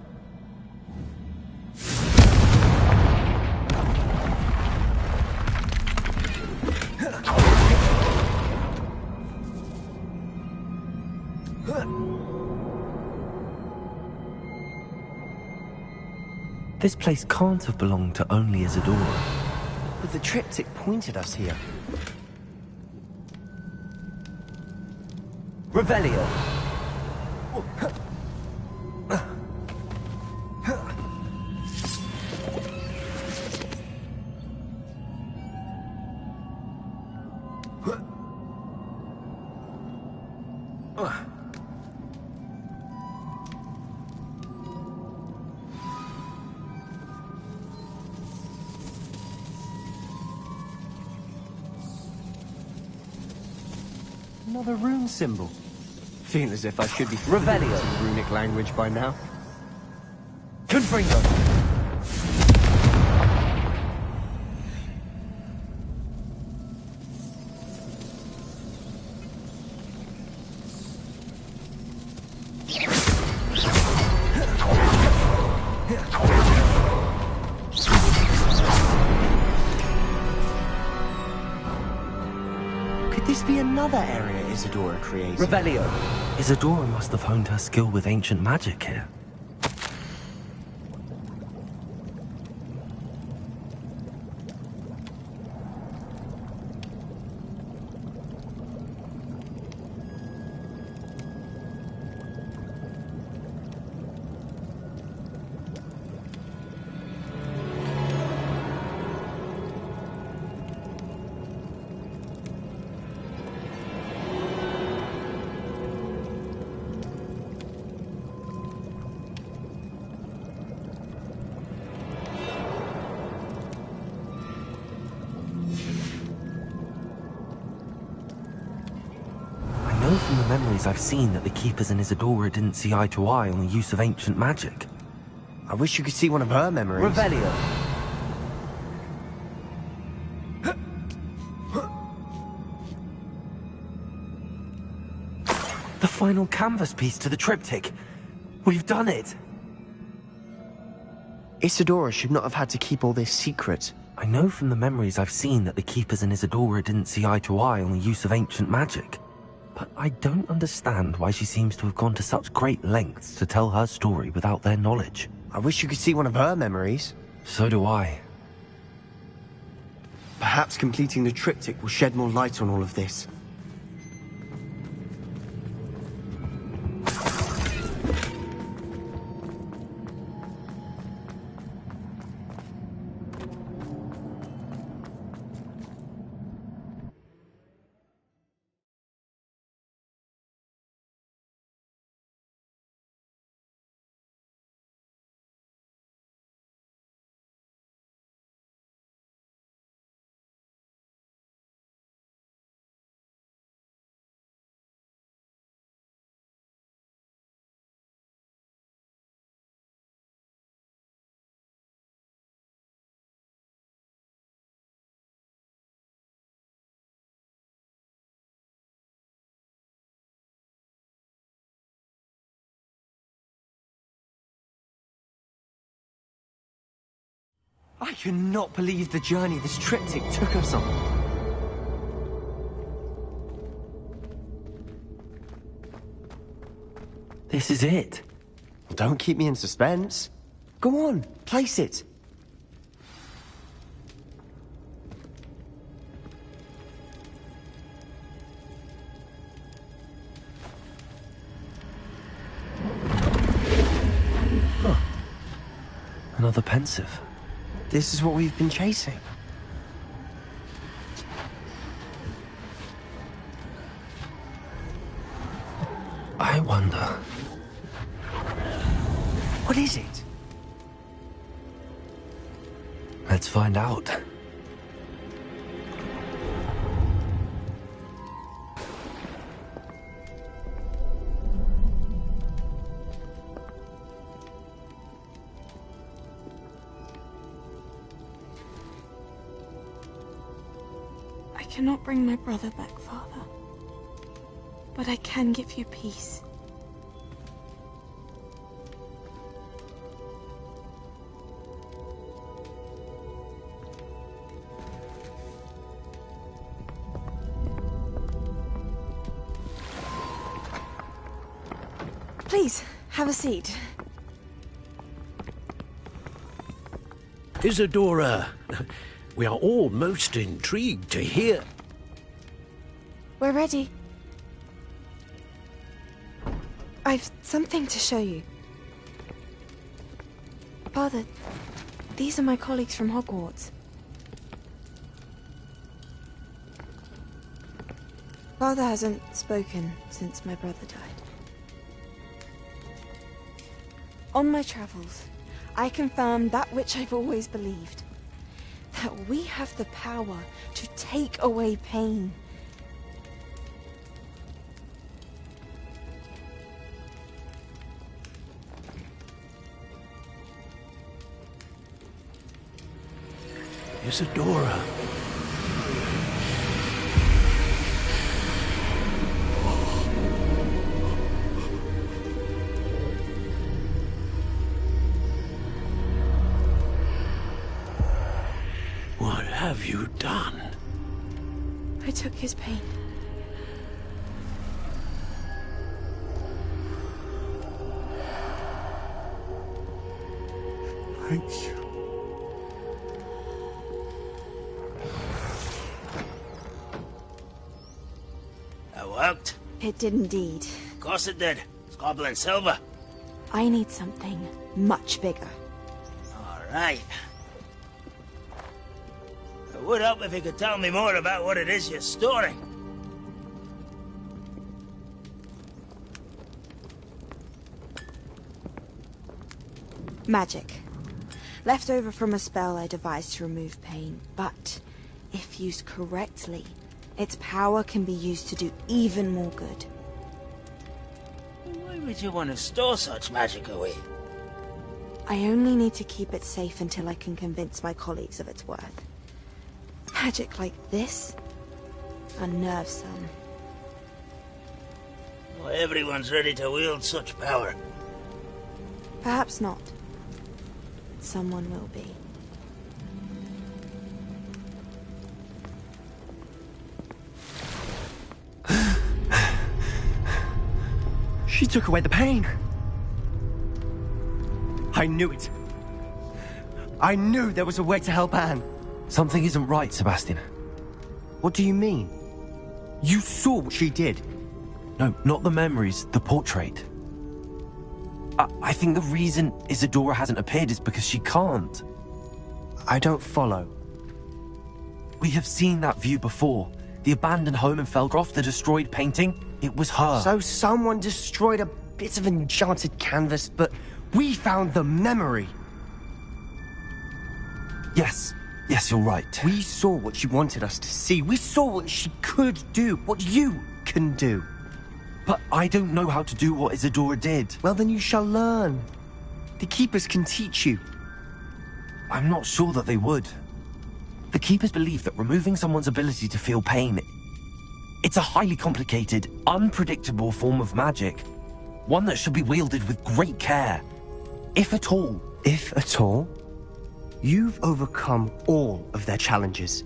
This place can't have belonged to only Isadora. But the triptych pointed us here. Revelio. Another rune symbol. Feel as if I should be Revelio. Runic language by now. Confringo. Could this be another area Isadora created? Revelio. Isadora must have honed her skill with ancient magic here. From the memories I've seen that the Keepers and Isadora didn't see eye to eye on the use of ancient magic. I wish you could see one of her memories. Revelio. The final canvas piece to the triptych. We've done it. Isadora should not have had to keep all this secret. I know from the memories I've seen that the Keepers and Isadora didn't see eye to eye on the use of ancient magic. But I don't understand why she seems to have gone to such great lengths to tell her story without their knowledge. I wish you could see one of her memories. So do I. Perhaps completing the triptych will shed more light on all of this. I cannot believe the journey this triptych took us on. This is it. Well, don't keep me in suspense. Go on, place it. Another pensive. This is what we've been chasing. I wonder... What is it? Let's find out. I cannot bring my brother back, Father. But I can give you peace. Please, have a seat. Isadora, we are all most intrigued to hear. We're ready. I've something to show you. Father, these are my colleagues from Hogwarts. Father hasn't spoken since my brother died. On my travels, I confirmed that which I've always believed. That we have the power to take away pain. Isadora. What have you done? I took his pain. Thank you. That worked? It did indeed. Of course it did. It's goblin silver. I need something much bigger. All right. It would help if you could tell me more about what it is you're storing. Magic. Left over from a spell I devised to remove pain, but if used correctly, its power can be used to do even more good. Why would you want to store such magic away? I only need to keep it safe until I can convince my colleagues of its worth. Magic like this unnerves some. Not everyone's ready to wield such power. Perhaps not. Someone will be. She took away the pain. I knew it. I knew there was a way to help Anne. Something isn't right, Sebastian. What do you mean? You saw what she did. No, not the memories, the portrait. I think the reason Isadora hasn't appeared is because she can't. I don't follow. We have seen that view before. The abandoned home in Felgroth, the destroyed painting, it was her. So someone destroyed a bit of enchanted canvas, but we found the memory. Yes, you're right. We saw what she wanted us to see. We saw what she could do, what you can do. But I don't know how to do what Isadora did. Well, then you shall learn. The Keepers can teach you. I'm not sure that they would. The Keepers believe that removing someone's ability to feel pain, it's a highly complicated, unpredictable form of magic. One that should be wielded with great care. If at all. If at all? You've overcome all of their challenges.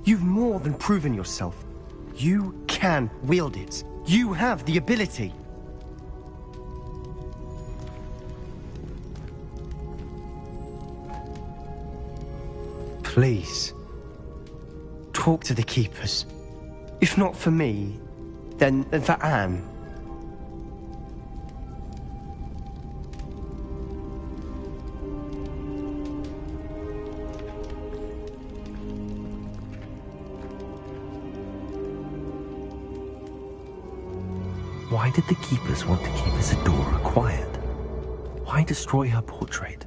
You've more than proven yourself. You can wield it. You have the ability. Please, talk to the keepers. If not for me, then for Anne. Why did the keepers want to keep Isadora quiet? Why destroy her portrait?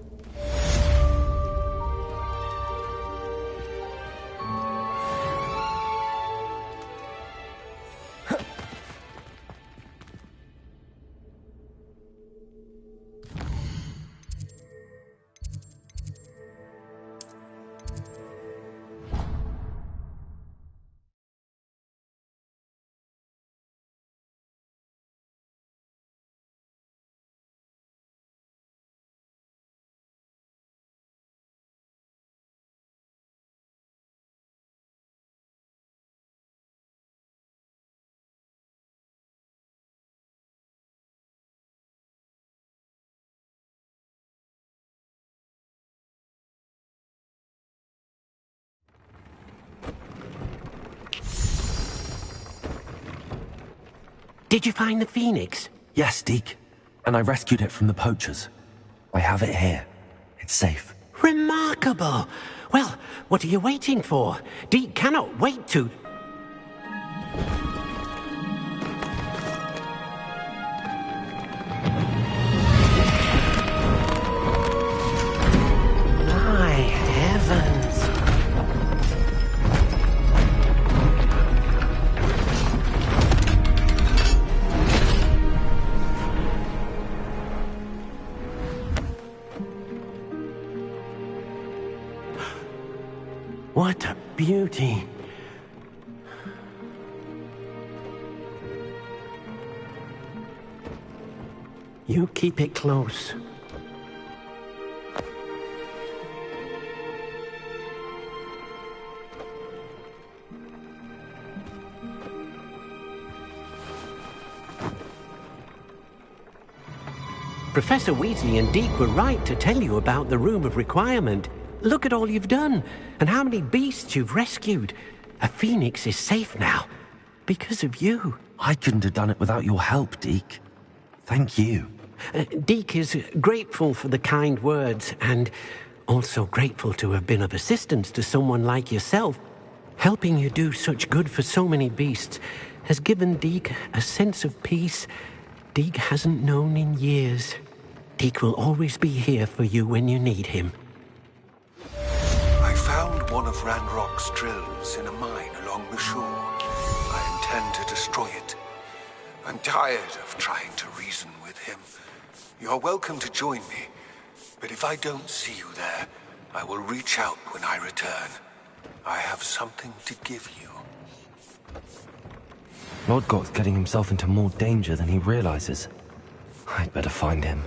Did you find the Phoenix? Yes, Deke. And I rescued it from the poachers. I have it here. It's safe. Remarkable! Well, what are you waiting for? Deke cannot wait to... My heavens! What a beauty. You keep it close. Professor Weasley and Deke were right to tell you about the Room of Requirement. Look at all you've done, and how many beasts you've rescued. A phoenix is safe now, because of you. I couldn't have done it without your help, Deke. Thank you. Deke is grateful for the kind words, and also grateful to have been of assistance to someone like yourself. Helping you do such good for so many beasts has given Deke a sense of peace Deke hasn't known in years. Deke will always be here for you when you need him. I found one of Ranrock's drills in a mine along the shore. I intend to destroy it. I'm tired of trying to reason with him. You're welcome to join me, but if I don't see you there, I will reach out when I return. I have something to give you. Lodgoth's getting himself into more danger than he realizes. I'd better find him.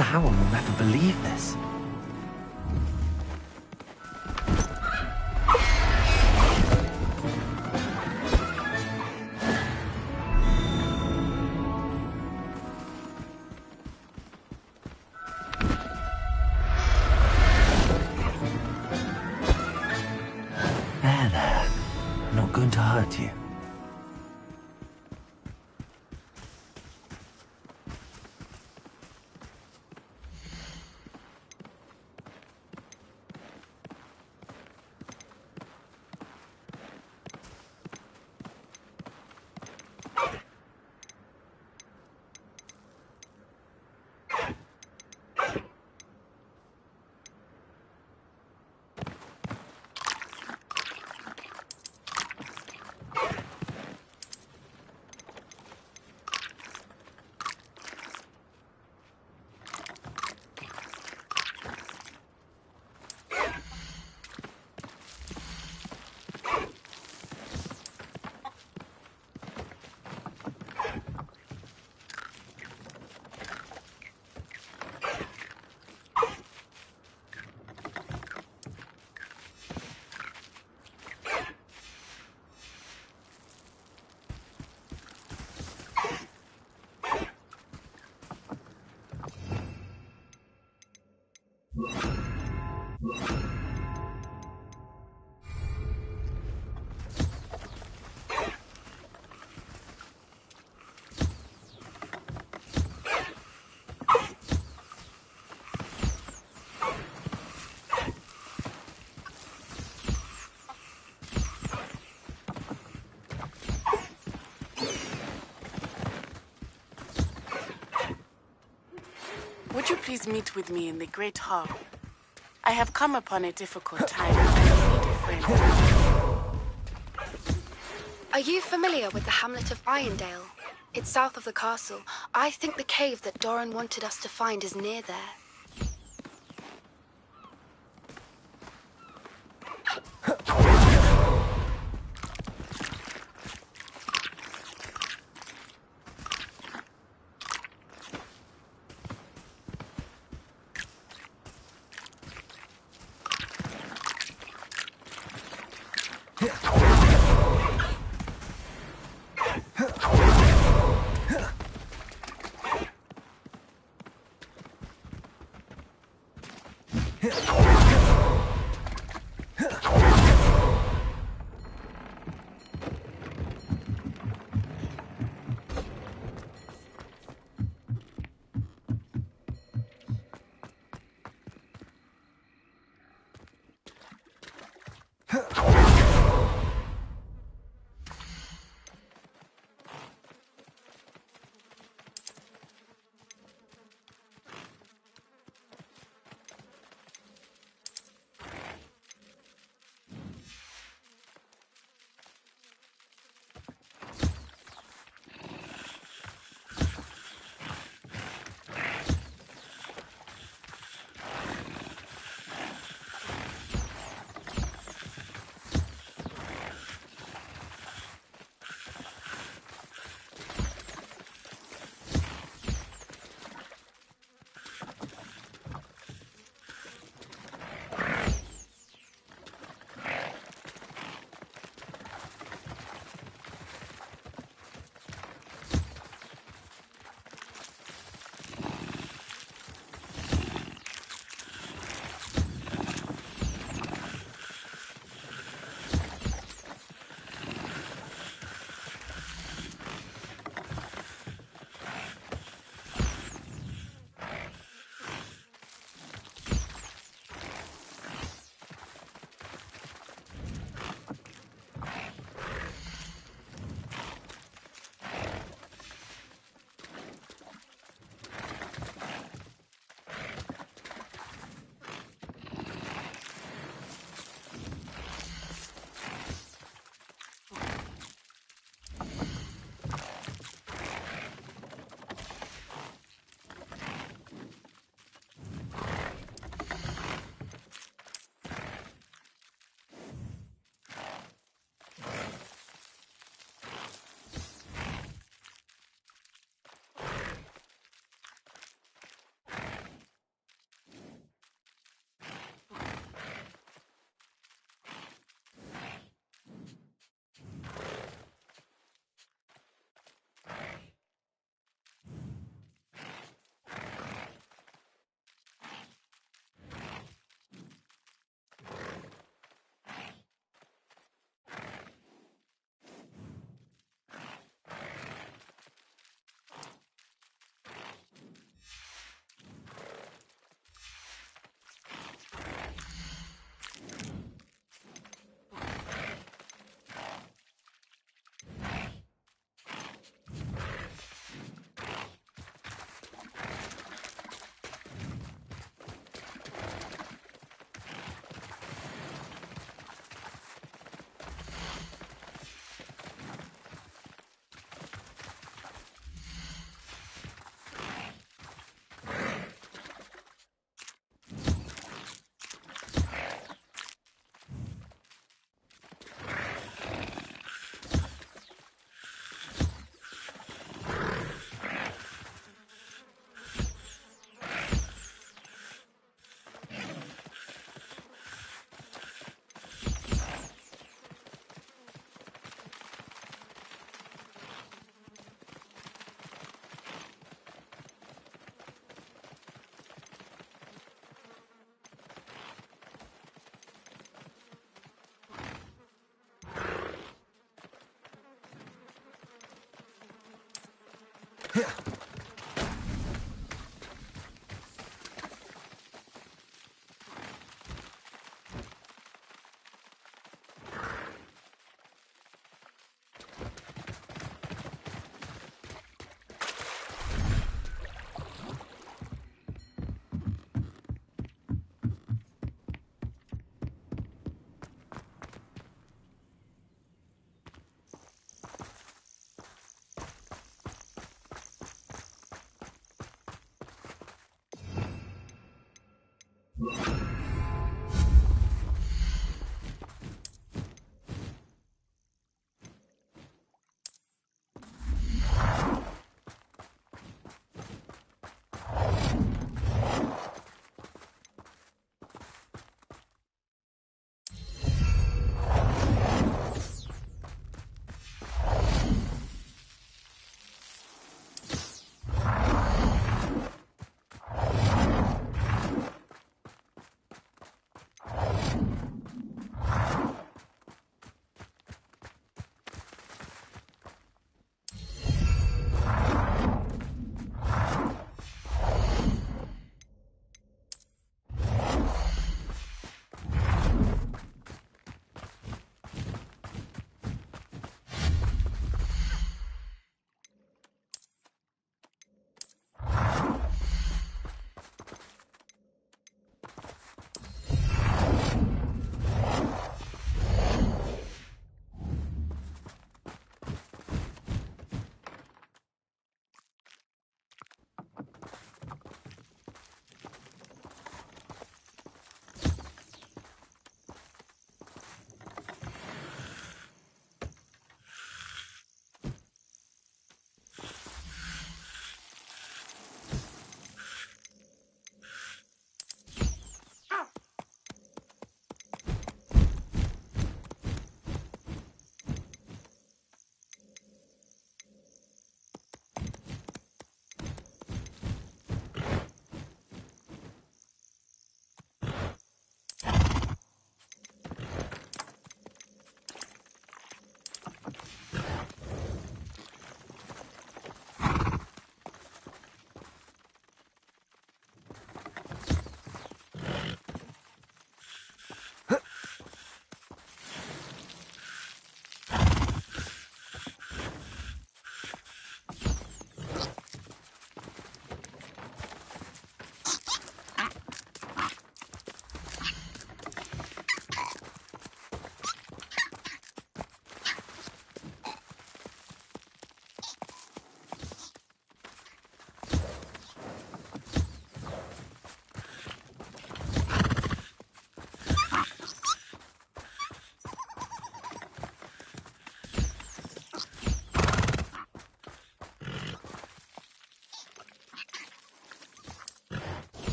Sauron will never believe this. There. Not going to hurt you. Would you please meet with me in the Great Hall? I have come upon a difficult time and I need a friend. Are you familiar with the hamlet of Irondale? It's south of the castle. I think the cave that Doran wanted us to find is near there.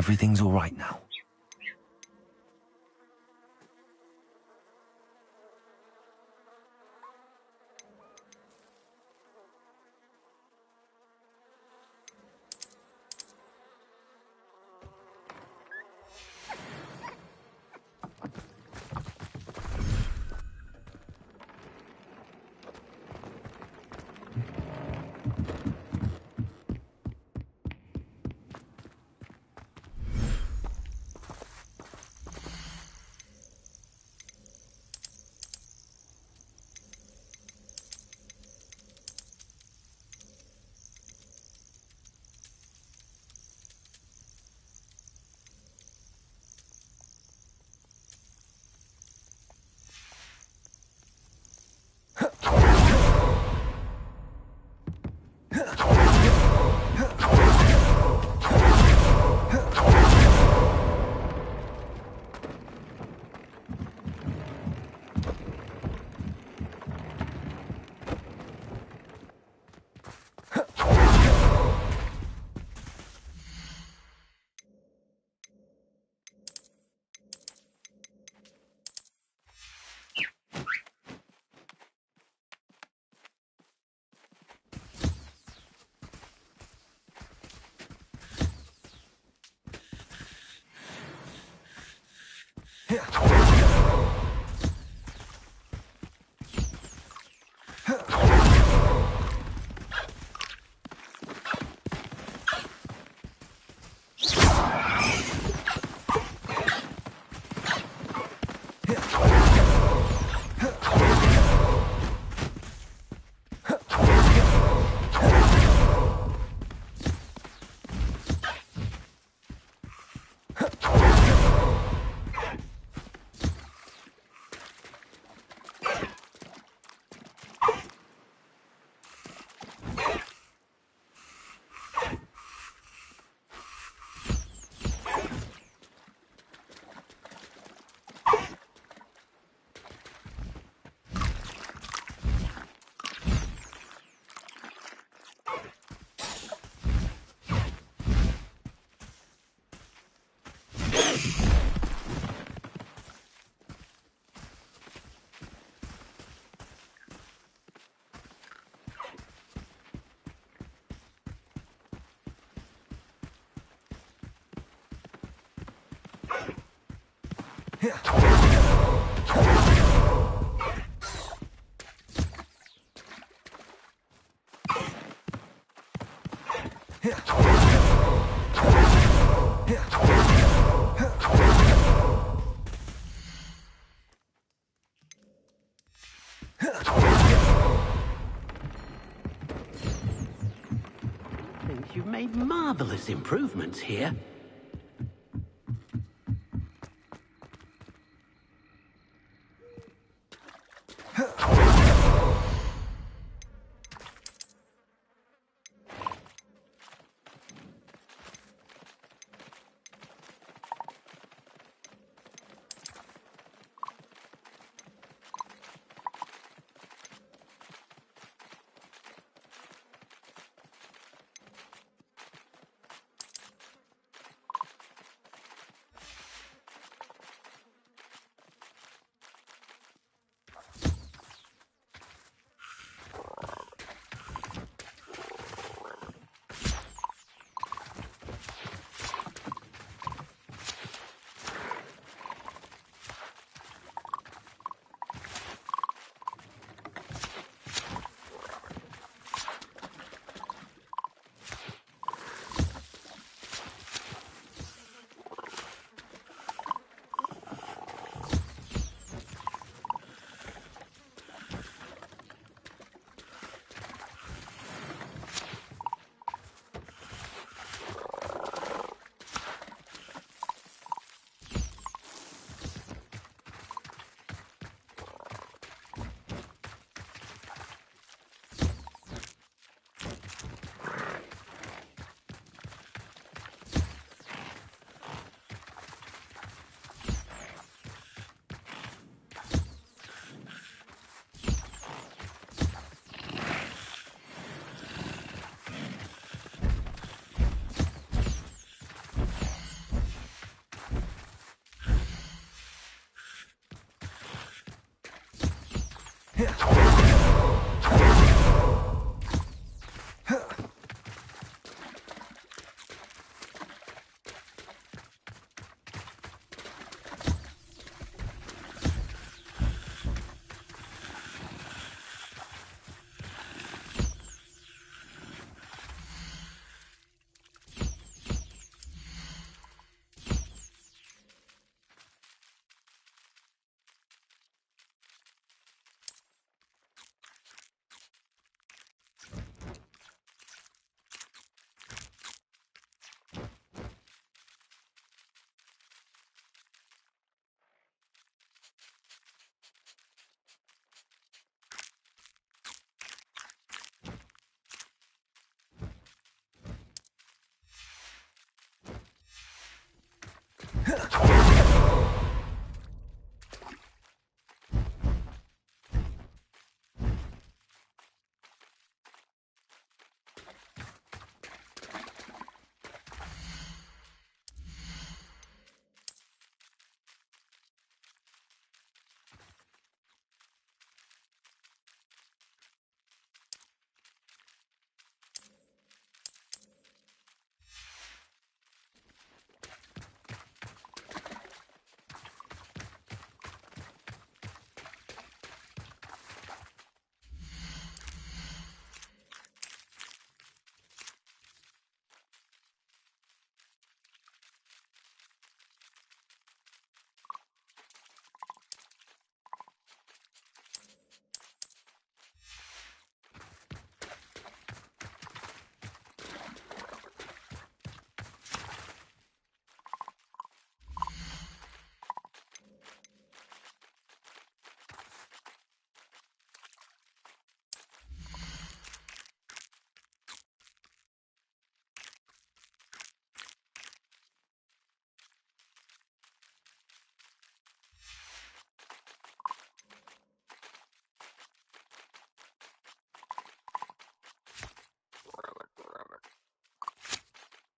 Everything's all right now. Thinks you've made marvelous improvements here.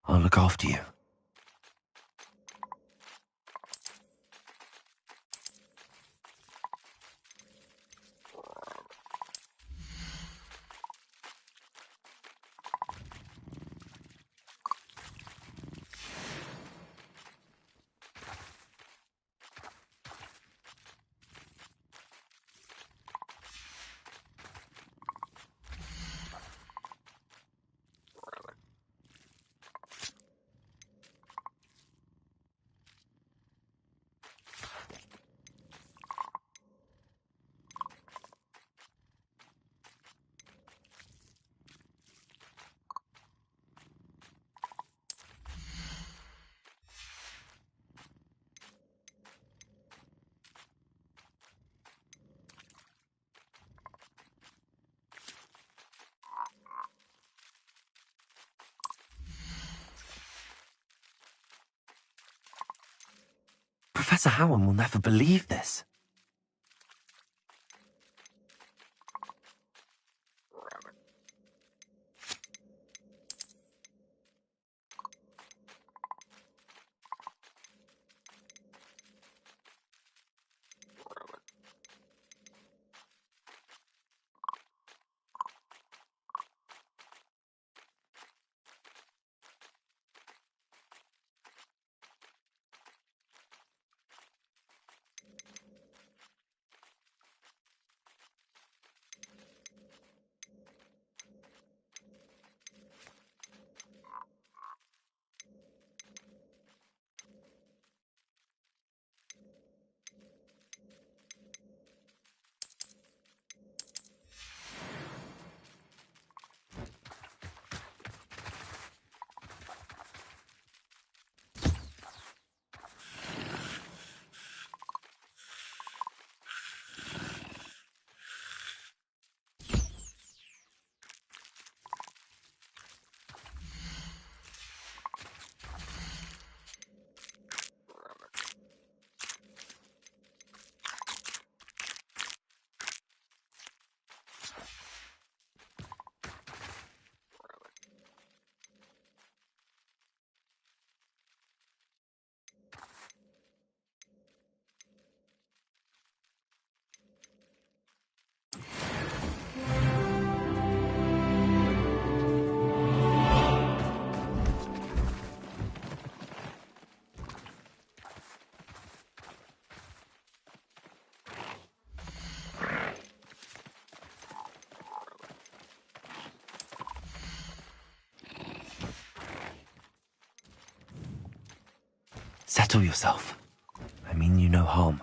I'll look after you. Professor Howard will never believe this. Settle yourself. I mean you no harm.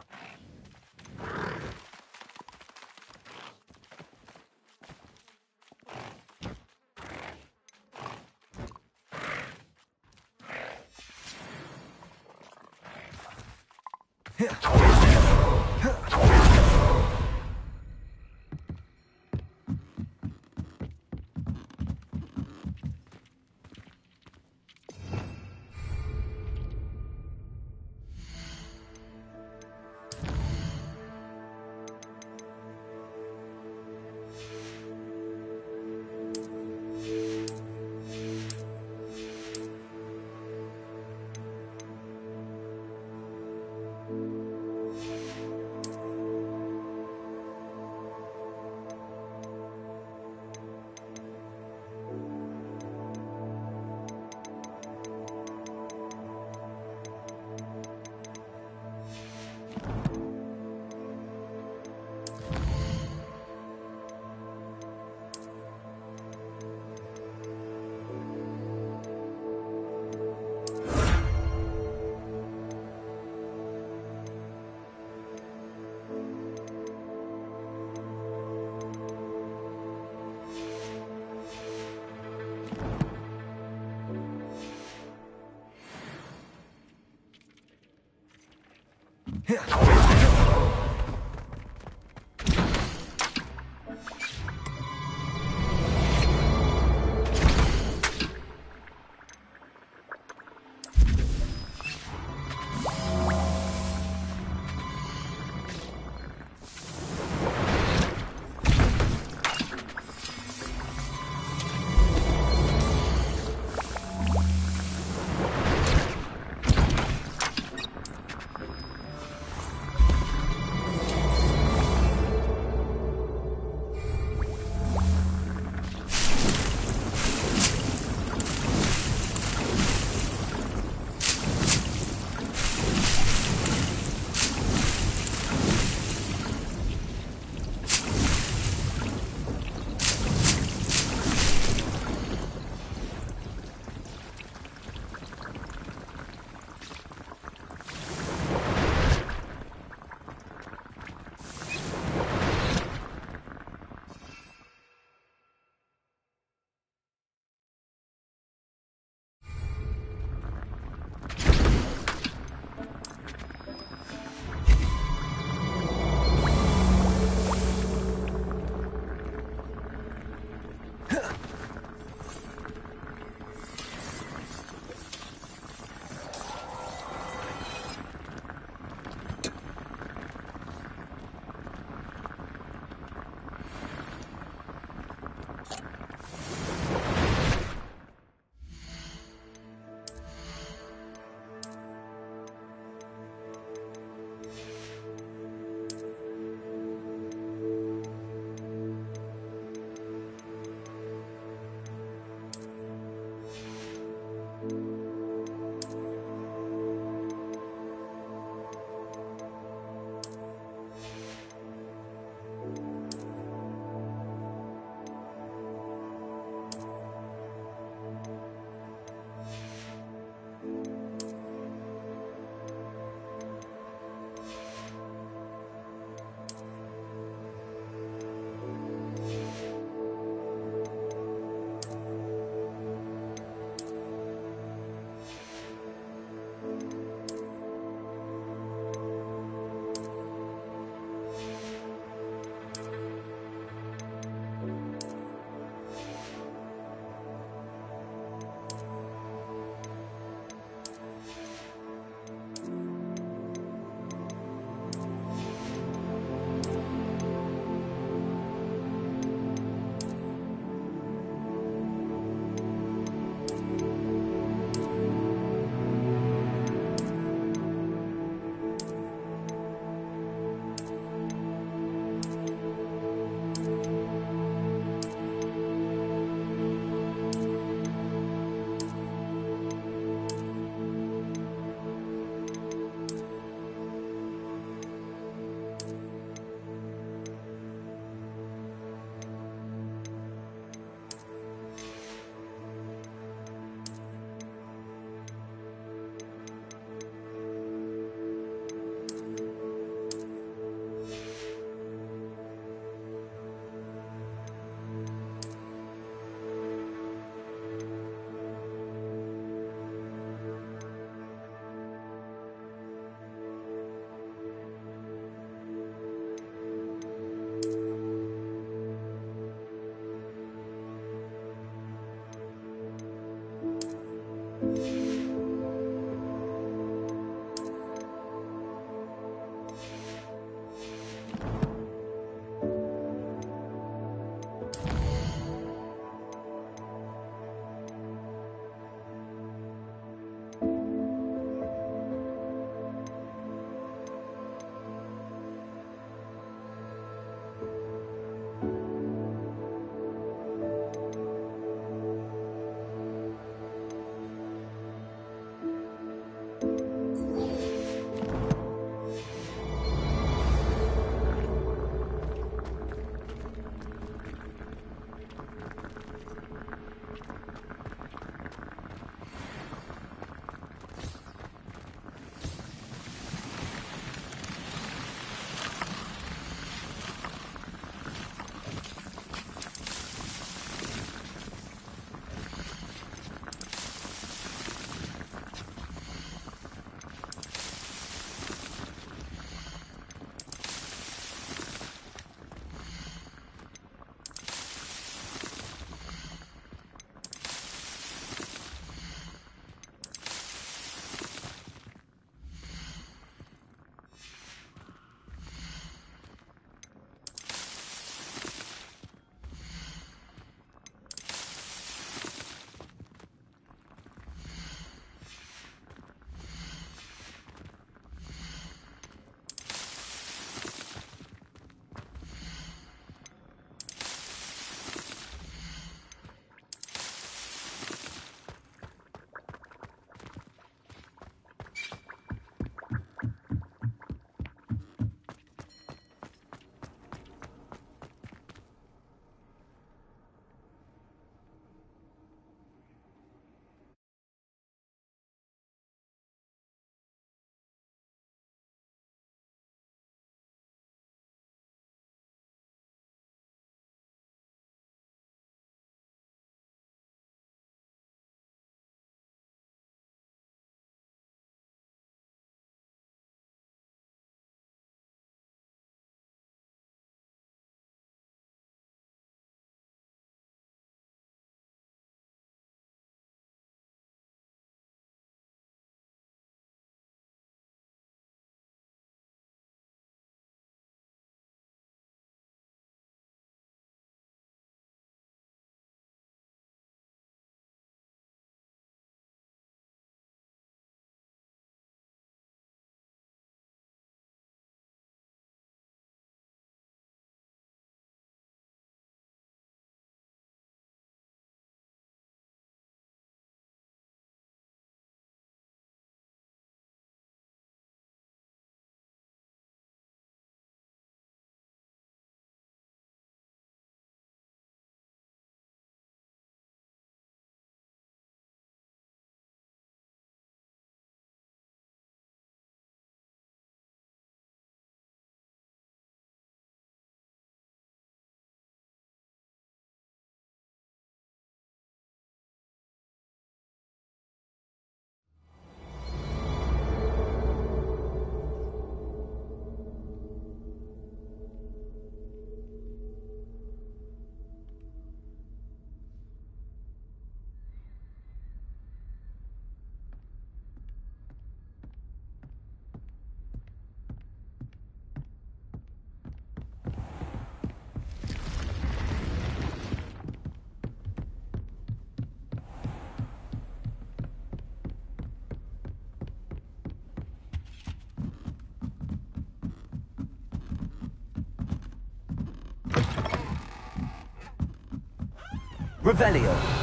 Revelio.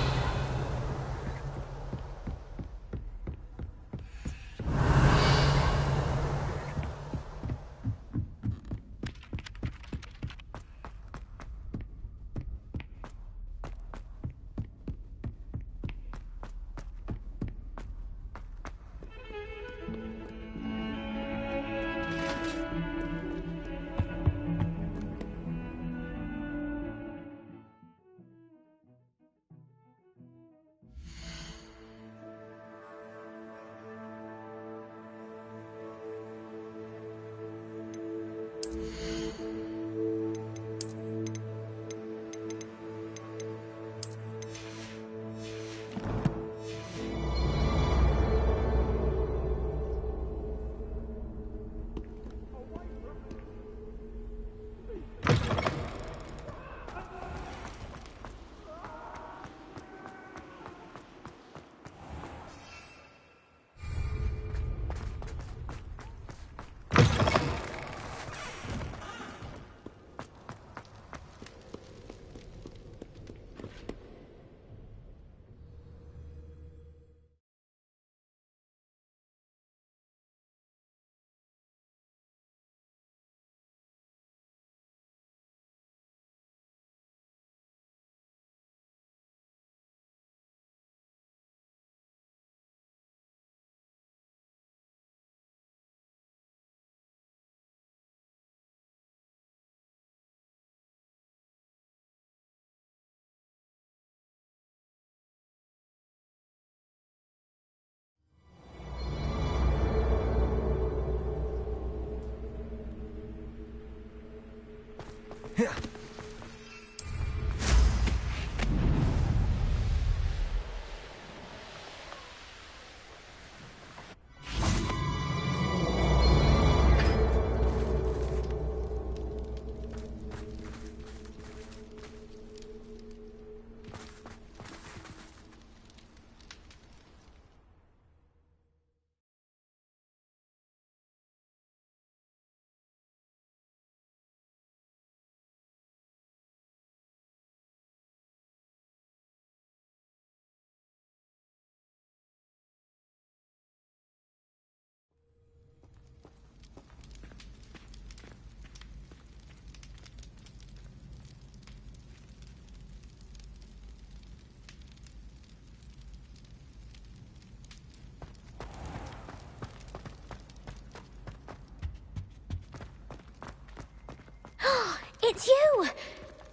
It's you!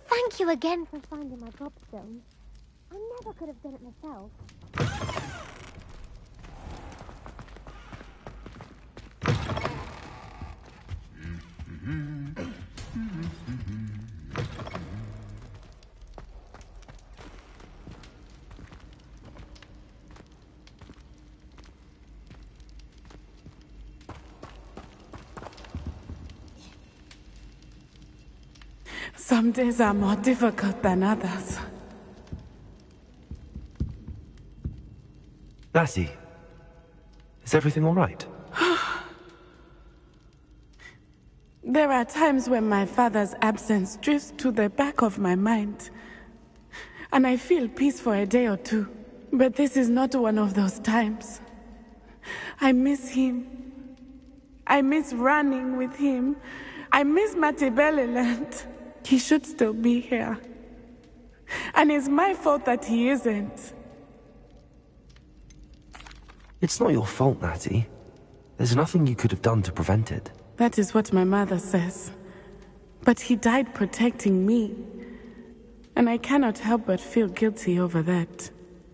Thank you again for finding my gobstone. I never could have done it myself. Some days are more difficult than others. Lassie, is everything all right? There are times when my father's absence drifts to the back of my mind, and I feel peace for a day or two. But this is not one of those times. I miss him. I miss running with him. I miss Matibeleland. He should still be here. And it's my fault that he isn't. It's not your fault, Natty. There's nothing you could have done to prevent it. That is what my mother says. But he died protecting me. And I cannot help but feel guilty over that.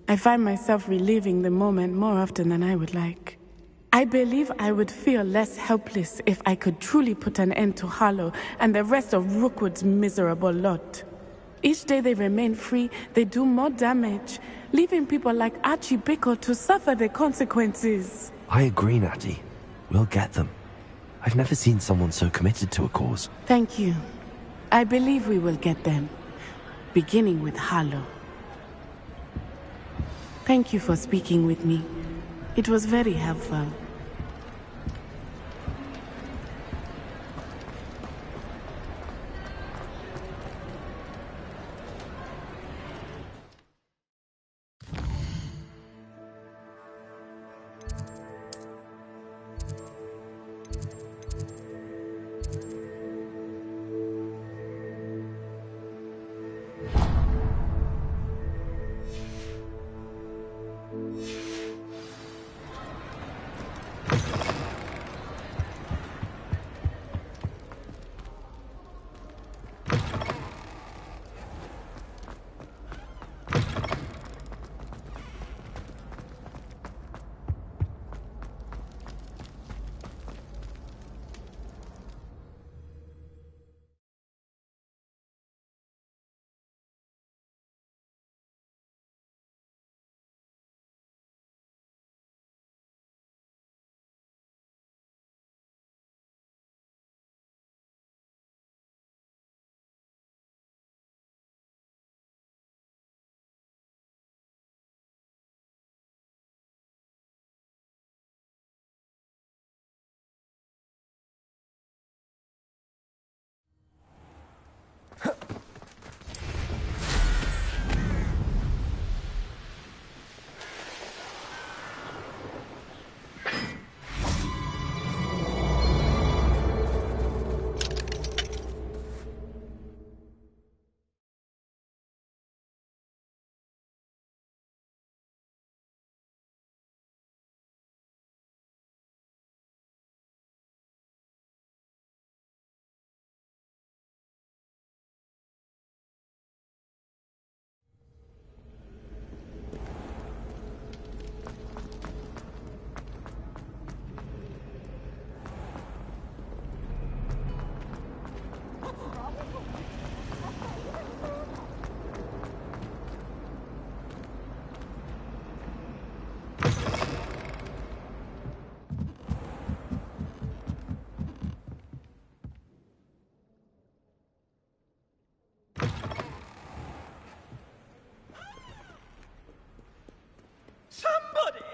I find myself reliving the moment more often than I would like. I believe I would feel less helpless if I could truly put an end to Harlow and the rest of Rookwood's miserable lot. Each day they remain free, they do more damage, leaving people like Archie Bickle to suffer the consequences. I agree, Natty. We'll get them. I've never seen someone so committed to a cause. Thank you. I believe we will get them. Beginning with Harlow. Thank you for speaking with me. It was very helpful.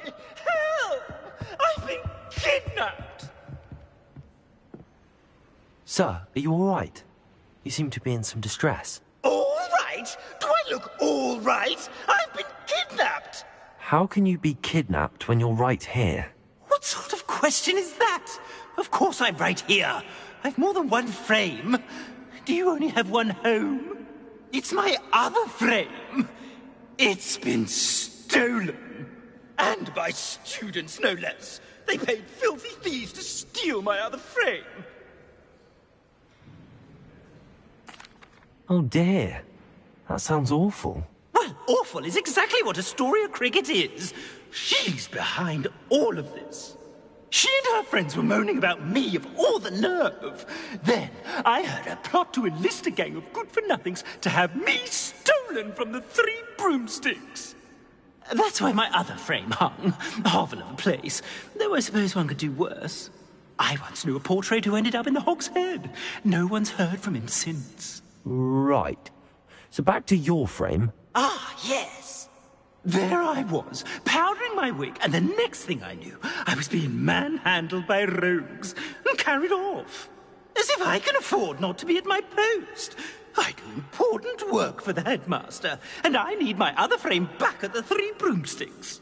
Help! I've been kidnapped! Sir, are you all right? You seem to be in some distress. All right? Do I look all right? I've been kidnapped! How can you be kidnapped when you're right here? What sort of question is that? Of course I'm right here. I've more than one frame. Do you only have one home? It's my other frame. It's been stolen. And by students, no less. They paid filthy thieves to steal my other frame. Oh dear. That sounds awful. Well, awful is exactly what Astoria Cricket is. She's behind all of this. She and her friends were moaning about me, of all the nerve. Then I heard her plot to enlist a gang of good-for-nothings to have me stolen from the Three Broomsticks. That's why my other frame hung. A hovel of a place. Though I suppose one could do worse. I once knew a portrait who ended up in the Hog's Head. No one's heard from him since. Right. So back to your frame. Ah, yes. There I was, powdering my wig, and the next thing I knew, I was being manhandled by rogues and carried off. As if I can afford not to be at my post. I do important work for the headmaster, and I need my other frame back at the Three Broomsticks.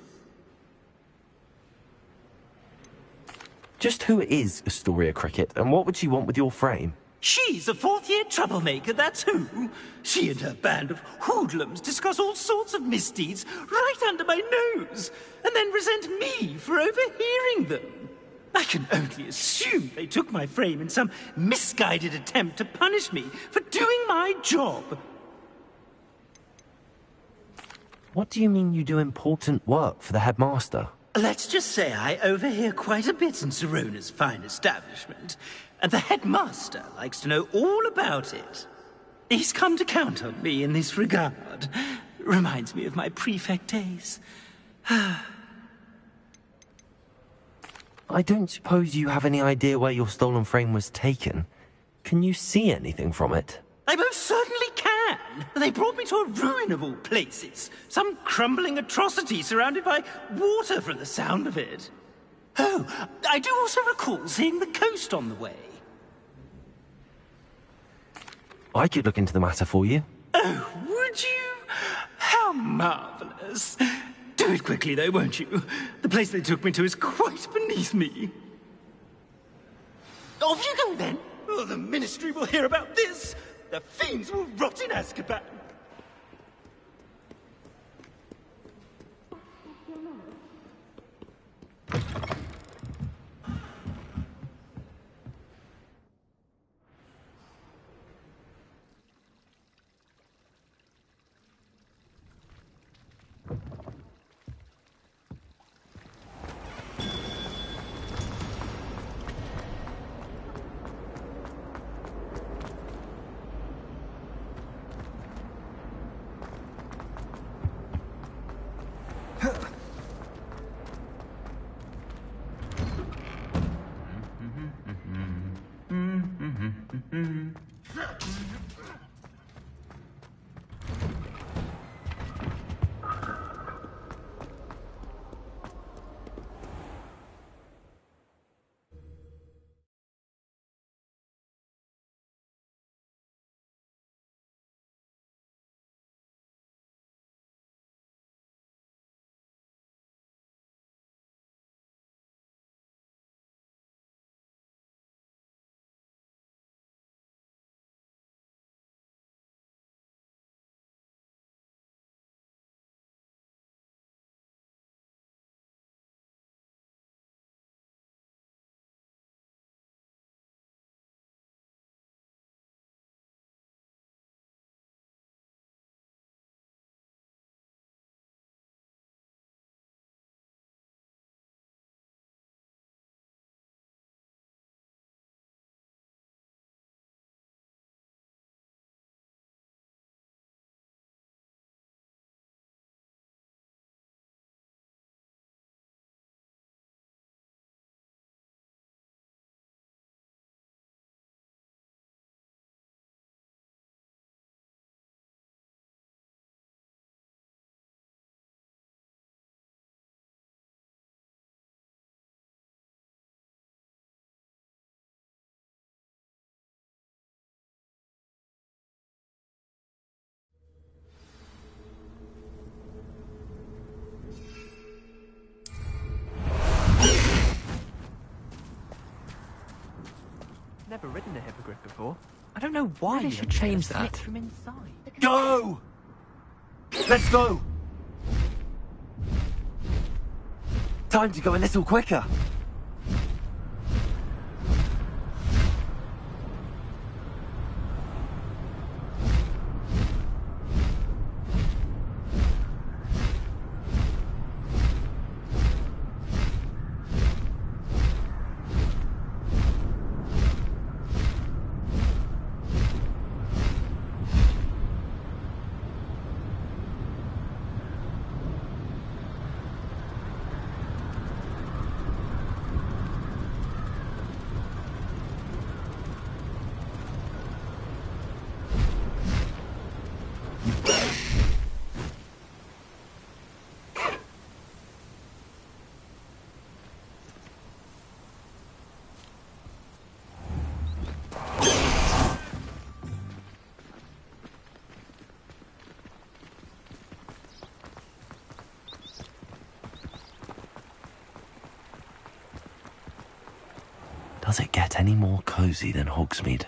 Just who is Astoria Cricket, and what would she want with your frame? She's a fourth-year troublemaker, that's who. She and her band of hoodlums discuss all sorts of misdeeds right under my nose, and then resent me for overhearing them. I can only assume they took my frame in some misguided attempt to punish me for doing my job. What do you mean you do important work for the headmaster? Let's just say I overhear quite a bit in Serona's fine establishment, and the headmaster likes to know all about it. He's come to count on me in this regard. Reminds me of my prefect days. I don't suppose you have any idea where your stolen frame was taken. Can you see anything from it? I most certainly can. They brought me to a ruin of all places. Some crumbling atrocity surrounded by water from the sound of it. Oh, I do also recall seeing the coast on the way. I could look into the matter for you. Oh, would you? How marvelous. Do it quickly, though, won't you? The place they took me to is quite beneath me. Off you go, then. Oh, the Ministry will hear about this. The fiends will rot in Azkaban. never ridden a hippogriff before. I don't know why Really you should change snip that. from inside. Go! Let's go! Time to go a little quicker. Does it get any more cozy than Hogsmeade?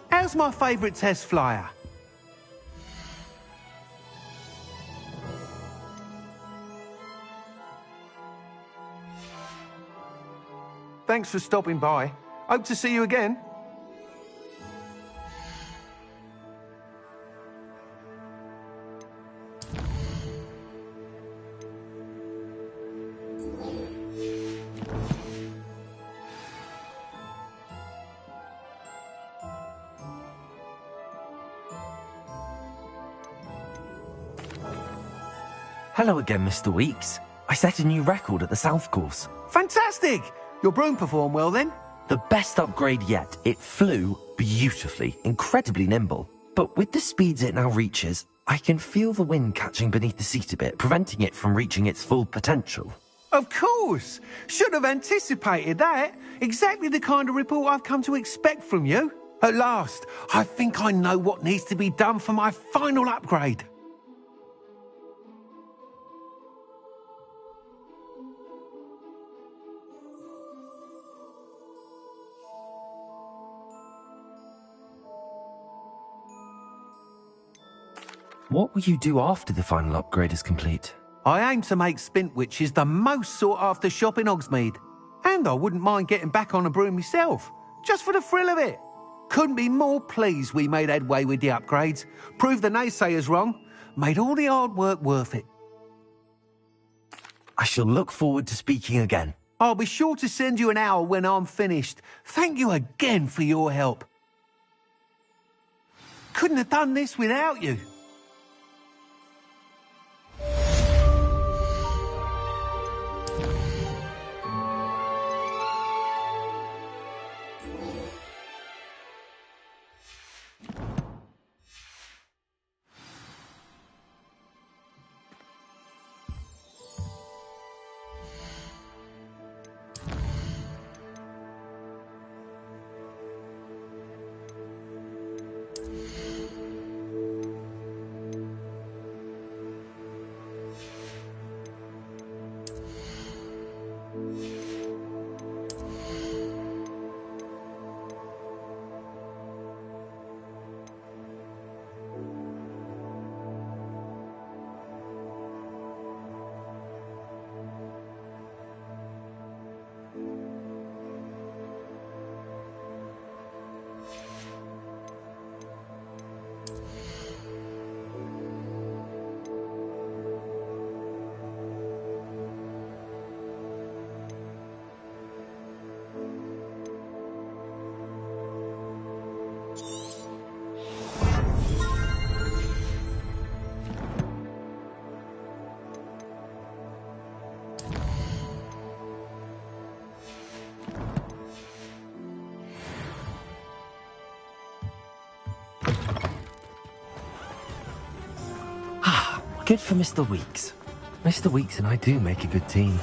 How's my favourite test flyer? Thanks for stopping by. Hope to see you again. Hello again, Mr. Weeks. I set a new record at the South Course. Fantastic! Your broom performed well then? The best upgrade yet. It flew beautifully, incredibly nimble. But with the speeds it now reaches, I can feel the wind catching beneath the seat a bit, preventing it from reaching its full potential. Of course! Should have anticipated that. Exactly the kind of report I've come to expect from you. At last, I think I know what needs to be done for my final upgrade. What will you do after the final upgrade is complete? I aim to make Spintwitches the most sought-after shop in Hogsmeade. And I wouldn't mind getting back on a broom myself, just for the thrill of it. Couldn't be more pleased we made headway with the upgrades, proved the naysayers wrong, made all the hard work worth it. I shall look forward to speaking again. I'll be sure to send you an hour when I'm finished. Thank you again for your help. Couldn't have done this without you. Good for Mr. Weeks. Mr. Weeks and I do make a good team.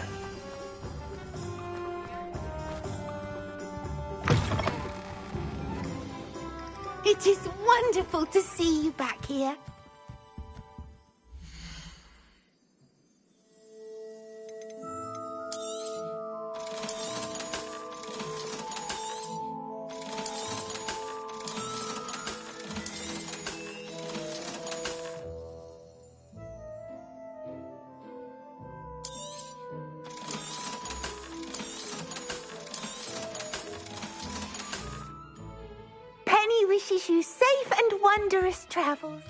to see you back here. Penny wishes you safe and wondrous travels.